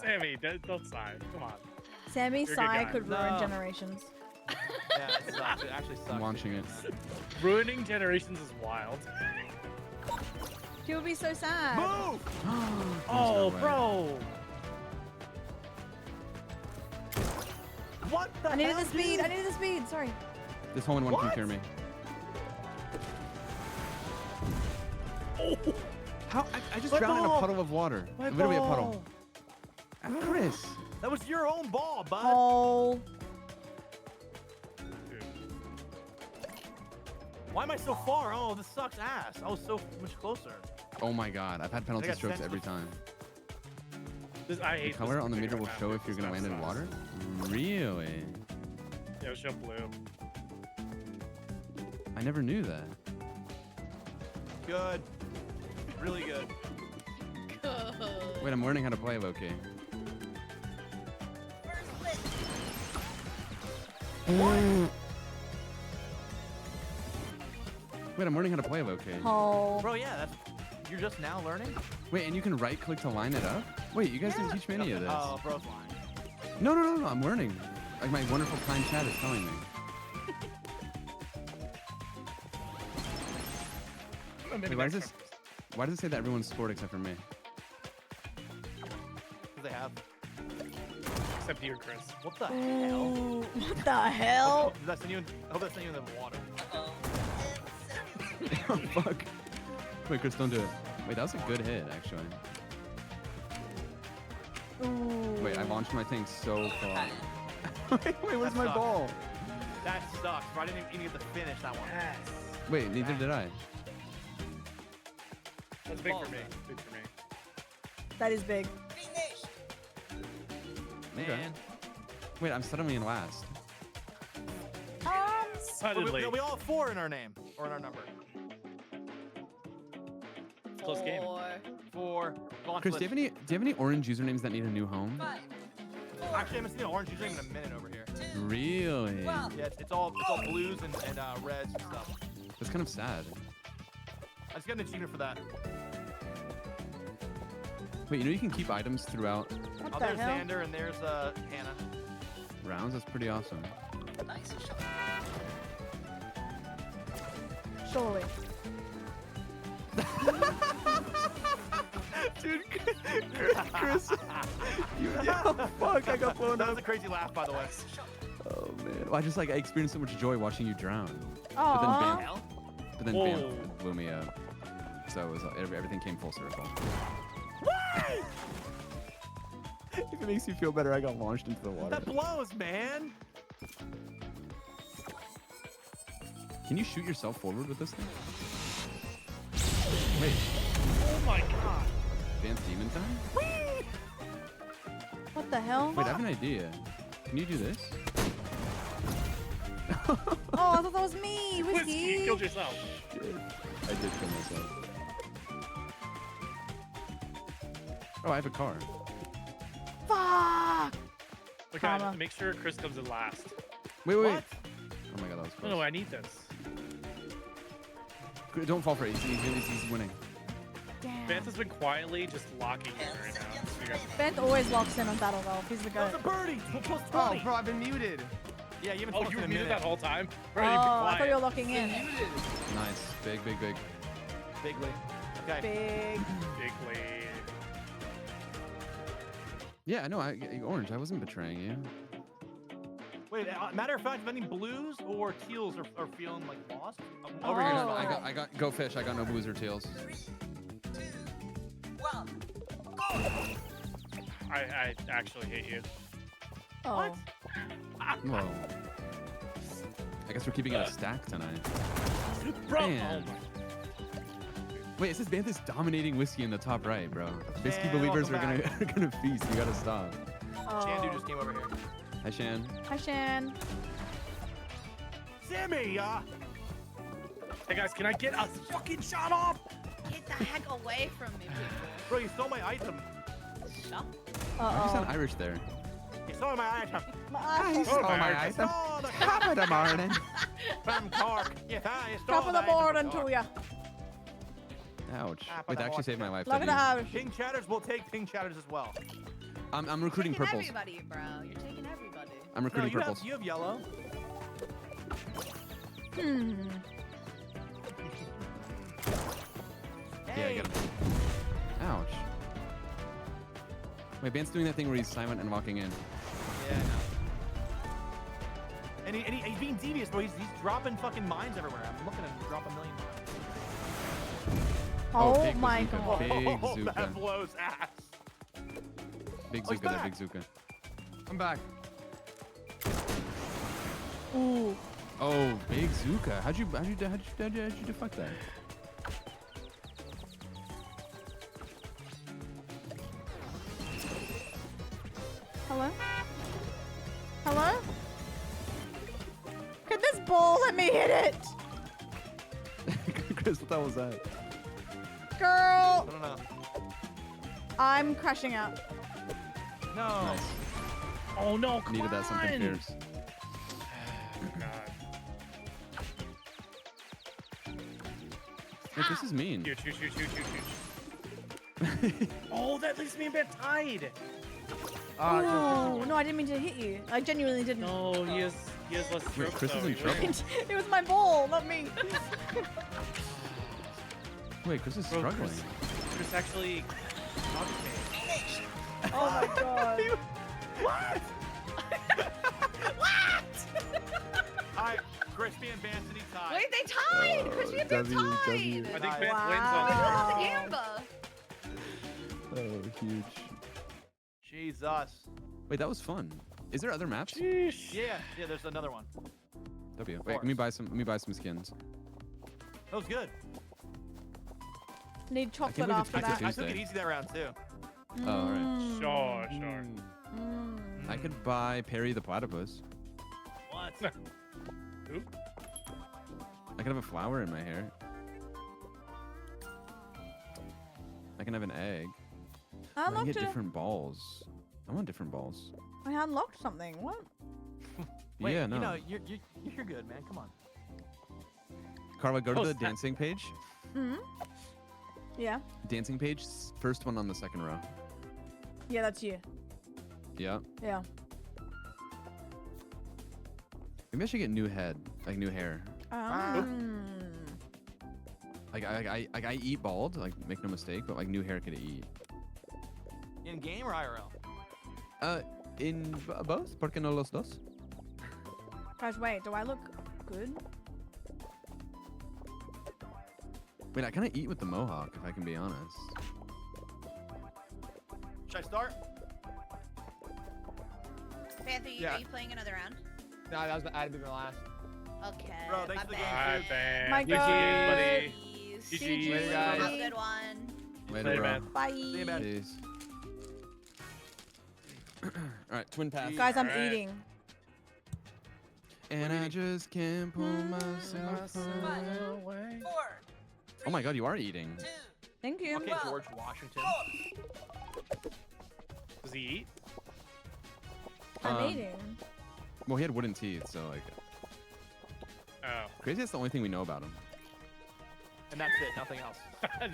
Sammy, don't sigh. Come on. Sammy's You're a good sigh guy. could ruin No. generations. Yeah, it sucks. It actually sucks. I'm launching it. Ruining generations is wild. He would be so sad. Move! Oh, way. bro. What the I needed hell, the speed. dude? I needed the speed. Sorry. This hole in one can What? cure me. Oh, How? I just My drowned in a ball. puddle of water. my Literally a ball. puddle. Chris. That was your own ball, bud. Oh. Why am I so far? Oh, this sucks ass. I was so much closer. Oh my god, I've had penalty got strokes sent every to- time. I The hate color this on the meter will particular show map. if you're gonna This land in map water? sucks. Really? Yeah, it'll show blue. I never knew that. Good. Really good. Wait, I'm learning how to play Loki. Wait, I'm learning how to play Loki. Oh. Bro, yeah, that's. You're just now learning? Wait, and you can right click to line it up? Wait, you guys didn't teach me any of this. Oh, bro's lying. No, I'm learning. Like my wonderful kind chat is telling me. Wait, why does it say that everyone scored except for me? They have. Except you, Chris. What the hell? Ooh, what the hell? Did that send you in, I hope that's sending you in the water. Oh, fuck. Wait, Chris, don't do it. Wait, that was a good hit, actually. Ooh. Wait, I launched my thing so far. wait, where's That my sucks. ball? That sucks, bro. I didn't even get to finish that one. Wait, neither did I. That's big for me. Big for me. That is big. Okay. Man. Wait, I'm suddenly in last. Suddenly. We all have 4 in our name, or in our number. Close game. 4. Chris, do you have any orange usernames that need a new home? Actually, I haven't seen an orange username in a minute over here. Really? Yeah, it's all blues and reds and stuff. That's kind of sad. I just got an achievement for that. Wait, you know you can keep items throughout Oh, there's Xander and there's Hannah. rounds? That's pretty awesome. Surely. Dude, Chris, oh, fuck, I got blown That up. was a crazy laugh, by the way. Oh man, well, I experienced so much joy watching you drown. Aww. But then Whoa. Bam blew me up. So it was, everything came full circle. If it makes you feel better, I got launched into the water. That blows, man. Can you shoot yourself forward with this thing? Wait, Oh my god. Dance Demon Time? What the hell? Wait, I have an idea. Can you do this? Oh, I thought that was me. Whiskey, you Whiskey. killed yourself. I did kill myself. Oh, I have a car. Fuck. Okay, Karma. make sure Chris comes in last. Wait, wait. What? Oh my god, that was close. No, I need this. Don't fall for it. He's easy winning. Damn. Vance has been quietly just locking in right now. So you guys- Bent always locks in on Battle Golf. He's the That's goat. a birdie. Plus Oh, 20. bro, I've been muted. Yeah, you haven't Oh, talked you in were a muted minute. that whole time? Oh, Bro, you've been I thought you were quiet. locking in. Nice. Big. Bigly. Okay. Big. Big lead. Yeah, no, Orange, I wasn't betraying you. Wait, matter of fact, if any blues or teals are feeling like lost, I'm Over over here. here. Oh. I got go fish. I got no blues or tails. I actually hate you. Oh. Whoa. I guess we're keeping it a stack tonight. Bro, Man. oh my. Wait, it says Banthas dominating whiskey in the top right, bro. Whiskey Man, believers are welcome gonna are gonna feast. You gotta stop. Shandu just came over here. Hi, Shan. Hi, Shan. Sammy, Hey guys, can I get a fucking shot off? Get the heck away from me, people. bro, you stole my item. Shut. Why do you sound Uh-oh. Irish there? You stole my item. My stole my my item. item. Oh, the Top of the morning. from Cork. Yes, I stole Top of the item from morning Cork. to ya. Ouch. Top of Wait, the that actually horse. saved my life. Look at that the you- Irish. Pink chatters will take pink chatters as well. I'm recruiting Taking purples. everybody, bro. You're taking everybody. I'm No, recruiting you purples. have yellow. Hmm. Yeah, I Hey. got him. Ouch. Wait, Ban's doing that thing where he's silent and walking in. Yeah, I know. And he's being devious, bro. He's dropping fucking mines everywhere. I'm looking at him drop a million mines. Oh big my bazooka, god. Big Oh, Zuka. that blows ass. Big Oh, he's Zuka, that back. big Zuka. I'm back. Ooh. Oh, big Zuka. How'd you deflect that? Hello? Hello? Could this ball let me hit it? Chris, what the hell was that? Girl, I don't know. I'm crashing out. No. Nice. Oh no, come Needed that something on. fierce. God. Wait, this is mean. Huge. Oh, that leaves me a bit tied. Oh, no, I didn't mean to hit you. I genuinely didn't. No, he has less strokes. Chris is though. in He trouble. wins. It was my ball, not me. Wait, Chris is Bro, struggling. Chris actually knocked me. Oh my god. What? Alright, Crispy and Banton tied. Wait, they tied! Crispy and Bear W. tied! I think Vance wins Wow. Who on got the Wow. gamba? Oh, huge. Jesus. Wait, that was fun. Is there other maps? Yeah, there's another one. W. Wait, let me buy some skins. That was good. Need chocolate believe after it's that. I took it Tuesday. easy that round too. Oh, alright. Sure. I could buy Perry the Platypus. What? Who? I could have a flower in my hair. I can have an egg. I I can unlocked get it. different balls. I want different balls. I unlocked something. What? Wait, yeah, no. You know, you're good, man. Come on. Carla, go to Oh, the snap. dancing page. Hmm. Yeah. Dancing page, first one on the second row. Yeah, that's you. Yeah. Yeah. Maybe I should get new head, like new hair. Like I eat bald, like make no mistake, but like new hair could eat. In game or IRL? In both. ¿Por qué no los dos? Guys, wait. Do I look good? Wait, I kind of eat with the mohawk, if I can be honest. Should I start? Panther, Yeah. are you playing another round? No, that was I'd be the last. Okay. Bro, thanks my for the bad. game, fam. My GG's, God. buddy. GG's. GG's. Later, Have guys. a good one. Later, bro. man. Bye. See you, man. Peace. All right, twin path. Guys, I'm Alright. eating. And I just can't pull myself away. Oh my god, you are eating. Thank you. Okay, George Washington. Does he eat? I'm eating. Well, he had wooden teeth, so like. Oh. Crazy, that's the only thing we know about him. And that's it. Nothing else.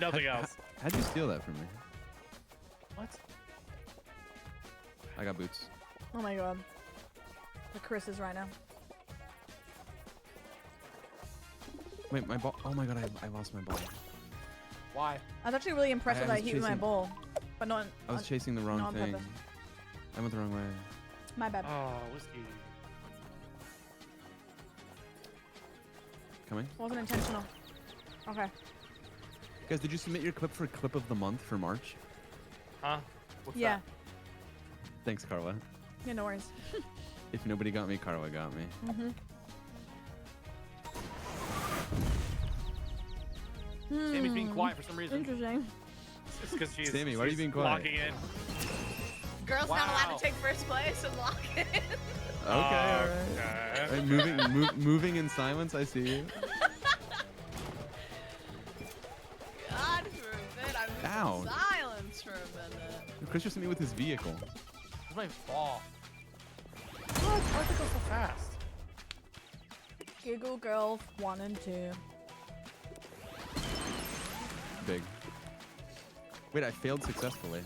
Nothing else. How'd you steal that from me? What? I got boots. Oh my god. The Chris's right now. Wait, my ball. Oh my god, I lost my ball. Why? I was actually really impressed I with that was hit with my chasing- ball. But not I was on- chasing the wrong not on thing. purpose. I went the wrong way. My bad. Oh, whiskey. Coming. Wasn't intentional. Okay. Guys, did you submit your clip for clip of the month for March? Huh? What's Yeah. that? Thanks, Carla. Yeah, no worries. If nobody got me, Carla got me. Mm-hmm. Sammy's being quiet for some reason. Interesting. It's because she's, Sammy, why are you she's being quiet? locking in. Girl's not allowed Wow. to take first place and lock in. Okay, all right. Okay. Moving in silence, I see you. God forbid, I'm in Ow. silence for a minute. Chris just hit me with his vehicle. It's my ball. What? Why'd it go so fast? Giggle Girl 1 and 2. Big. Wait, I failed successfully.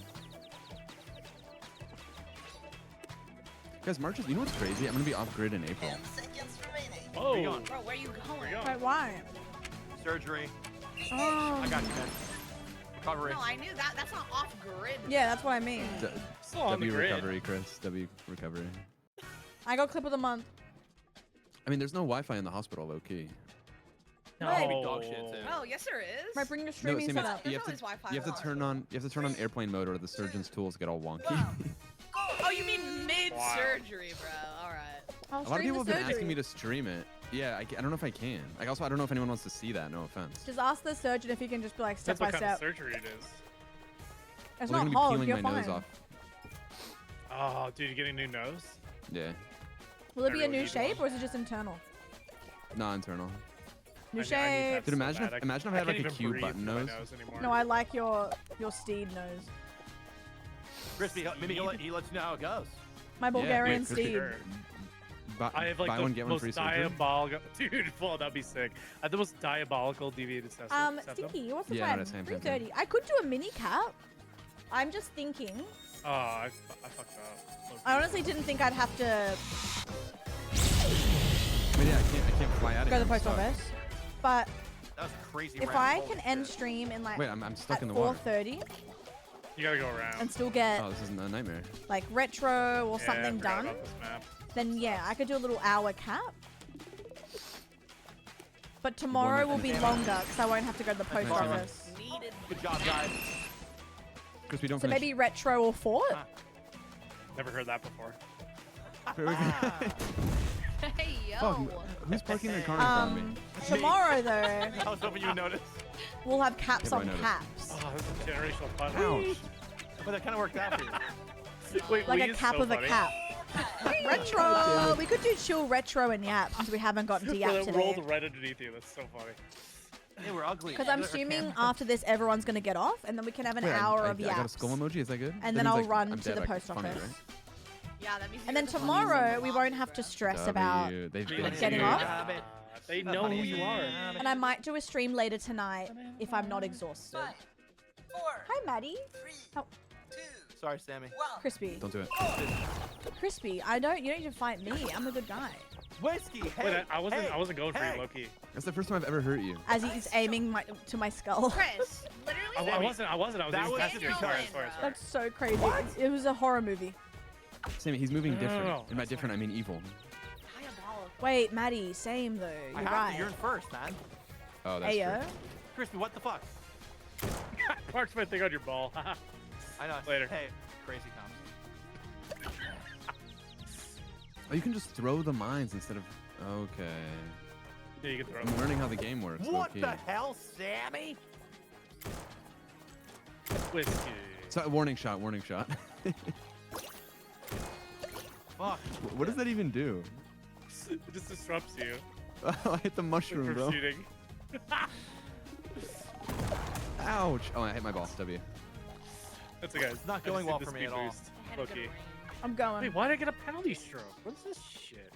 Guys, March is, you know what's crazy? I'm gonna be off grid in April. Oh. Where you going? Bro, where you going? Where you going? Wait, why? Surgery. Oh. I got you, man. Recovery. No, I knew that. That's not off grid. Yeah, that's what I mean. Still on the W grid. recovery, Chris. W recovery. I got clip of the month. I mean, there's no Wi-Fi in the hospital, low key. No, Right. big dog shit too. Oh, yes there is. Right, bring your No, streaming Sammy, setup. you There's have to always Wi-Fi you have in to the turn on airplane mode, or the surgeon's tools get all wonky. Oh, you mean mid-surgery, bro. All right. I'll A lot of stream people have the been asking surgery. me to stream it. Yeah, I don't know if I can. Like, also, I don't know if anyone wants to see that. No offense. Just ask the surgeon if he can just be like step Depends by what kind of step. surgery it is. It's Well, not they're gonna be hog, peeling you're my fine. nose off. Oh, dude, you getting a new nose? Yeah, Will it be a I really new need shape one. or is it just internal? not internal. New I need shape. that Dude, so imagine bad. if- imagine if I had, can't like, a even cute breathe button through my nose. anymore. No, I like your steed nose. Crispy, maybe he lets you know how it goes. My Bulgarian wait, Crispy, steed. Buy I have like one, get the one free most surgery. diabolical, dude. Well, that'd be sick. I have the most diabolical deviated septum. Stinky, what's the Yeah, time? no, same, same, 3:30. I could do a mini cap. I'm just thinking. Oh, I fucked up. I honestly didn't think I'd have to But yeah, I can't fly out go to the again, post I'm stuck. office. But That was a crazy if round. I Holy can shit. end stream in like Wait, I'm stuck at in the water. 4:30 You gotta go around. and still get Oh, this is a nightmare. like retro or Yeah, I something forgot done, about this map. then yeah, I could do a little hour cap. But tomorrow will be longer because I won't have to go to the post Nice, Emma. office. Good job, guys. Chris, we don't So finish. maybe retro or fort. Never heard that before. Hey, yo. Fuck, who's parking their car in front of me? Tomorrow though, I was hoping you would notice. we'll have caps Yeah, on I noticed. caps. Oh, this is a generational fun. Ouch. But that kind of worked out for you. Wait, Like Wii a is cap so of a funny. cap. Retro. We could do chill retro and yap since we haven't gotten to yap Well, it today. rolled right underneath you. That's so funny. They were ugly. Because I'm assuming after this everyone's gonna get off, and then we can have an Wait, hour I of got a yaps. skull emoji. Is that good? And That then means, I'll like, run I'm to dead, the like, post funny, office. right? Yeah, that means And then tomorrow we won't have to stress about They've getting off. They know who you are. And I might do a stream later tonight if I'm not exhausted. Hi, Maddie. Oh, Sorry, Sammy. Crispy. Don't do it. Crispy, you don't need to fight me. I'm a good guy. Whiskey. Hey, Wait, I wasn't going for hey. you, Loki. That's the first time I've ever hurt you. As he's aiming to my skull. Chris, literally. I wasn't. I was That was testing you. just Sorry, fine. sorry. That's so crazy. It was a horror movie. Sammy, he's moving No, different. no, And by different, I mean evil. Diabolical. Wait, Maddie, same though. I You're have right. to. You're in first, man. Oh, that's Ayo. true. Crispy, what the fuck? Parks my thing on your ball. I know. Later. Hey, crazy comments. Oh, you can just throw the mines instead of. Okay. Yeah, you can throw. I'm learning how the game works. What low-key. the hell, Sammy? Whiskey. So, warning shot. Warning shot. Fuck. What does that even do? It just disrupts you. I hit the mushroom, From bro. shooting. Ouch. Oh, I hit my ball. W. That's okay. It's not going well for me at all. Loki. I'm going. Wait, why did I get a penalty stroke? What is this shit?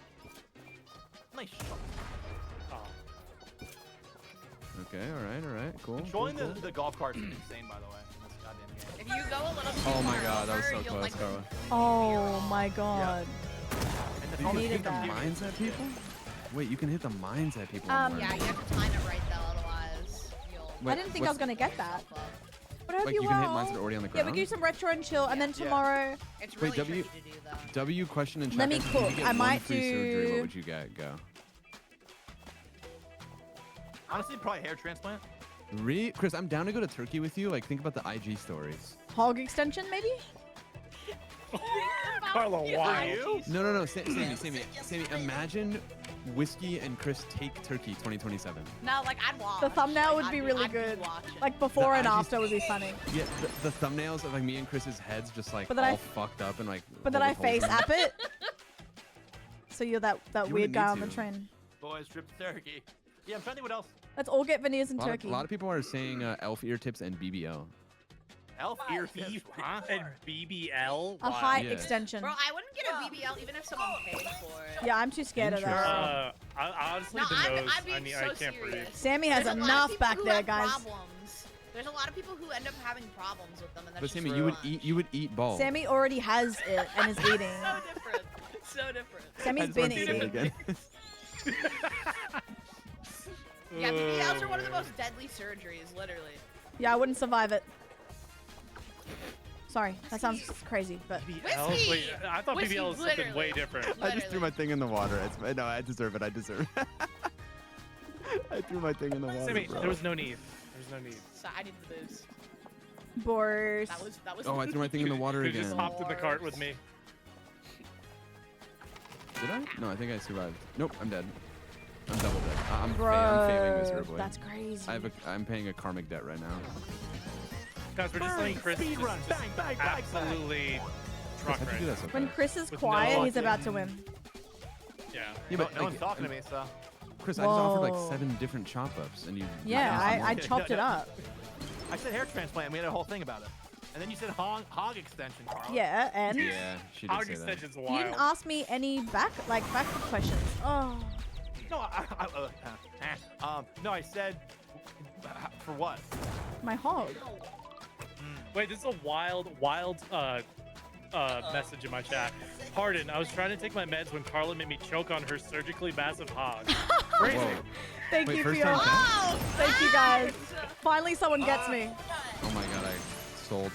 Nice shot. Oh. Okay, alright, cool. Controlling cool, the golf carts is insane, by the way, in this goddamn game. If you go a little too Oh my far god, that was over, so you'll, close, like, Carla. Oh my god. And I the needed hit the that. mines at people? Wait, you can hit the mines at people. Yeah, you have to time it right though, otherwise you'll. I didn't think I was gonna get that. But I hope Like, you you can hit will. mines that are already on the Yeah, we ground? can do some retro and chill, and then tomorrow. It's Wait, really W, tricky to do though. W question in chat. Let me if you cook. could get I one might free surgery, do- what would you get? Go. Honestly, probably hair transplant. Chris, I'm down to go to Turkey with you. Like, think about the IG stories. Hog extension, maybe? Carla, why? No. Sammy. Imagine Whiskey and Chris take Turkey 2027. No, like I'd watch. The thumbnail would I'd be really I'd good. watching. Like before The and IG after would be funny. Yeah, the thumbnails of like me and Chris's heads just like But then all I- fucked up and like. But then I full of holes face in them. app it. So you're that You weird wouldn't guy need on the to. train. Boys, trip to Turkey. Yeah, I'm trying to think what else. Let's all get veneers in A Turkey. lot of people are saying elf ear tips and BBL. Elf ear tips, huh? And BBL? A Wow. height Yeah. extension. Bro, I wouldn't get a BBL even if someone paid for it. Yeah, I'm too scared of that. Honestly, No, the I'm nose. being I so can't breathe. serious. Sammy has There's a lot of enough people back who there, have guys. Problems. There's a lot of people who end up having problems with them, and that's But just Sammy, too you would eat balls. Sammy already has it and is eating. so different. So different. Sammy's been eating. Again. Yeah, BBLs are one of the most deadly surgeries, literally. Yeah, I wouldn't survive it. Sorry, that sounds crazy, but. BBL? Wait, I thought Whiskey, BBL was something way literally. different. I just threw my thing in the water. No, I deserve it. I deserve it. I threw my thing in the water, Sammy, bro. there was no need. There's no need. So I need the boost. Boris. That was. Oh, I threw my thing in the water You again. just hopped in the cart with me. Did I? No, I think I survived. Nope, I'm dead. I'm double dead. I'm Bro, failing miserably. that's crazy. I'm paying a karmic debt right now. Guys, we're just letting Chris speed run, just bang, bang, bang, absolutely truck How'd you right do that so When fast? Chris is With quiet, no he's about to win. Yeah. Yeah, No, but no like, one's talking to me, so. Chris, I just offered like Whoa. 7 different chop ups, and you. Yeah, I No, chopped it no. up. I said hair transplant, and we had a whole thing about it. And then you said hog extension, Carl. Yeah, and Yeah, she did Hog say that. extension's you wild. didn't ask me any backward questions. Oh, No, no, I said, for what? my hog. Wait, this is a wild message in my chat. Pardon, I was trying to take my meds when Carla made me choke on her surgically massive hog. Crazy. Whoa. Thank Wait, you for first your. time chat? Thank you guys. Finally, someone gets me. Oh my god, I sold.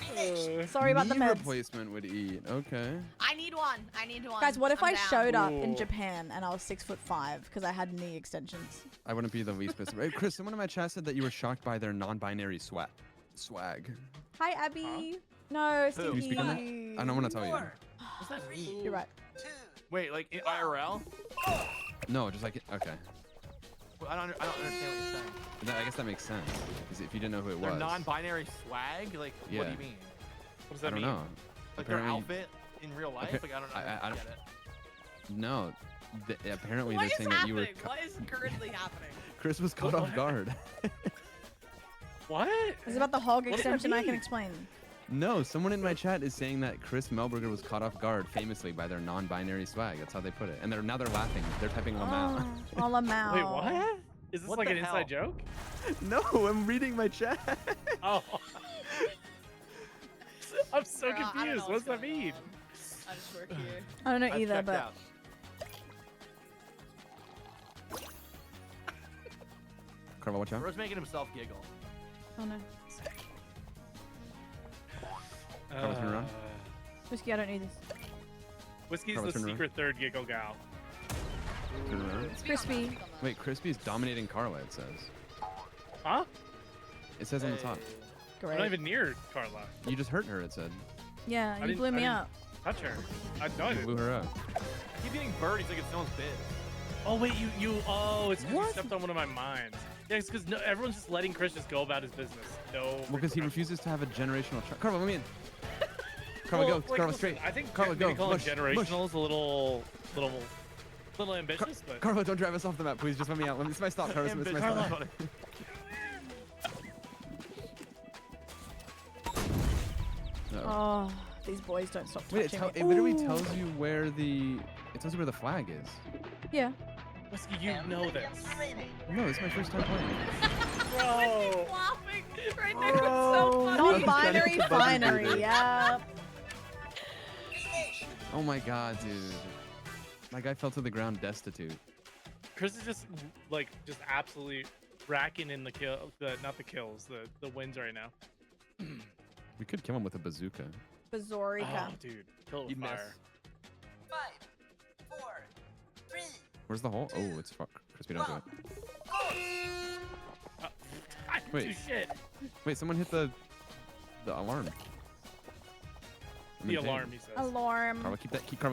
Sorry about the Knee meds. replacement would eat. Okay. I need one. I need one. Guys, what if I'm I down. showed up in Ooh. Japan and I was 6'5" because I had knee extensions? I wouldn't be the least bit. Hey, Chris, someone in my chat said that you were shocked by their non-binary swag. Hi, Abby. No, Who? Can you speak on that? Stinky. I don't want to tell you. You're right. Wait, like in IRL? No, just like okay. Well, I don't understand what you're saying. I guess that makes sense. 'Cause if you didn't know who it They're was. non-binary swag? Like, what do Yeah. you mean? What does I that don't mean? know. Like their Apparently- outfit in real life? Okay, Like, I don't know. I get it. No. Apparently What they're is saying that you were. happening? What is currently happening? Chris was caught off guard. What? It's about the hog What does that extension. I can mean? explain. No, someone in my chat is saying that Chris Melberger was caught off guard famously by their non-binary swag. That's how they put it. And now they're laughing. They're typing Lamau. Oh, Lamau. Wait, what? Is this What like the an inside hell? joke? No, I'm reading my chat. Oh. I'm so Bro, I don't know confused. What does that going mean? on. I just work here. I don't know I either, checked but out. Carva, watch out. Bro's making himself giggle. oh no, Carva, turn around. whiskey. I don't need this. Whiskey's Carla, the turn around. secret third giggle gal. Turn around. Crispy. Wait, Crispy's dominating Carla, it says. Huh? It says on the top. I'm Great. not even near Carla. You just hurt her, it said. Yeah, I you didn't- blew I me didn't up. Touch her. I know I You blew didn't. her up. I keep getting birdies like it's no one's biz. Oh wait, oh, it's because you stepped on one of my mines. Yeah, it's because everyone's just letting Chris just go about his business. No. Well, because he refuses to have a generational. Carla, let me in. Carla, Well, go. like, Carla, listen, straight. I think Carla, go. calling Mush, generational mush. is a little ambitious, but. Carla, don't drive us off the map, please. Just let me out. This is my stop, Carla. This is my stop. Carla. Oh, these boys don't stop Wait, touching it me. literally Ooh. tells you where the. It tells you where the flag is. Yeah. Whiskey, you know this. No, this is my first time playing. Bro. Laughing right there. It's so funny. Non-binary, binary. Yep. Oh my god, dude. My guy fell to the ground destitute. Chris is just absolutely racking in not the kills, the wins right now. We could kill him with a bazooka. Bazorica. Oh, dude, kill it with You'd miss. fire. 5, 4, 3. Where's the hole? Oh, it's fuck. Crispy, don't do it. I didn't Wait. do shit. Wait, someone hit the alarm. I'm The in pain. alarm, he says. Alarm. Carla,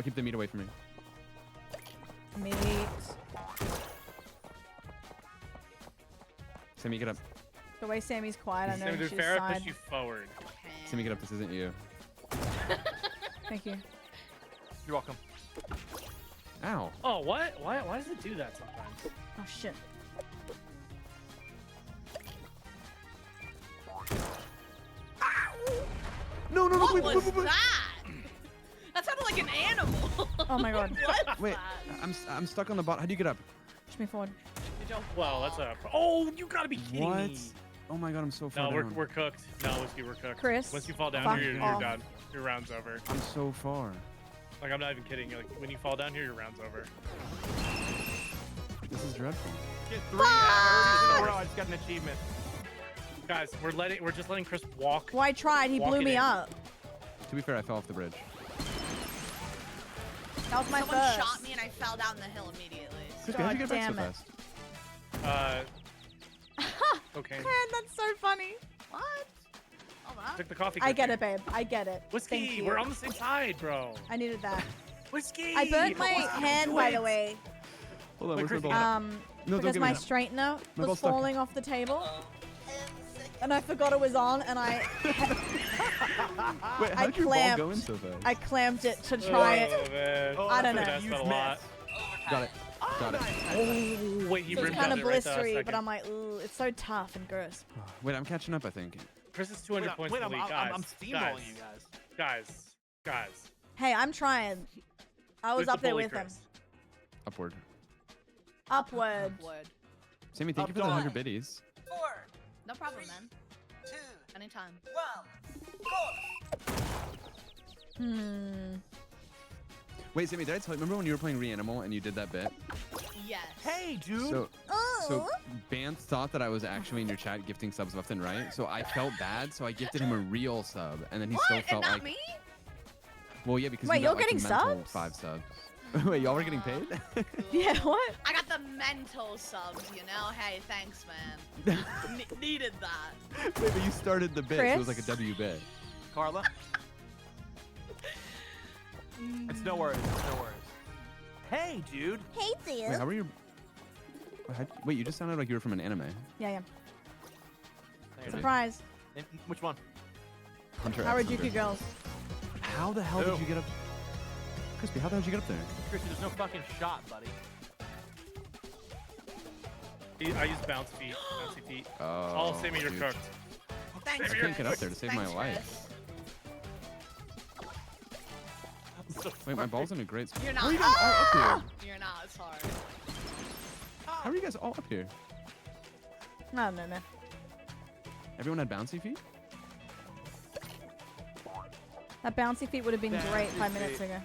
keep the meat away from me. Meat. Sammy, get up. The way Sammy's quiet, I know Sammy, she's to be fair, I side. pushed you forward. Sammy, get up. This isn't you. Thank you. You're welcome. Ow. Oh, what? Why does it do that sometimes? Oh shit. No, no, no, What wait, was wait, wait, wait. that? That sounded like an animal. Oh my god. What? Wait, I'm stuck on the bottom. How do you get up? Push me forward. Well, that's a. Oh, you gotta be kidding What? me. Oh my god, I'm so far No, down. we're cooked. No, Whiskey, we're cooked. Chris, Once you fall down fuck here, you're off. done. Your round's over. I'm so far. Like, I'm not even kidding. Like, when you fall down here, your round's over. This is dreadful. Get 3 hours in a row. I just got an achievement. Guys, we're just letting Chris walk. Well, I tried. He Walk blew it me in. up. To be fair, I fell off the bridge. That was my Someone first. shot me and I fell down the hill immediately. Crispy, how'd you get back so damn it. fast? Okay. Man, that's so funny. What? Hold on. Took the coffee. I get cookie. it, babe. I get it. Thank Whiskey, you. we're on the same side, bro. I needed that. Whiskey. I burnt my hand, by the it. way. Hold on, Wait, where's Crispy. my ball? No, don't Because give me my that. straightener My was ball's stuck. falling off the table. And I forgot it was on, and I Wait, how I did your ball clamped. go in so fast? I clamped it to try it. Man. I don't know. That's a lot. Got it. Got it. Oh, wait, he So it's ripped kind out of it right the blistery, but second. I'm like, ooh, it's so tough and gross. Wait, I'm catching up, I think. Chris is 200 points in the lead, guys. I'm steamrolling you guys. Guys. Hey, I'm trying. I was Who's the up there bully, with him. Chris? Upward. Upward. Sammy, thank you for the 100 biddies. 4. No problem, man. 2. Anytime. 1. Hmm. Wait, Sammy, did I tell you? Remember when you were playing Reanimal and you did that bit? Yes. Hey, dude. So Oh. Bant thought that I was actually in your chat gifting subs left and right, so I felt bad, so I gifted him a real sub, and then he still What? felt And not like. me? Well, yeah, because Wait, you got, you're like, getting mental subs? 5 subs. Wait, y'all were getting paid? Yeah, what? I got the mental subs, you know? Hey, thanks, man. Needed that. Wait, but you started the bit, so it was like a W bit. Carla? It's no worries. It's no worries. Hey, dude. Hey, Wait, how were you? Wait, you just sounded like you were from an anime. Yeah, yeah. Really? Surprise. Which one? Hunter Harajuku X Hunter. girls. How the hell Who? did you get up? Crispy, how the hell did you get up there? Chrissy, there's no fucking shot, buddy. I use bounce feet. Bouncy feet. Oh, Sammy, you're dude. cooked. Thanks, I Chris. can't get up there to save my Thanks, life. Chris. Wait, my ball's in a great spot. You're How not. are you guys all up here? You're not. It's hard. How are you guys all up here? No. Everyone had bouncy feet? That bouncy feet would have been great 5 minutes ago.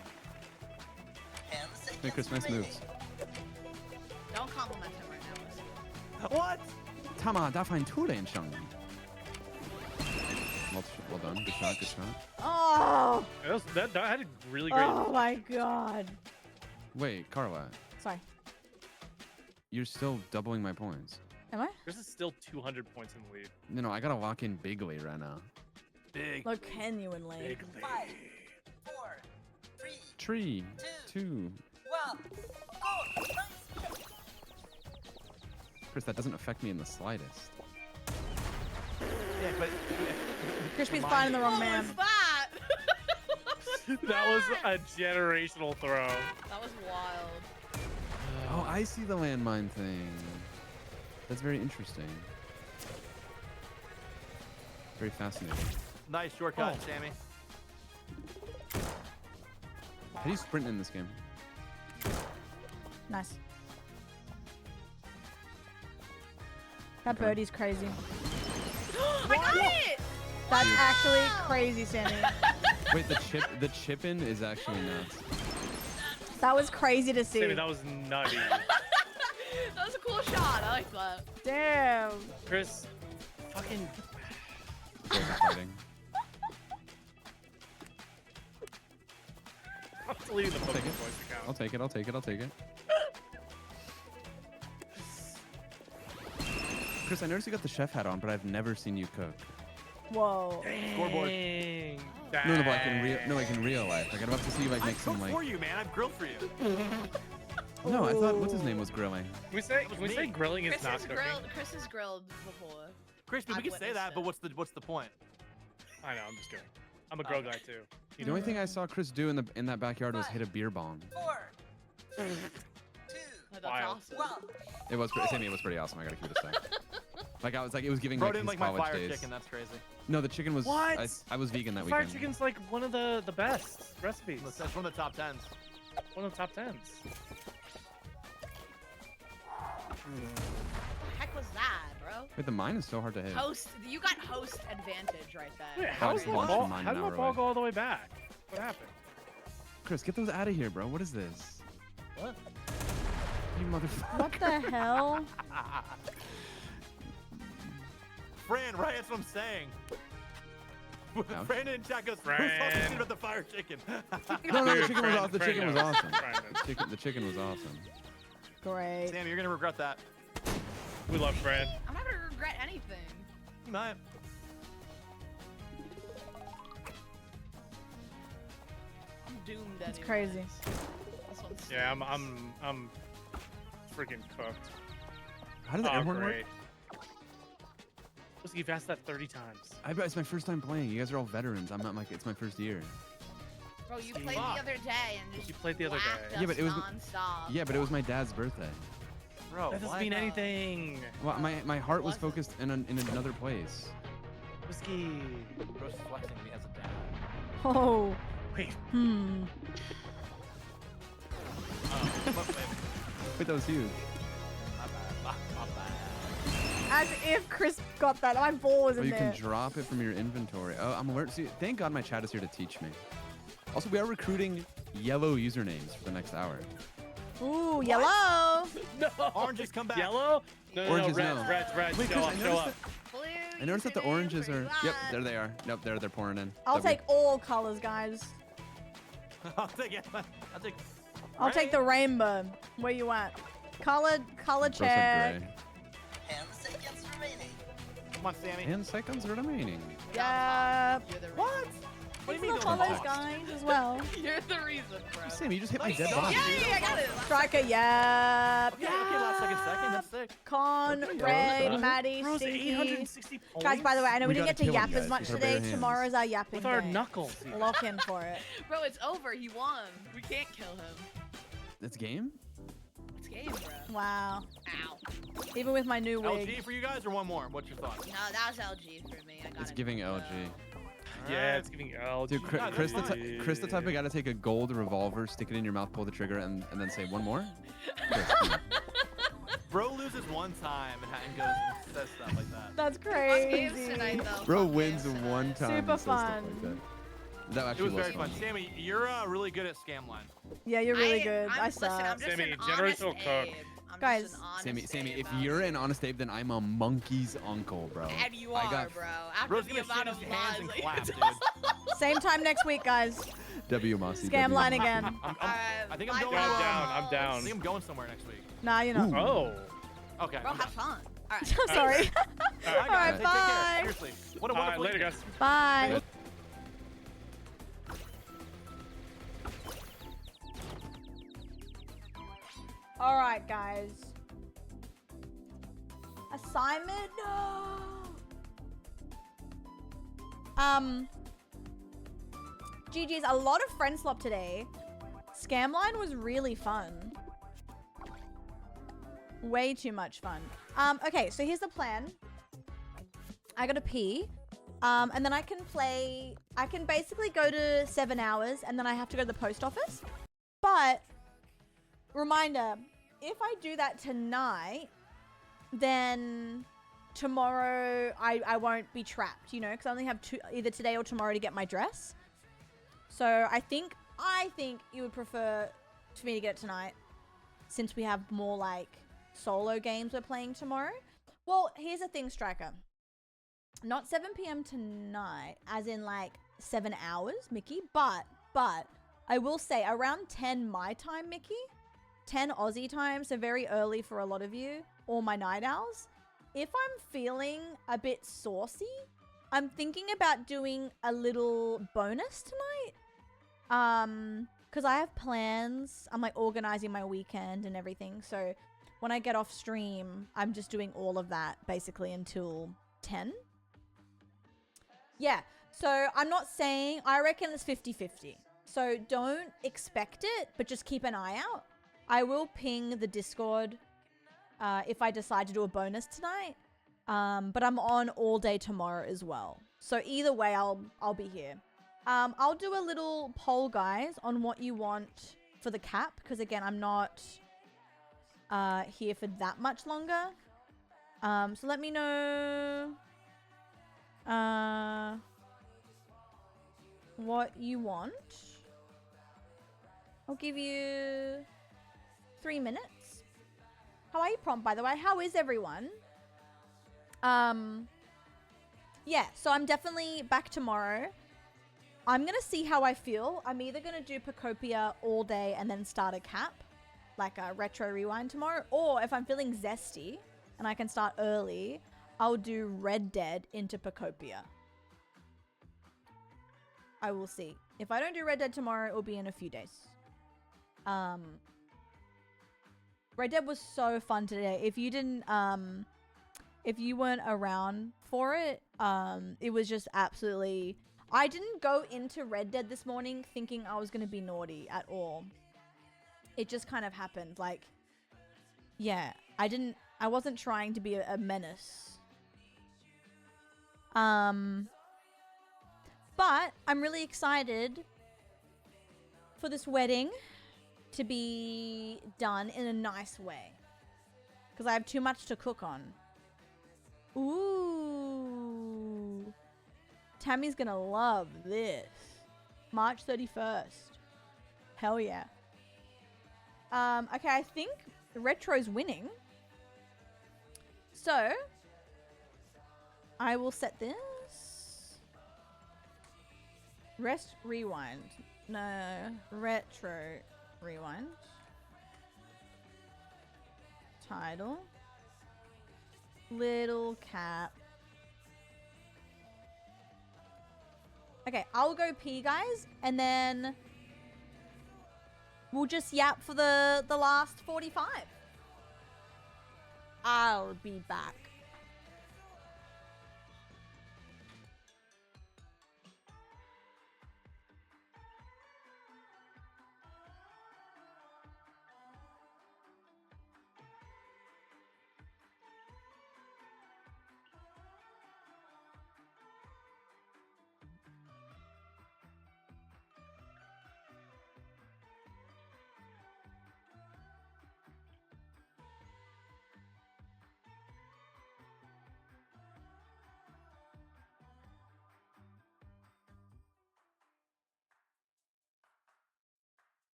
Hey, Chris, nice moves. Don't compliment him right now. What? Tama, da fein Tulen schon. Well done. Good shot, good shot. Oh! That had a really great. Oh my god. Wait, Carla, Sorry. you're still doubling my points. Am I? Chris is still 200 points in the lead. No, I gotta lock in bigly right now. Big. Look, genuinely. Big lead. 5, 4, 3, 3, 2. 1. Go. Chris, that doesn't affect me in the slightest. Yeah, but Crispy's finding the wrong man. that? That was a generational throw. That was wild. Oh, I see the landmine thing. That's very interesting. Very fascinating. nice shortcut, Oh. Sammy. How do you sprint in this game? Nice. That birdie's crazy. I got it! That's actually crazy, Sammy. Wait, the chip in is actually nuts. That was crazy to see. Sammy, that was nutty. That was a cool shot. I like that. Damn. Chris, fucking. Boys are fighting. I'll delete the I'll take Pokemon it. Voice account. I'll take it. I'll take it. I'll take it. Chris, I noticed you got the chef hat on, but I've never seen you cook. Whoa. Scoreboard. Dang. No, but like in real life. Like I'd love to see you like make I some cooked like. for you, man. I've grilled for you. No, I thought what's his name was grilling. Can we say grilling is Chris not has cooking? grilled. Chris has grilled before. Crispy, we I've can say witnessed that, it. but what's the point? I know, I'm just kidding. I'm a grill guy too. The only thing I saw Chris do in that backyard was hit a beer bomb. That's Wild. awesome. It was Sammy. It was pretty awesome. I gotta keep it a sec. Like I was like it was giving Bro like didn't his like my college fire days. chicken. That's crazy. No, the chicken was. What? I was vegan that Fried weekend. chicken's like one of the best recipes. That's one of the top 10s. One of the top 10s. The heck was that, bro? Wait, the mine is so hard to hit. Host, you got host advantage right there. Wait, how's I'd the launch ball? mine How an did hour my ball away. go all the way back? What happened? Chris, get those out of here, bro. What is this? What? You motherfucker. What the hell? Fran, right? That's what I'm saying. Ouch. Fran in chat goes, who's Fran. talking shit about the fire chicken? No, the Dude, chicken was Fran- awesome. The Fran chicken was knows. awesome. Fran knows. The chicken was awesome. Great. Sammy, you're gonna regret that. We love Fran. I'm not gonna regret anything. You might. I'm doomed. It's anyways. crazy. This one's Yeah, I'm freaking cooked. How does the Oh, airhorn work? great. You've asked that 30 times. It's my first time playing. You guys are all veterans. I'm not like it's my first year. Bro, you played Fuck. the other day and just You played the other whacked day. us Yeah, but it was- non-stop. Yeah, but it was my dad's birthday. Bro, That doesn't why mean not? anything. Well, my heart was Wasn't. focused in another place. Whiskey. Bro's flexing me as a dad. Oh. Wait. Hmm. Wait, that was huge. My bad. My bad. As if Chris got that. My ball was Oh, in you there. can drop it from your inventory. Oh, I'm alert. See, thank God my chat is here to teach me. Also, we are recruiting yellow usernames for the next hour. Ooh, yellow. No. Oranges come back. Yellow? No, Oranges, reds, no. reds, reds. Wait, show Chris, up, I show noticed up. Blue I noticed that the username oranges for are. you. Yep, there they are. Nope, they're pouring in. I'll W. take all colors, guys. I'll take it. I'll take. I'll take the rainbow. Where you at? Color Bro said check. gray. Come on, Sammy. And seconds remaining. Yeah. You're the reason. What? What do you mean? Follow they're those not? guys as well. You're the reason, bro. Sam, you just hit my dead stop. body. Yeah, I got it. Striker, yep. Okay, last second. That's sick. Con, Okay, Ray, bro. Maddie, Bro's Stinky. 860 points. Guys, by the way, I know we We didn't get gotta to kill yap you as guys much with our today. bare hands. Tomorrow's our yapping With our day. knuckles. Lock in for it. Bro, it's over. He won. We can't kill him. That's game? It's game, bro. Wow. Ow. Even with my new wig. LG for you guys or one more? What's your thoughts? No, that was LG for me. I got It's giving LG. Yeah, it's giving LG. Dude, Yeah, Chris, that's Chris, the type of guy to take a gold revolver, stick it in your mouth, pull the trigger, and then say one more. Chris, come on. Bro loses one time and goes and says stuff like that. That's Fun games crazy. tonight, though. Bro Fun wins games tonight. one time. Super and says stuff fun. like that. That It actually was very fun. Sammy, you're really good at scam line. Yeah, you're really good. I'm, I listen, suck. I'm just Sammy, an honest generational cook. Abe. I'm Guys. just an honest Sammy, Abe if out you're here. an honest Abe, then I'm a monkey's uncle, bro. And you I are, got bro. After Bro's the gonna amount shit of his hands and lies clap, that you dude. Same time next week, guys. W Mossy. Scam line W. again. I think I'm going. I'm down. I'm I down. think I'm going somewhere next week. Nah, you're not. Oh. Okay. Bro, I'm have done. fun. All right. I'm sorry. All right, Alright, guys. Take bye. care. Seriously. What a All right, wonderful later, evening. guys. Bye. Good. All right, guys. assignment. No. GG's, a lot of friend swap today. Scamline was really fun. Way too much fun. Okay, so here's the plan. I gotta pee. And then I can basically go to 7 hours and then I have to go to the post office. But, reminder, if I do that tonight, then tomorrow I won't be trapped, you know, because I only have either today or tomorrow to get my dress. So I think you would prefer for me to get it tonight, since we have more like solo games we're playing tomorrow. Well, here's the thing, Striker. Not 7 p.m. tonight, as in like 7 hours, Mickey, but I will say around 10 my time, Mickey, 10 Aussie time, so very early for a lot of you, or my night owls. If I'm feeling a bit saucy, I'm thinking about doing a little bonus tonight. Because I have plans. I'm like organizing my weekend and everything. So when I get off stream, I'm just doing all of that basically until 10. Yeah. So I'm not saying, I reckon it's 50-50. So don't expect it, but just keep an eye out. I will ping the Discord if I decide to do a bonus tonight. But I'm on all day tomorrow as well. So either way, I'll be here. I'll do a little poll, guys, on what you want for the cap, because again, I'm not here for that much longer. So let me know what you want. I'll give you 3 minutes. How are you, Prompt, by the way? How is everyone? Yeah, so I'm definitely back tomorrow. I'm going to see how I feel. I'm either going to do Pocopia all day and then start a cap, like a retro rewind tomorrow, or if I'm feeling zesty and I can start early, I'll do Red Dead into Pocopia. I will see. If I don't do Red Dead tomorrow, it will be in a few days. Red Dead was so fun today. If you didn't, if you weren't around for it, it was just absolutely... I didn't go into Red Dead this morning thinking I was going to be naughty at all. It just kind of happened. Like, yeah, I wasn't trying to be a menace. But I'm really excited for this wedding to be done in a nice way, because I have too much to cook on. Ooh. Tammy's gonna love this. March 31st. Hell yeah. Okay, I think Retro's winning. So, I will set this. Rewind. No, Retro Rewind. Title. Little cap. Okay, I'll go pee, guys, and then we'll just yap for the last 45. I'll be back.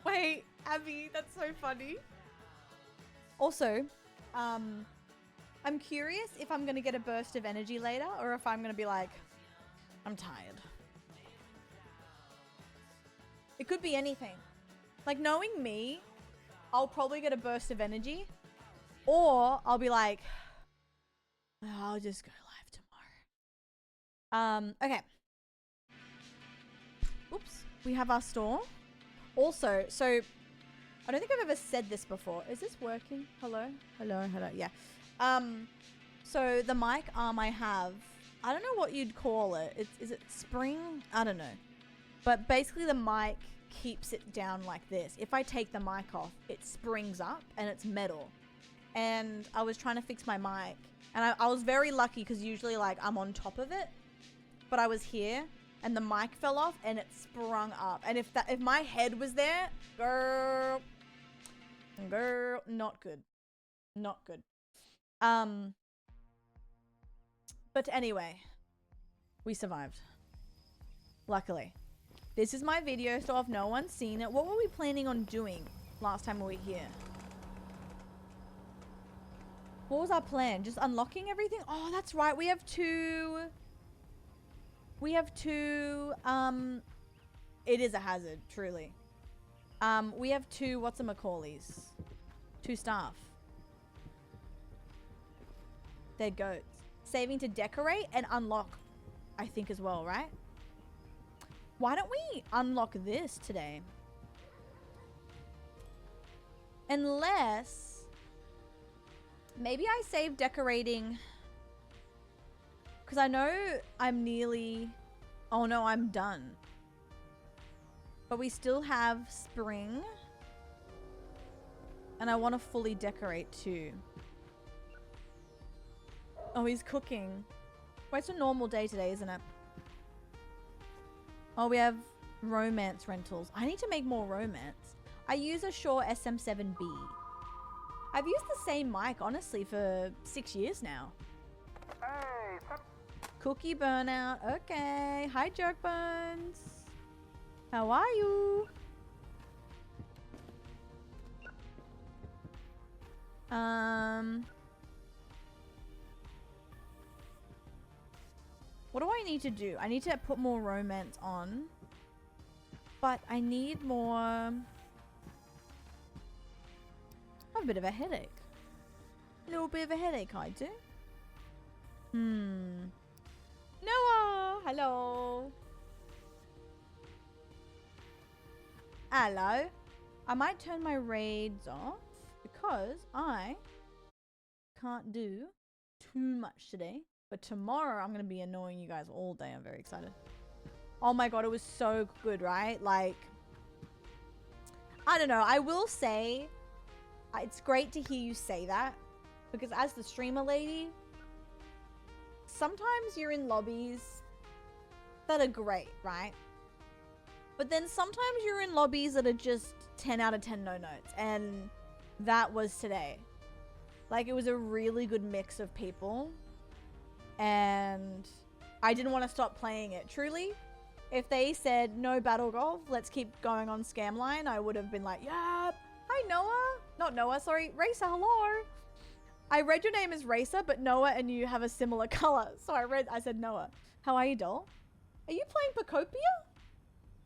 Wait, Abby, that's so funny. Also, I'm curious if I'm gonna get a burst of energy later or if I'm gonna be like, I'm tired. It could be anything. Like, knowing me, I'll probably get a burst of energy, or I'll be like, I'll just go live tomorrow. Okay. Oops. We have our store. Also, so I don't think I've ever said this before. Is this working? Hello? Hello, hello. Yeah. So the mic arm I have, I don't know what you'd call it. Is it spring? I don't know. But basically the mic keeps it down like this. If I take the mic off, it springs up and it's metal. And I was trying to fix my mic. And I was very lucky because usually like I'm on top of it. But I was here and the mic fell off and it sprung up. And if my head was there, girl, not good. Not good. But anyway, we survived. Luckily. This is my video, so if no one's seen it, what were we planning on doing last time we were here? What was our plan? Just unlocking everything? Oh, that's right. We have two... it is a hazard, truly. We have two, whatchamacallies? 2 staff. They're goats. Saving to decorate and unlock, I think, as well, right? Why don't we unlock this today? Unless... maybe I save decorating... because I know I'm nearly... oh no, I'm done. But we still have spring. And I want to fully decorate too. Oh, he's cooking. Well, it's a normal day today, isn't it? Oh, we have romance rentals. I need to make more romance. I use a Shure SM7B. I've used the same mic, honestly, for 6 years now. Hey, Cookie burnout. Okay. Hi, Jerkbones. How are you? What do I need to do? I need to put more romance on. But I need more... I have a bit of a headache. A little bit of a headache, I do. Noah! Hello! Hello. I might turn my raids off because I can't do too much today. But tomorrow I'm going to be annoying you guys all day. I'm very excited. Oh my god, it was so good, right? Like, I don't know. I will say, it's great to hear you say that. Because as the streamer lady, sometimes you're in lobbies that are great, right? But then sometimes you're in lobbies that are just 10 out of 10 no notes. And that was today. Like, it was a really good mix of people. And I didn't want to stop playing it. Truly, if they said no battle golf, let's keep going on Scamline, I would have been like, yeah. Hi, Noah. Not Noah, sorry. Racer, hello. I read your name as Racer, but Noah and you have a similar color. So I said Noah. How are you, doll? Are you playing Pacopia?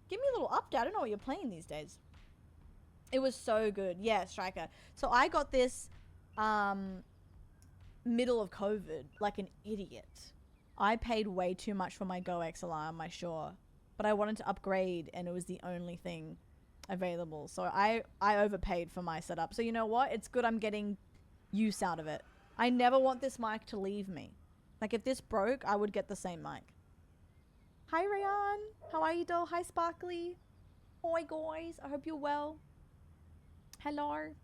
Give me a little update. I don't know what you're playing these days. It was so good. Yeah, Striker. So I got this middle of COVID like an idiot. I paid way too much for my Go XLR on my Shure, but I wanted to upgrade and it was the only thing available. So I overpaid for my setup. So you know what? It's good I'm getting use out of it. I never want this mic to leave me. Like if this broke, I would get the same mic. Hi Rayan, how are you, doll? Hi Sparkly. Hi guys, I hope you're well. Hello.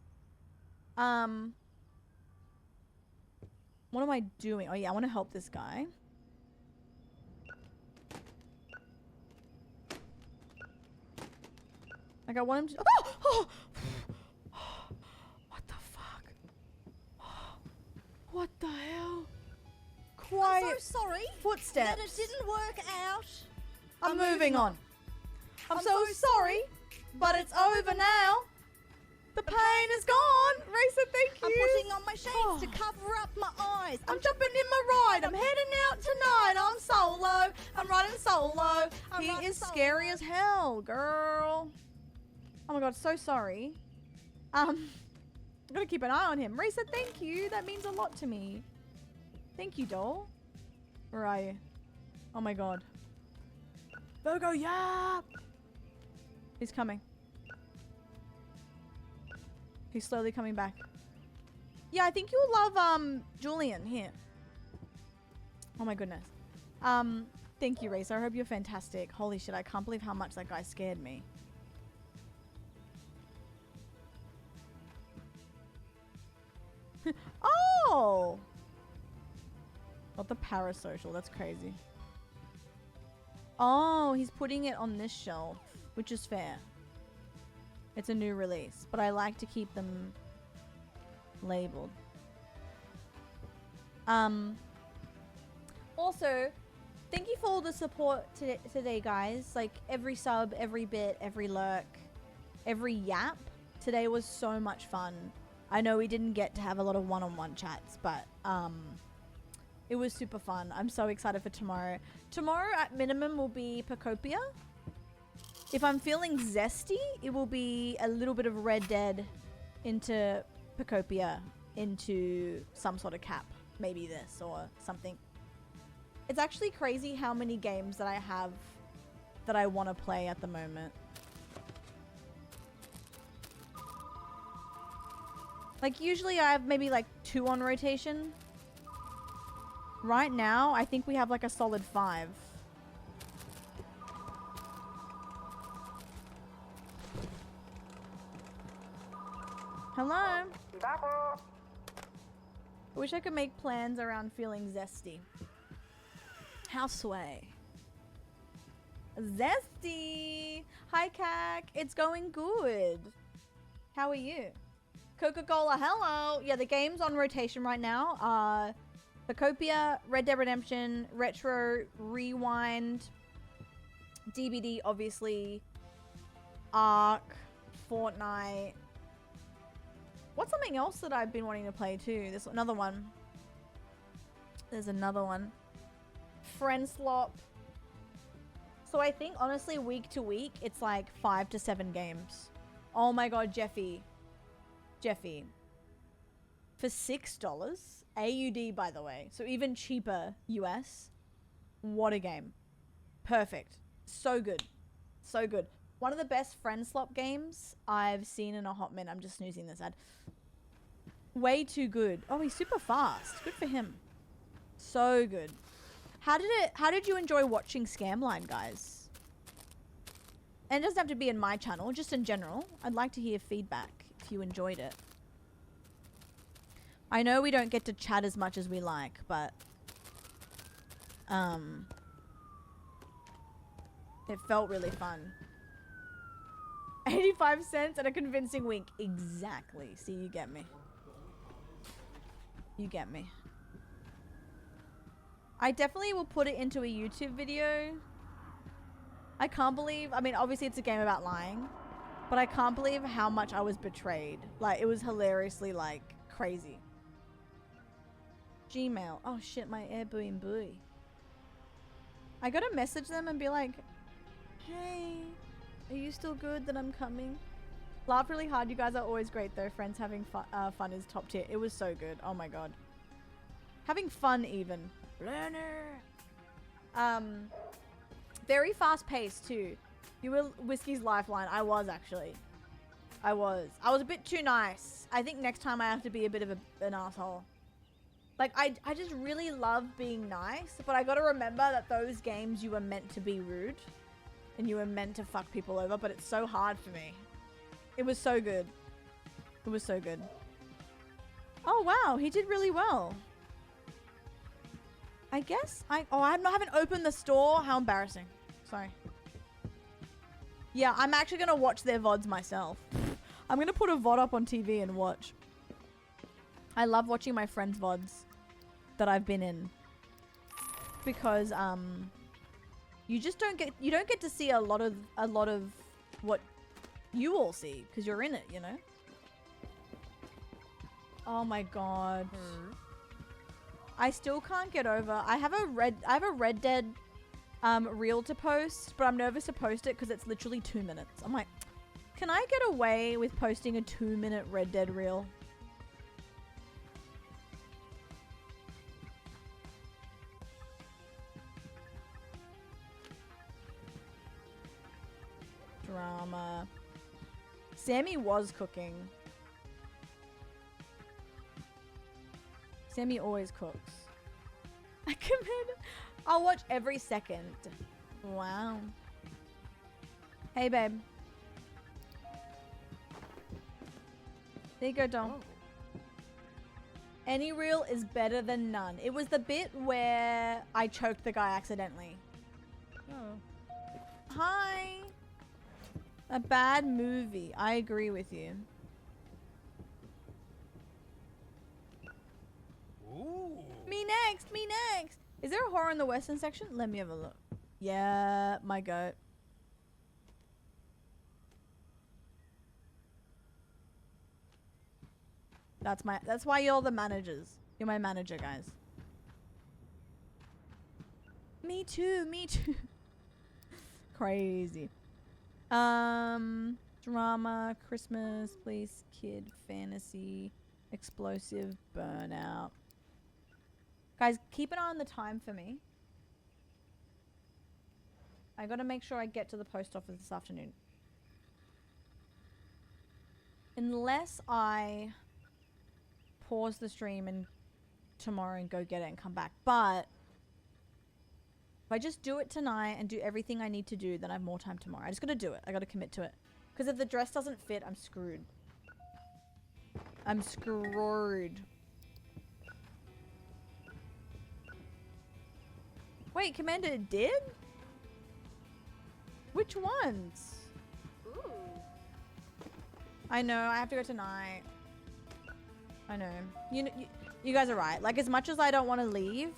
What am I doing? Oh yeah, I want to help this guy. Like I want him to... Oh! What the fuck? What the hell? Quiet. I'm so sorry Footsteps. that it didn't work out. I'm moving on. I'm so sorry, but it's over now. The pain is gone. Racer, thank you. I'm putting on my shades to cover up my eyes. I'm jumping in my ride. I'm heading out tonight. I'm solo. I'm riding solo. He is scary as hell, girl. Oh my god, so sorry. I'm gonna keep an eye on him. Racer, thank you. That means a lot to me. Thank you, doll. Where are you? Oh my god. Virgo, yeah! He's coming. He's slowly coming back. Yeah, I think you'll love Julian here. Oh my goodness. Thank you, Racer. I hope you're fantastic. Holy shit, I can't believe how much that guy scared me. Oh! Not the parasocial, that's crazy. Oh, he's putting it on this shelf, which is fair. It's a new release, but I like to keep them labeled. Also, thank you for all the support today, guys. Like, every sub, every bit, every lurk, every yap. Today was so much fun. I know we didn't get to have a lot of one-on-one chats, but it was super fun. I'm so excited for tomorrow. Tomorrow, at minimum, will be Pacopia. If I'm feeling zesty, it will be a little bit of Red Dead into Pacopia, into some sort of cap. Maybe this or something. It's actually crazy how many games that I have that I want to play at the moment. Like, usually I have maybe like 2 on rotation. Right now, I think we have like a solid 5. Hello? I wish I could make plans around feeling zesty. How sway? Zesty! Hi, Cac. It's going good. How are you? Coca-Cola, hello! Yeah, the games on rotation right now are Pacopia, Red Dead Redemption, Retro, Rewind, DBD, obviously, Ark, Fortnite. What's something else that I've been wanting to play too? There's another one. There's another one. Friendslop. So I think, honestly, week to week, it's like 5 to 7 games. Oh my god, Jeffy. Jeffy. For $6, AUD, by the way. So even cheaper US. What a game. Perfect. So good. So good. One of the best Friendslop games I've seen in a hot minute. I'm just snoozing this ad. Way too good. Oh, he's super fast. Good for him. So good. How did you enjoy watching Scamline, guys? And it doesn't have to be in my channel, just in general. I'd like to hear feedback if you enjoyed it. I know we don't get to chat as much as we like, but it felt really fun. 85 cents and a convincing wink. Exactly. See, you get me. You get me. I definitely will put it into a YouTube video. I can't believe, I mean, obviously it's a game about lying, but I can't believe how much I was betrayed. Like, it was hilariously, like, crazy. Gmail. Oh shit, my Airbnb. I gotta message them and be like, hey, are you still good that I'm coming? Laugh really hard. You guys are always great though. Friends having fun is top tier. It was so good. Oh my god. Having fun even. Learner. Very fast paced too. You were Whiskey's lifeline. I was actually. I was a bit too nice. I think next time I have to be a bit of an asshole. Like, I just really love being nice, but I gotta remember that those games you were meant to be rude. And you were meant to fuck people over, but it's so hard for me. It was so good. It was so good. Oh, wow. He did really well. I guess I haven't opened the store. How embarrassing. Sorry. Yeah, I'm actually going to watch their VODs myself. I'm going to put a VOD up on TV and watch. I love watching my friends' VODs that I've been in. Because, you don't get to see a lot of what you all see because you're in it, you know. Oh my god. I still can't get over. I have a Red Dead reel to post, but I'm nervous to post it because it's literally 2 minutes. I'm like, can I get away with posting a 2-minute Red Dead reel? Drama. Sammy was cooking. Sammy always cooks. I commit. I'll watch every second. Wow. Hey, babe. There you go, Dom. Any reel is better than none. It was the bit where I choked the guy accidentally. Oh. Hi. A bad movie. I agree with you. Ooh. Me next. Me next. Is there a horror in the Western section? Let me have a look. Yeah, my goat. That's why you're the managers. You're my manager, guys. Me too, me too. Crazy. Drama, Christmas, police, kid, fantasy, explosive, burnout. Guys, keep an eye on the time for me. I gotta make sure I get to the post office this afternoon. Unless I pause the stream and tomorrow and go get it and come back. But if I just do it tonight and do everything I need to do, then I have more time tomorrow. I just gotta do it. I gotta commit to it. Because if the dress doesn't fit, I'm screwed. I'm screwed. Wait, Commander, it did? Which ones? Ooh. I know, I have to go tonight. I know. You guys are right. Like, as much as I don't want to leave,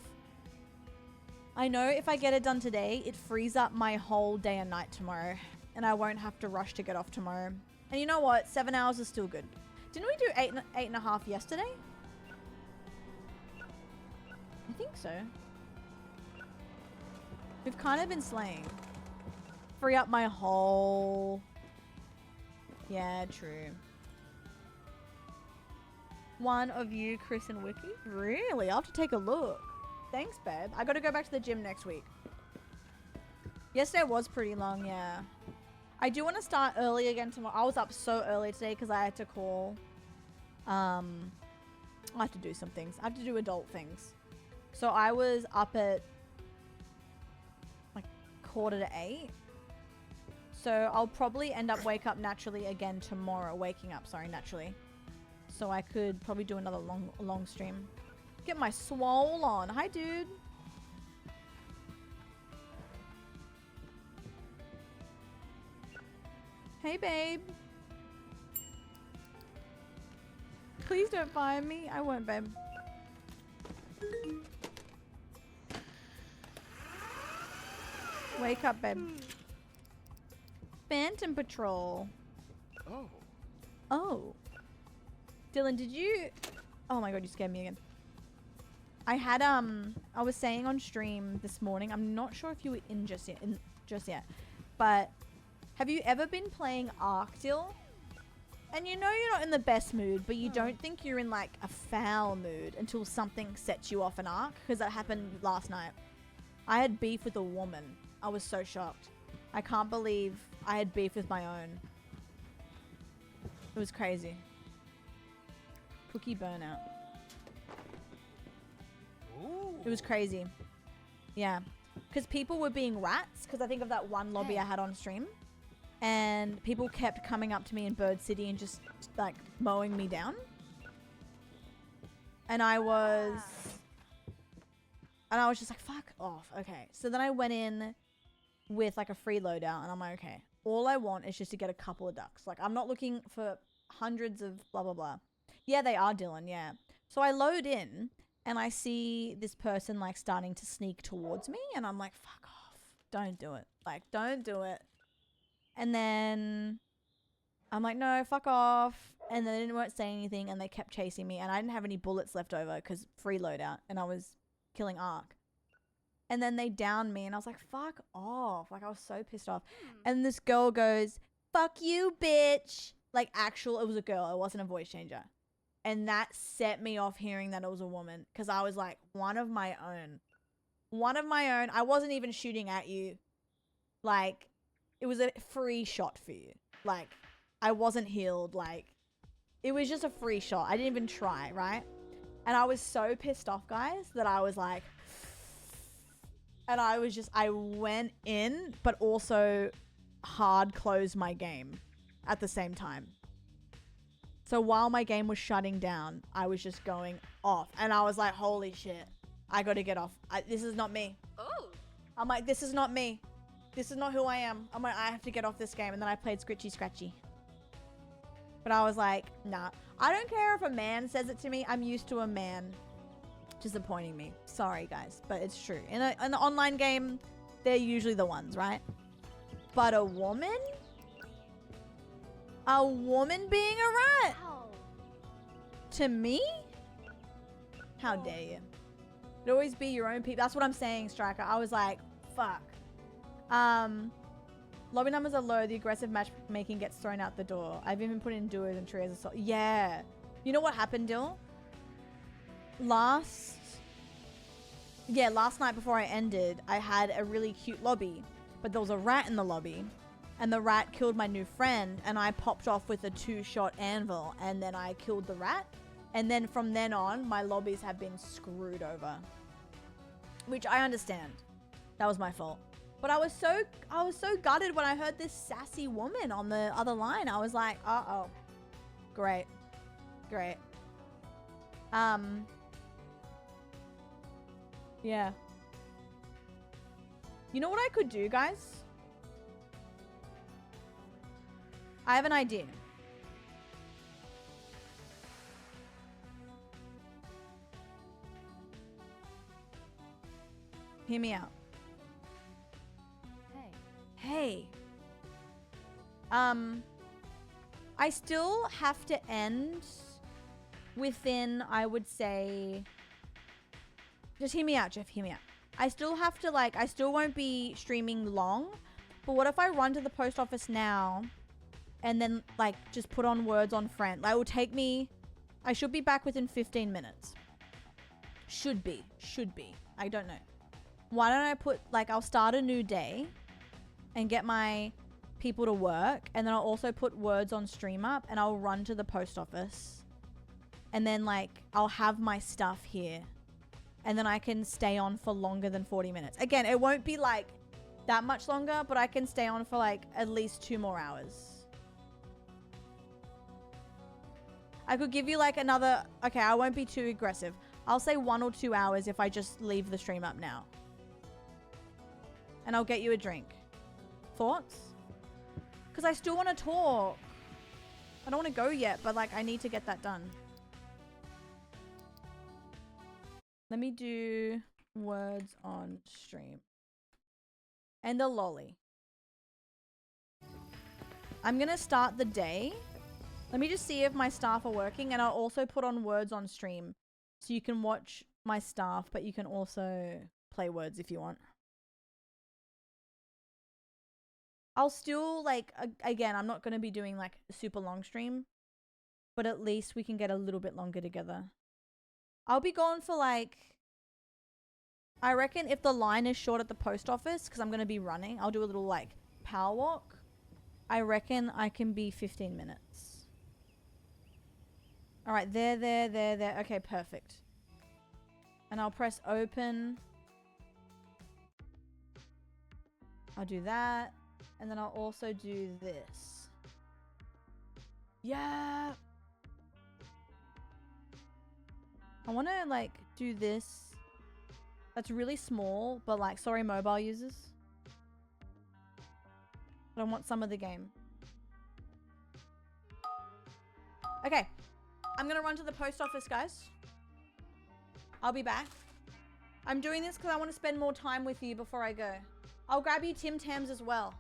I know if I get it done today, it frees up my whole day and night tomorrow. And I won't have to rush to get off tomorrow. And you know what? 7 hours is still good. Didn't we do eight and a half yesterday? I think so. We've kind of been slaying. Free up my whole... Yeah, true. One of you, Chris and Wiki? Really? I'll have to take a look. Thanks, babe. I gotta go back to the gym next week. Yesterday was pretty long, yeah. I do want to start early again tomorrow. I was up so early today because I had to call. I have to do some things. I have to do adult things. So I was up at like 7:45. So I'll probably end up waking up naturally again tomorrow. Naturally. So I could probably do another long stream. Get my swole on. Hi, dude. Hey, babe. Please don't fire me. I won't, babe. Wake up, babe. Phantom Patrol. Oh. Oh. Dylan, did you... Oh my god, you scared me again. I had, I was saying on stream this morning, I'm not sure if you were in just yet, but have you ever been playing Arctil? And you know you're not in the best mood, but you don't think you're in like a foul mood until something sets you off an arc? Because that happened last night. I had beef with a woman. I was so shocked. I can't believe I had beef with my own. It was crazy. Cookie burnout. Ooh. It was crazy. Yeah. Because people were being rats. Because I think of that one lobby I had on stream. And people kept coming up to me in Bird City and just like mowing me down. And I was just like, fuck off. Okay. So then I went in with like a free loadout and I'm like, okay, all I want is just to get a couple of ducks. Like, I'm not looking for hundreds of blah, blah, blah. Yeah, they are, Dylan. Yeah. So I load in and I see this person like starting to sneak towards me and I'm like, fuck off. don't do it. Like, don't do it. And then I'm like, no, fuck off. And then they didn't weren't saying anything, and they kept chasing me, and I didn't have any bullets left over because free loadout, and I was killing Ark. And then they downed me, and I was like, fuck off. Like, I was so pissed off. And this girl goes, fuck you, bitch. Like, it was a girl. It wasn't a voice changer. And that set me off hearing that it was a woman, because I was like, one of my own. One of my own. I wasn't even shooting at you. Like, it was a free shot for you. Like, I wasn't healed. Like, it was just a free shot. I didn't even try, right? And I was so pissed off, guys, that I was like... And I went in, but also hard closed my game at the same time. So while my game was shutting down, I was just going off. And I was like, holy shit, I gotta get off. This is not me. Ooh. I'm like, this is not me. This is not who I am. I'm like, I have to get off this game. And then I played Scritchy Scratchy. But I was like, nah. I don't care if a man says it to me. I'm used to a man disappointing me. Sorry, guys. But it's true. In an online game, they're usually the ones, right? But a woman? A woman being a rat? To me? How dare you? It'd always be your own people. That's what I'm saying, Striker. I was like, fuck. Lobby numbers are low. The aggressive matchmaking gets thrown out the door. I've even put in duos and trios assault. Yeah. You know what happened, Dill? Last night before I ended, I had a really cute lobby, but there was a rat in the lobby, and the rat killed my new friend, and I popped off with a 2-shot anvil, and then I killed the rat, and then from then on, my lobbies have been screwed over, which I understand. That was my fault. But I was so gutted when I heard this sassy woman on the other line. I was like, uh-oh. Great. Yeah. You know what I could do, guys? I have an idea. Hear me out. Hey. I still have to end within, I would say... Just hear me out, Jeff. Hear me out. I still have to, like... I still won't be streaming long. But what if I run to the post office now and then, like, just put on words on friend? Like, it will take me... I should be back within 15 minutes. Should be. I don't know. Why don't I put... Like, I'll start a new day and get my people to work, and then I'll also put words on stream up, and I'll run to the post office, and then like I'll have my stuff here, and then I can stay on for longer than 40 minutes. Again, it won't be like that much longer, but I can stay on for like at least 2 more hours. I could give you like another... Okay, I won't be too aggressive. I'll say 1 or 2 hours if I just leave the stream up now. And I'll get you a drink. Thoughts? Because I still want to talk. I don't want to go yet, but like I need to get that done. Let me do words on stream. And a lolly. I'm going to start the day. Let me just see if my staff are working, and I'll also put on words on stream. So you can watch my staff, but you can also play words if you want. I'll still, like, again, I'm not going to be doing, like, a super long stream. But at least we can get a little bit longer together. I'll be gone for, like... I reckon if the line is short at the post office, because I'm going to be running, I'll do a little, like, power walk. I reckon I can be 15 minutes. Alright, there. Okay, perfect. And I'll press open. I'll do that. And then I'll also do this. Yeah. I want to, like, do this. That's really small, but, like, sorry, mobile users. But I want some of the game. Okay. I'm going to run to the post office, guys. I'll be back. I'm doing this because I want to spend more time with you before I go. I'll grab you Tim Tams as well.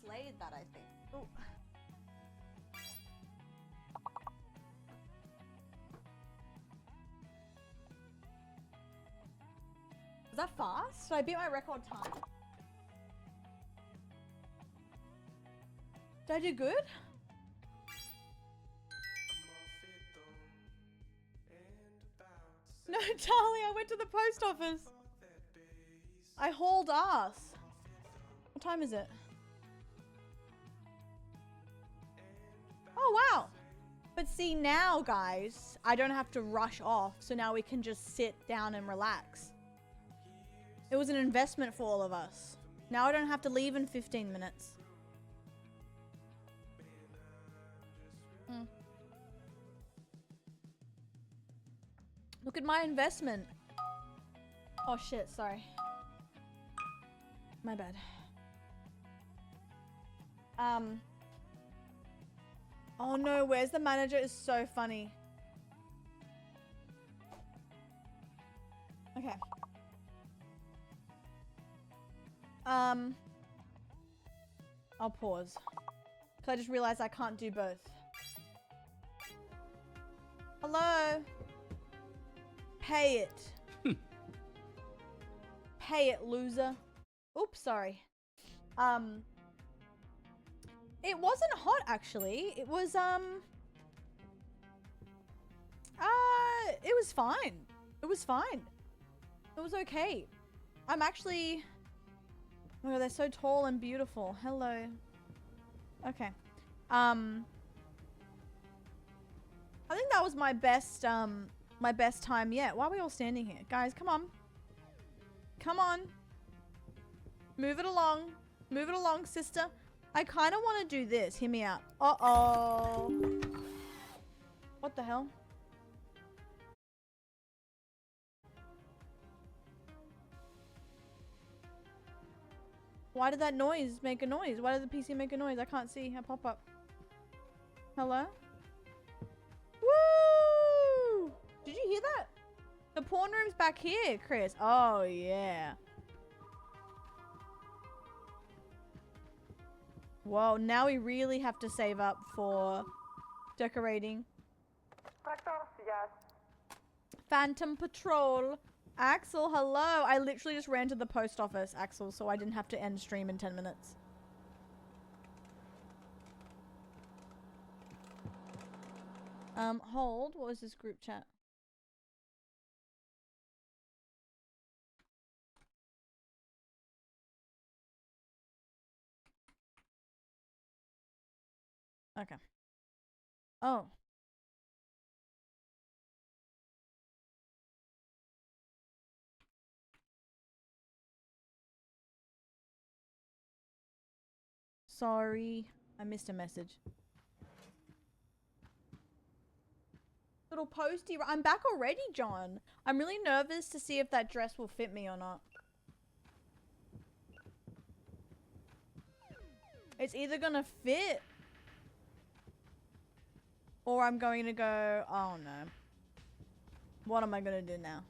slayed that, I think. Ooh. Was that fast? Did I beat my record time? Did I do good? No, Charlie, I went to the post office. I hauled ass. What time is it? Oh, wow. But see now, guys, I don't have to rush off. So now we can just sit down and relax. It was an investment for all of us. Now I don't have to leave in 15 minutes. Look at my investment. Oh shit, sorry. My bad. Oh no, where's the manager is so funny. Okay. I'll pause. Cause I just realized I can't do both. Hello? Pay it. Pay it, loser. Oops, sorry. It wasn't hot actually. It was it was fine. It was fine. It was okay. I'm actually, oh, they're so tall and beautiful. Hello. Okay. I think that was my best time yet. Why are we all standing here? Guys, come on. Come on. Move it along. Move it along, sister. I kind of want to do this. Hear me out. Uh-oh. What the hell? Why did that noise make a noise? Why did the PC make a noise? I can't see a pop-up. Hello? Woo! Did you hear that? The porn room's back here, Chris. Oh, yeah. Whoa, now we really have to save up for decorating. Phantom Patrol. Axel, hello. I literally just ran to the post office, Axel, so I didn't have to end stream in 10 minutes. Hold. What was this group chat? Okay. Oh. Sorry, I missed a message. Little posty. I'm back already, John. I'm really nervous to see if that dress will fit me or not. It's either gonna fit or I'm going to go, oh no. What am I gonna do now?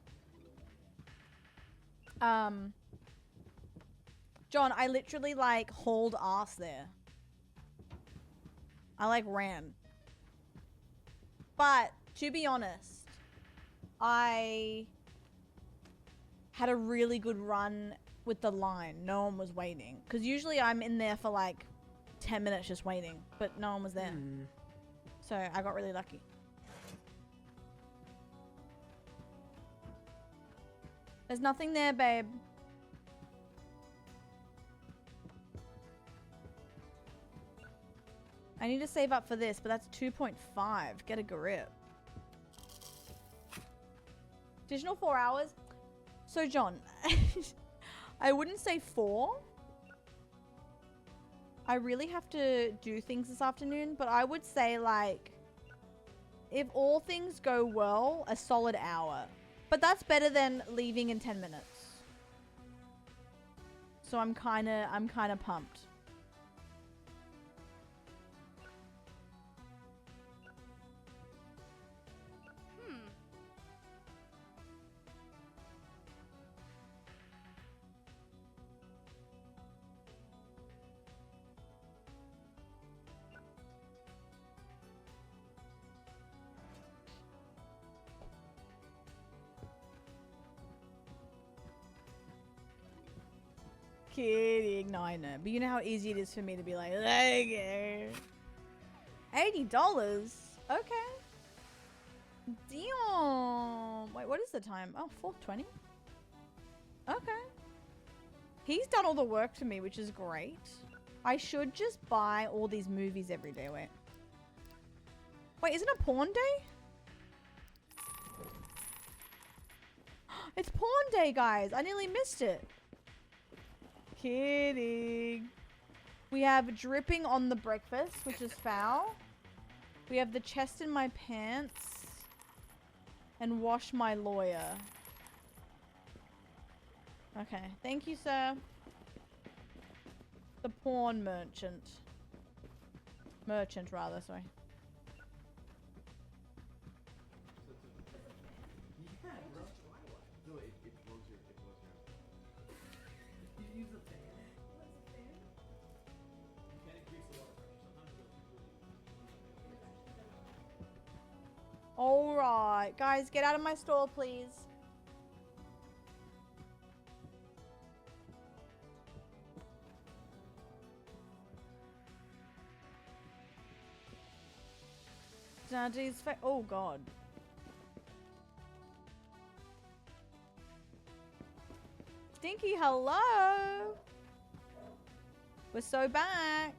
John, I literally like hauled ass there. I like ran. But to be honest, I had a really good run with the line. No one was waiting. Because usually I'm in there for like 10 minutes just waiting. But no one was there. So I got really lucky. There's nothing there, babe. I need to save up for this, but that's 2.5. Get a grip. Additional 4 hours. So, John, I wouldn't say 4. I really have to do things this afternoon, but I would say, like, if all things go well, a solid hour. But that's better than leaving in 10 minutes. So I'm kind of pumped. Kidding. No, I know. But you know how easy it is for me to be like, okay. $80? Okay. Damn. Wait, what is the time? Oh, 4:20? Okay. He's done all the work for me, which is great. I should just buy all these movies every day. Wait. Wait, isn't it porn day? It's porn day, guys. I nearly missed it. Kidding. We have dripping on the breakfast, which is foul. We have the chest in my pants. And wash my lawyer. Okay. Thank you, sir. The porn merchant. Merchant, rather, sorry. Alright, guys, get out of my store, please. Daddy's face. Oh, God. Stinky, hello. We're so back.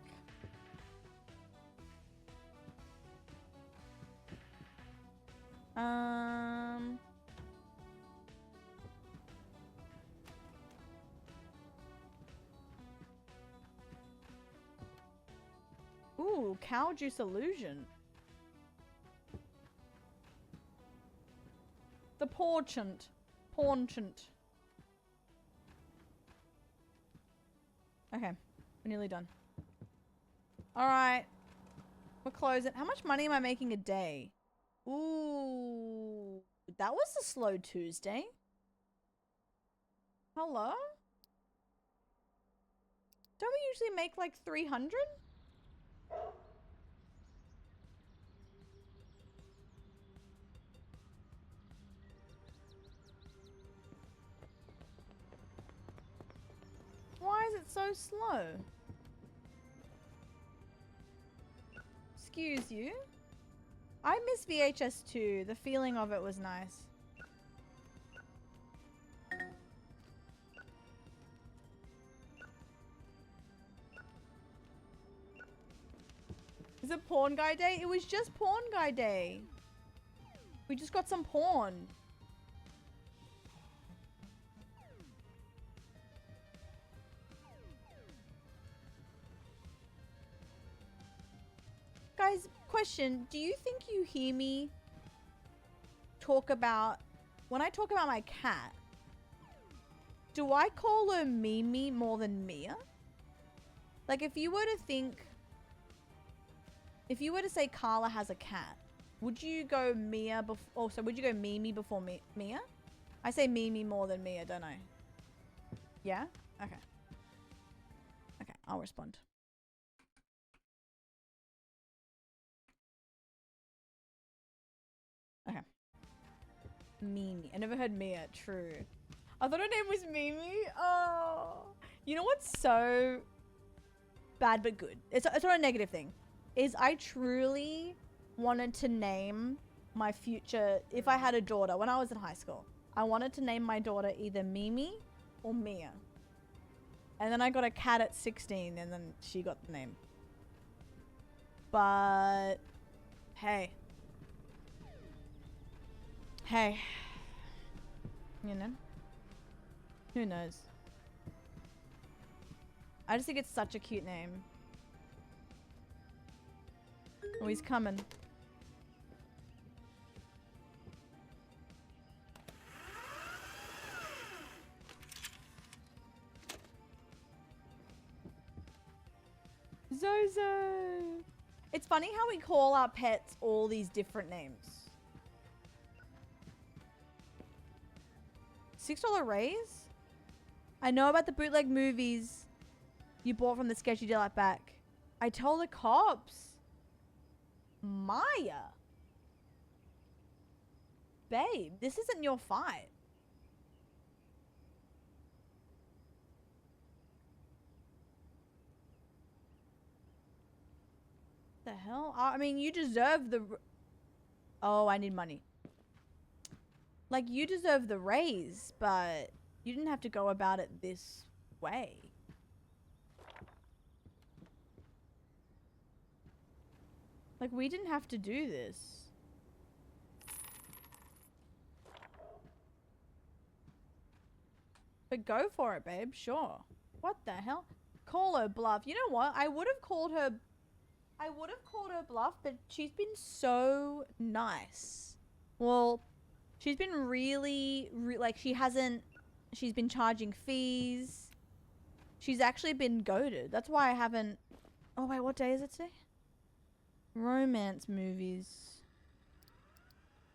Ooh, cow juice illusion. The porchant. Porchant. Okay, we're nearly done. Alright. We're closing. How much money am I making a day? Ooh. That was a slow Tuesday. Hello? Don't we usually make like 300? Why is it so slow? Excuse you. I miss VHS 2. The feeling of it was nice. Is it porn guy day? It was just porn guy day. We just got some porn. Guys, question. Do you think you hear me talk about... When I talk about my cat, do I call her Mimi more than Mia? Like, if you were to think... If you were to say Carla has a cat, would you go Mia before... Oh, so would you go Mimi before Mia? I say Mimi more than Mia, don't I? Yeah? Okay. Okay, I'll respond. Okay. Mimi. I never heard Mia. True. I thought her name was Mimi. Oh. You know what's so bad but good? It's not a negative thing. Is I truly wanted to name my future, if I had a daughter when I was in high school, I wanted to name my daughter either Mimi or Mia. And then I got a cat at 16 and then she got the name. But hey. Hey. You know? Who knows? I just think it's such a cute name. Oh, he's coming. Zozo! It's funny how we call our pets all these different names. $6 raise? I know about the bootleg movies you bought from the Sketchy Deal Back. I told the cops. Maya. Babe, this isn't your fight. the hell? I mean, you deserve the... Oh, I need money. Like, you deserve the raise, but you didn't have to go about it this way. Like, we didn't have to do this. But go for it, babe. Sure. What the hell? Call her bluff. You know what? I would have called her bluff, but she's been so nice. Well, she's been really, like, she's been charging fees. She's actually been goated. That's why I haven't... Oh, wait, what day is it today? Romance movies.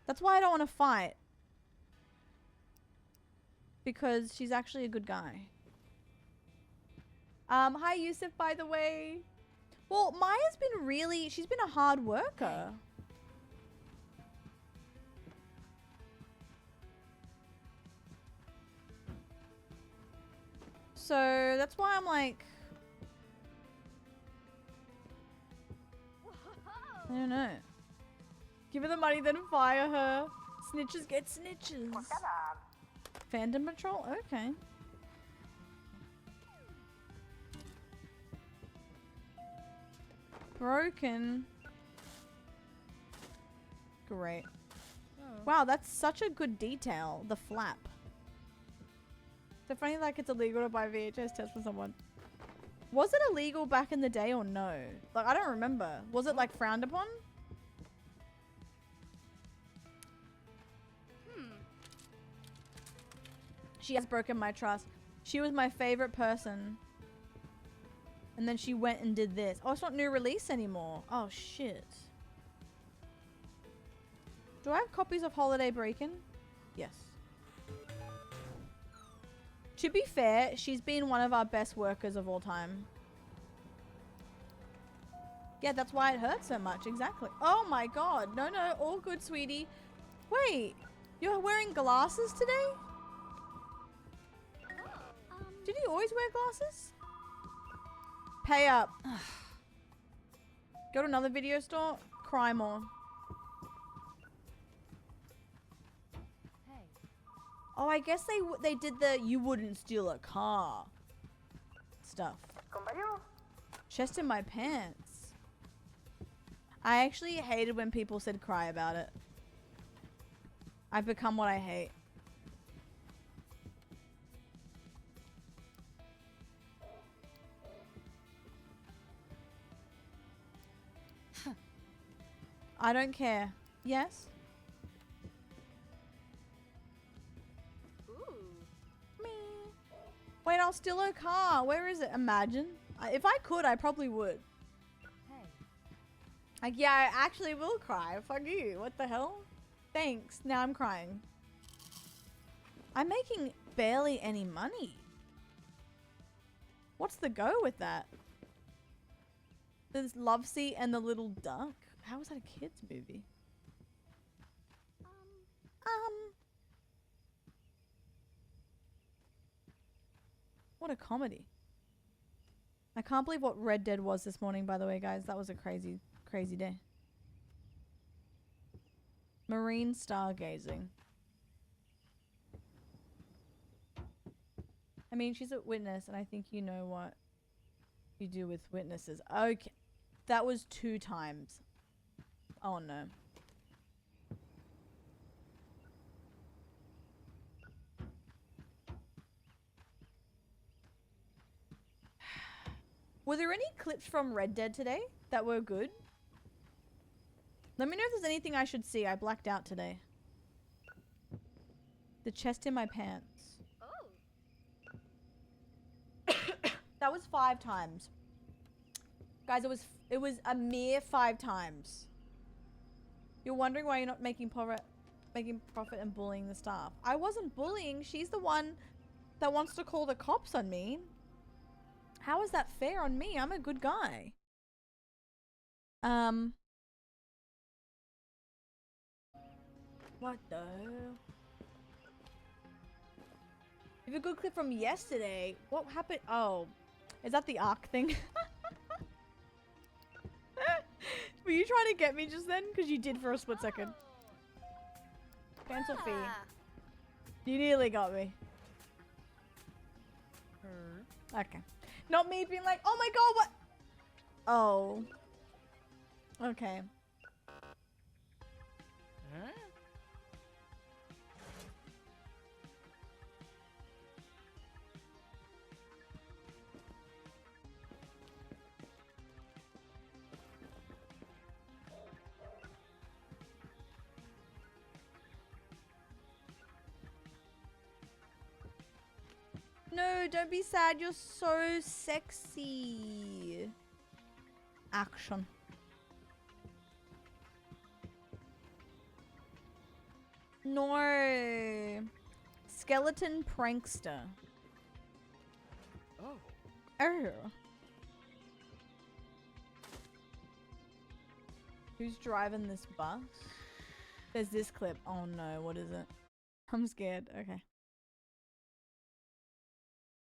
That's why I don't want to fight. Because she's actually a good guy. Hi Yusuf, by the way. Well, Maya's been really... She's been a hard worker. So, that's why I'm like... I don't know. Give her the money, then fire her. Snitches get snitches. Phantom Patrol? Okay. Broken. Great. Wow, that's such a good detail. The flap. So funny, like it's illegal to buy VHS tests for someone. Was it illegal back in the day or no? Like, I don't remember. Was it like frowned upon? She has broken my trust. She was my favorite person. And then she went and did this. Oh, it's not new release anymore. Oh, shit. Do I have copies of Holiday Break-In? Yes. To be fair, she's been one of our best workers of all time. Yeah, that's why it hurts so much. Exactly. Oh my god. No, no. All good, sweetie. Wait. You're wearing glasses today? Did you always wear glasses? Pay up. Go to another video store. Cry more. Hey. Oh, I guess they did the you wouldn't steal a car stuff. Chest in my pants. I actually hated when people said cry about it. I've become what I hate. I don't care. Yes? Me. Wait, I'll steal her car. Where is it? Imagine. If I could, I probably would. Hey. Like, yeah, I actually will cry. Fuck you. What the hell? Thanks. Now I'm crying. I'm making barely any money. What's the go with that? There's Love Seat and the Little Duck. How is that a kid's movie? What a comedy. I can't believe what Red Dead was this morning, by the way, guys. That was a crazy, crazy day. Marine stargazing. I mean, she's a witness, and I think you know what you do with witnesses. Okay. That was 2 times. Oh no. Were there any clips from Red Dead today that were good? Let me know if there's anything I should see. I blacked out today. The chest in my pants. Oh. That was 5 times. Guys, it was a mere 5 times. You're wondering why you're not making profit and bullying the staff. I wasn't bullying. She's the one that wants to call the cops on me. How is that fair on me? I'm a good guy. What the hell? You have a good clip from yesterday. What happened? Oh, is that the Ark thing? Were you trying to get me just then? Because you did for a split second. Cancel fee. You nearly got me. Okay. Not me being like, oh my god, what? Oh. Okay. No, don't be sad. You're so sexy. Action. No. Skeleton prankster. Oh. Oh. Who's driving this bus? There's this clip. Oh no, what is it? I'm scared. Okay.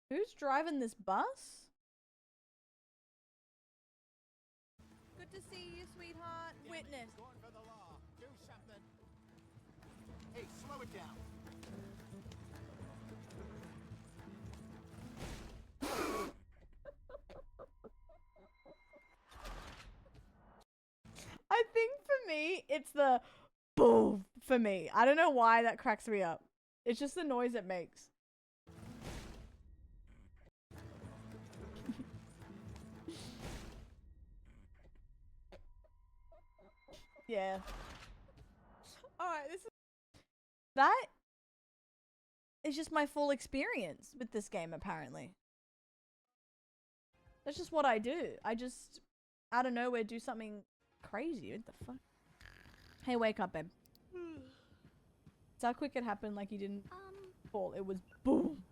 Who's driving this bus? Good to see you, sweetheart. Witness. Going for the law. Do something. Hey, slow it down. I think for me, it's the boom for me. I don't know why that cracks me up. It's just the noise it makes. Yeah. Alright, that is just my full experience with this game, apparently. That's just what I do. I just, out of nowhere, do something crazy. What the fuck? Hey, wake up, babe. It's how quick it happened, like you didn't fall. It was boom.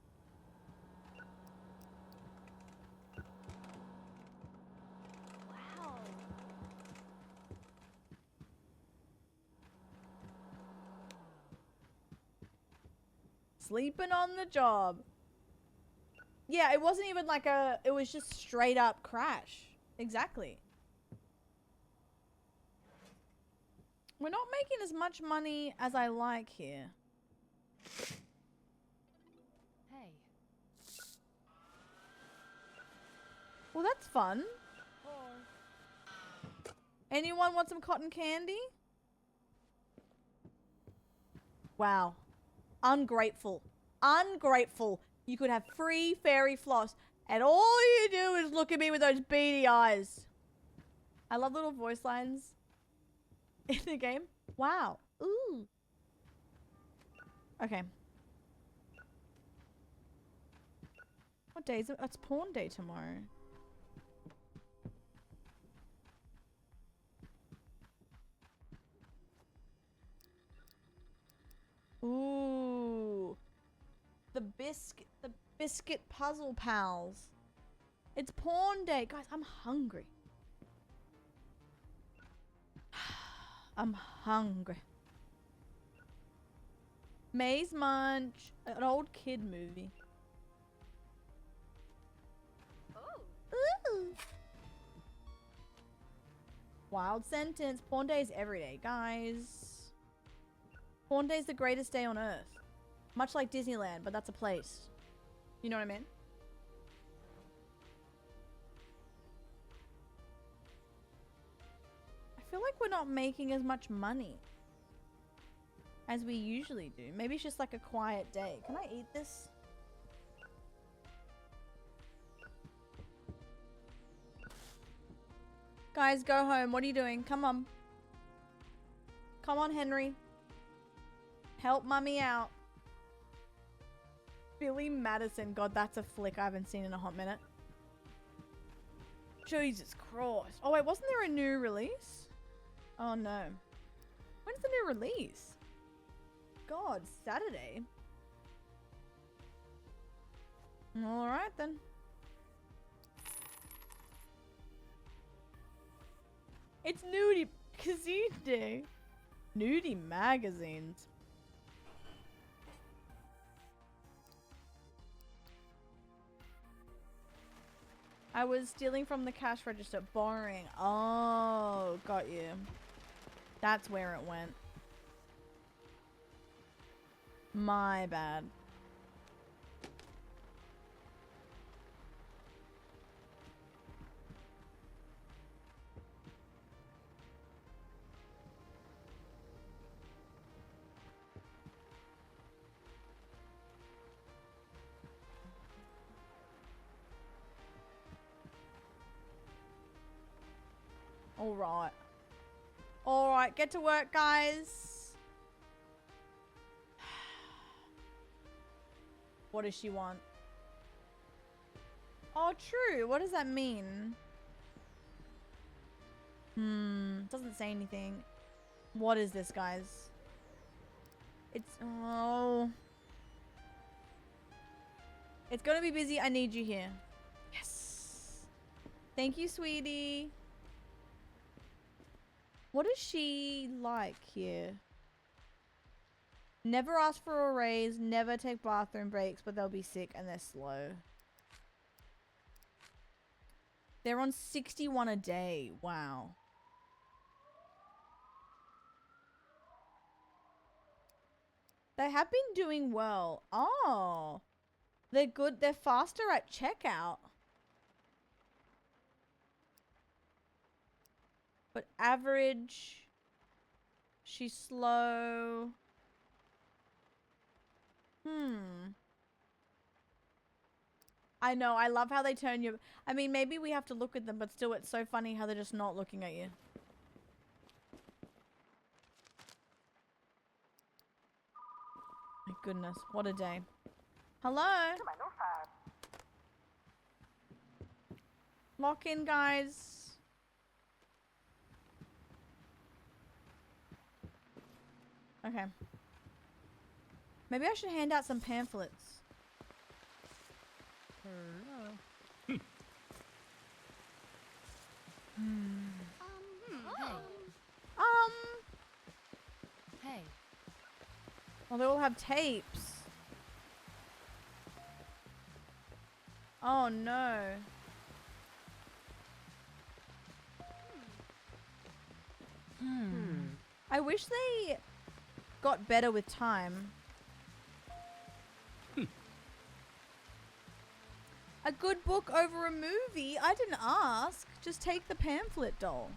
Sleeping on the job. Yeah, it wasn't even like a, it was just straight up crash. Exactly. We're not making as much money as I like here. Hey. Well, that's fun. Anyone want some cotton candy? Wow. Ungrateful. Ungrateful. You could have free fairy floss and all you do is look at me with those beady eyes. I love little voice lines in the game. Wow. Ooh. Okay. What day is it? It's pawn day tomorrow. Ooh. The biscuit puzzle pals. It's pawn day. Guys, I'm hungry. I'm hungry. Maze Munch. An old kid movie. Ooh. Wild Sentence. Pawn day is every day, guys. Pawn day is the greatest day on earth. Much like Disneyland, but that's a place. You know what I mean? I feel like we're not making as much money as we usually do. Maybe it's just like a quiet day. Can I eat this? Guys, go home. What are you doing? Come on. Come on, Henry. Help mummy out. Billy Madison. God, that's a flick I haven't seen in a hot minute. Jesus Christ. Oh, wait. Wasn't there a new release? Oh, no. When's the new release? God, Saturday. Alright, then. It's Nudie Magazine Day. Nudie magazines. I was stealing from the cash register, borrowing. Oh, got you. That's where it went. My bad. Alright. Alright, get to work, guys. What does she want? Oh, true. What does that mean? Doesn't say anything. What is this, guys? It's... Oh. It's gonna be busy. I need you here. Yes. Thank you, sweetie. What is she like here? Never ask for a raise, never take bathroom breaks, but they'll be sick and they're slow. They're on 61 a day. Wow. They have been doing well. Oh. They're good. They're faster at checkout. But average, she's slow. I know, I love how they turn you. I mean, maybe we have to look at them, but still, it's so funny how they're just not looking at you. My goodness, what a day. Hello? Lock in, guys. Okay. Maybe I should hand out some pamphlets. Hey. Well, they all have tapes. Oh no. I wish they got better with time. A good book over a movie? I didn't ask. Just take the pamphlet, doll.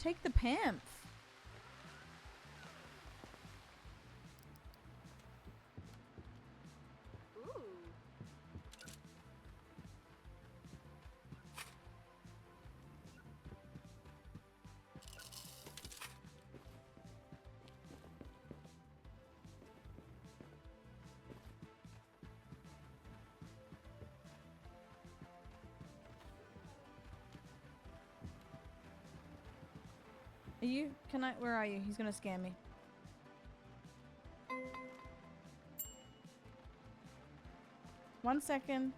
Take the pamphlet. Are you? Can I? Where are you? He's gonna scam me. One second.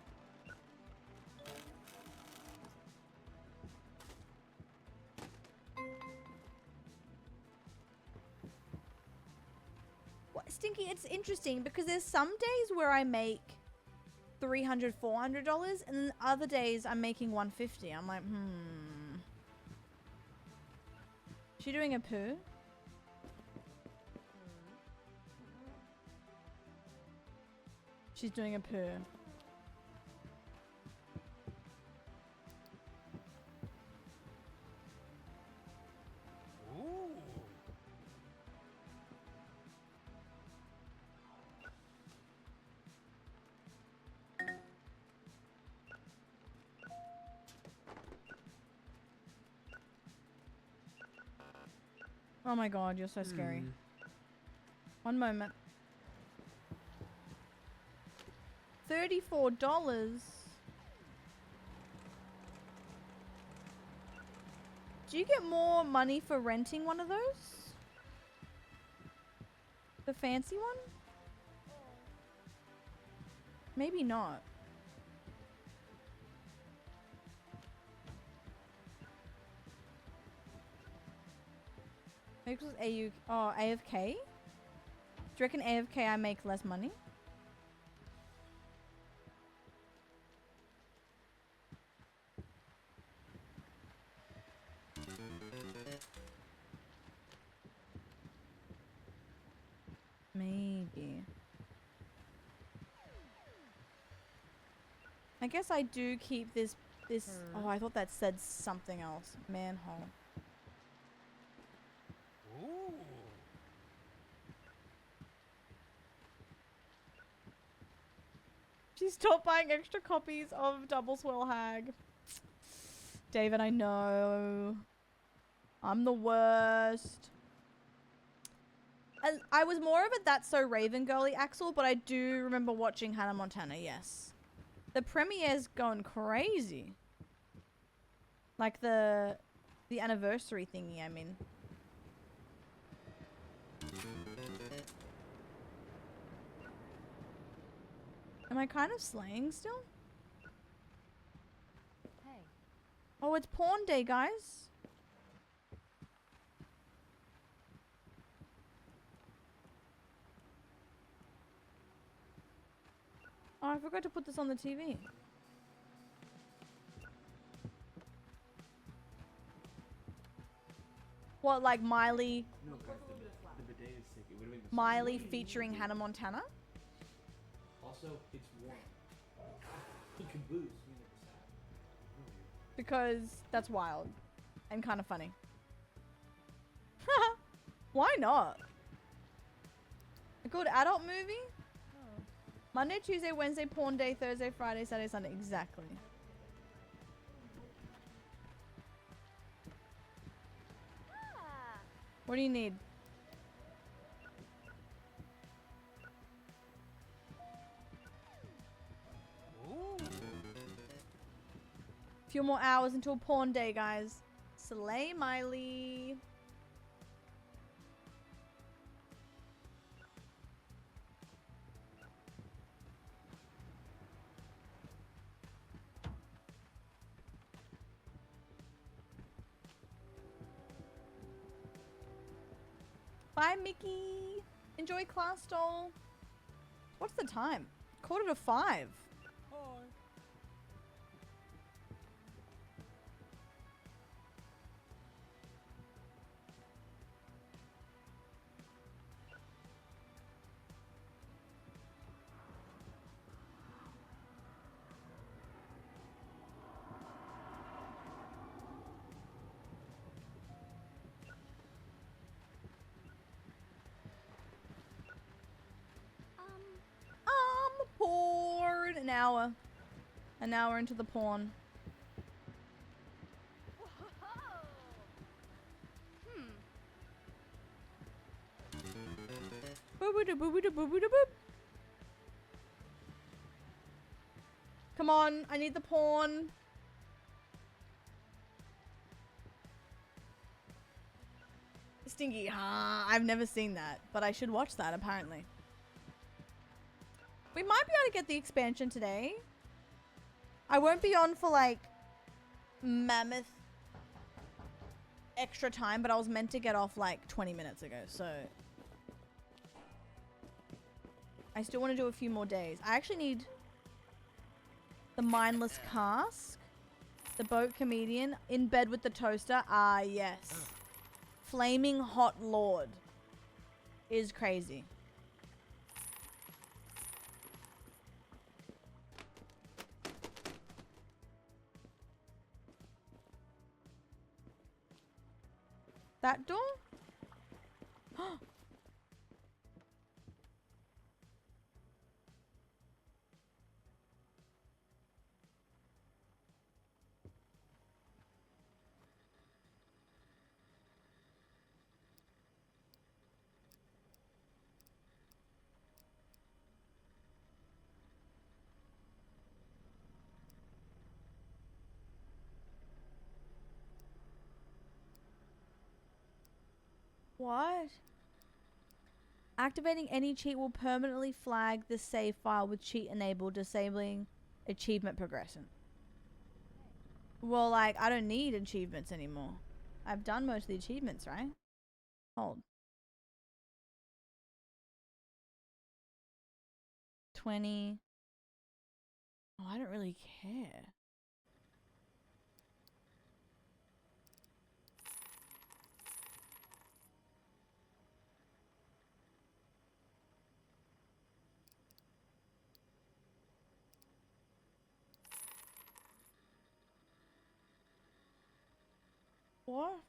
What, Stinky? It's interesting because there's some days where I make $300, $400, and then other days I'm making $150. I'm like, She doing a poo? She's doing a poo. Oh my god, you're so scary. One moment. $34? Do you get more money for renting one of those? The fancy one? Maybe not. Maybe it was AFK? Do you reckon AFK I make less money? I guess I do keep this. Oh, I thought that said something else. Manhole. Ooh. She stopped buying extra copies of Double Swirl Hag. David, I know. I'm the worst. I was more of a That's So Raven girly, Axel, but I do remember watching Hannah Montana, yes. The premiere's going crazy. Like the anniversary thingy, I mean. Am I kind of slaying still? Hey. Oh, it's porn day, guys. Oh, I forgot to put this on the TV. What, like Miley? No, guys, the bidet is sick. It would have been Miley featuring Hannah Montana? Also, it's warm. You can booze. Because that's wild and kind of funny. Why not? A good adult movie? Monday, Tuesday, Wednesday, porn day, Thursday, Friday, Saturday, Sunday. Exactly. What do you need? Few more hours until porn day, guys. Slay Miley. Bye, Mickey. Enjoy class, doll. What's the time? 4:45. Porn. An hour into the porn. Boop. Come on, I need the porn. Stinky, I've never seen that, but I should watch that apparently. We might be able to get the expansion today. I won't be on for like mammoth extra time, but I was meant to get off like 20 minutes ago, so I still want to do a few more days. I actually need the mindless cask, the boat comedian, in bed with the toaster. Ah, yes. Flaming hot lord is crazy. That door? What? Activating any cheat will permanently flag the save file with cheat enabled, disabling achievement progression. Well, like, I don't need achievements anymore. I've done most of the achievements, right? Hold. 20. Oh, I don't really care. What?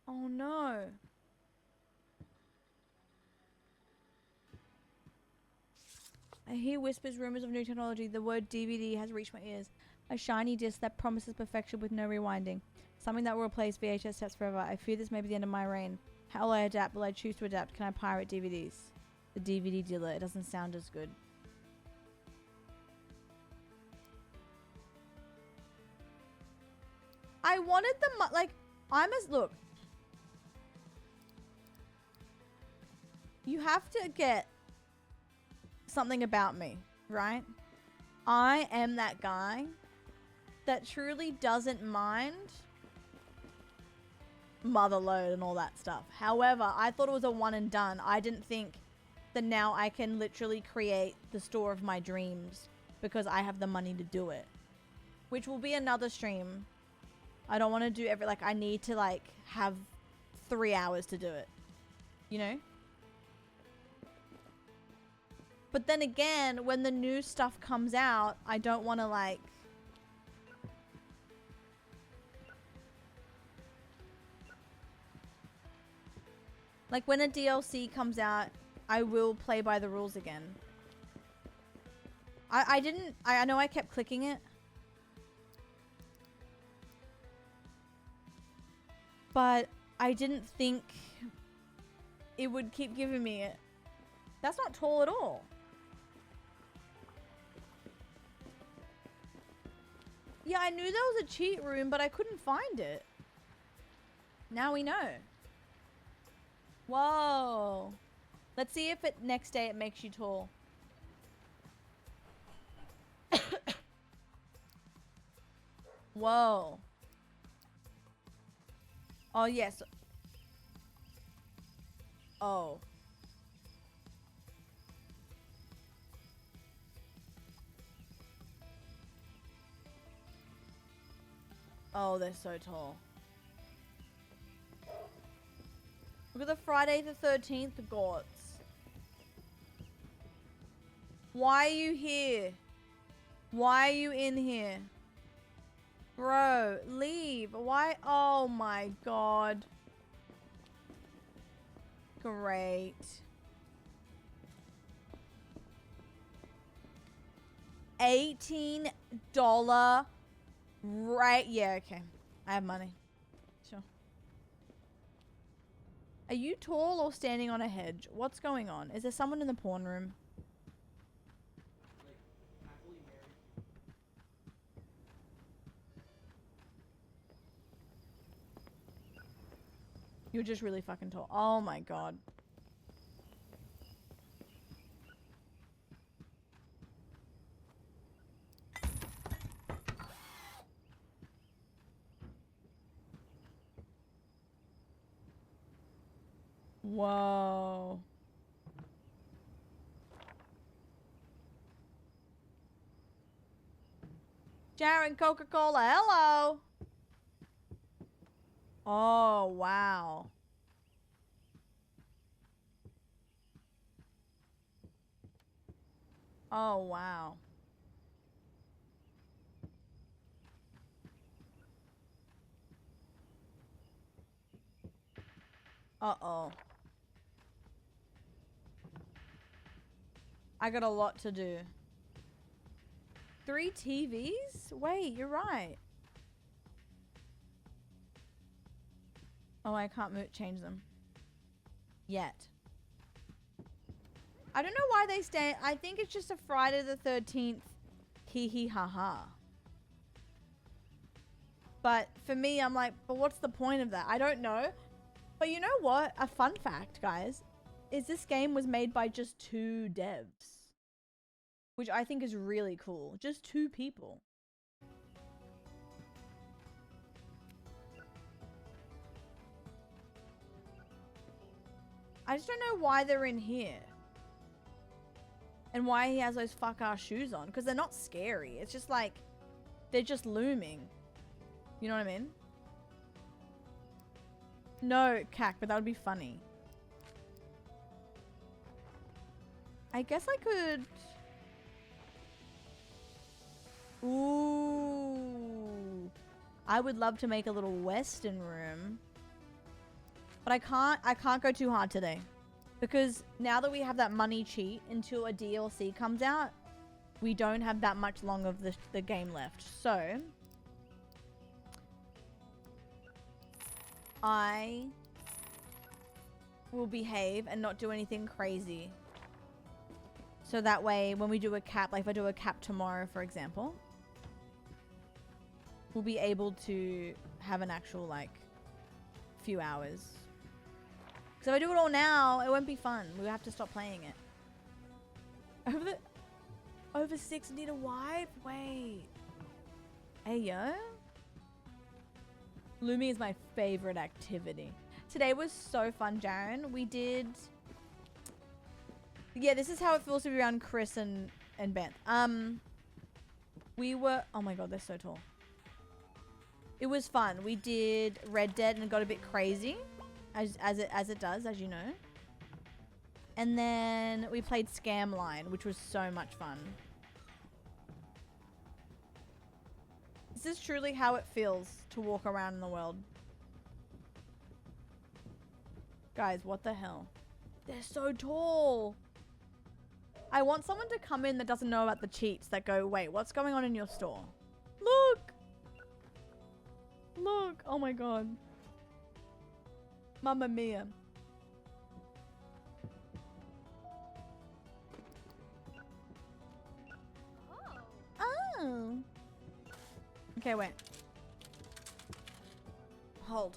Oh no. I hear whispers, rumors of new technology. The word DVD has reached my ears. A shiny disc that promises perfection with no rewinding. Something that will replace VHS tapes forever. I fear this may be the end of my reign. How will I adapt? Will I choose to adapt? Can I pirate DVDs? The DVD dealer. It doesn't sound as good. I wanted the like, I'm as, look. You have to get something about me, right? I am that guy that truly doesn't mind motherload and all that stuff. However, I thought it was a one and done. I didn't think that now I can literally create the store of my dreams because I have the money to do it. Which will be another stream. I don't want to do every, like, I need to, like, have 3 hours to do it. You know? But then again, when the new stuff comes out, I don't want to, like... Like, when a DLC comes out, I will play by the rules again. I know I kept clicking it. But I didn't think it would keep giving me it. That's not tall at all. Yeah, I knew there was a cheat room, but I couldn't find it. Now we know. Whoa. Let's see if next day it makes you tall. Whoa. Oh, yes. Oh. Oh, they're so tall. Look at the Friday the 13th gods. Why are you here? Why are you in here? Bro, leave. Why? Oh my god. Great. $18. Right. Yeah, okay. I have money. Sure. Are you tall or standing on a hedge? What's going on? Is there someone in the porn room? You're just really fucking tall. Oh my god. Whoa. Jared Coca-Cola, hello. Oh, wow. Oh, wow. Uh-oh. I got a lot to do. 3 TVs? Wait, you're right. Oh, I can't change them. Yet. I don't know why they stand. I think it's just a Friday the 13th hee hee ha ha. But for me, I'm like, but what's the point of that? I don't know. But you know what? A fun fact, guys, is this game was made by just 2 devs. Which I think is really cool. Just 2 people. I just don't know why they're in here. And why he has those fuck-ass shoes on. Because they're not scary. It's just like, they're just looming. You know what I mean? No, cack, but that would be funny. I guess I could... Ooh. I would love to make a little Western room. But I can't go too hard today. Because now that we have that money cheat until a DLC comes out, we don't have that much long of the game left. So I will behave and not do anything crazy. So that way when we do a cap, like if I do a cap tomorrow, for example, we'll be able to have an actual like few hours. Because if I do it all now, it won't be fun. We'll have to stop playing it. Over 6 need a wife? Wait. Hey, yo? Lumi is my favorite activity. Today was so fun, Jaren. We did... Yeah, this is how it feels to be around Chris and Beth. We were... Oh my god, they're so tall. It was fun. We did Red Dead and it got a bit crazy. As it does, as you know. And then we played Scamline, which was so much fun. This is truly how it feels to walk around in the world. Guys, what the hell? They're so tall. I want someone to come in that doesn't know about the cheats that go, wait, what's going on in your store? Look! Look! Oh my god. Mamma mia. Oh. Okay, wait. Hold.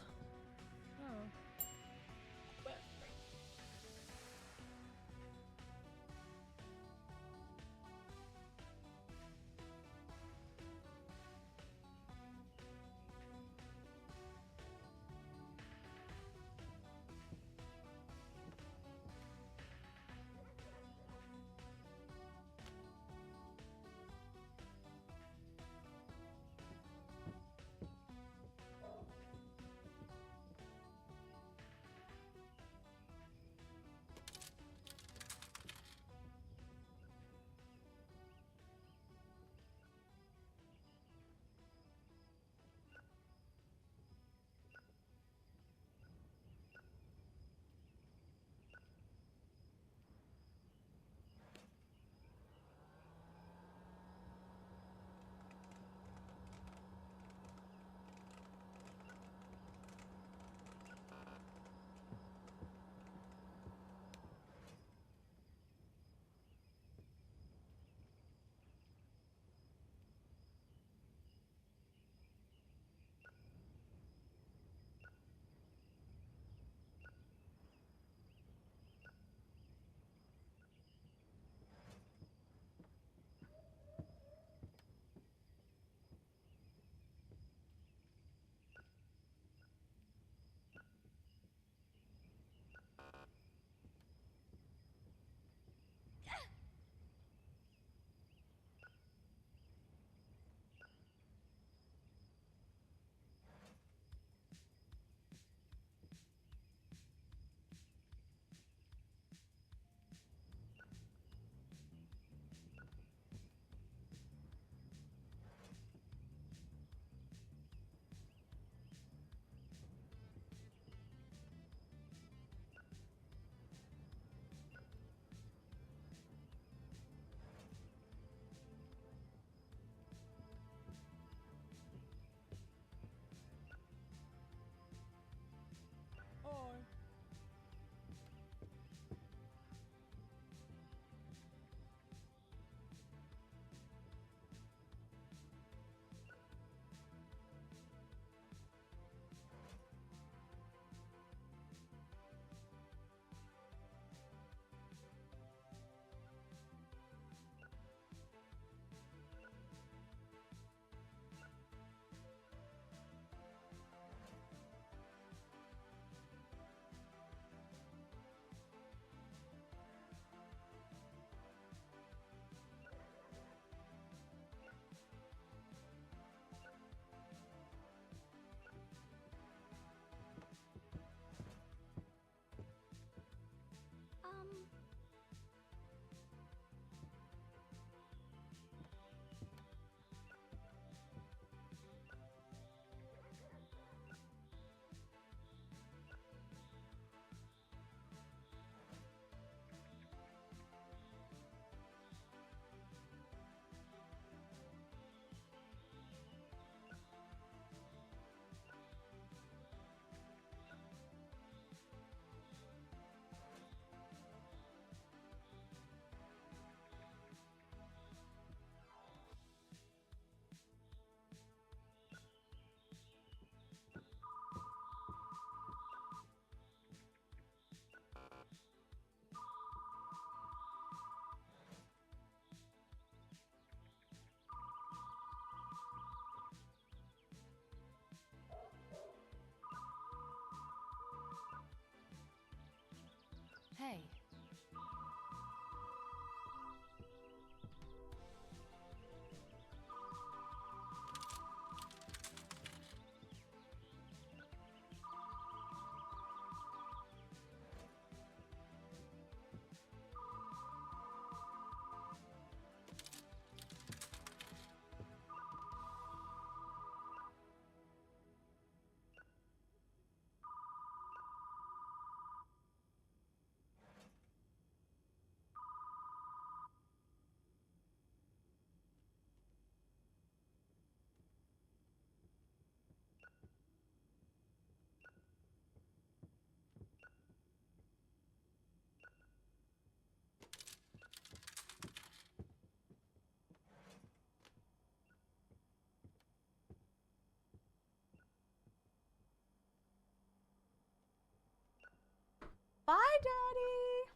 Daddy.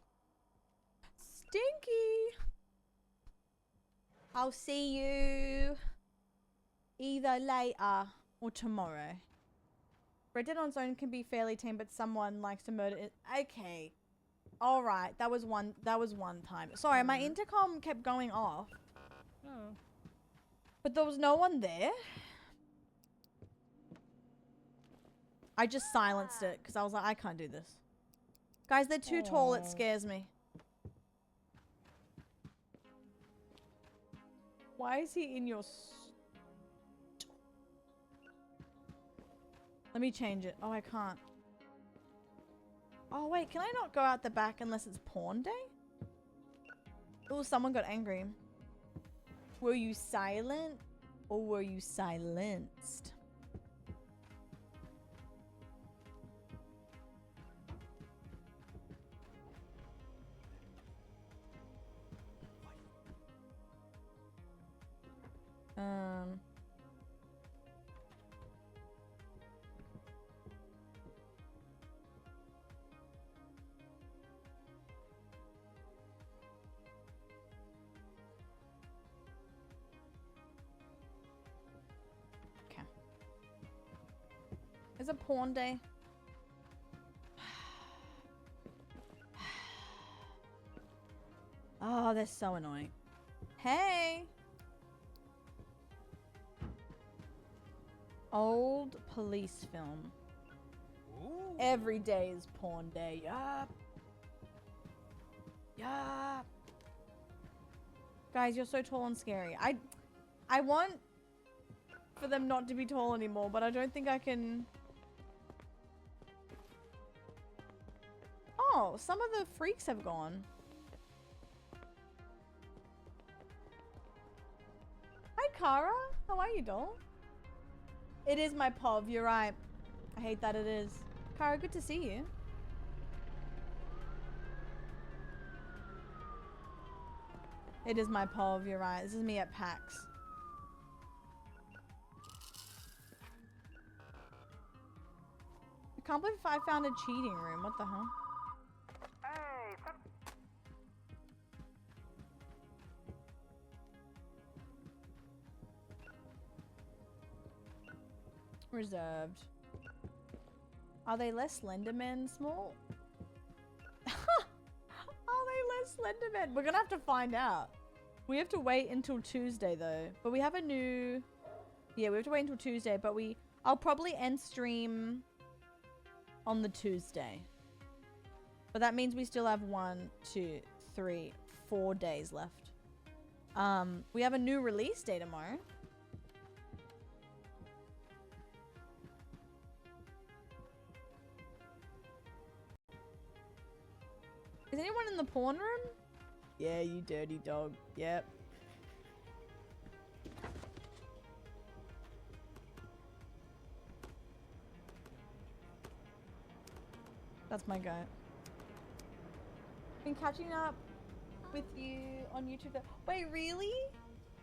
Stinky. I'll see you either later or tomorrow. Red Dead on its own can be fairly tame, but someone likes to murder it. Okay. All right. That was one time. Sorry, my intercom kept going off. Oh. But there was no one there. I just silenced it because I was like, I can't do this. Guys, they're too tall. It scares me. Why is he in your... Let me change it. Oh, I can't. Oh, wait. Can I not go out the back unless it's pawn day? Oh, someone got angry. Were you silent or were you silenced? Okay. Is it pawn day? Oh, they're so annoying. Hey! Old police film. Ooh. Every day is pawn day. Yup. Yup. Guys, you're so tall and scary. I want for them not to be tall anymore, but I don't think I can. Oh, some of the freaks have gone. Hi, Kara. How are you, doll? It is my pov, you're right. I hate that it is. Kara, good to see you. It is my pov, you're right. This is me at PAX. I can't believe I found a cheating room. What the hell? Reserved. Are they less Slenderman small? Are they less Slenderman? We're gonna have to find out. We have to wait until Tuesday though. But we have a new... Yeah, we have to wait until Tuesday, but I'll probably end stream on the Tuesday. But that means we still have 1, 2, 3, 4 days left. We have a new release day tomorrow. Is anyone in the pawn room? Yeah, you dirty dog. Yep. That's my guy. Been catching up with you on YouTube. Wait, really?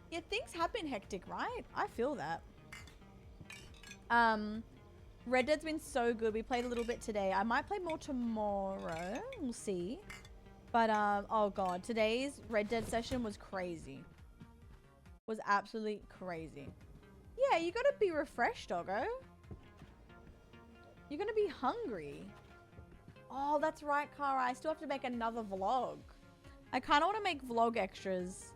Yeah, things have been hectic, right? I feel that. Red Dead's been so good. We played a little bit today. I might play more tomorrow. We'll see. But, oh god. Today's Red Dead session was crazy. Was absolutely crazy. Yeah, you gotta be refreshed, doggo. You're gonna be hungry. Oh, that's right, Kara. I still have to make another vlog. I kinda wanna make vlog extras.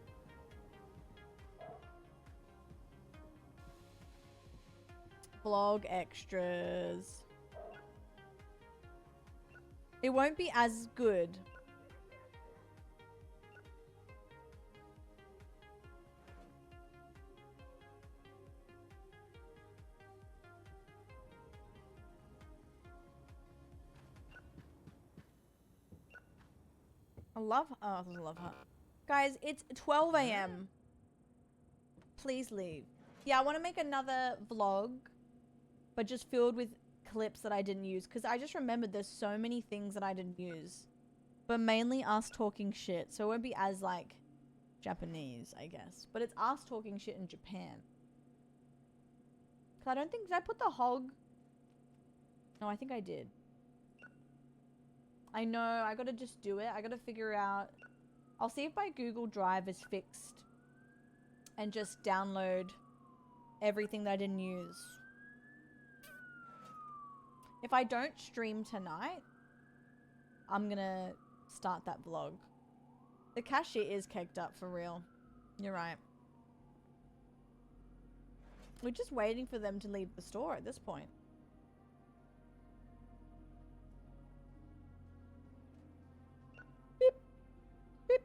Vlog extras. It won't be as good. I love her. Guys, it's 12 a.m. Please leave. Yeah, I want to make another vlog, but just filled with clips that I didn't use. Because I just remembered there's so many things that I didn't use. But mainly us talking shit. So it won't be as, like, Japanese, I guess. But it's us talking shit in Japan. Because I don't think... Did I put the hog? No, I think I did. I know, I gotta just do it. I gotta figure out... I'll see if my Google Drive is fixed. And just download everything that I didn't use. If I don't stream tonight, I'm gonna start that vlog. The cashier is caked up for real. You're right. We're just waiting for them to leave the store at this point. Beep. Beep.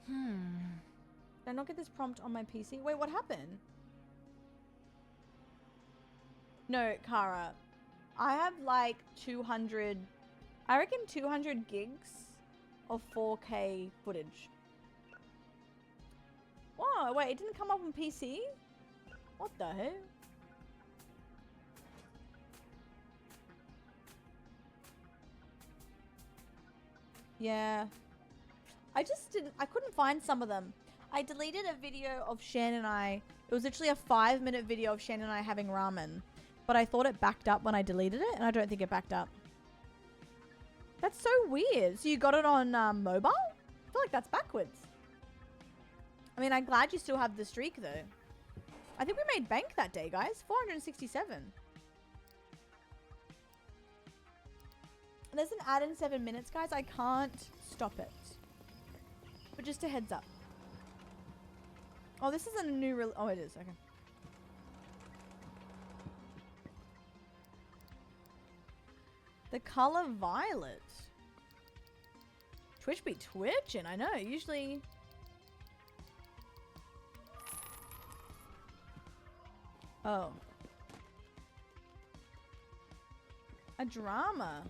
Did I not get this prompt on my PC? Wait, what happened? No, Kara. I have like 200... I reckon 200 gigs of 4K footage. Whoa, wait, it didn't come up on PC? What the hell? Yeah. I couldn't find some of them. I deleted a video of Shan and I. It was literally a 5-minute video of Shan and I having ramen. But I thought it backed up when I deleted it, and I don't think it backed up. That's so weird. So you got it on mobile? I feel like that's backwards. I mean, I'm glad you still have the streak, though. I think we made bank that day, guys. 467. And there's an ad in 7 minutes, guys. I can't stop it. But just a heads up. Oh, this isn't a new oh, it is. Okay. The color violet. Twitch be twitching, I know. Usually... Oh. A drama.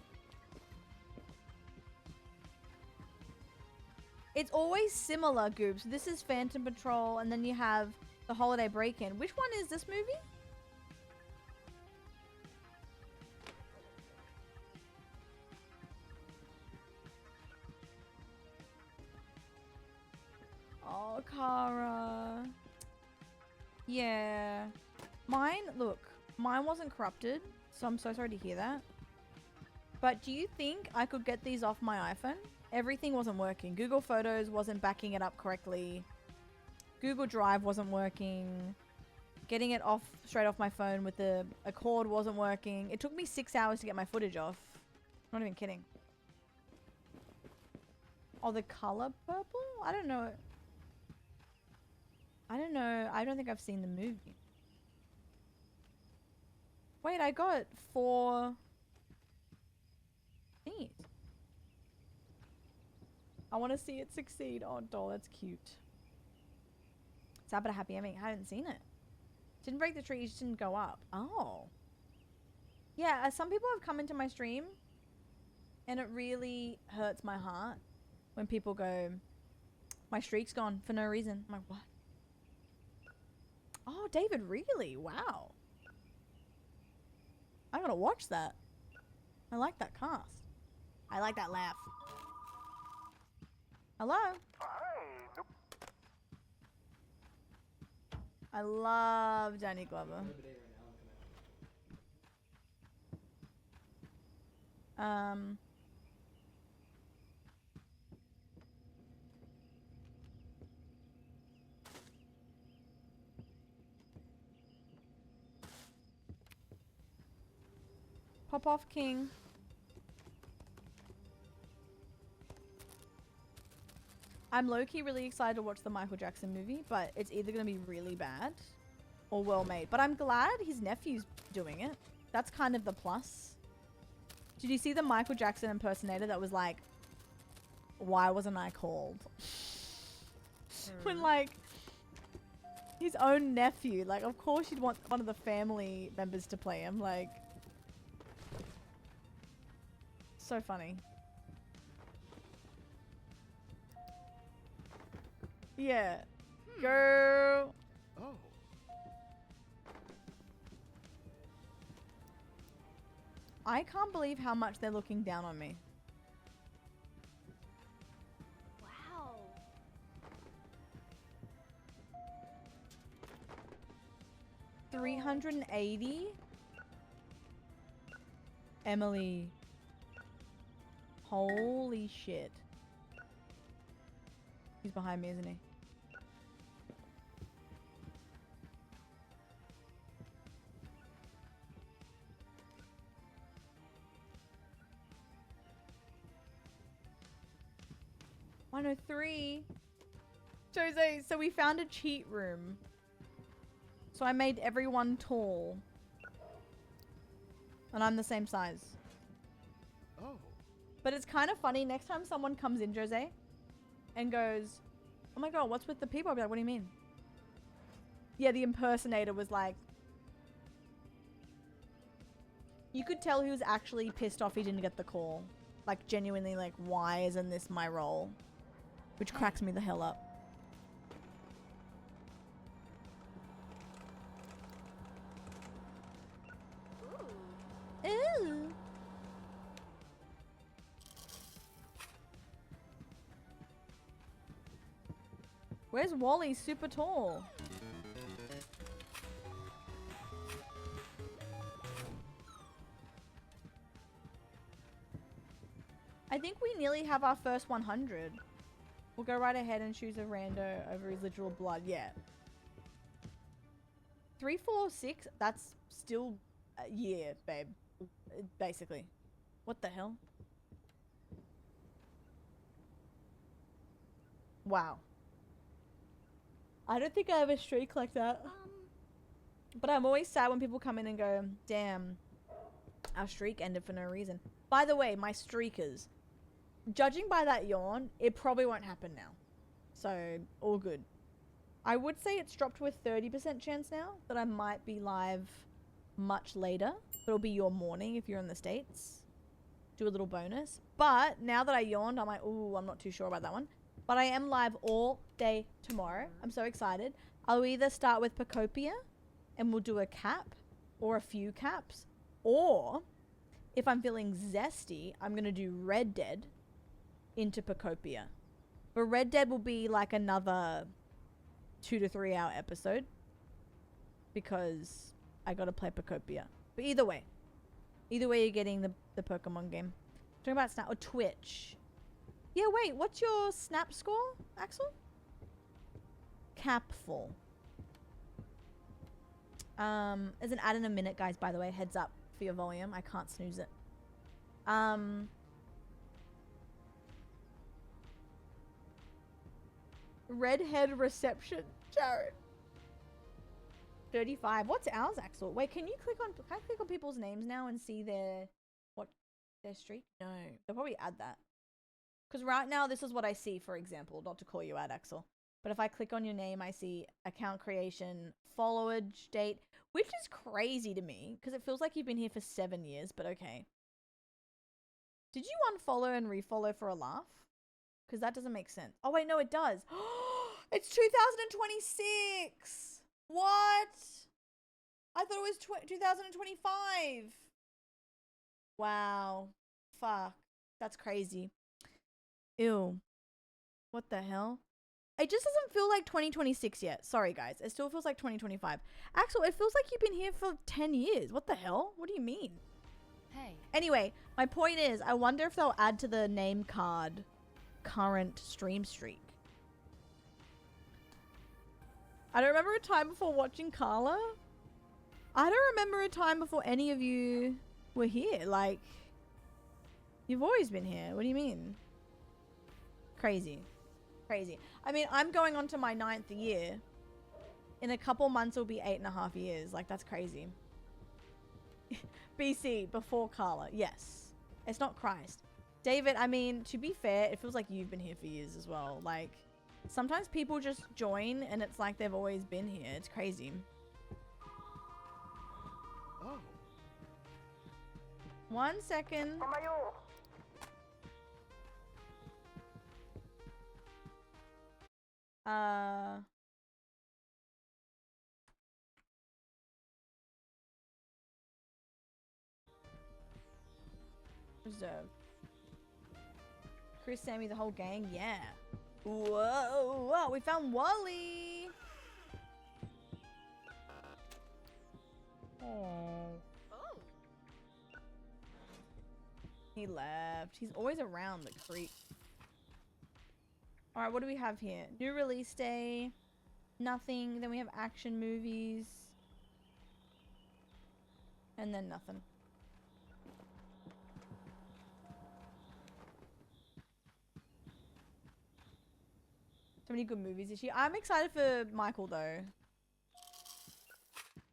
It's always similar, Goobs. This is Phantom Patrol, and then you have the Holiday Break-In. Which one is this movie? Oh, Kara. Yeah. Mine, look, mine wasn't corrupted, so I'm so sorry to hear that. But do you think I could get these off my iPhone? Everything wasn't working. Google Photos wasn't backing it up correctly. Google Drive wasn't working. Getting it off straight off my phone with a cord wasn't working. It took me 6 hours to get my footage off. Not even kidding. Oh, the color purple? I don't know. I don't know. I don't think I've seen the movie. Wait, I got 4... Neat. I want to see it succeed. Oh, doll, that's cute. Sad but a happy ending. I hadn't seen it. Didn't break the tree, it just didn't go up. Oh. Yeah, some people have come into my stream and it really hurts my heart when people go, my streak's gone for no reason. I'm like, what? Oh, David, really? Wow. I gotta watch that. I like that cast. I like that laugh. Hello? I love Danny Glover. Pop off, King. I'm low-key really excited to watch the Michael Jackson movie, but it's either going to be really bad or well-made. But I'm glad his nephew's doing it. That's kind of the plus. Did you see the Michael Jackson impersonator that was like, why wasn't I called? When like, his own nephew, like of course you'd want one of the family members to play him, like. So funny. Yeah. Girl. Oh. I can't believe how much they're looking down on me. Wow. $380? Emily. Holy shit. He's behind me, isn't he? $103. Jose, so we found a cheat room. So I made everyone tall. And I'm the same size. Oh. But it's kind of funny. Next time someone comes in, Jose, and goes, oh my god, what's with the people? I'll be like, what do you mean? Yeah, the impersonator was like... You could tell he was actually pissed off he didn't get the call. Like, genuinely, like, why isn't this my role? Which cracks me the hell up. Ooh. Where's Wally? Super tall. I think we nearly have our first 100. We'll go right ahead and choose a rando over his literal blood. Yeah. 3, 4, 6. That's still a year, babe. Basically. What the hell? Wow. I don't think I have a streak like that. But I'm always sad when people come in and go, damn, our streak ended for no reason. By the way, my streakers, judging by that yawn, it probably won't happen now. So, all good. I would say it's dropped to a 30% chance now that I might be live much later. It'll be your morning if you're in the States. Do a little bonus. But now that I yawned, I'm like, ooh, I'm not too sure about that one. But I am live all day tomorrow. I'm so excited. I'll either start with Pacopia and we'll do a cap or a few caps. Or if I'm feeling zesty, I'm going to do Red Dead into Pacopia. But Red Dead will be like another 2 to 3 hour episode because I got to play Pacopia. But either way you're getting the Pokemon game. Talking about Snap or Twitch. Yeah, wait, what's your Snap score, Axel? Capful. There's an ad in a minute, guys, by the way. Heads up for your volume. I can't snooze it. Redhead reception, Jared. 35. What's ours, Axel? Wait, can I click on people's names now and see their streak? No, they'll probably add that. Because right now, this is what I see, for example. Not to call you out, Axel. But if I click on your name, I see account creation, followage date, which is crazy to me. Because it feels like you've been here for 7 years, but okay. Did you unfollow and refollow for a laugh? Because that doesn't make sense. Oh, wait, no, it does. It's 2026. What? I thought it was 2025. Wow. Fuck. That's crazy. Ew. What the hell? It just doesn't feel like 2026 yet. Sorry, guys. It still feels like 2025. Axel, it feels like you've been here for 10 years. What the hell? What do you mean? Hey. Anyway, my point is, I wonder if they'll add to the name card current stream streak. I don't remember a time before watching Carla. I don't remember a time before any of you were here. Like, you've always been here. What do you mean? Crazy. Crazy. I mean, I'm going on to my 9th year. In a couple months, it'll be 8.5 years. Like, that's crazy. BC, before Carla. Yes. It's not Christ. David, I mean, to be fair, it feels like you've been here for years as well. Like, sometimes people just join and it's like they've always been here. It's crazy. Oh. 1 second. Reserve. Chris, Sammy, the whole gang, yeah. Whoa, whoa, we found Wally. Oh. he left. He's always around, the creep. Alright, what do we have here? New release day. Nothing. Then we have action movies. And then nothing. So many good movies this year. I'm excited for Michael though.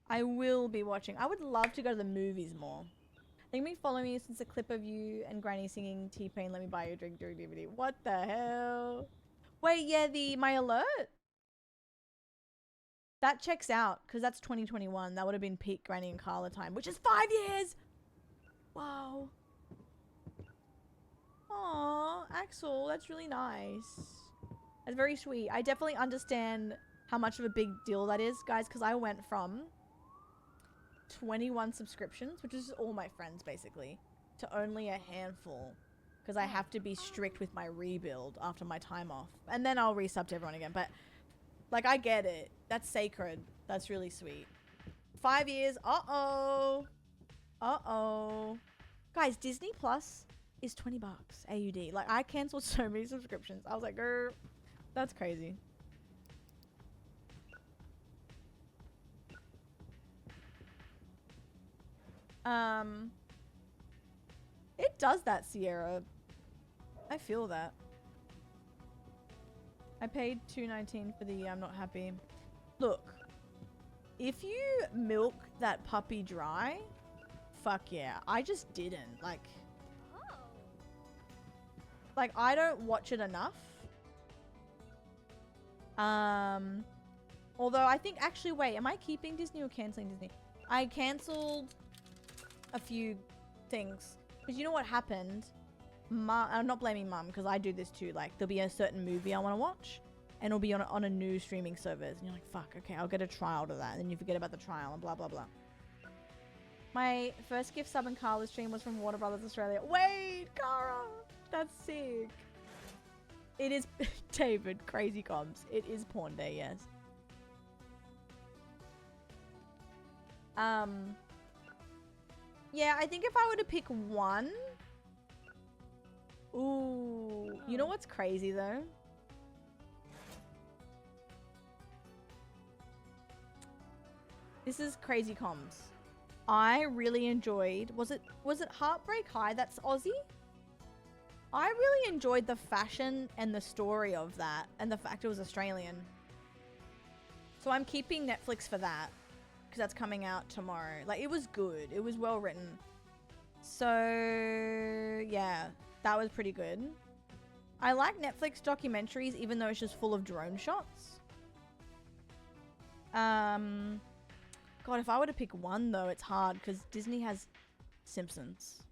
I will be watching. I would love to go to the movies more. Think me follow me since a clip of you and Granny singing T-Pain Let Me Buy You a Drink during DVD. What the hell? Wait, yeah, my alert? That checks out because that's 2021. That would have been peak Granny and Carla time, which is 5 years. Wow. Aw, Axel, that's really nice. That's very sweet. I definitely understand how much of a big deal that is, guys, because I went from 21 subscriptions, which is all my friends basically, to only a handful because I have to be strict with my rebuild after my time off. And then I'll resub to everyone again. But, like, I get it. That's sacred. That's really sweet. 5 years. Uh-oh. Uh-oh. Guys, Disney Plus is 20 bucks AUD. Like, I canceled so many subscriptions. I was like, grr. That's crazy. It does that, Sierra. I feel that. I paid $2.19 for the I'm not happy. Look, if you milk that puppy dry, fuck yeah. I just didn't. Like, I don't watch it enough. Although I think, actually, wait, am I keeping Disney or canceling Disney? I cancelled a few things. Because you know what happened? I'm not blaming Mum, because I do this too. Like, there'll be a certain movie I want to watch, and it'll be on a new streaming service. And you're like, fuck, okay, I'll get a trial to that. And then you forget about the trial and blah, blah, blah. My first gift sub and Carla stream was from Warner Brothers Australia. Wait, Cara! That's sick. It is, David, crazy comms. It is porn day, yes. Yeah, I think if I were to pick one... Ooh. You know what's crazy, though? This is crazy comms. I really enjoyed... Was it Heartbreak High? That's Aussie? I really enjoyed the fashion and the story of that, and the fact it was Australian. So I'm keeping Netflix for that, because that's coming out tomorrow. Like, it was good. It was well written. So, yeah, that was pretty good. I like Netflix documentaries, even though it's just full of drone shots. God, if I were to pick one, though, it's hard, because Disney has Simpsons,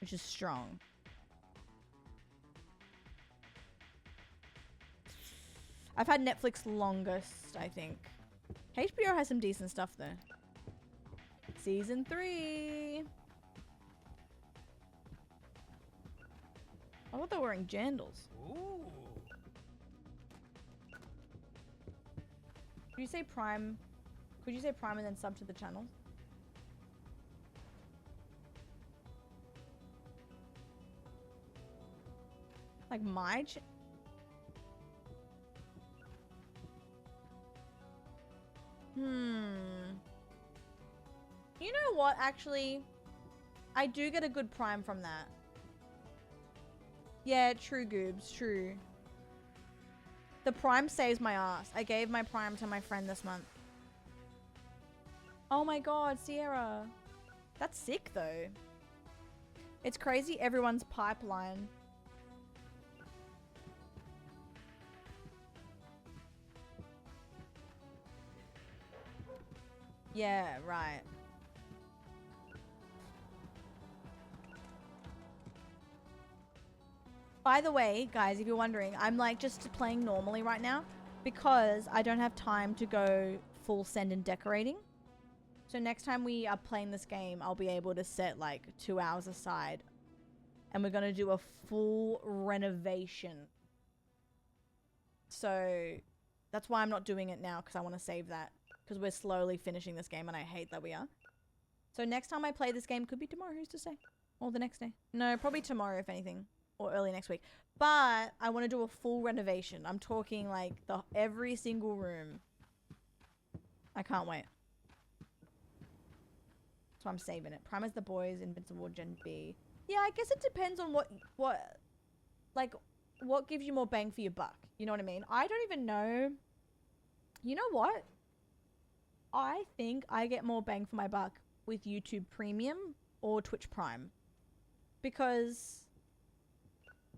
which is strong. I've had Netflix longest, I think. HBO has some decent stuff, though. Season 3. I thought they were wearing jandals. Ooh. Could you say Prime? Could you say Prime and then sub to the channel? Like my You know what, actually? I do get a good Prime from that. Yeah, true, Goobs, true. The Prime saves my ass. I gave my Prime to my friend this month. Oh my god, Sierra. That's sick, though. It's crazy everyone's pipeline. Yeah, right. By the way, guys, if you're wondering, I'm like just playing normally right now because I don't have time to go full send and decorating. So next time we are playing this game, I'll be able to set like 2 hours aside and we're going to do a full renovation. So that's why I'm not doing it now, because I want to save that, because we're slowly finishing this game and I hate that we are. So next time I play this game, could be tomorrow, who's to say? Or the next day. No, probably tomorrow if anything. Or early next week. But I want to do a full renovation. I'm talking like every single room. I can't wait. So I'm saving it. Prime as the boys, Invincible Gen B. Yeah, I guess it depends on what gives you more bang for your buck. You know what I mean? I don't even know. You know what? I think I get more bang for my buck with YouTube Premium or Twitch Prime. Because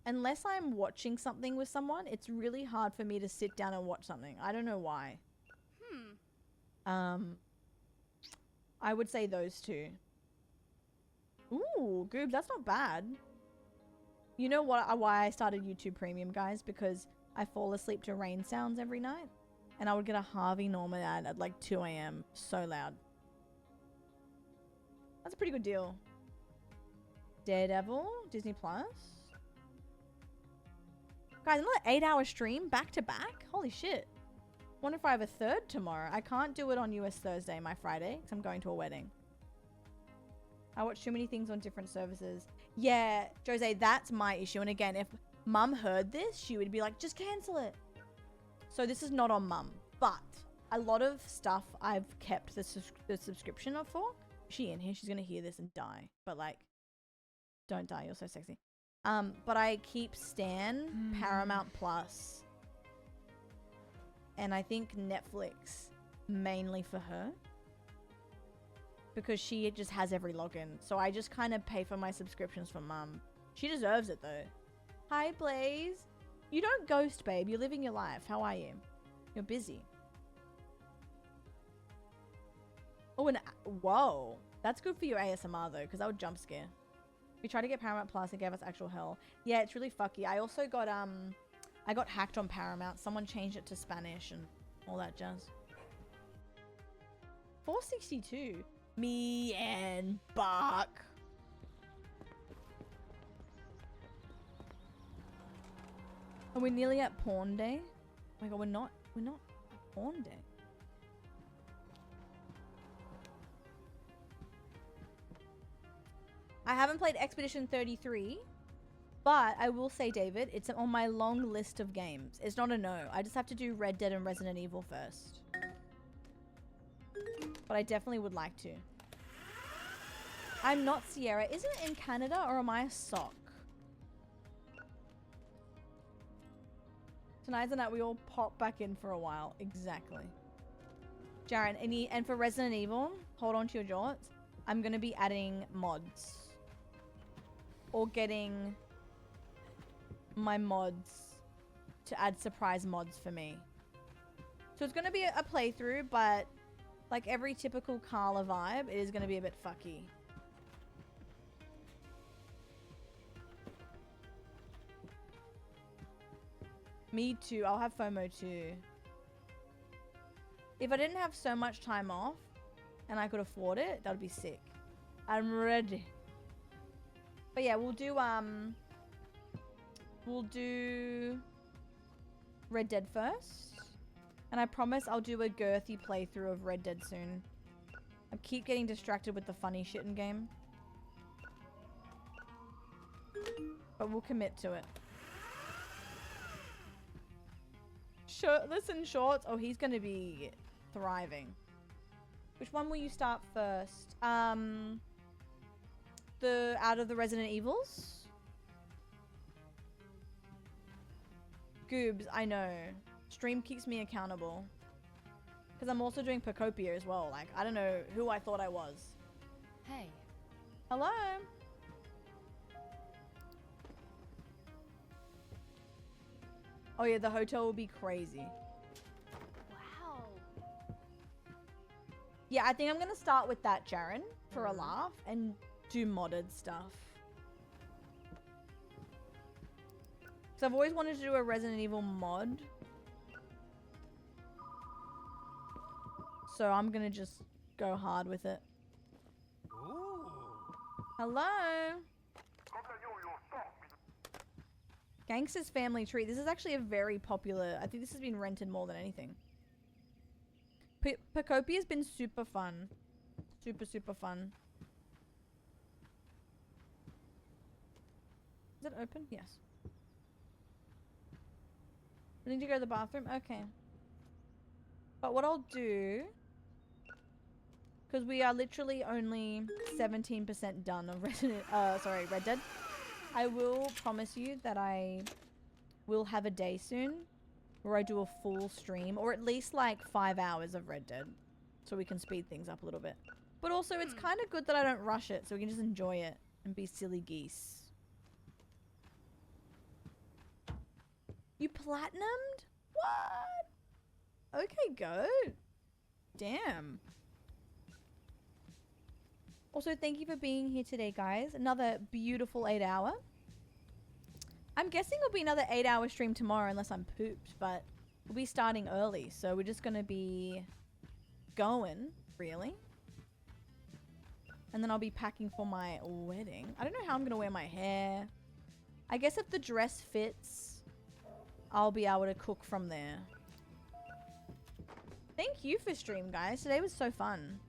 unless I'm watching something with someone, it's really hard for me to sit down and watch something. I don't know why. I would say those two. Ooh, Goob, that's not bad. You know what? Why I started YouTube Premium, guys? Because I fall asleep to rain sounds every night. And I would get a Harvey Norman ad at like 2 a.m. So loud. That's a pretty good deal. Daredevil, Disney Plus. Guys, another 8-hour stream back to back? Holy shit. Wonder if I have a third tomorrow. I can't do it on US Thursday, my Friday, because I'm going to a wedding. I watch too many things on different services. Yeah, Jose, that's my issue. And again, if Mum heard this, she would be like, just cancel it. So this is not on Mum. But a lot of stuff I've kept the subscription of for. Is she in here? She's going to hear this and die. But like, don't die. You're so sexy. But I keep Stan, Paramount Plus, and I think Netflix mainly for her. Because she just has every login. So I just kind of pay for my subscriptions for Mum. She deserves it though. Hi, Blaze. You don't ghost, babe. You're living your life. How are you? You're busy. Oh, and whoa. That's good for your ASMR though, because that would jump scare. We tried to get Paramount Plus and gave us actual hell. Yeah, it's really fucky. I also got, I got hacked on Paramount. Someone changed it to Spanish and all that jazz. 462. Me and Buck. Are we nearly at porn day? Oh my god, we're not at porn day. I haven't played Expedition 33, but I will say, David, it's on my long list of games. It's not a no. I just have to do Red Dead and Resident Evil first. But I definitely would like to. I'm not Sierra. Isn't it in Canada or am I a sock? Tonight's the night we all pop back in for a while. Exactly. Jaren, and for Resident Evil, hold on to your jorts. I'm going to be adding mods. Or getting my mods to add surprise mods for me. So it's going to be a playthrough, but like every typical Carla vibe, it is going to be a bit fucky. Me too. I'll have FOMO too. If I didn't have so much time off and I could afford it, that would be sick. I'm ready. But yeah, we'll do Red Dead first. And I promise I'll do a girthy playthrough of Red Dead soon. I keep getting distracted with the funny shit in game. But we'll commit to it. Shirtless and shorts. Oh, he's gonna be thriving. Which one will you start first? The out of the Resident Evils? Goobs, I know. Stream keeps me accountable. Because I'm also doing Pacopia as well. Like, I don't know who I thought I was. Hey. Hello? Oh yeah, the hotel will be crazy. Wow. Yeah, I think I'm going to start with that, Jaren, for a laugh, and do modded stuff. So I've always wanted to do a Resident Evil mod. So I'm going to just go hard with it. Ooh. Hello? Gangster's Family Tree. This is actually a very popular... I think this has been rented more than anything. Pacopia has been super fun. Super, super fun. Is it open? Yes. I need to go to the bathroom? Okay. But what I'll do, because we are literally only 17% done of Red Dead, I will promise you that I will have a day soon where I do a full stream, or at least like 5 hours of Red Dead, so we can speed things up a little bit. But also, it's kind of good that I don't rush it, so we can just enjoy it and be silly geese. You platinumed? What? Okay, go. Damn. Also, thank you for being here today, guys. Another beautiful 8 hour. I'm guessing it'll be another 8 hour stream tomorrow unless I'm pooped, but we'll be starting early, so we're just gonna be going, really. And then I'll be packing for my wedding. I don't know how I'm gonna wear my hair. I guess if the dress fits, I'll be able to cook from there. Thank you for stream, guys. Today was so fun.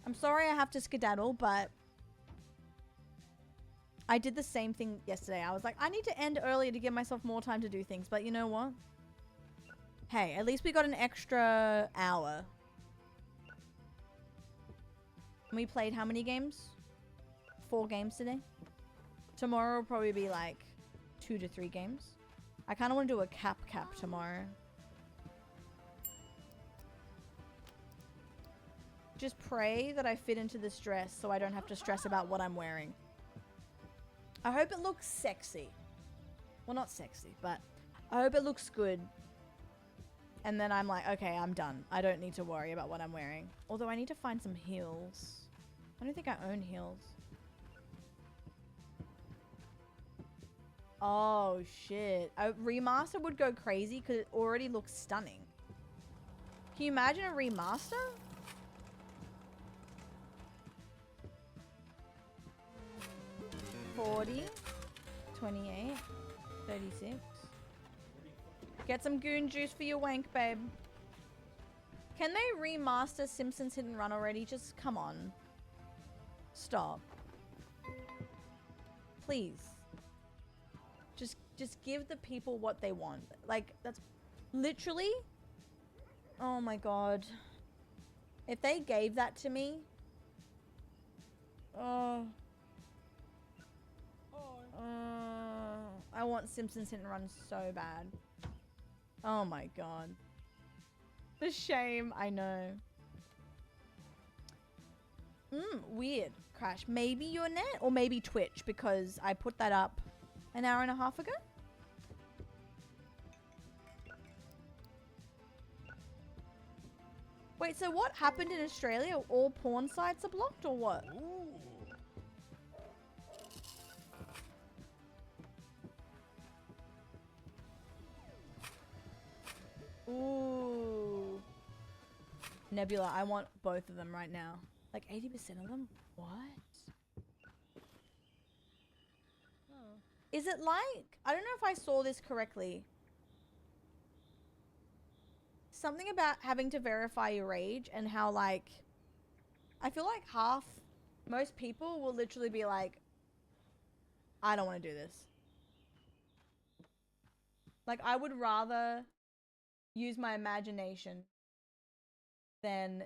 I'm sorry I have to skedaddle, but I did the same thing yesterday. I was like, I need to end early to give myself more time to do things. But you know what? Hey, at least we got an extra hour. And we played how many games? 4 games today. Tomorrow will probably be like 2 to 3 games. I kind of want to do a cap tomorrow. Just pray that I fit into this dress so I don't have to stress about what I'm wearing. I hope it looks sexy. Well, not sexy, but I hope it looks good. And then I'm like, okay, I'm done. I don't need to worry about what I'm wearing. Although I need to find some heels. I don't think I own heels. Oh, shit. A remaster would go crazy because it already looks stunning. Can you imagine a remaster? $40, $28, $36. Get some goon juice for your wank, babe. Can they remaster Simpsons Hit and Run already? Just come on. Stop. Please. Just give the people what they want. Like, that's literally... Oh my god. If they gave that to me... Oh... I want Simpsons Hit and Run so bad. Oh my god. The shame, I know. Weird, Crash. Maybe your net or maybe Twitch, because I put that up an hour and a half ago. Wait, so what happened in Australia? All porn sites are blocked or what? Ooh. Nebula, I want both of them right now. Like 80% of them? What? Oh. Is it like... I don't know if I saw this correctly. Something about having to verify your age and how, like... I feel like most people will literally be like, I don't want to do this. Like, I would rather use my imagination than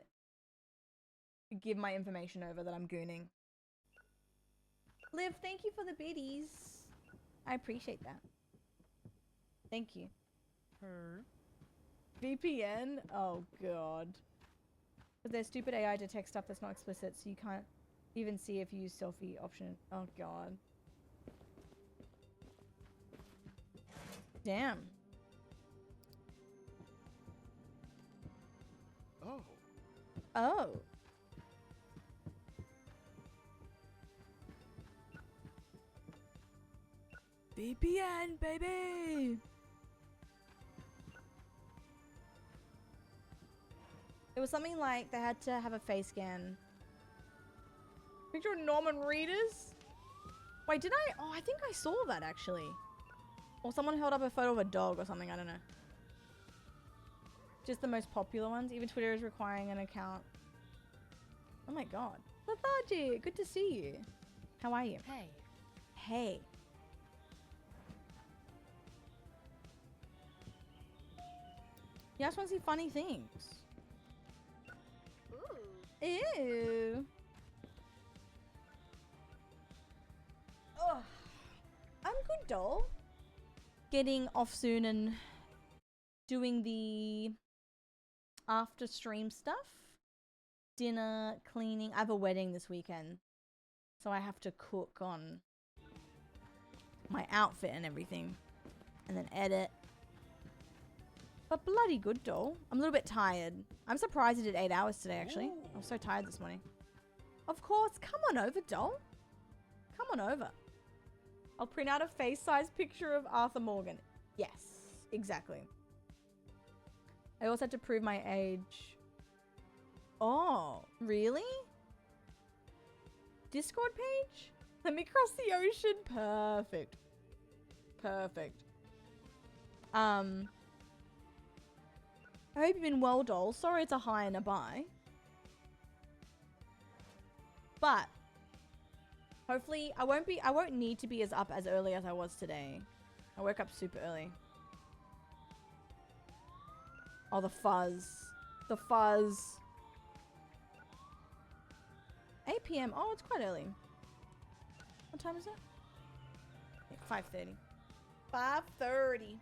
give my information over that I'm gooning. Liv, thank you for the biddies. I appreciate that. Thank you. VPN? Oh god. But there's stupid AI detect stuff that's not explicit, so you can't even see if you use selfie option. Oh god. Damn. Oh. Oh. VPN, baby! It was something like they had to have a face scan. Picture of Norman Reedus? Wait, did I? Oh, I think I saw that actually. Or someone held up a photo of a dog or something, I don't know. Just the most popular ones. Even Twitter is requiring an account. Oh my god. Lethargy, good to see you. How are you? Hey. Hey. You guys want to see funny things? Ew. Oh, I'm good, doll. Getting off soon and doing the after stream stuff. Dinner, cleaning. I have a wedding this weekend, so I have to cook on my outfit and everything, and then edit. But bloody good, doll. I'm a little bit tired. I'm surprised I did 8 hours today, actually. I was so tired this morning. Of course. Come on over, doll. Come on over. I'll print out a face-size picture of Arthur Morgan. Yes, exactly. I also had to prove my age. Oh, really? Discord page? Let me cross the ocean. Perfect. Perfect. I hope you've been well, doll. Sorry it's a hi and a bye. But hopefully I won't need to be as up as early as I was today. I woke up super early. Oh, the fuzz. The fuzz. 8 PM. Oh, it's quite early. What time is it? 5:30. 5:30.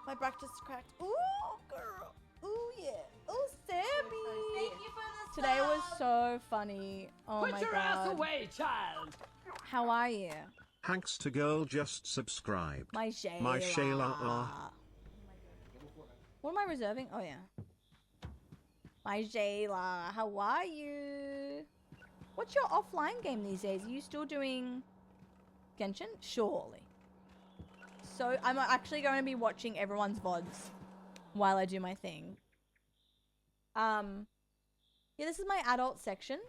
My breakfast cracked. Ooh, girl. Ooh, yeah. Ooh, Sammy. Thank you for the Today was so funny. Oh my god. Put your ass away, child. How are you? Hanks to girl just subscribed. My Shayla. My Shayla. What am I reserving? Oh, yeah. My Shayla. How are you? What's your offline game these days? Are you still doing Genshin? Surely. So I'm actually going to be watching everyone's VODs while I do my thing. Yeah, this is my adult section.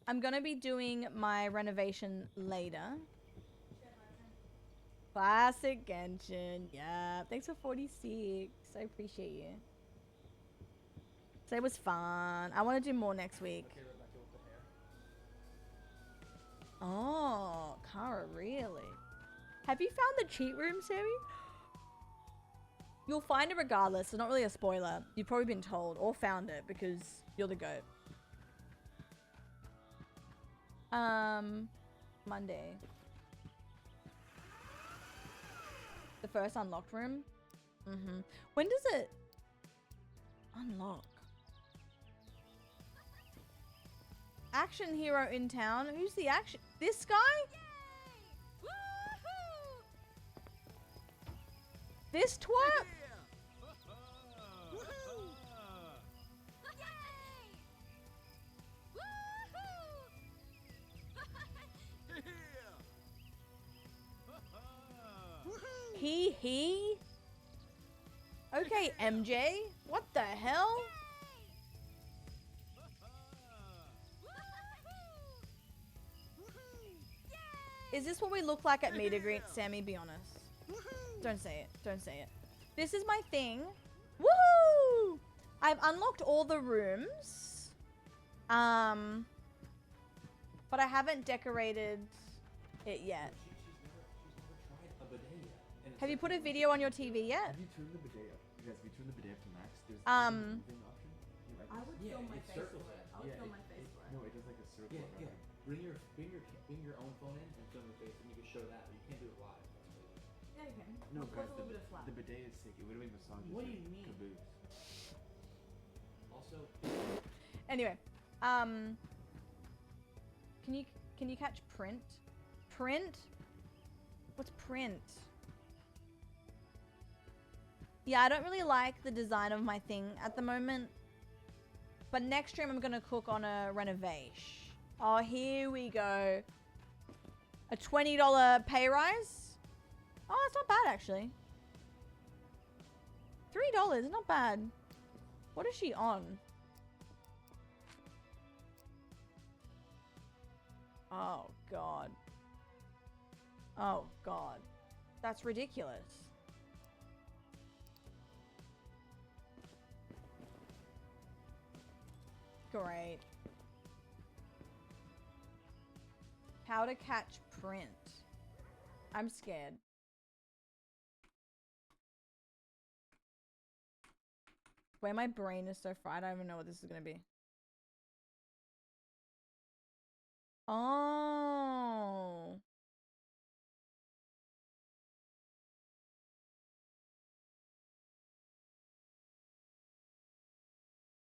I'm going to be doing my renovation later. Classic Genshin. Yeah. Thanks for 46. I appreciate you. Today was fun. I want to do more next week. Oh, Kara, really? Have you found the cheat room, Sammy? You'll find it regardless. It's not really a spoiler. You've probably been told or found it because you're the goat. Monday. The first unlocked room? Mm-hmm. When does it unlock? Action hero in town? Who's the action? This guy? This twerp? He? Okay, MJ. What the hell? Is this what we look like at meet and greet, Sammy? Be honest. Don't say it. Don't say it. This is my thing. Woohoo! I've unlocked all the rooms. But I haven't decorated it yet. Have you put a video on your TV yet? Have you turned the bidet up? You guys, have you turned the bidet up to max? There's Um, a moving option. I would film my face for it. I would film my face for it. No, it does like a circle. Yeah. Bring your own phone in and film your face, and you can show that. You can't do it live. Yeah, you can. No, Of guys, course, a little bit of flat. the bidet is sick. It would have made massages. What do like you mean? Caboose. Also, Anyway, can you catch print? Print? What's print? Yeah, I don't really like the design of my thing at the moment. But next stream I'm gonna cook on a renovation. Oh, here we go. A $20 pay rise? Oh, it's not bad actually. $3, not bad. What is she on? Oh, God. Oh, God. That's ridiculous. Great. How to catch print. I'm scared. The way my brain is so fried, I don't even know what this is gonna be. Oh.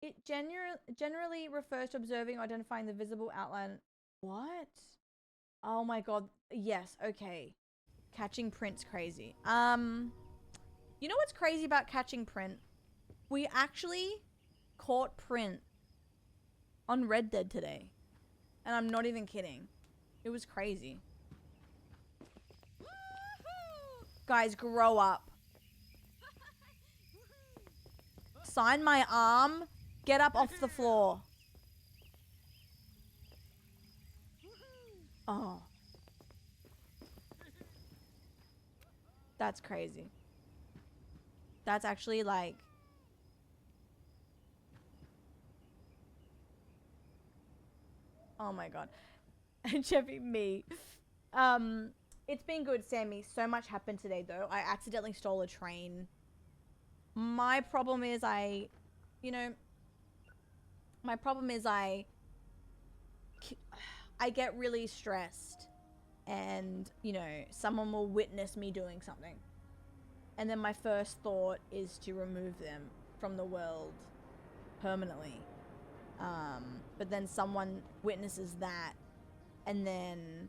It generally refers to observing or identifying the visible outline. What? Oh my god. Yes, okay. Catching print's crazy. You know what's crazy about catching print? We actually caught print on Red Dead today. And I'm not even kidding. It was crazy. Guys, grow up. Sign my arm. Get up off the floor. Oh. That's crazy. That's actually like... Oh my god. Jeffy, me. It's been good, Sammy. So much happened today, though. I accidentally stole a train. My problem is I get really stressed and, someone will witness me doing something. And then my first thought is to remove them from the world permanently. But then someone witnesses that and then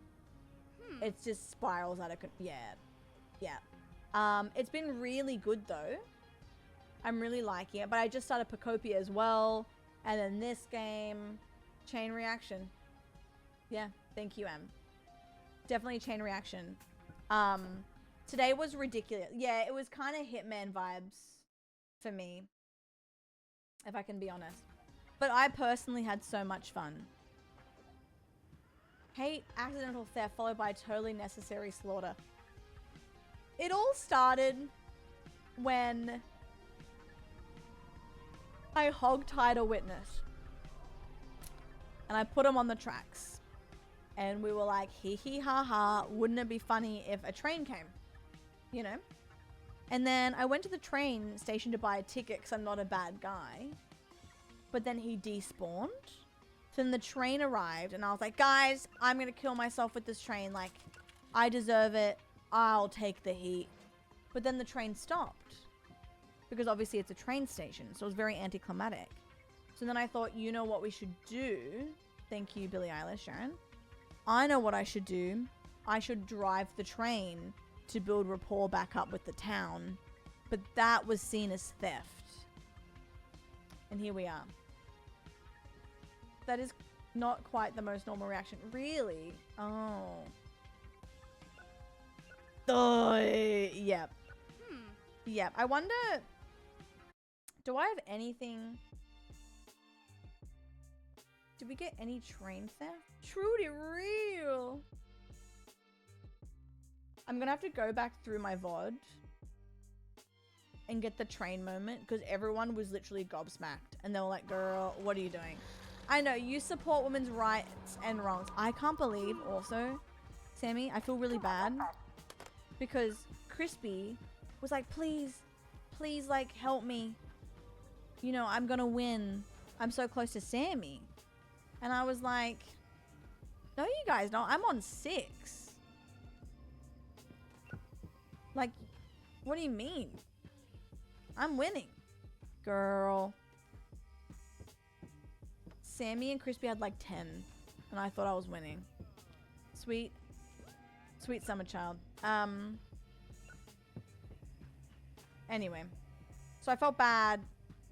it just spirals out of yeah. It's been really good though. I'm really liking it, but I just started Pocopia as well, and then this game, Chain Reaction. Yeah, thank you, Em. Definitely Chain Reaction. Today was ridiculous. Yeah, it was kind of Hitman vibes for me, if I can be honest. But I personally had so much fun. Hate accidental theft followed by totally necessary slaughter. It all started when I hog-tied a witness. And I put him on the tracks. And we were like, hee hee ha ha, wouldn't it be funny if a train came? And then I went to the train station to buy a ticket because I'm not a bad guy. But then he despawned. So then the train arrived and I was like, guys, I'm going to kill myself with this train. Like, I deserve it. I'll take the heat. But then the train stopped. Because obviously it's a train station. So it was very anticlimactic. So then I thought, you know what we should do? Thank you, Billie Eilish, Sharon. I know what I should do. I should drive the train to build rapport back up with the town. But that was seen as theft. And here we are. That is not quite the most normal reaction. Really? Oh. Oh, yep. Yep. I wonder... Do I have anything... Did we get any train theft? Trudy, real! I'm gonna have to go back through my VOD and get the train moment because everyone was literally gobsmacked and they were like, girl, what are you doing? I know, you support women's rights and wrongs. I can't believe also, Sammy, I feel really bad because Crispy was like, please, like, help me. I'm gonna win. I'm so close to Sammy. And I was like, no, you guys don't. I'm on 6. Like, what do you mean? I'm winning. Girl. Sammy and Crispy had like 10. And I thought I was winning. Sweet. Sweet summer child. Anyway. So I felt bad.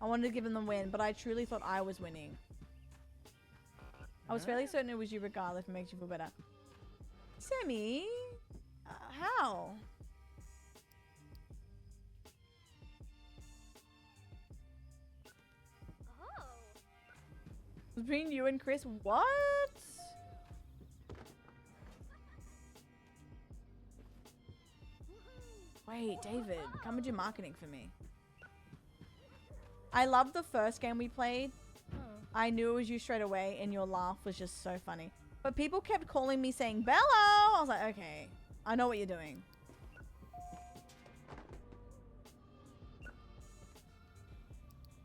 I wanted to give him the win, but I truly thought I was winning. I was fairly certain it was you regardless if it makes you feel better. Sammy? How? Between you and Chris? What? Wait, David, come and do marketing for me. I loved the first game we played. I knew it was you straight away and your laugh was just so funny. But people kept calling me saying, Bello! I was like, okay, I know what you're doing.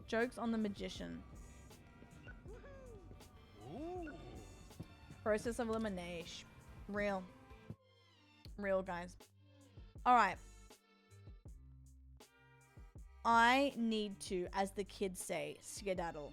Jokes on the magician. Process of elimination. Real. Real, guys. Alright. I need to, as the kids say, skedaddle.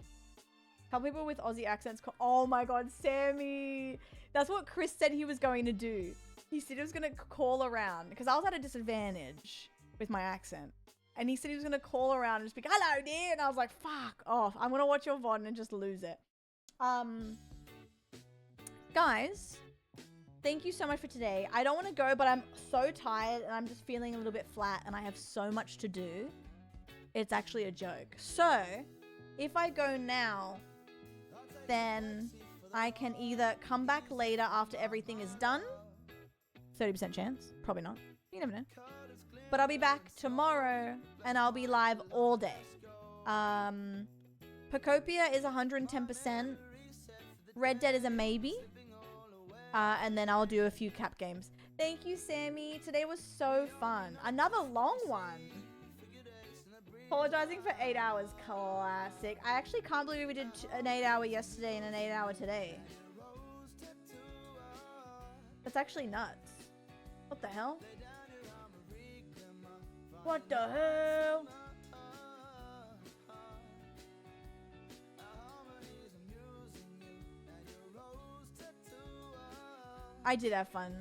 Couple people with Aussie accents. Oh my god, Sammy! That's what Chris said he was going to do. He said he was going to call around because I was at a disadvantage with my accent. And he said he was going to call around and just be like, hello dear. And I was like, fuck off. I'm going to watch your VOD and just lose it. Guys, thank you so much for today. I don't want to go, but I'm so tired and I'm just feeling a little bit flat and I have so much to do. It's actually a joke. So, if I go now, then I can either come back later after everything is done. 30% chance. Probably not. You never know. But I'll be back tomorrow and I'll be live all day. Pocopia is 110%. Red Dead is a maybe. And then I'll do a few cap games. Thank you, Sammy. Today was so fun. Another long one. Apologizing for 8 hours. Classic. I actually can't believe we did an 8 hour yesterday and an 8 hour today. That's actually nuts. What the hell? What the hell? I did have fun.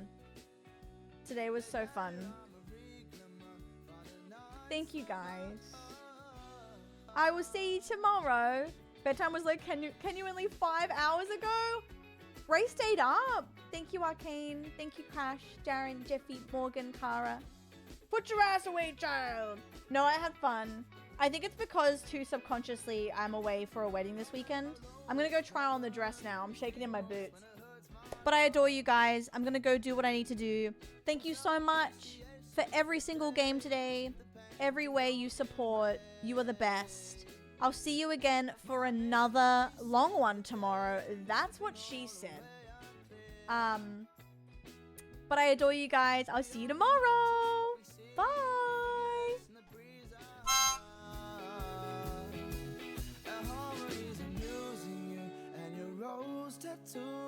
Today was so fun. Thank you guys. I will see you tomorrow. Bedtime was like, can you only 5 hours ago? Ray stayed up. Thank you, Arcane. Thank you, Crash, Darren, Jeffy, Morgan, Kara. Put your ass away, child. No, I had fun. I think it's because too subconsciously I'm away for a wedding this weekend. I'm gonna go try on the dress now. I'm shaking in my boots. But I adore you guys. I'm gonna go do what I need to do. Thank you so much for every single game today. Every way you support. You are the best. I'll see you again for another long one tomorrow. That's what she said. But I adore you guys. I'll see you tomorrow. Bye.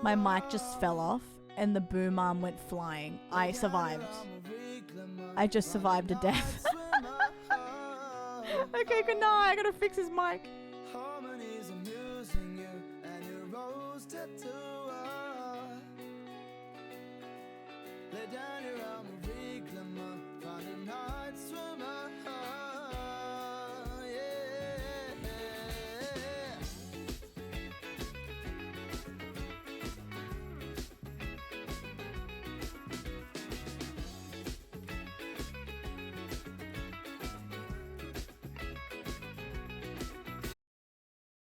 My mic just fell off and the boom arm went flying. I survived. I just survived a death. Okay, good night. I gotta fix his mic. Lay down your arm and reclaim my Friday nights from my heart.